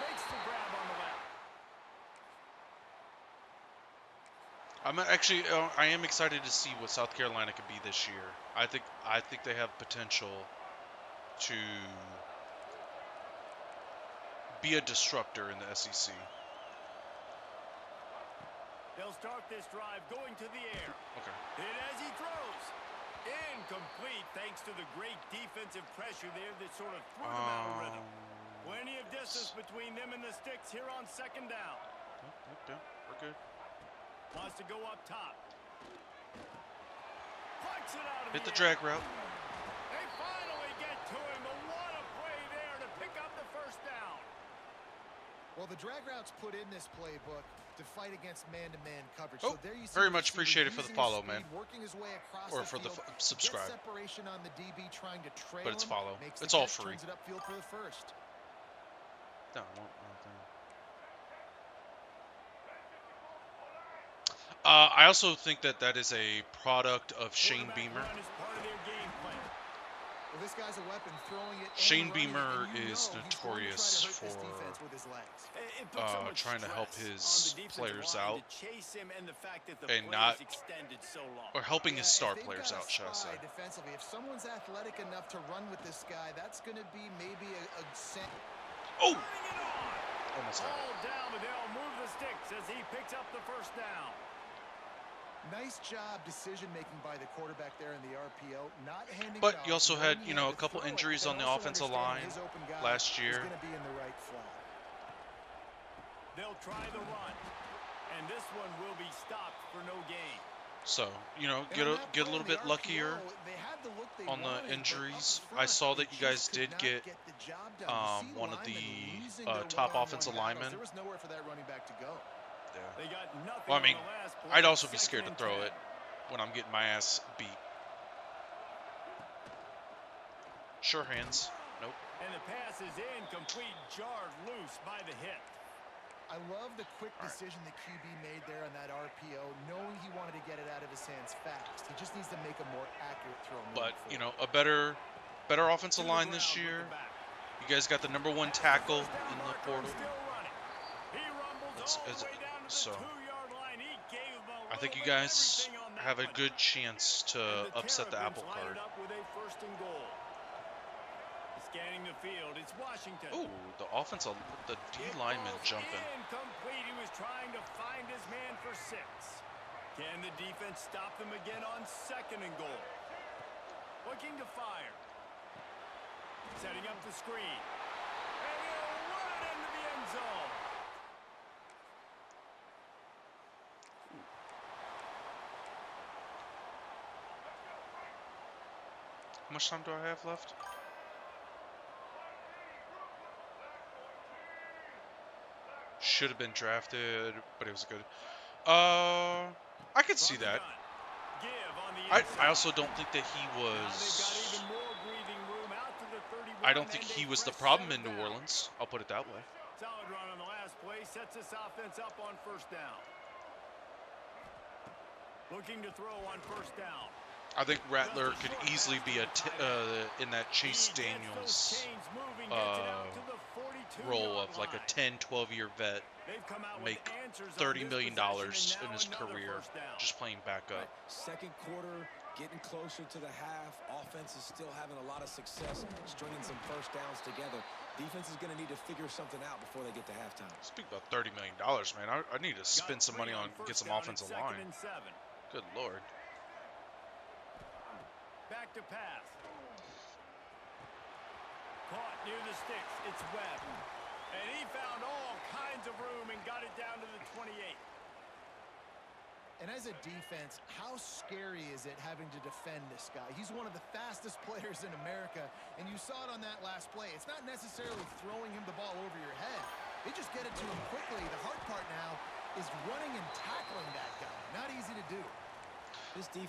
Makes the grab on the left. I am excited to see what South Carolina can be this year. I think they have potential to be a disruptor in the SEC. They'll start this drive going to the air. Okay. Hit as he throws. Incomplete thanks to the great defensive pressure there that sort of threw them out of rhythm. Plenty of distance between them and the sticks here on 2nd down. Yeah, we're good. Wants to go up top. Plucks it out of Hit the air. drag route. They finally get to him, but what a play there to pick up the first down. Well, the drag route's put in this playbook to fight against man-to-man coverage. Oh, so there you see very the much receiver appreciated for the using his follow, man. speed, working his way across Or the for the field, subscribe. gets separation on the DB trying to trail But it's him, follow. makes the It's all catch, free. turns it upfield for the first. No, I also think that is a product of Shane Quarterback Beamer. run is part of their game plan. Well, this guy's a weapon, throwing it. and Shane running it, Beamer and you is know he's going to notorious try to hurt this for, defense with his legs. It puts so much trying to help stress his on the defensive players line out to chase him and the fact that the and play not- is extended so long. or helping his Yeah, star if they've players got a out, shall I say. spy defensively, if someone's athletic enough to run with this guy, that's going to be maybe a Oh! Turning it on. Almost had it. All down, but they'll move the sticks as he picks up the first down. nice job decision-making by the quarterback there in the RPO, not handing But it you off, also knowing had, he you know, had a to couple throw it, injuries but on the also offensive understanding line his open guy last is year. going to be in the right flat. They'll try the run, and this one will be stopped for no gain. So, you know, get a little bit luckier on the injuries. I saw that you guys did get one of the top offensive linemen. There was nowhere for that running back to go. Yeah. Well, I mean, I'd also be scared to throw it when I'm getting my ass beat. Sure hands. Nope. And the pass is incomplete, jarred loose by the hit. I love the quick decision the QB made there on that RPO, knowing he wanted to get it out of his hands fast. He just needs to make a more accurate throw. But, you know, a better offensive line this year. You guys got the #1 tackle in the portal. So, I think you guys have a good chance to upset the apple cart. Scanning the field, it's Washington. Ooh, the D lineman jumping. Incomplete. He was trying to find his man for 6. Can the defense stop them again on 2nd and goal? Looking to fire. Setting up the screen. And he'll run it into the end zone. How much time do I have left? Should have been drafted, but it was good. I could see that. I also don't think that he was. I don't think he was the problem in New Orleans. I'll put it that way. Solid run on the last play sets this offense up on 1st down. Looking to throw on 1st down. I think Rattler could easily be in that Chase Daniels role of like a 10, 12-year vet, make $30 million in his career just playing backup. Second quarter, getting closer to the half. Offense is still having a lot of success stringing some 1st downs together. Defense is going to need to figure something out before they get to halftime. Speak about $30 million, man. I need to spend some money on get some offensive line. Good Lord. Back to pass. Caught near the sticks. It's Webb. And he found all kinds of room and got it down to the 28. And as a defense, how scary is it having to defend this guy? He's one of the fastest players in America, and you saw it on that last play. It's not necessarily throwing him the ball over your head. They just get it to him quickly. The hard part now is running and tackling that guy. Not easy to do.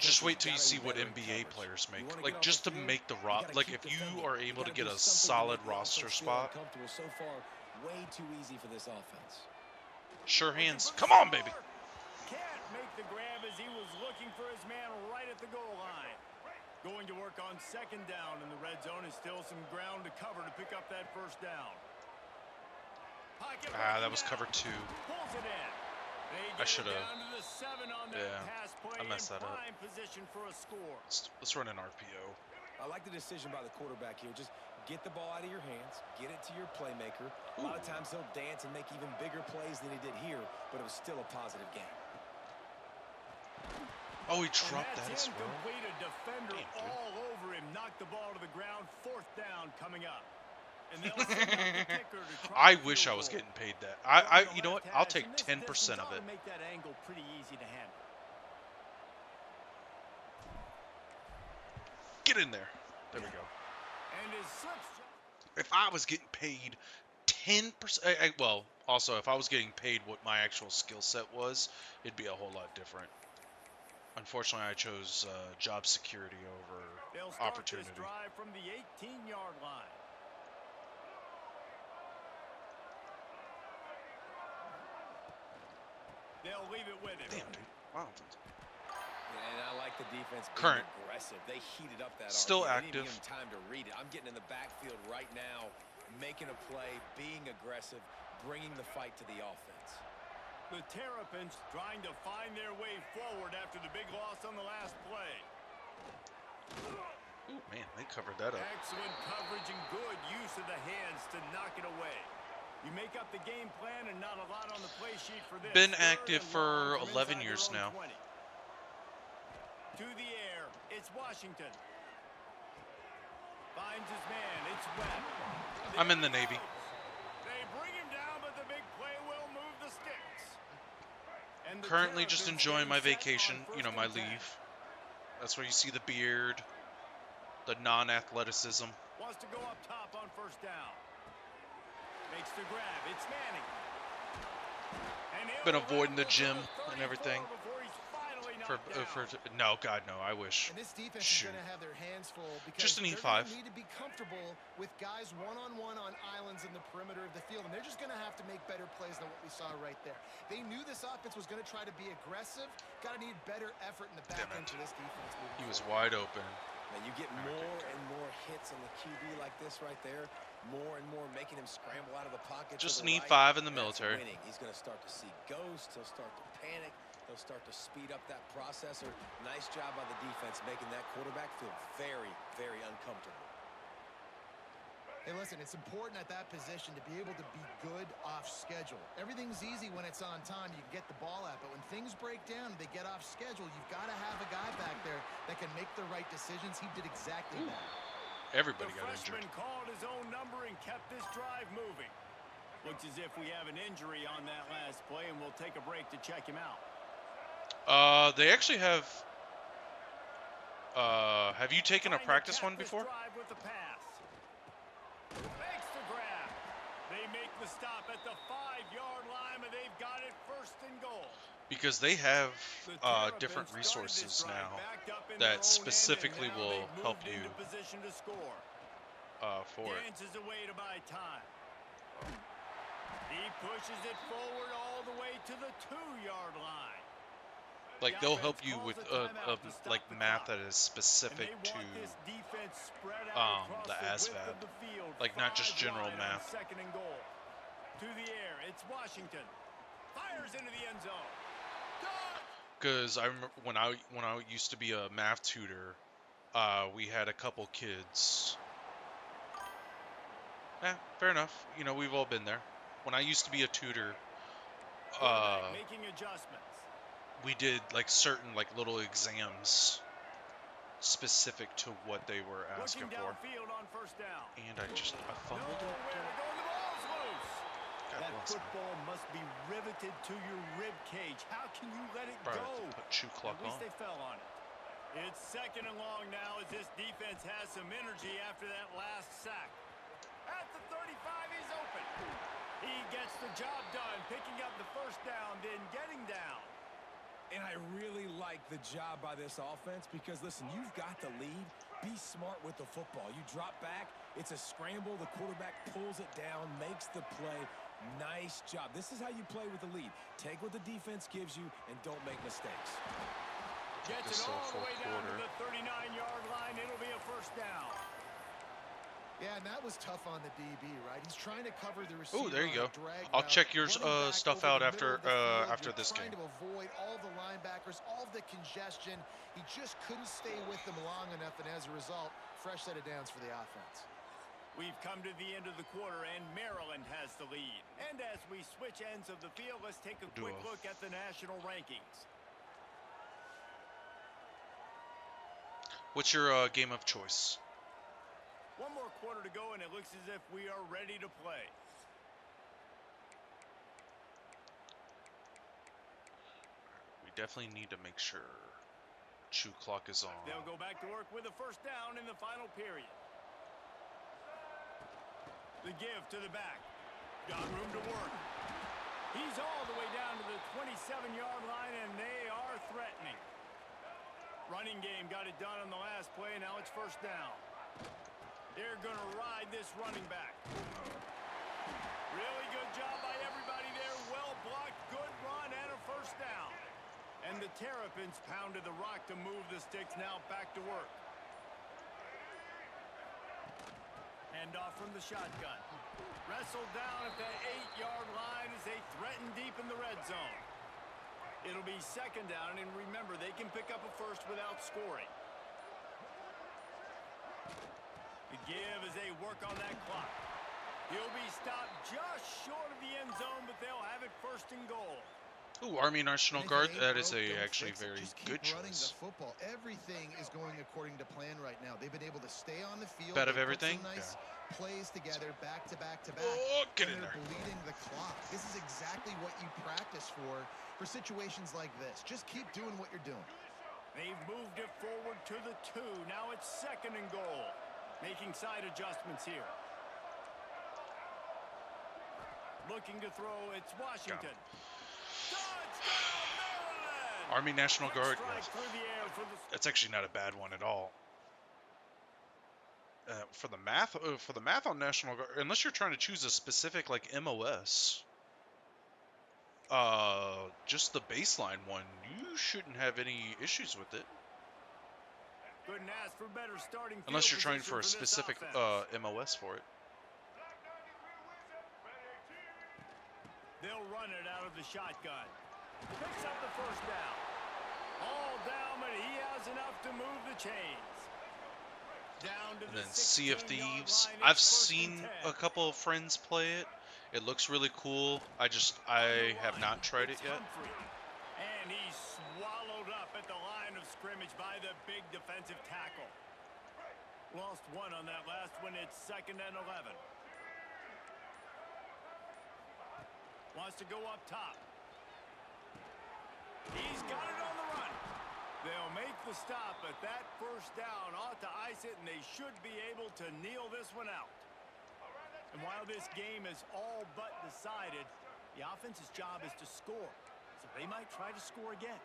Just wait till you see what NBA players make. Like, just to make the like, if you are able to get a solid roster spot. So far, way too easy for this offense. Sure hands. Come on, baby. Can't make the grab as he was looking for his man right at the goal line. Going to work on 2nd down in the red zone is still some ground to cover to pick up that 1st down. That was cover 2. Pulls it in. I should have. I messed that up. Let's run an RPO. I like the decision by the quarterback here. Just get the ball out of your hands, get it to your playmaker. A lot of times he'll dance and make even bigger plays than he did here, but it was still a positive game. Oh, he dropped that as well. A defender all over him, knocked the ball to the ground. 4th down coming up. I wish I was getting paid that. You know what? I'll take 10% of it. Make that angle pretty easy to handle. Get in there. There we go. If I was getting paid 10%, well, also if I was getting paid what my actual skill set was, it'd be a whole lot different. Unfortunately, I chose job security over opportunity. They'll start this drive from the 18-yard line. They'll leave it with him. Damn, dude. Wow. And I like the defense being current. Aggressive. They heated up that still RPO. active. They didn't even have time to read it. I'm getting in the backfield right now, making a play, being aggressive, bringing the fight to the offense. The Terrapins trying to find their way forward after the big loss on the last play. Ooh, man, they covered that up. Excellent coverage and good use of the hands to knock it away. You make up the game plan and not a lot on the play sheet for this. Been active for 11 years now. 20. To the air, it's Washington. Finds his man, it's Webb. I'm in the Navy. They bring him down, but the big play will move the sticks. And the Currently just Terrapins enjoying my getting set vacation, on you know, first my and 10. leave. That's where you see the beard, the non-athleticism. Wants to go up top on first down. Makes the grab. It's Manning. And he'll Been avoiding the ramble to gym the and everything. 34 before he's finally For knocked down. no, God, no, I wish. And this defense Shoot. is going to have their hands full because Just an they're E5. going to need to be comfortable with guys one-on-one on islands in the perimeter of the field, and they're just going to have to make better plays than what we saw right there. They knew this offense was going to try to be aggressive. Got to need better effort in the back end for this defense. He was wide open. And you get more and more hits on the QB like this right there. More and more making him scramble out of the pocket. Just to an the E5 right. in the military. That's winning. He's going to start to see ghosts. He'll start to panic. He'll start to speed up that processor. Nice job by the defense making that quarterback feel very, very uncomfortable. Hey, listen, it's important at that position to be able to be good off schedule. Everything's easy when it's on time. You can get the ball out. But when things break down and they get off schedule, you've got to have a guy back there that can make the right decisions. He did exactly that. Everybody The got injured. freshman called his own number and kept this drive moving. Looks as if we have an injury on that last play, and we'll take a break to check him out. They actually have. Have you taken a practice one before? Drive with the pass. Makes the grab. They make the stop at the 5-yard line, but they've got it first and goal. Because they have The Terrapins different started resources this drive now backed up in their own that end, specifically and now will they've help moved you into position to score. for it. Dances away to buy time. He pushes it forward all the way to the 2-yard line. Like The they'll help offense you calls with a timeout to stop like the math clock. that is And specific they to want this defense spread out across the width ASVAB. of the field. Like, not just 5 general wide on math. Second and goal. To the air. It's Washington. Fires into the end zone. Done! Because I remember when I used to be a math tutor, we had a couple kids. Fair enough. You know, we've all been there. When I used to be a tutor, Quarterback making adjustments. we did like certain like little exams specific to what they were asking Looking for. downfield on first down. And I fumbled it. Nowhere to go. The ball's loose. God That bless me. football must be riveted to your rib cage. How can you let it Probably go? have to put shoe clock At least on. they fell on it. It's second and long now as this defense has some energy after that last sack. At the 35, he's open. He gets the job done, picking up the first down, then getting down. And I really like the job by this offense because, listen, you've got the lead. Be smart with the football. You drop back, it's a scramble. The quarterback pulls it down, makes the play. Nice job. This is how you play with the lead. Take what the defense gives you and don't make mistakes. Gets This it whole all the fourth way down to quarter. the 39-yard line. It'll be a first down. Yeah, and that was tough on the DB, right? He's trying to cover the receiver. Oh, there you on go. a drag I'll route, check your running back stuff over out the middle after of the field. after You're this game. trying to avoid all the linebackers, all the congestion. He just couldn't stay with them long enough, and as a result, fresh set of downs for the offense. We've come to the end of the quarter, and Maryland has the lead. And as we switch ends of the field, let's take a quick look at the national rankings. What's your game of choice? One more quarter to go, and it looks as if we are ready to play. We definitely need to make sure shoe clock is on. They'll go back to work with a first down in the final period. The give to the back. Got room to work. He's all the way down to the 27-yard line, and they are threatening. Running game got it done on the last play, and now it's first down. They're going to ride this running back. Really good job by everybody there. Well blocked, good run, and a first down. And the Terrapins pounded the rock to move the sticks. Now back to work. Hand off from the shotgun. Wrestled down at that 8-yard line as they threaten deep in the red zone. It'll be second down, and remember, they can pick up a first without scoring. The give as they work on that clock. He'll be stopped just short of the end zone, but they'll have it first and goal. Ooh, Army National And if it Guard. ain't That is broke, a don't actually fix it. very Just keep good running the choice. football. Everything is going according to plan right now. They've been able to stay on the field. Bet They of put some everything. nice plays together, back to back to back, Oh, get and in they're there. bleeding the clock. This is exactly what you practice for situations like this. Just keep doing what you're doing. They've moved it forward to the 2. Now it's 2nd and goal. Making side adjustments here. Looking to throw, it's Washington. Touchdown, Maryland! Army National Quick Guard. strike Yes. through the air for the... That's actually not a bad one at all. For the math on National Guard, unless you're trying to choose a specific like MOS, just the baseline one, you shouldn't have any issues with it. Couldn't ask for better starting field Unless you're trying position for a this specific offense. MOS for it. They'll run it out of the shotgun. Picks up the first down. All down, but he has enough to move the chains. Down to And the then Sea of 16-yard Thieves. line. I've It's 1st and seen 10. a couple of friends play it. It looks really cool. On I the have run, not tried it it's yet. Humphrey. And he's swallowed up at the line of scrimmage by the big defensive tackle. Lost one on that last one. It's 2nd and 11. Wants to go up top. He's got it on the run. They'll make the stop, but that first down ought to ice it, and they should be able to kneel this one out. And while this game is all but decided, the offense's job is to score. So they might try to score again.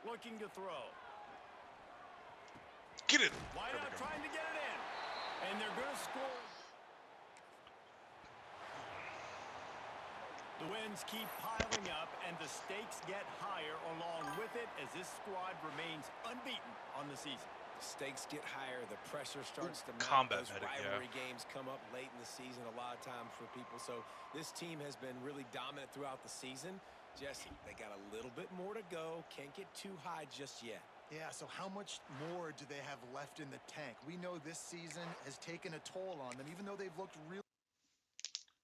Looking to throw. Get it! Why There we not go. trying to get it in? And they're going to score. The wins keep piling up, and the stakes get higher along with it as this squad remains unbeaten on the season. Stakes get higher, the pressure starts to mount. Combat Those medic, rivalry games come up late in the season a lot of times for people. So this team has been really dominant throughout the season. Jesse, they got a little bit more to go. Can't get too high just yet. Yeah, so how much more do they have left in the tank? We know this season has taken a toll on them, even though they've looked really...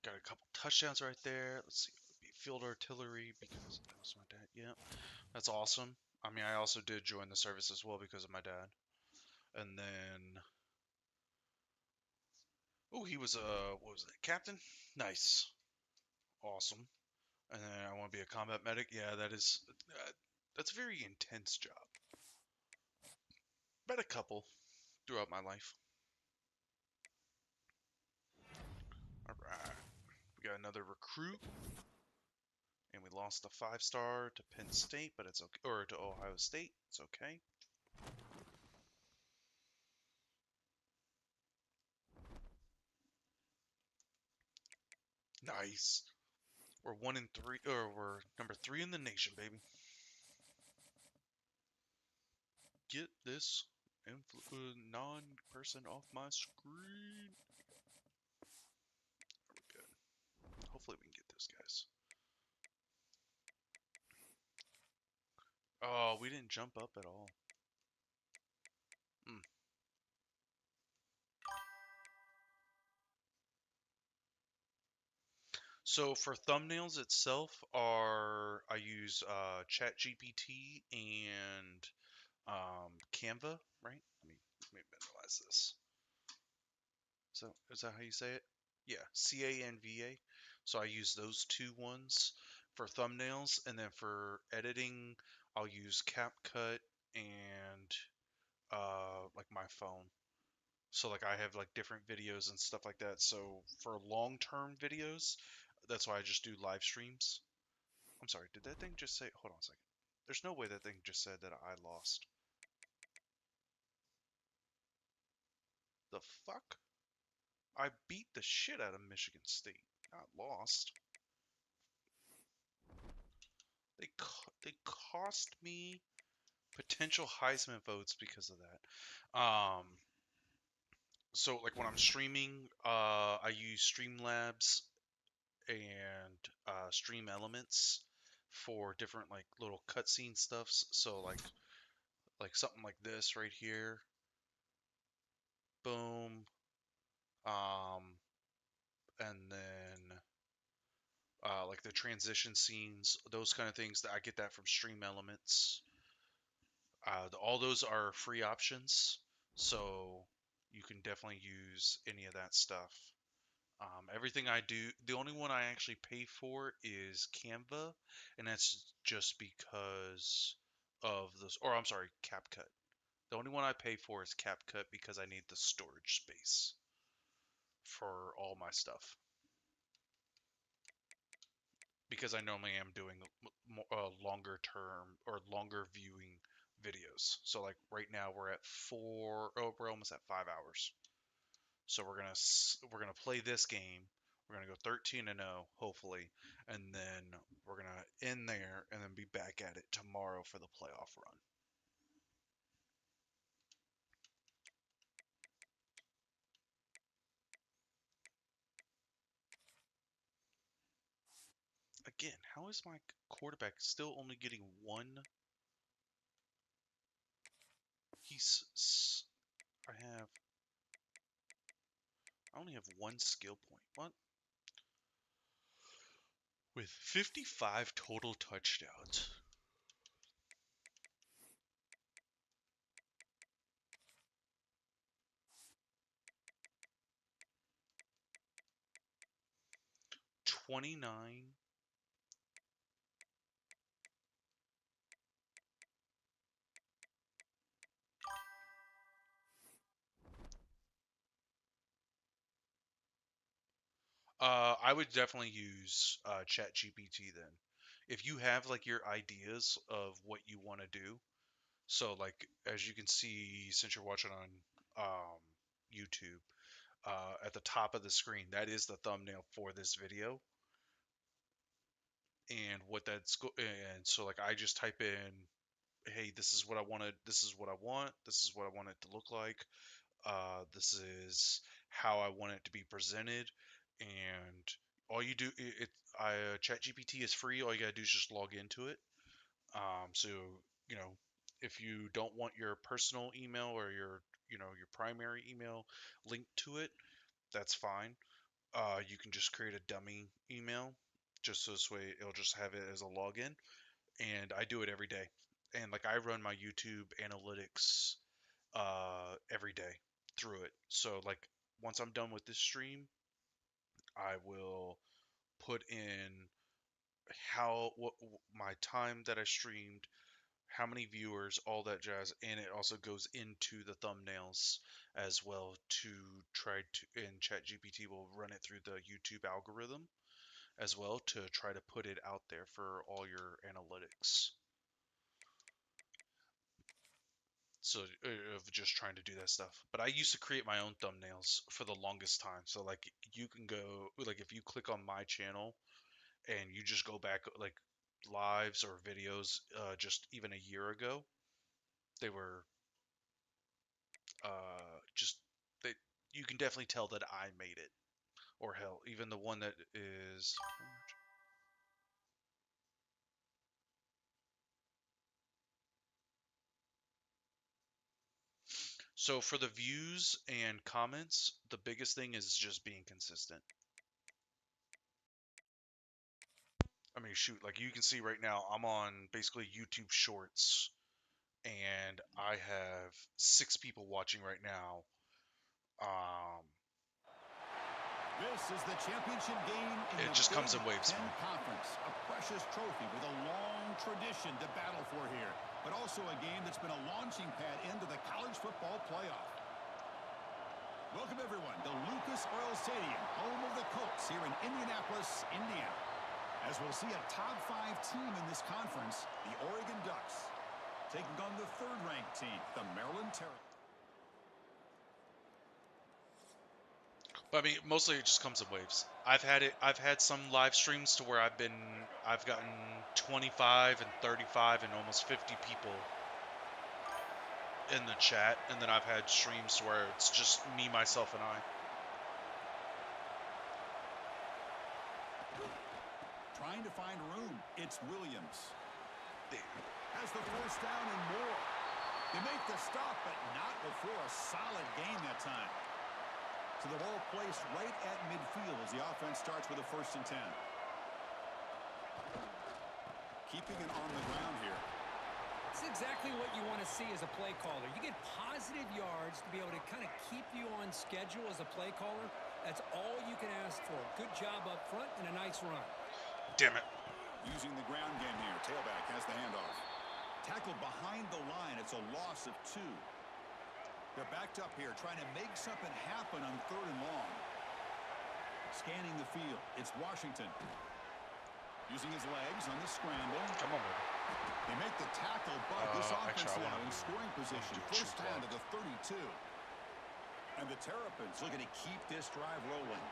Got a couple touchdowns right there. Let's see. Field artillery because that was my dad. Yeah, that's awesome. I mean, I also did join the service as well because of my dad. And then, oh, he was what was it, captain? Nice, awesome. And then I want to be a combat medic. Yeah, that's a very intense job. Met a couple throughout my life. All right, we got another recruit. And we lost a 5-star to Penn State, but it's okay, or to Ohio State. It's okay. Nice. We're 1 and 3, or we're number 3 in the nation, baby. Get this non-person off my screen. There we go. Hopefully we can get those guys. Oh, we didn't jump up at all. So for thumbnails itself, I use ChatGPT and Canva, right? Let me minimize this. So is that how you say it? Yeah, CANVA. So I use those two ones for thumbnails, and then for editing, I'll use CapCut and like my phone. So like I have like different videos and stuff like that. So for long-term videos, that's why I just do live streams. I'm sorry, did that thing just say, hold on a second. There's no way that thing just said that I lost. The fuck? I beat the shit out of Michigan State, not lost. They cost me potential Heisman votes because of that. So like when I'm streaming, I use Streamlabs and Stream Elements for different like little cutscene stuffs. So like something like this right here. boom, and then like the transition scenes, those kind of things. That I get that from Stream Elements. All those are free options, so you can definitely use any of that stuff. Everything I do, the only one I actually pay for is Canva, and that's just because of this, or I'm sorry, CapCut. The only one I pay for is CapCut because I need the storage space for all my stuff. Because I normally am doing longer term or longer viewing videos. So like right now we're at we're almost at 5 hours. So we're gonna play this game. We're gonna go 13-0, hopefully, and then we're gonna end there and then be back at it tomorrow for the playoff run. Again, how is my quarterback still only getting one? I only have one skill point. What? With 55 total touchdowns. $29. I would definitely use ChatGPT then. If you have like your ideas of what you want to do, so like as you can see, since you're watching on YouTube, at the top of the screen, that is the thumbnail for this video. And and so like I just type in, hey, this is what I wanted, this is what I want, this is what I want it to look like. This is how I want it to be presented, and all you do, ChatGPT is free. All you gotta do is just log into it. So you know, if you don't want your personal email or your primary email linked to it, that's fine. You can just create a dummy email, just so this way it'll just have it as a login. And I do it every day. And like I run my YouTube analytics every day through it. So like once I'm done with this stream, I will put in what my time that I streamed, how many viewers, all that jazz, and it also goes into the thumbnails as well to try to, and ChatGPT will run it through the YouTube algorithm as well to try to put it out there for all your analytics. So of just trying to do that stuff. But I used to create my own thumbnails for the longest time. So like you can go, like if you click on my channel and you just go back like lives or videos just even a year ago, they were just they you can definitely tell that I made it. Or hell, even the one that is so for the views and comments, the biggest thing is just being consistent. I mean, shoot, like you can see right now, I'm on basically YouTube Shorts, and I have 6 people watching right now. This is the championship game in It the just Big comes in waves, Ten man. Conference, a precious trophy with a long tradition to battle for here, but also a game that's been a launching pad into the college football playoff. Welcome, everyone, to Lucas Oil Stadium, home of the Colts here in Indianapolis, Indiana. As we'll see a top 5 team in this conference, the Oregon Ducks, taking on the 3rd-ranked team, the Maryland Terrapins. But I mean, mostly it just comes in waves. I've had some live streams to where I've gotten 25 and 35 and almost 50 people in the chat, and then I've had streams where it's just me, myself, and I. Trying to find room. It's Williams. Damn. Has the 1st down and more. They make the stop, but not before a solid gain that time. So the ball placed right at midfield as the offense starts with a 1st and 10. Keeping it on the ground here. It's exactly what you want to see as a play caller. You get positive yards to be able to kind of keep you on schedule as a play caller. That's all you can ask for. Good job up front and a nice run. Damn it. Using the ground game here. Tailback has the handoff. Tackled behind the line. It's a loss of 2. They're backed up here trying to make something happen on 3rd and long. Scanning the field. It's Washington. Using his legs on the scramble. Come on, baby. They make the tackle, but this offense actually, now in scoring position. do 1st two down to the 32. And the Terrapins looking to keep this drive rolling.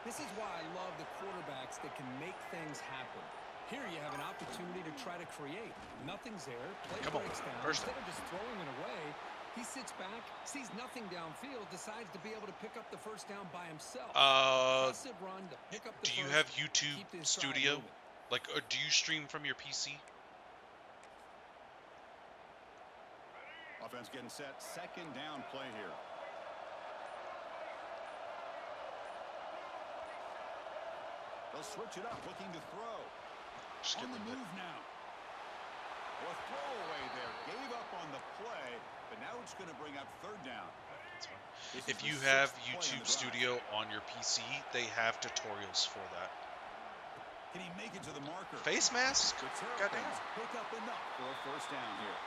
This is why I love the quarterbacks that can make things happen. Here you have an opportunity to try to create. Nothing's there. Play Come on, breaks down. first Instead of just throwing it away, he sits back, sees nothing downfield, decides to be able to pick up the 1st down by himself. Impressive run to pick up the do you first, have YouTube keep this drive Studio? moving. Like, do you stream from your PC? Offense getting set. 2nd down play here. They'll switch it up, looking to throw. Just On get the the move now. Well, throwaway there. Gave up on the play, but now it's going to bring up 3rd down. That's fine. This If is you the have 6th play on YouTube the drive. Studio on your PC, they have tutorials for that. Can he make it to the marker? Face mask? The Goddamn. Terrapins pick up enough for a 1st down here.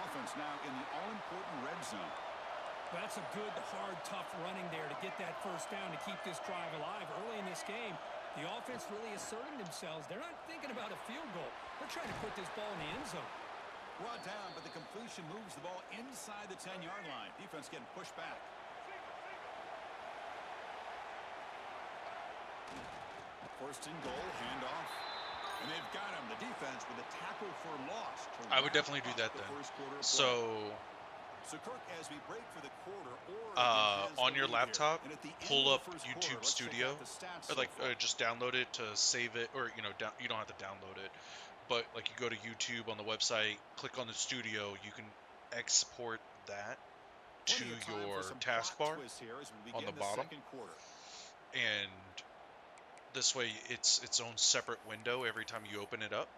Offense now in the all-important red zone. That's a good, hard, tough running there to get that 1st down to keep this drive alive. Early in this game, the offense really asserting themselves. They're not thinking about a field goal. They're trying to put this ball in the end zone. Brought down, but the completion moves the ball inside the 10-yard line. Defense getting pushed back. First and goal, handoff. And they've got him, the defense, with a tackle for loss. I would definitely do that then. So, Kirk, as we break for the quarter, on your laptop, pull up YouTube Studio, or like just download it to save it, or you don't have to download it, but like you go to YouTube on the website, click on the studio, you can export that to your taskbar on the bottom, and this way it's its own separate window every time you open it up.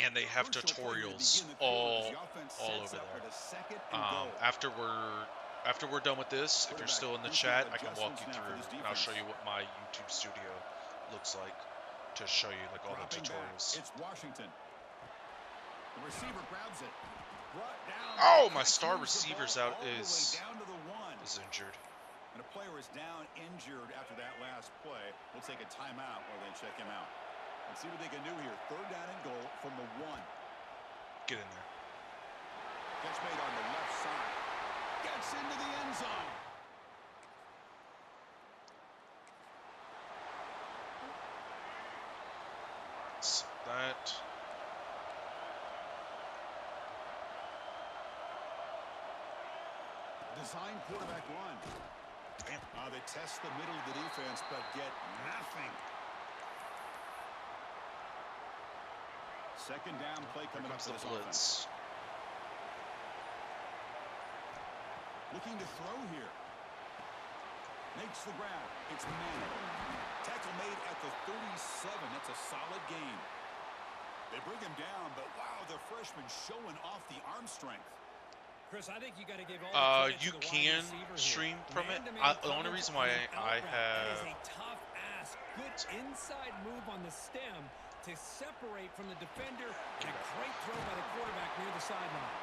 And they have tutorials all over there. After we're done with this, if you're still in the chat, I can walk you through, and I'll show you what my YouTube Studio looks like to show you like all the tutorials. It's Washington. The receiver grabs it. Oh, my star receiver's out is injured. And a player is down injured after that last play. We'll take a timeout while they check him out. Let's see what they can do here. 3rd down and goal from the 1. Get in there. Catch made on the left side. Gets into the end zone. So that. Design quarterback run. They test the middle of the defense, but get nothing. 2nd down play coming up for this offense. Looking to throw here. Makes the grab. It's Manning. Tackle made at the 37. That's a solid gain. They bring him down, but wow, the freshman showing off the arm strength. Chris, I think you got to give all the you to the can wide receiver stream here. from it. Man-to-man The only coverage reason why on an I out route. have That is a tough ask. Good inside move on the stem to separate from the defender. And a great throw by the quarterback near the sideline.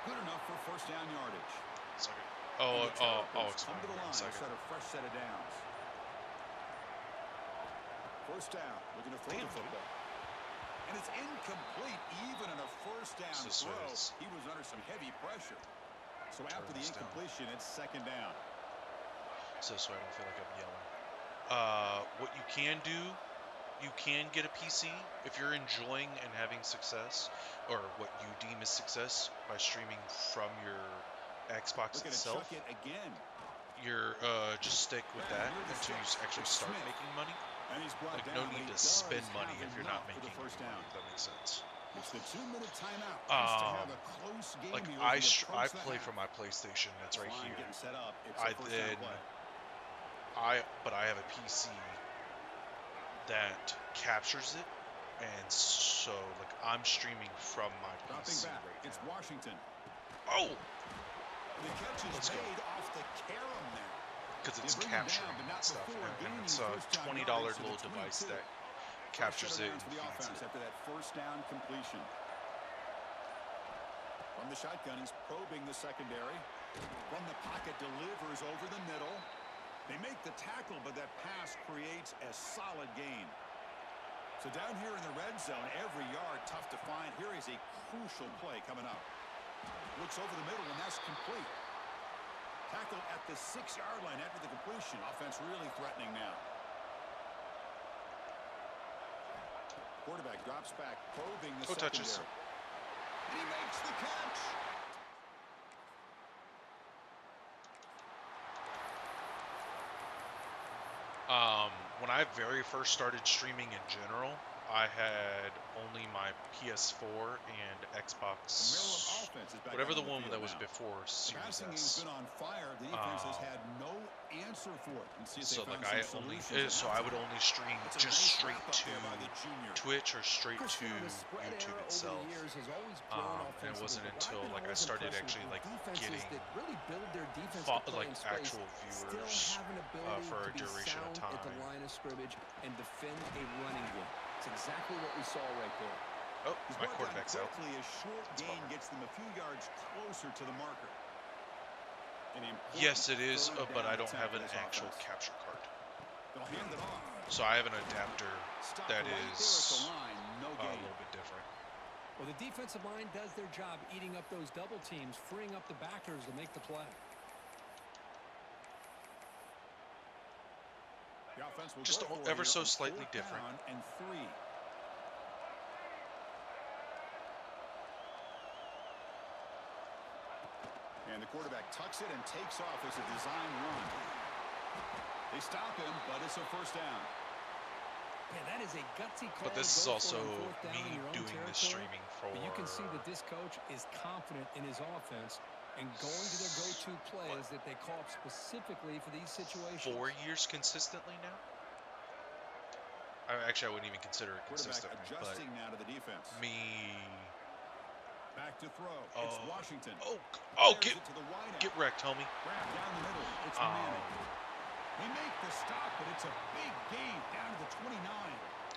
Good enough for 1st down yardage. I'll explain to the in line, a second. set a fresh set of downs. 1st down, looking to throw the football. And it's incomplete, even on a 1st down throw. He was under some heavy pressure. So after the incompletion, it's 2nd down. So I don't feel like I'm yelling. What you can do, you can get a PC if you're enjoying and having success, or what you deem as success by streaming from your Xbox itself. Chuck it again. You're just stick with that until you actually start making money. And he's brought Like down, no need to spend money if you're not making any money, if that makes sense. It's the 2-minute timeout. Nice to have a close game like here I as we approach the play half. from my PlayStation. That's right Line here. getting set up. It's I a first down then play. but I have a PC that captures it, and so like I'm streaming from my Dropping PC back. right It's now. Washington. Oh, The catch is Let's go. made off the carom there. because it's They bring him capturing down, but and not stuff, before and gaining it's a first down $20 yards to the little device 22. that captures it First and for the feeds offense it. after that first down completion. From the shotgun, he's probing the secondary. From the pocket, delivers over the middle. They make the tackle, but that pass creates a solid gain. So down here in the red zone, every yard tough to find. Here is a crucial play coming up. Looks over the middle, and that's complete. Tackle at the 6-yard line after the completion. Offense really threatening now. Quarterback drops back, probing the secondary. Touches. And he makes the catch. When I very first started streaming in general, I had only my PS4 and Xbox, Offense is back whatever out the on one that was field now. before The Series passing game's S. been on fire. The defense has had no answer for it. And see if So they like found I some only, solutions so at I would halftime. only stream It's a just nice straight wrap up to there by the junior. Twitch or straight Chris, to you know, the spread YouTube era over itself. the years has always grown And it wasn't offensively, but until I've been like I always started impressed actually with like defenses getting that really build their defense to play like in space, actual still viewers have an ability for to a be duration of sound at the time. line of scrimmage and defend a running game. It's exactly what we saw right there. Oh, He's my brought down quarterback's out. quickly. A short That's a gain bummer. gets them a few yards closer to the marker. An important Yes, it is, third but I down don't attempt have for an this actual offense. capture card. They'll hand it off. So I have an adapter Stop that right there at the is line. No a gain. little bit different. Well, the defensive line does their job eating up those double teams, freeing up the backers to make the play. The offense will Just go for it ever here so on slightly 4th different. down and 3. And the quarterback tucks it and takes off as a design run. They stop him, but it's a first down. Man, that is a gutsy call. But this to is go also for on 4th down me in your own doing the territory. streaming for But you can see that this coach is confident in his offense and going to their go-to plays that they call up specifically for these situations. 4 years consistently now. I wouldn't even consider it Quarterback consistently, but adjusting now to the defense. me. Back to throw. It's Washington. Oh, Fires it to the wideout. get wrecked, homie. Grab down the middle. It's Manning. They make the stop, but it's a big gain down to the 29.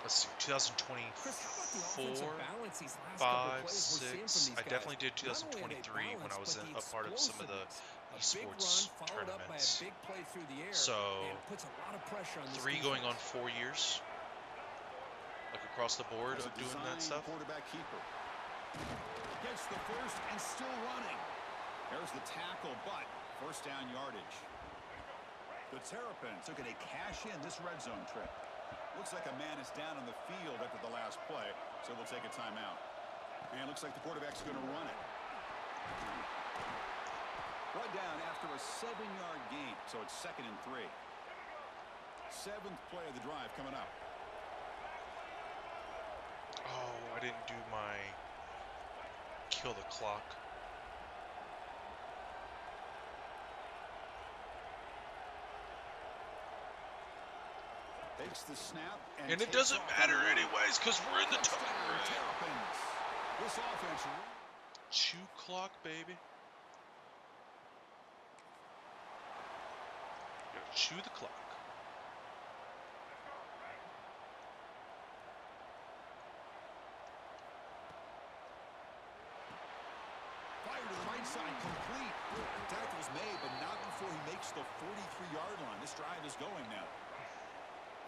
Let's see, Chris, how about the offensive 2024, balance these last 5, couple plays we're seeing from 6. these I guys? definitely did Not only are they 2023 when I was balanced, a but the part of some of the explosiveness. A big esports run followed up by a tournaments. big play through the air. So, Man, it puts a lot of pressure on this 3 going on defense. 4 years, like across the board There's of a doing that design stuff. quarterback keeper. Gets the first and still running. There's the tackle, but first down yardage. The Terrapins looking to cash in this red zone trip. Looks like a man is down on the field after the last play, so they'll take a timeout. And looks like the quarterback's going to run it. Run down after a 7-yard gain, so it's 2nd and 3. 7th play of the drive coming up. Oh, I didn't do my kill the clock. Takes the snap And it takes doesn't off matter on the run. anyways, because we're in the Touchdown, time. Terrapins. This offense. Chew clock, baby. Gotta chew the clock. Fire to the right side, complete. Tackle's made, but not before he makes the 43-yard line. This drive is going now.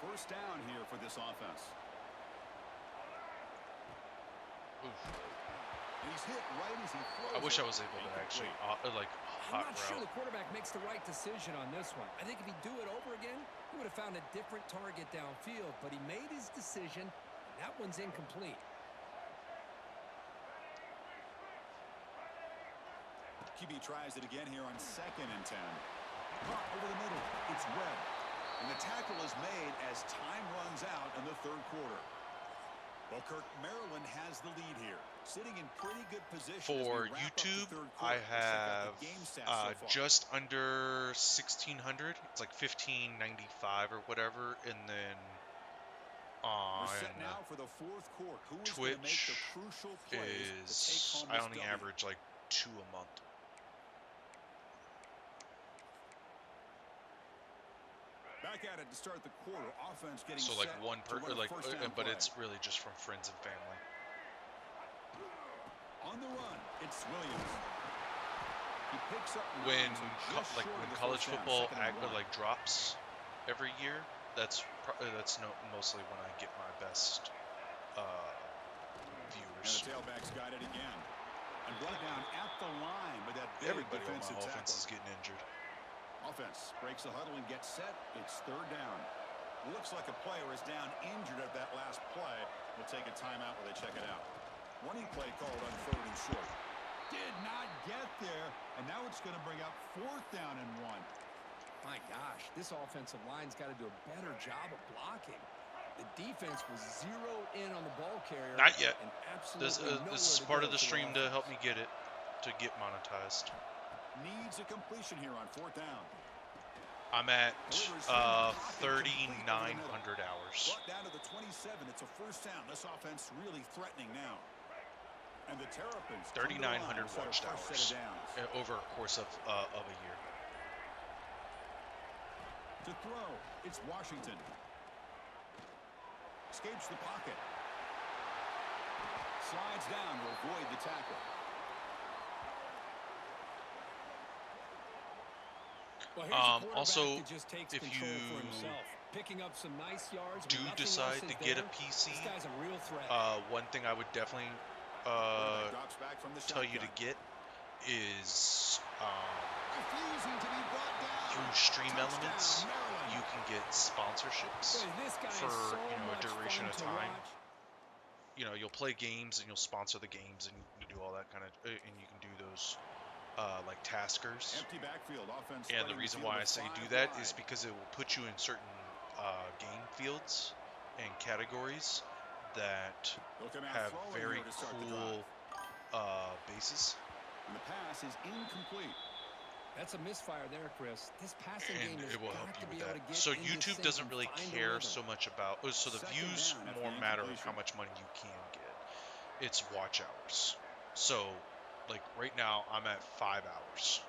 First down here for this offense. Oof. And he's hit right as he throws. I wish I it. was able to actually, like, I'm hot not sure route. the quarterback makes the right decision on this one. I think if he'd do it over again, he would have found a different target downfield, but he made his decision. That one's incomplete. QB tries it again here on 2nd and 10. Caught over the middle. It's Webb. And the tackle is made as time runs out in the 3rd quarter. Well, Kirk, Maryland has the lead here, sitting in pretty good position. For YouTube, I have just under 1,600. It's like 1,595 or whatever, and then on now for the fourth quarter. Who is Twitch make the crucial plays is to take home I this only W? average like 2 a month. Back at it to start the quarter. Offense getting So like set one per to run a like, first down but play. it's really just from friends and family. On the run, it's Williams. He picks up When nine, so just short of the college first down, football second and one. like drops every year, that's mostly when I get my best And viewers. the tailback's got it again. And brought down at the line with that big Everybody on defensive my offense tackle. is getting injured. Offense breaks the huddle and gets set. It's third down. Looks like a player is down injured at that last play. We'll take a timeout while they check it out. Running play called on third and short. Did not get there, and now it's going to bring up fourth down and 1. My gosh, this offensive line's got to do a better job of blocking. The defense was zeroed in on the ball carrier. Not yet. And absolutely This is part of the stream to help me get it, to get monetized. Needs a completion here on fourth down. I'm at 3,900 hours. Brought down to the 27. It's a first down. This offense really threatening now. And the Terrapins 3,900 watched hours over a course of a year. To throw, it's Washington. Escapes the pocket. Slides down to avoid the tackle. Well, also, just takes if control you for himself, picking up some nice yards, do decide to get a PC, this guy's a real threat. one thing I would definitely tell you to get is through Stream Elements, you can get sponsorships for a duration of time. You'll play games and you'll sponsor the games and you do all that kind of, and you can do those like taskers. Empty backfield, offense. And the reason why I say do that is because it will put you in certain game fields and categories that have very cool bases. And the pass is incomplete. That's a misfire there, Chris. This passing And game it will help you with that. Get So in the YouTube sync doesn't and really find a care rhythm. so much about. So the Second views down after more the matter of incompletion. how much money you can get. It's watch hours. So like right now I'm at 5 hours.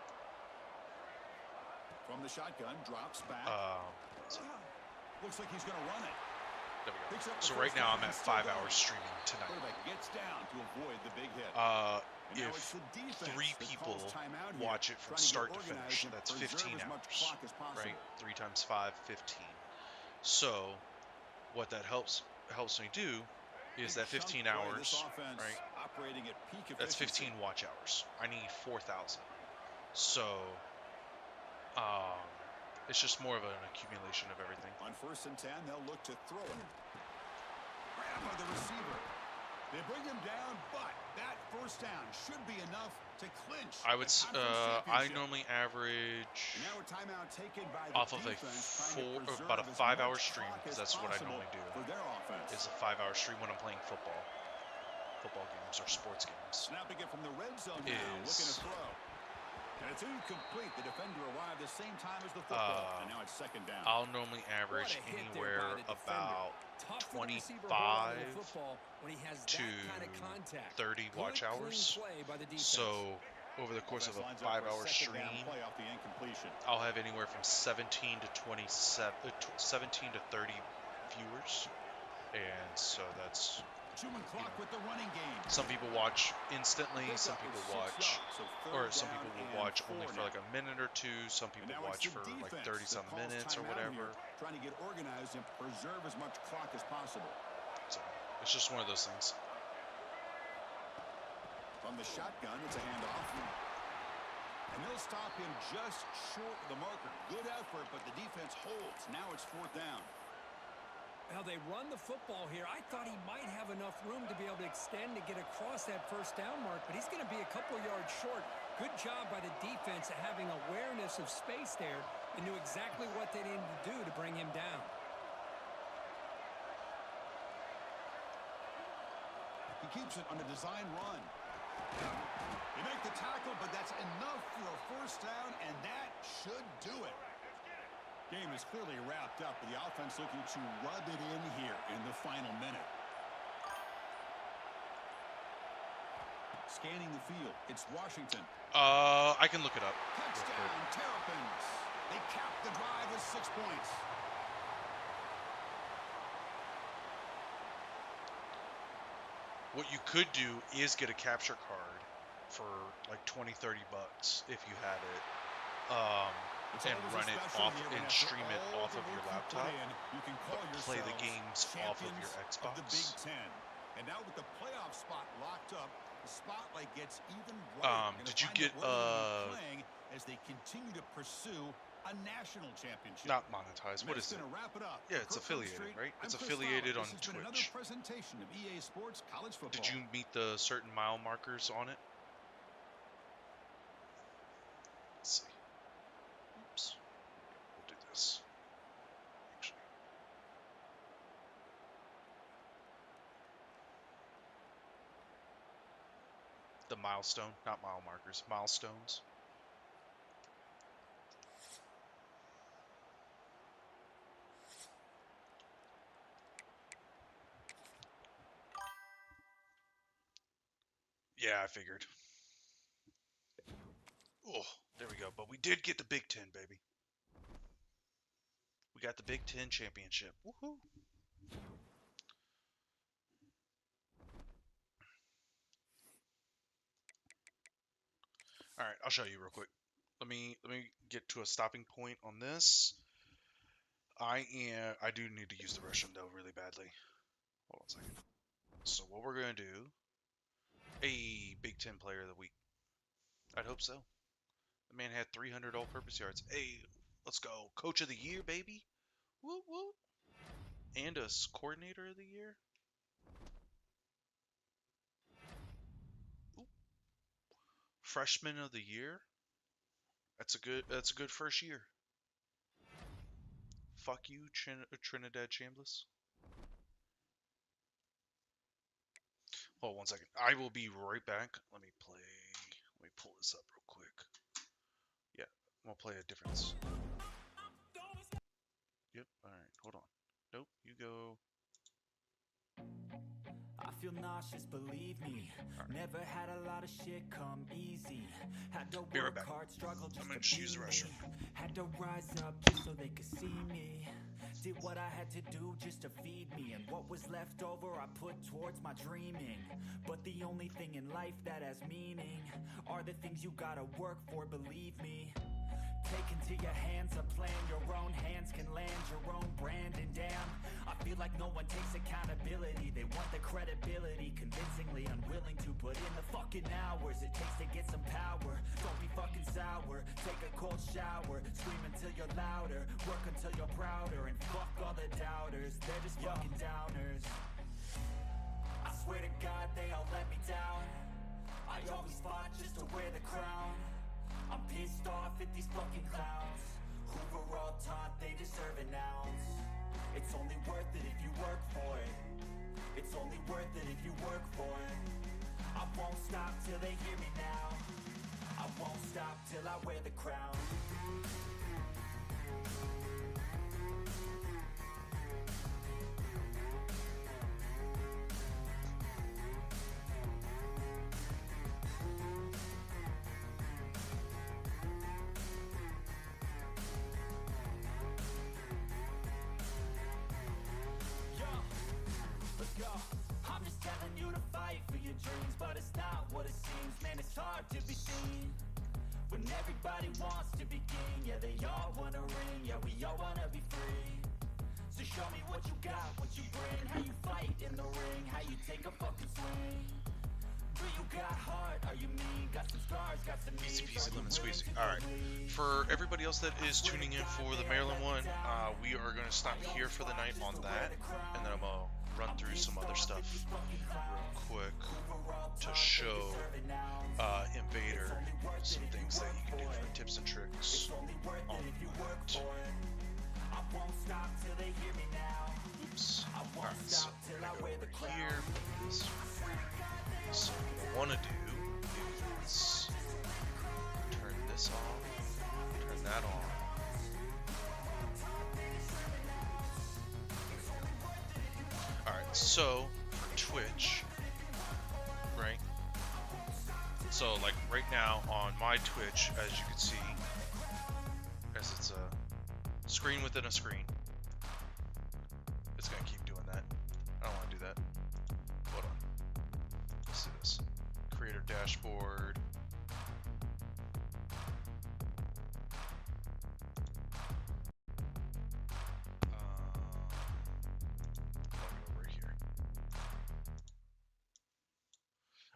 From the shotgun, drops back. Looks like he's going to run it. There we Picks go. up the So right first now down I'm at and still 5 going. hours streaming tonight. Quarterback gets down to avoid the big hit. And now it's If the defense 3 that people calls timeout here, watch it from trying to get start to organized finish, and that's preserve 15 as much hours, clock as possible. right? 3 times 5, 15. So what that helps me do is that 15 hours, right? Operating at peak That's efficiency. 15 watch hours. I need 4,000. So it's just more of an accumulation of everything. On 1st and 10, they'll look to throw it. Grab by the receiver. They bring him down, but that first down should be enough to clinch. I would the conference I championship. normally average And now a timeout taken by the off of a defense, trying to about a preserve as 5-hour much stream, clock because as that's what I possible normally do. for their offense. Is a 5-hour stream when I'm playing football games or sports games. Snapping it from the red zone now, looking to throw. And it's incomplete. The defender arrived the same time as the football, and now it's second down. I'll normally average What a hit there anywhere by the defender. about Tough for the receiver 25 holding the football when he has to that kind of contact. 30 watch Good, hours. clean play by the defense. So over the course of a Offense lines up for 5-hour second down stream, play off the incompletion. I'll have anywhere from 17 to 27, 17 to 30 viewers, and so that's. Human clock with the running game. Some people watch instantly. Some people watch, or some down people will and watch only 4 for like a minute or two. Some And people now it's watch the for like defense 30-some that calls minutes or timeout whatever. here, trying to get organized and preserve as much clock as possible. So it's just one of those things. From the shotgun, it's a handoff. And they'll stop him just short of the marker. Good effort, but the defense holds. Now it's fourth down. Now they run the football here. I thought he might have enough room to be able to extend and get across that first down mark, but he's going to be a couple yards short. Good job by the defense at having awareness of space there and knew exactly what they needed to do to bring him down. keeps it on a design run. They make the tackle, but that's enough for a first down, and that should do it. Game is clearly wrapped up, but the offense looking to rub it in here in the final minute. Scanning the field, it's Washington. I can look it up. Touchdown, Terrapins. They cap the drive with 6 points. What you could do is get a capture card for like 20-30 bucks if you had it, and run it off and stream it off of your laptop, but play the games off of your Xbox. The Big Ten. And now with the playoff spot locked up, the spotlight gets even brighter. Did you get playing as they continue to pursue a national championship? Not monetized. What is it? Wrap it up. Yeah, it's affiliated, right? It's affiliated on Twitch. Another presentation of EA Sports College Football. Did you meet the certain mile markers on it? Let's see. Oops. We'll do this. Actually. The milestone, not mile markers, milestones. Yeah, I figured. Oh, there we go. But we did get the Big Ten, baby. We got the Big Ten championship. Woohoo! All right, I'll show you real quick. Let me get to a stopping point on this. I do need to use the restroom though really badly. Hold on a second. So what we're gonna do? A Big Ten Player of the Week. I'd hope so. The man had 300 all-purpose yards. Hey, let's go. Coach of the Year, baby. Woo woo. And a Coordinator of the Year. Ooh. Freshman of the Year. That's a good first year. Fuck you, Trinidad Chambliss. Hold on 1 second. I will be right back. Let me pull this up real quick. Yeah, I'm gonna play a difference. Yep, alright, hold on. Nope, you go. I feel nauseous, believe me. Never had a lot of shit come easy. Had to Be right work back. hard, struggle I'm gonna just to use the be restroom. me. Had to rise up just so they could see me. Did what I had to do just to feed me, and what was left over I put towards my dreaming. But the only thing in life that has meaning are the things you gotta work for, believe me. Take into your hands a plan, your own hands can land your own brand, and damn, I feel like no one takes accountability. They want the credibility, convincingly unwilling to put in the fucking hours it takes to get some power. Don't be fucking sour, take a cold shower, scream until you're louder, work until you're prouder, and fuck all the doubters, they're just fucking downers. I swear to God they all let me down. I always fought just to wear the crown. I'm pissed off at these fucking clowns who were all taught they deserve an ounce. It's only worth it if you work for it. It's only worth it if you work for it. I won't stop till they hear me now. I won't stop till I wear the crown. I'm just telling you to fight for your dreams, but it's not what it seems. Man, it's hard to be seen when everybody wants to be king. Yeah, they all wanna ring, yeah, we all wanna be free. So show me what you got, what you bring, how you fight in the ring, how you take a fucking swing. Do you got heart, are you mean, got some scars, got some needs. Easy peasy lemon squeezy. Alright, for everybody else that is tuning in for the Maryland one, we are going to stop here for the night on that, and then I'm going to run through some other stuff real quick to show Invader some things that you can do for tips and tricks on that. Oops. Alright, so we're going to go over here. that on. Alright, so for Twitch, right? So like right now on my Twitch, as you can see, as it's a screen within a screen, it's gonna keep doing that. I don't want to do that. Hold on. Let's do this. Creator dashboard. Over here.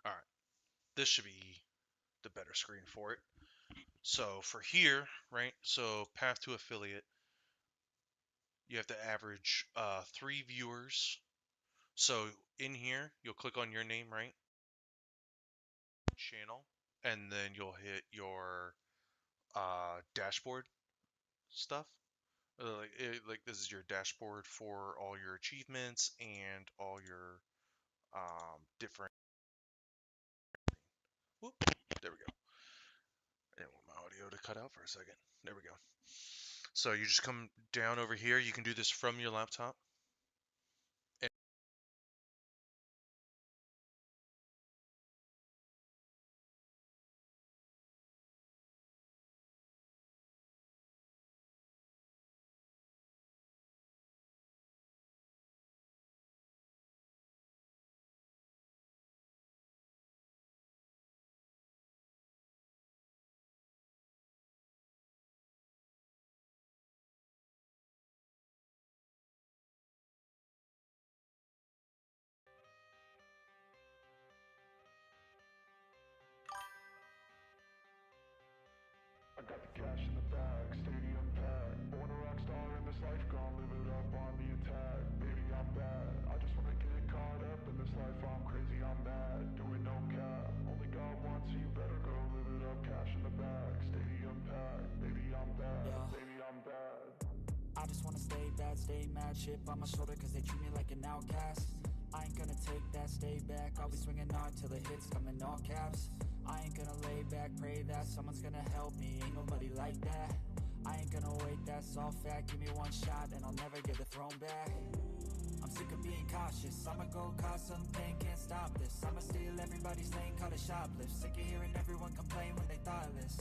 All right. This should be the better screen for it. So for here, right? So path to affiliate, you have to average 3 viewers. So in here, you'll click on your name, right? Channel, and then you'll hit your dashboard stuff. Like this is your dashboard for all your achievements and all your different. Whoop, there we go. I didn't want my audio to cut out for a second. There we go. So you just come down over here. You can do this from your laptop. I got the cash in the bag, stadium packed. Born a rock star in this life, gon' live it up on the attack. Baby, I'm bad. I just wanna get caught up in this life. I'm crazy, I'm mad. Doing no cap. Only God wants you, better go live it up. Cash in the bag, stadium packed. Baby, I'm bad. Baby, I'm bad. I just wanna stay bad, stay mad, chip on my shoulder cause they treat me like an outcast. I ain't gonna take that, stay back, I'll be swinging hard till the hits come in all caps. I ain't gonna lay back, pray that someone's gonna help me, ain't nobody like that. I ain't gonna wait, that's all fact, give me one shot and I'll never get the throne back. I'm sick of being cautious, I'ma go cause something, can't stop this. I'ma steal everybody's lane, call it shoplift. Sick of hearing everyone complain when they thoughtless.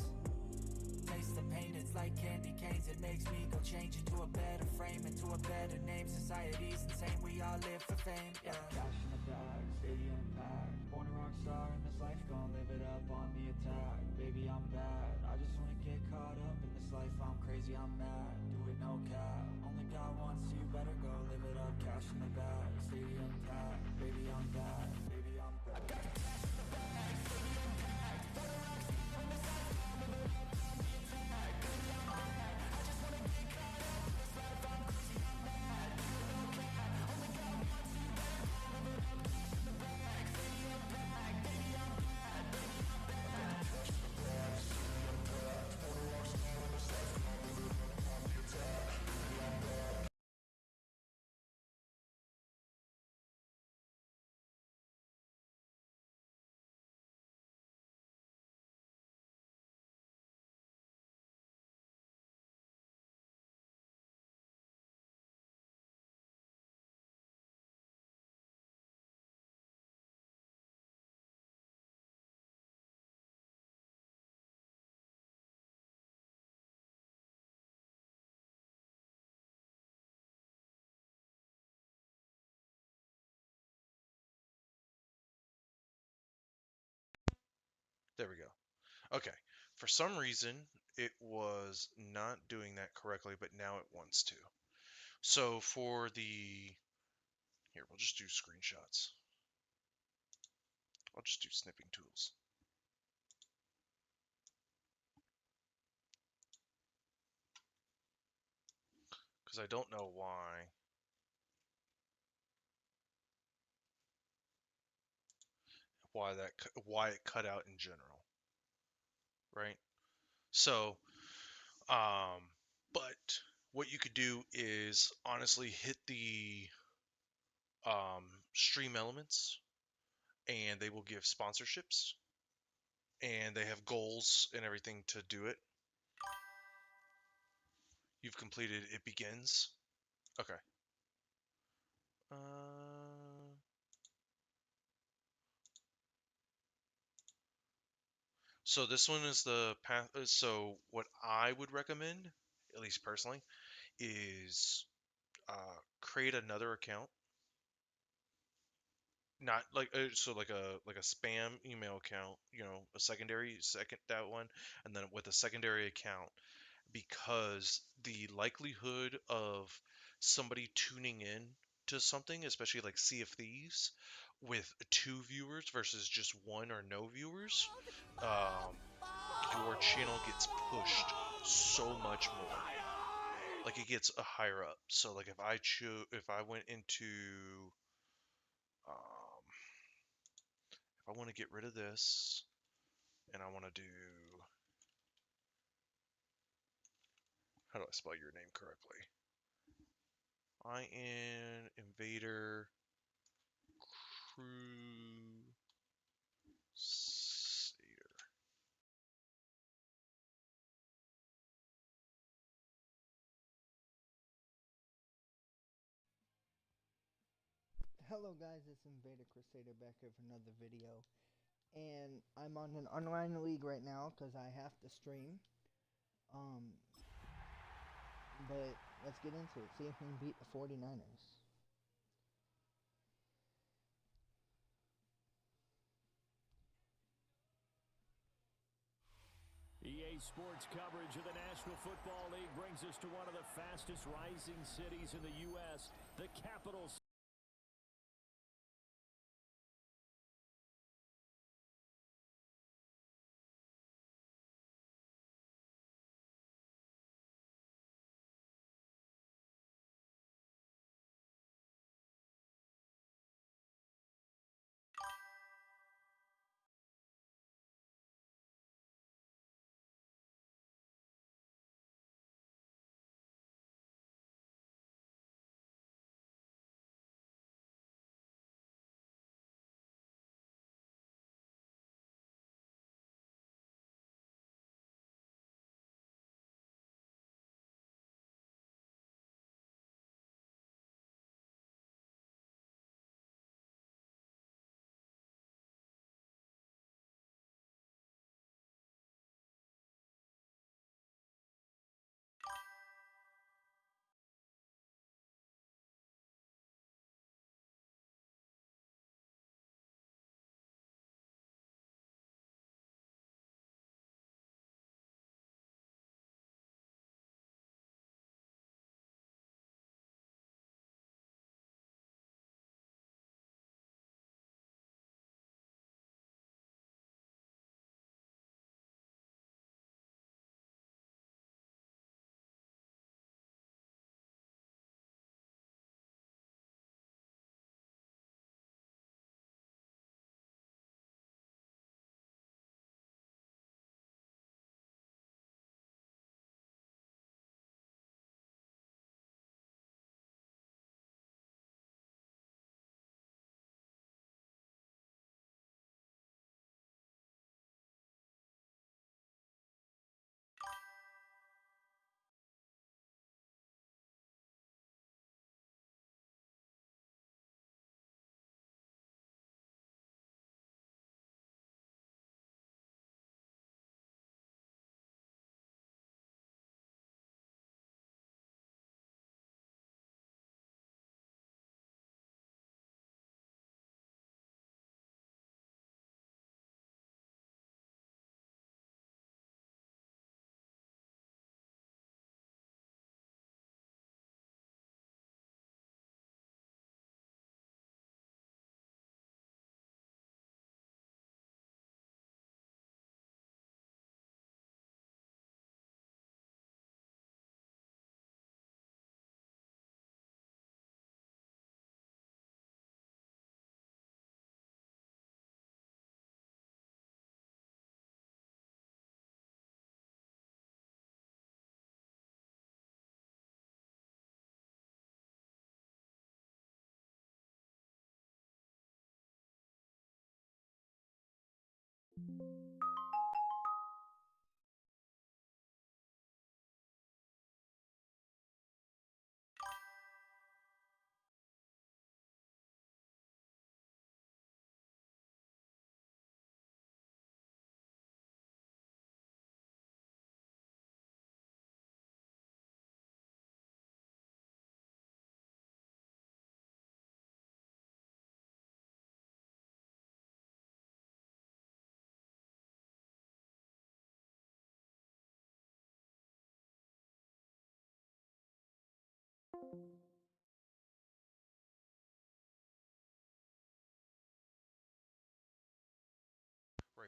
Taste the pain, it's like candy canes. It makes me go change into a better frame, into a better name. Society's insane, we all live for fame, yeah. Cash in the bag, stadium packed. Born a rock star in this life, gon' live it up on the attack. Baby, I'm bad, I just wanna get caught up in this life. I'm crazy, I'm mad, do it no cap. Only God wants you, better go live it up. Cash in the bag, stadium packed. Baby, I'm bad, baby, I'm bad. I got the cash in the bag, stadium packed. Born a rock star in this life, gon' live it up on the attack. Baby, I'm bad, I just wanna get caught up in this life. I'm crazy, I'm mad, do it no cap. Only God wants you, better go live it up. Cash in the bag, stadium packed. Baby, I'm bad, baby, I'm bad. I got the cash in the bag, stadium packed. Born a rock star in this life, gon' live it up on the attack. Baby, I'm bad. There we go. Okay. For some reason, it was not doing that correctly, but now it wants to. So for the... Here, we'll just do screenshots. I'll just do snipping tools. Because I don't know why it cut out in general, right? So, but what you could do is honestly hit the stream elements, and they will give sponsorships, and they have goals and everything to do it. You've completed It Begins? Okay. So this one is the path. So what I would recommend, at least personally, is create another account. Not like so like a spam email account, you know, a second that one, and then with a secondary account, because the likelihood of somebody tuning in to something, especially like Sea of Thieves, with 2 viewers versus just one or no viewers, um, your channel gets pushed so much more. Like it gets a higher up. So like if I went into um, if I want to get rid of this and I want to do, how do I spell your name correctly? IN Invader Crusader. Hello guys, it's Invader Crusader back here for another video, and I'm on an online league right now because I have to stream, but let's get into it, see if we can beat the 49ers. EA Sports coverage of the National Football League brings us to one of the fastest rising cities in the U.S., the capital city.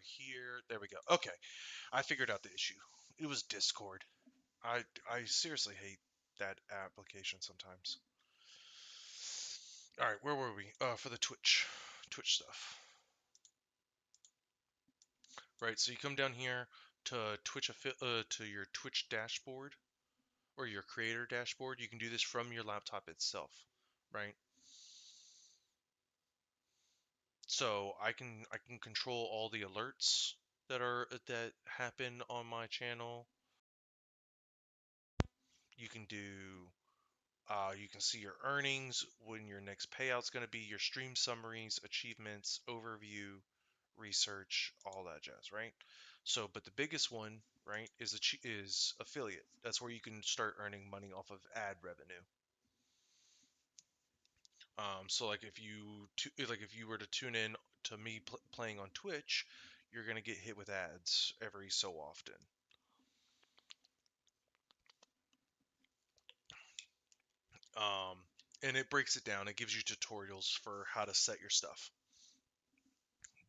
here. There we go. Okay, I figured out the issue. It was Discord. I seriously hate that application sometimes. All right, where were we? For the Twitch stuff. Right, so you come down here to to your Twitch dashboard or your creator dashboard. You can do this from your laptop itself, right? So I can control all the alerts that happen on my channel. You can you can see your earnings, when your next payout's going to be, your stream summaries, achievements, overview, research, all that jazz, right? So, but the biggest one, right, is affiliate. That's where you can start earning money off of ad revenue. So like if you were to tune in to me playing on Twitch, you're gonna get hit with ads every so often. And it breaks it down. It gives you tutorials for how to set your stuff.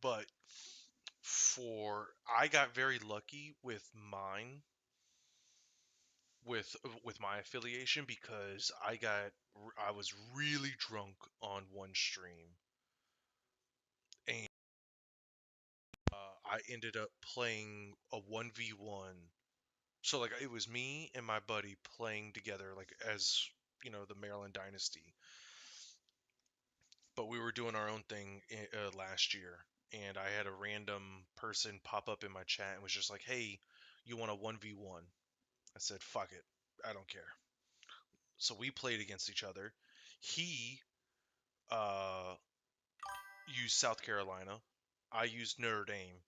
But I got very lucky with mine, with my affiliation, because I was really drunk on one stream, and I ended up playing a 1v1. So like it was me and my buddy playing together, like as the Maryland Dynasty, but we were doing our own thing last year, and I had a random person pop up in my chat and was just like, "Hey, you want a 1v1?" I said, "Fuck it, I don't care." So we played against each other. He uh, used South Carolina. I used Notre Dame.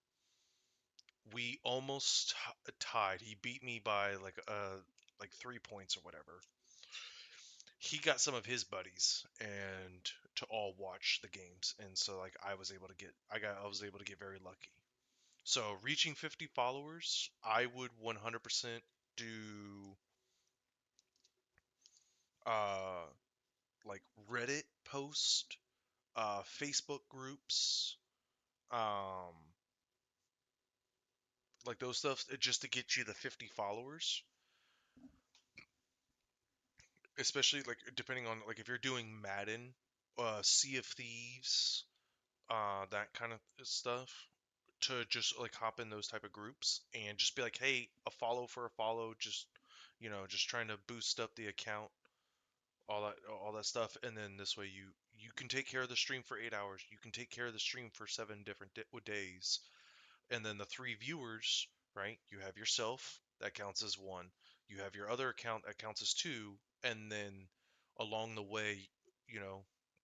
We almost tied. He beat me by like 3 points or whatever. He got some of his buddies and to all watch the games, and so like I was able to get very lucky. So reaching 50 followers, I would 100% do uh like Reddit post, Facebook groups, um like those stuff, just to get you the 50 followers. Especially like depending on, like, if you're doing Madden, Sea of Thieves, that kind of stuff, to just like hop in those type of groups and just be like, hey, a follow for a follow, just just trying to boost up the account, all that stuff. And then this way you can take care of the stream for 8 hours, you can take care of the stream for 7 different days, and then the 3 viewers, right? You have yourself, that counts as one. You have your other account, that counts as two. And then along the way,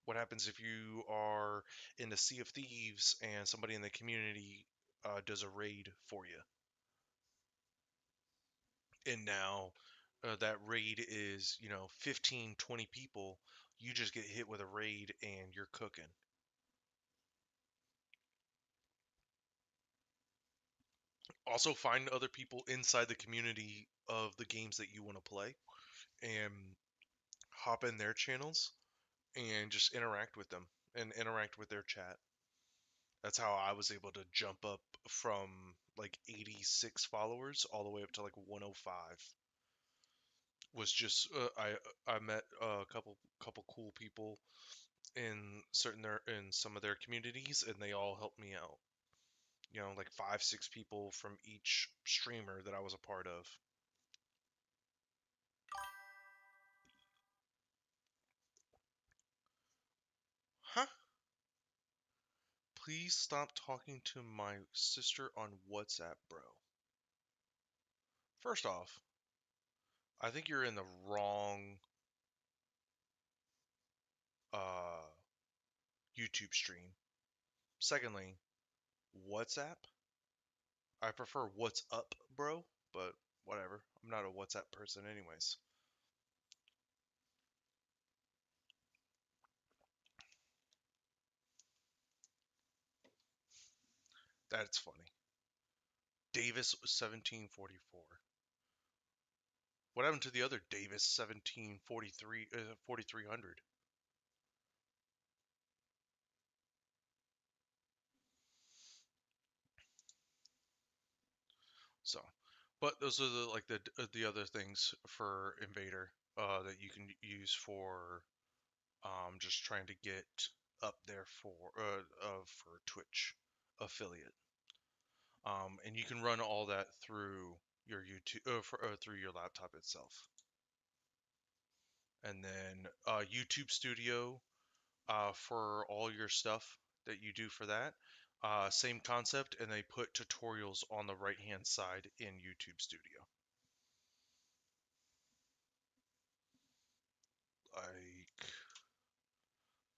what happens if you are in the Sea of Thieves and somebody in the community does a raid for you? And now that raid is, 15, 20 people. You just get hit with a raid and you're cooking. Also, find other people inside the community of the games that you want to play and hop in their channels and just interact with them and interact with their chat. That's how I was able to jump up from like 86 followers all the way up to like 105. Was just I met a couple cool people in some of their communities, and they all helped me out. Like 5, 6 people from each streamer that I was a part of. Huh? Please stop talking to my sister on WhatsApp, bro. First off, I think you're in the wrong uh, YouTube stream. Secondly, WhatsApp. I prefer What's Up, bro, but whatever. I'm not a WhatsApp person anyways. That's funny. Davis 1744. What happened to the other Davis 1743 4300? But those are the other things for Invader that you can use for just trying to get up there for Twitch affiliate. And you can run all that through your YouTube through your laptop itself. And then YouTube Studio for all your stuff that you do for that. Same concept, and they put tutorials on the right hand side in YouTube Studio. Like,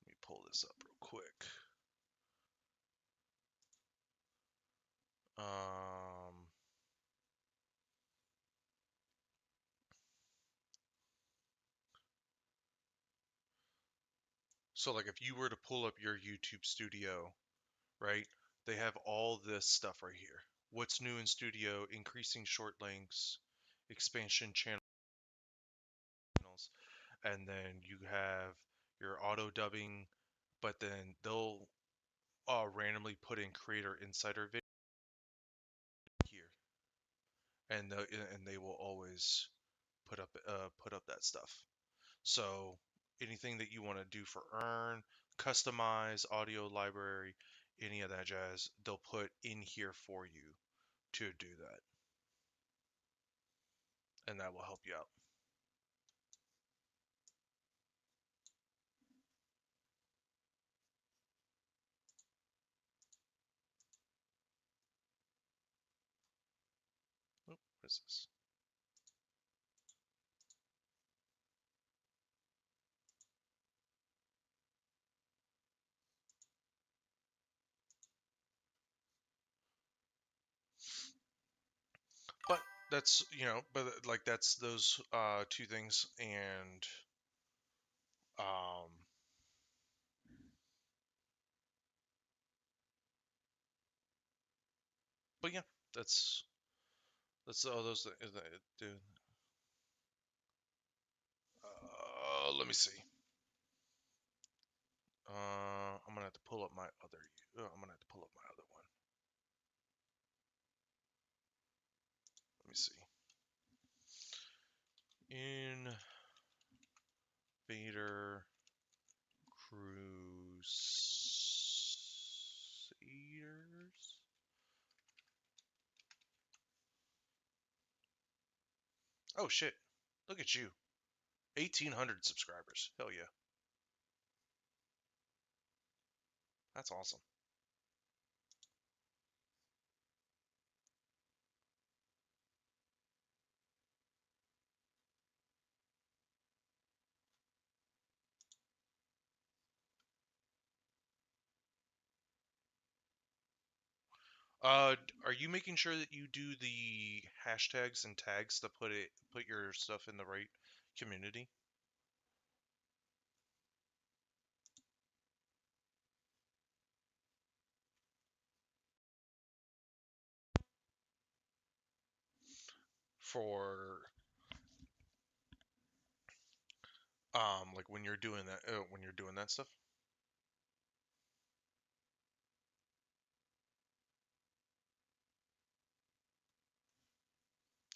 let me pull this up real quick. So like if you were to pull up your YouTube Studio, right? They have all this stuff right here. What's new in Studio, increasing short lengths, expansion channels, and then you have your auto dubbing, but then they'll randomly put in creator insider video here, and they will always put up that stuff. So anything that you want to do for earn, customize, audio library, any of that jazz, they'll put in here for you to do that. And that will help you out. Oh, what is this? But that's, but that's those two things. And um but yeah, that's all those things that do. Let me see. I'm gonna have to pull up my other. I'm gonna have to pull up my other one. Let me see. Invader Crusaders. Oh shit! Look at you, 1,800 subscribers. Hell yeah, that's awesome. Are you making sure that you do the hashtags and tags to put your stuff in the right community? For like when you're doing that stuff.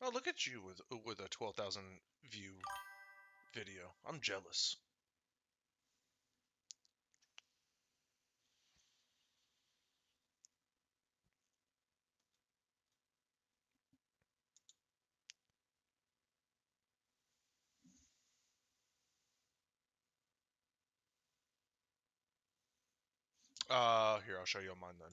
Oh, look at you with a 12,000 view video. I'm jealous. Here, I'll show you on mine then.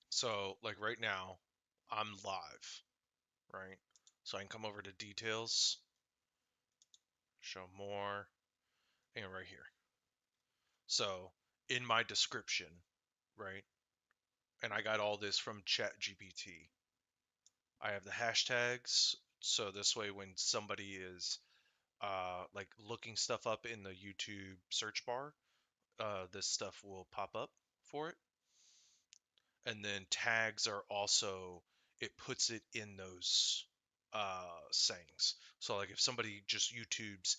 So like right now, I'm live, right? So I can come over to details, show more, and right here. So in my description, right? And I got all this from ChatGPT. I have the hashtags, so this way when somebody is like looking stuff up in the YouTube search bar, this stuff will pop up for it. And then tags are also, it puts it in those sayings. So like if somebody just YouTubes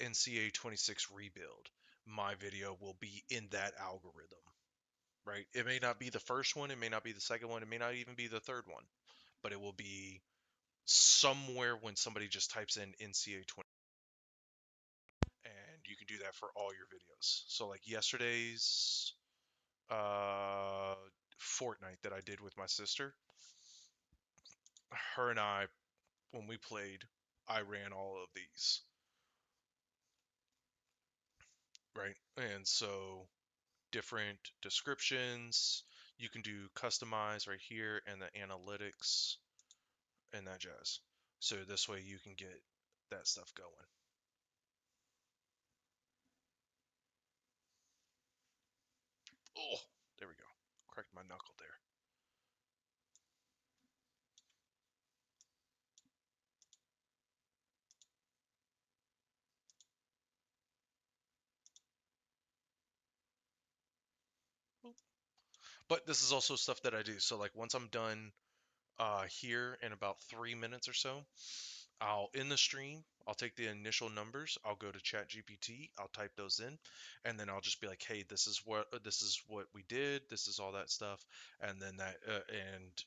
NCAA 26 rebuild, my video will be in that algorithm, right? It may not be the first one, it may not be the second one, it may not even be the third one, but it will be somewhere when somebody just types in NCAA 20, and you can do that for all your videos. So like yesterday's Fortnite that I did with my sister, her and I, when we played, I ran all of these, right? And so different descriptions, you can do customize right here and the analytics and that jazz. So this way you can get that stuff going. Oh, there we go. Cracked my knuckle there. But this is also stuff that I do. So like once I'm done here in about 3 minutes or so, I'll in the stream, I'll take the initial numbers, I'll go to ChatGPT, I'll type those in, and then I'll just be like, hey, this is what we did, this is all that stuff, and then that and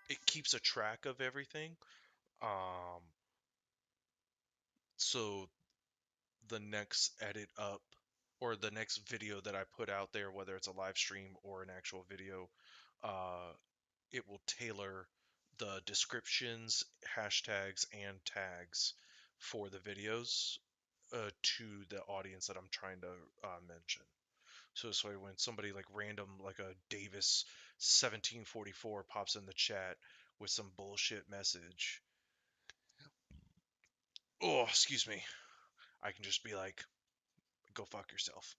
it keeps a track of everything. Um, so the next edit up or the next video that I put out there, whether it's a live stream or an actual video, uh, it will tailor the descriptions, hashtags, and tags for the videos to the audience that I'm trying to mention. So this way, when somebody like random, like a Davis 1744 pops in the chat with some bullshit message, oh, excuse me, I can just be like, go fuck yourself.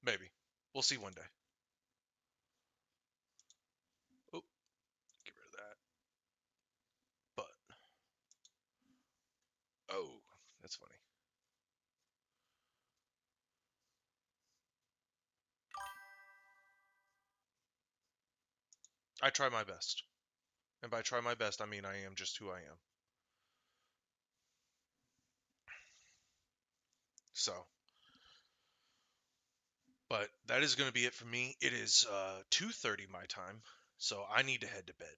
Maybe. We'll see one day. Oh, get rid of that. But, oh, that's funny. I try my best. And by try my best, I mean I am just who I am. So, but that is going to be it for me. It is 2:30 my time, so I need to head to bed.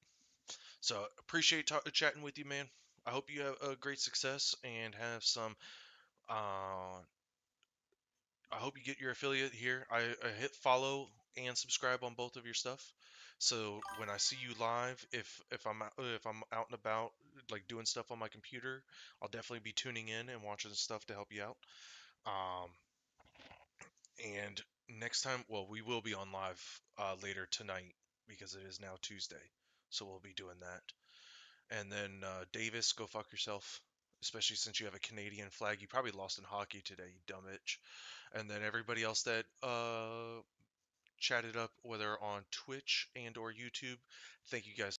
So, appreciate chatting with you, man. I hope you have a great success and have some I hope you get your affiliate here. I hit follow and subscribe on both of your stuff. So when I see you live, if I'm out and about like doing stuff on my computer, I'll definitely be tuning in and watching stuff to help you out. Um, and next time, well, we will be on live later tonight because it is now Tuesday, so we'll be doing that. And then Davis, go fuck yourself. Especially since you have a Canadian flag. You probably lost in hockey today, you dumb bitch. And then everybody else that chatted up, whether on Twitch and or YouTube, thank you guys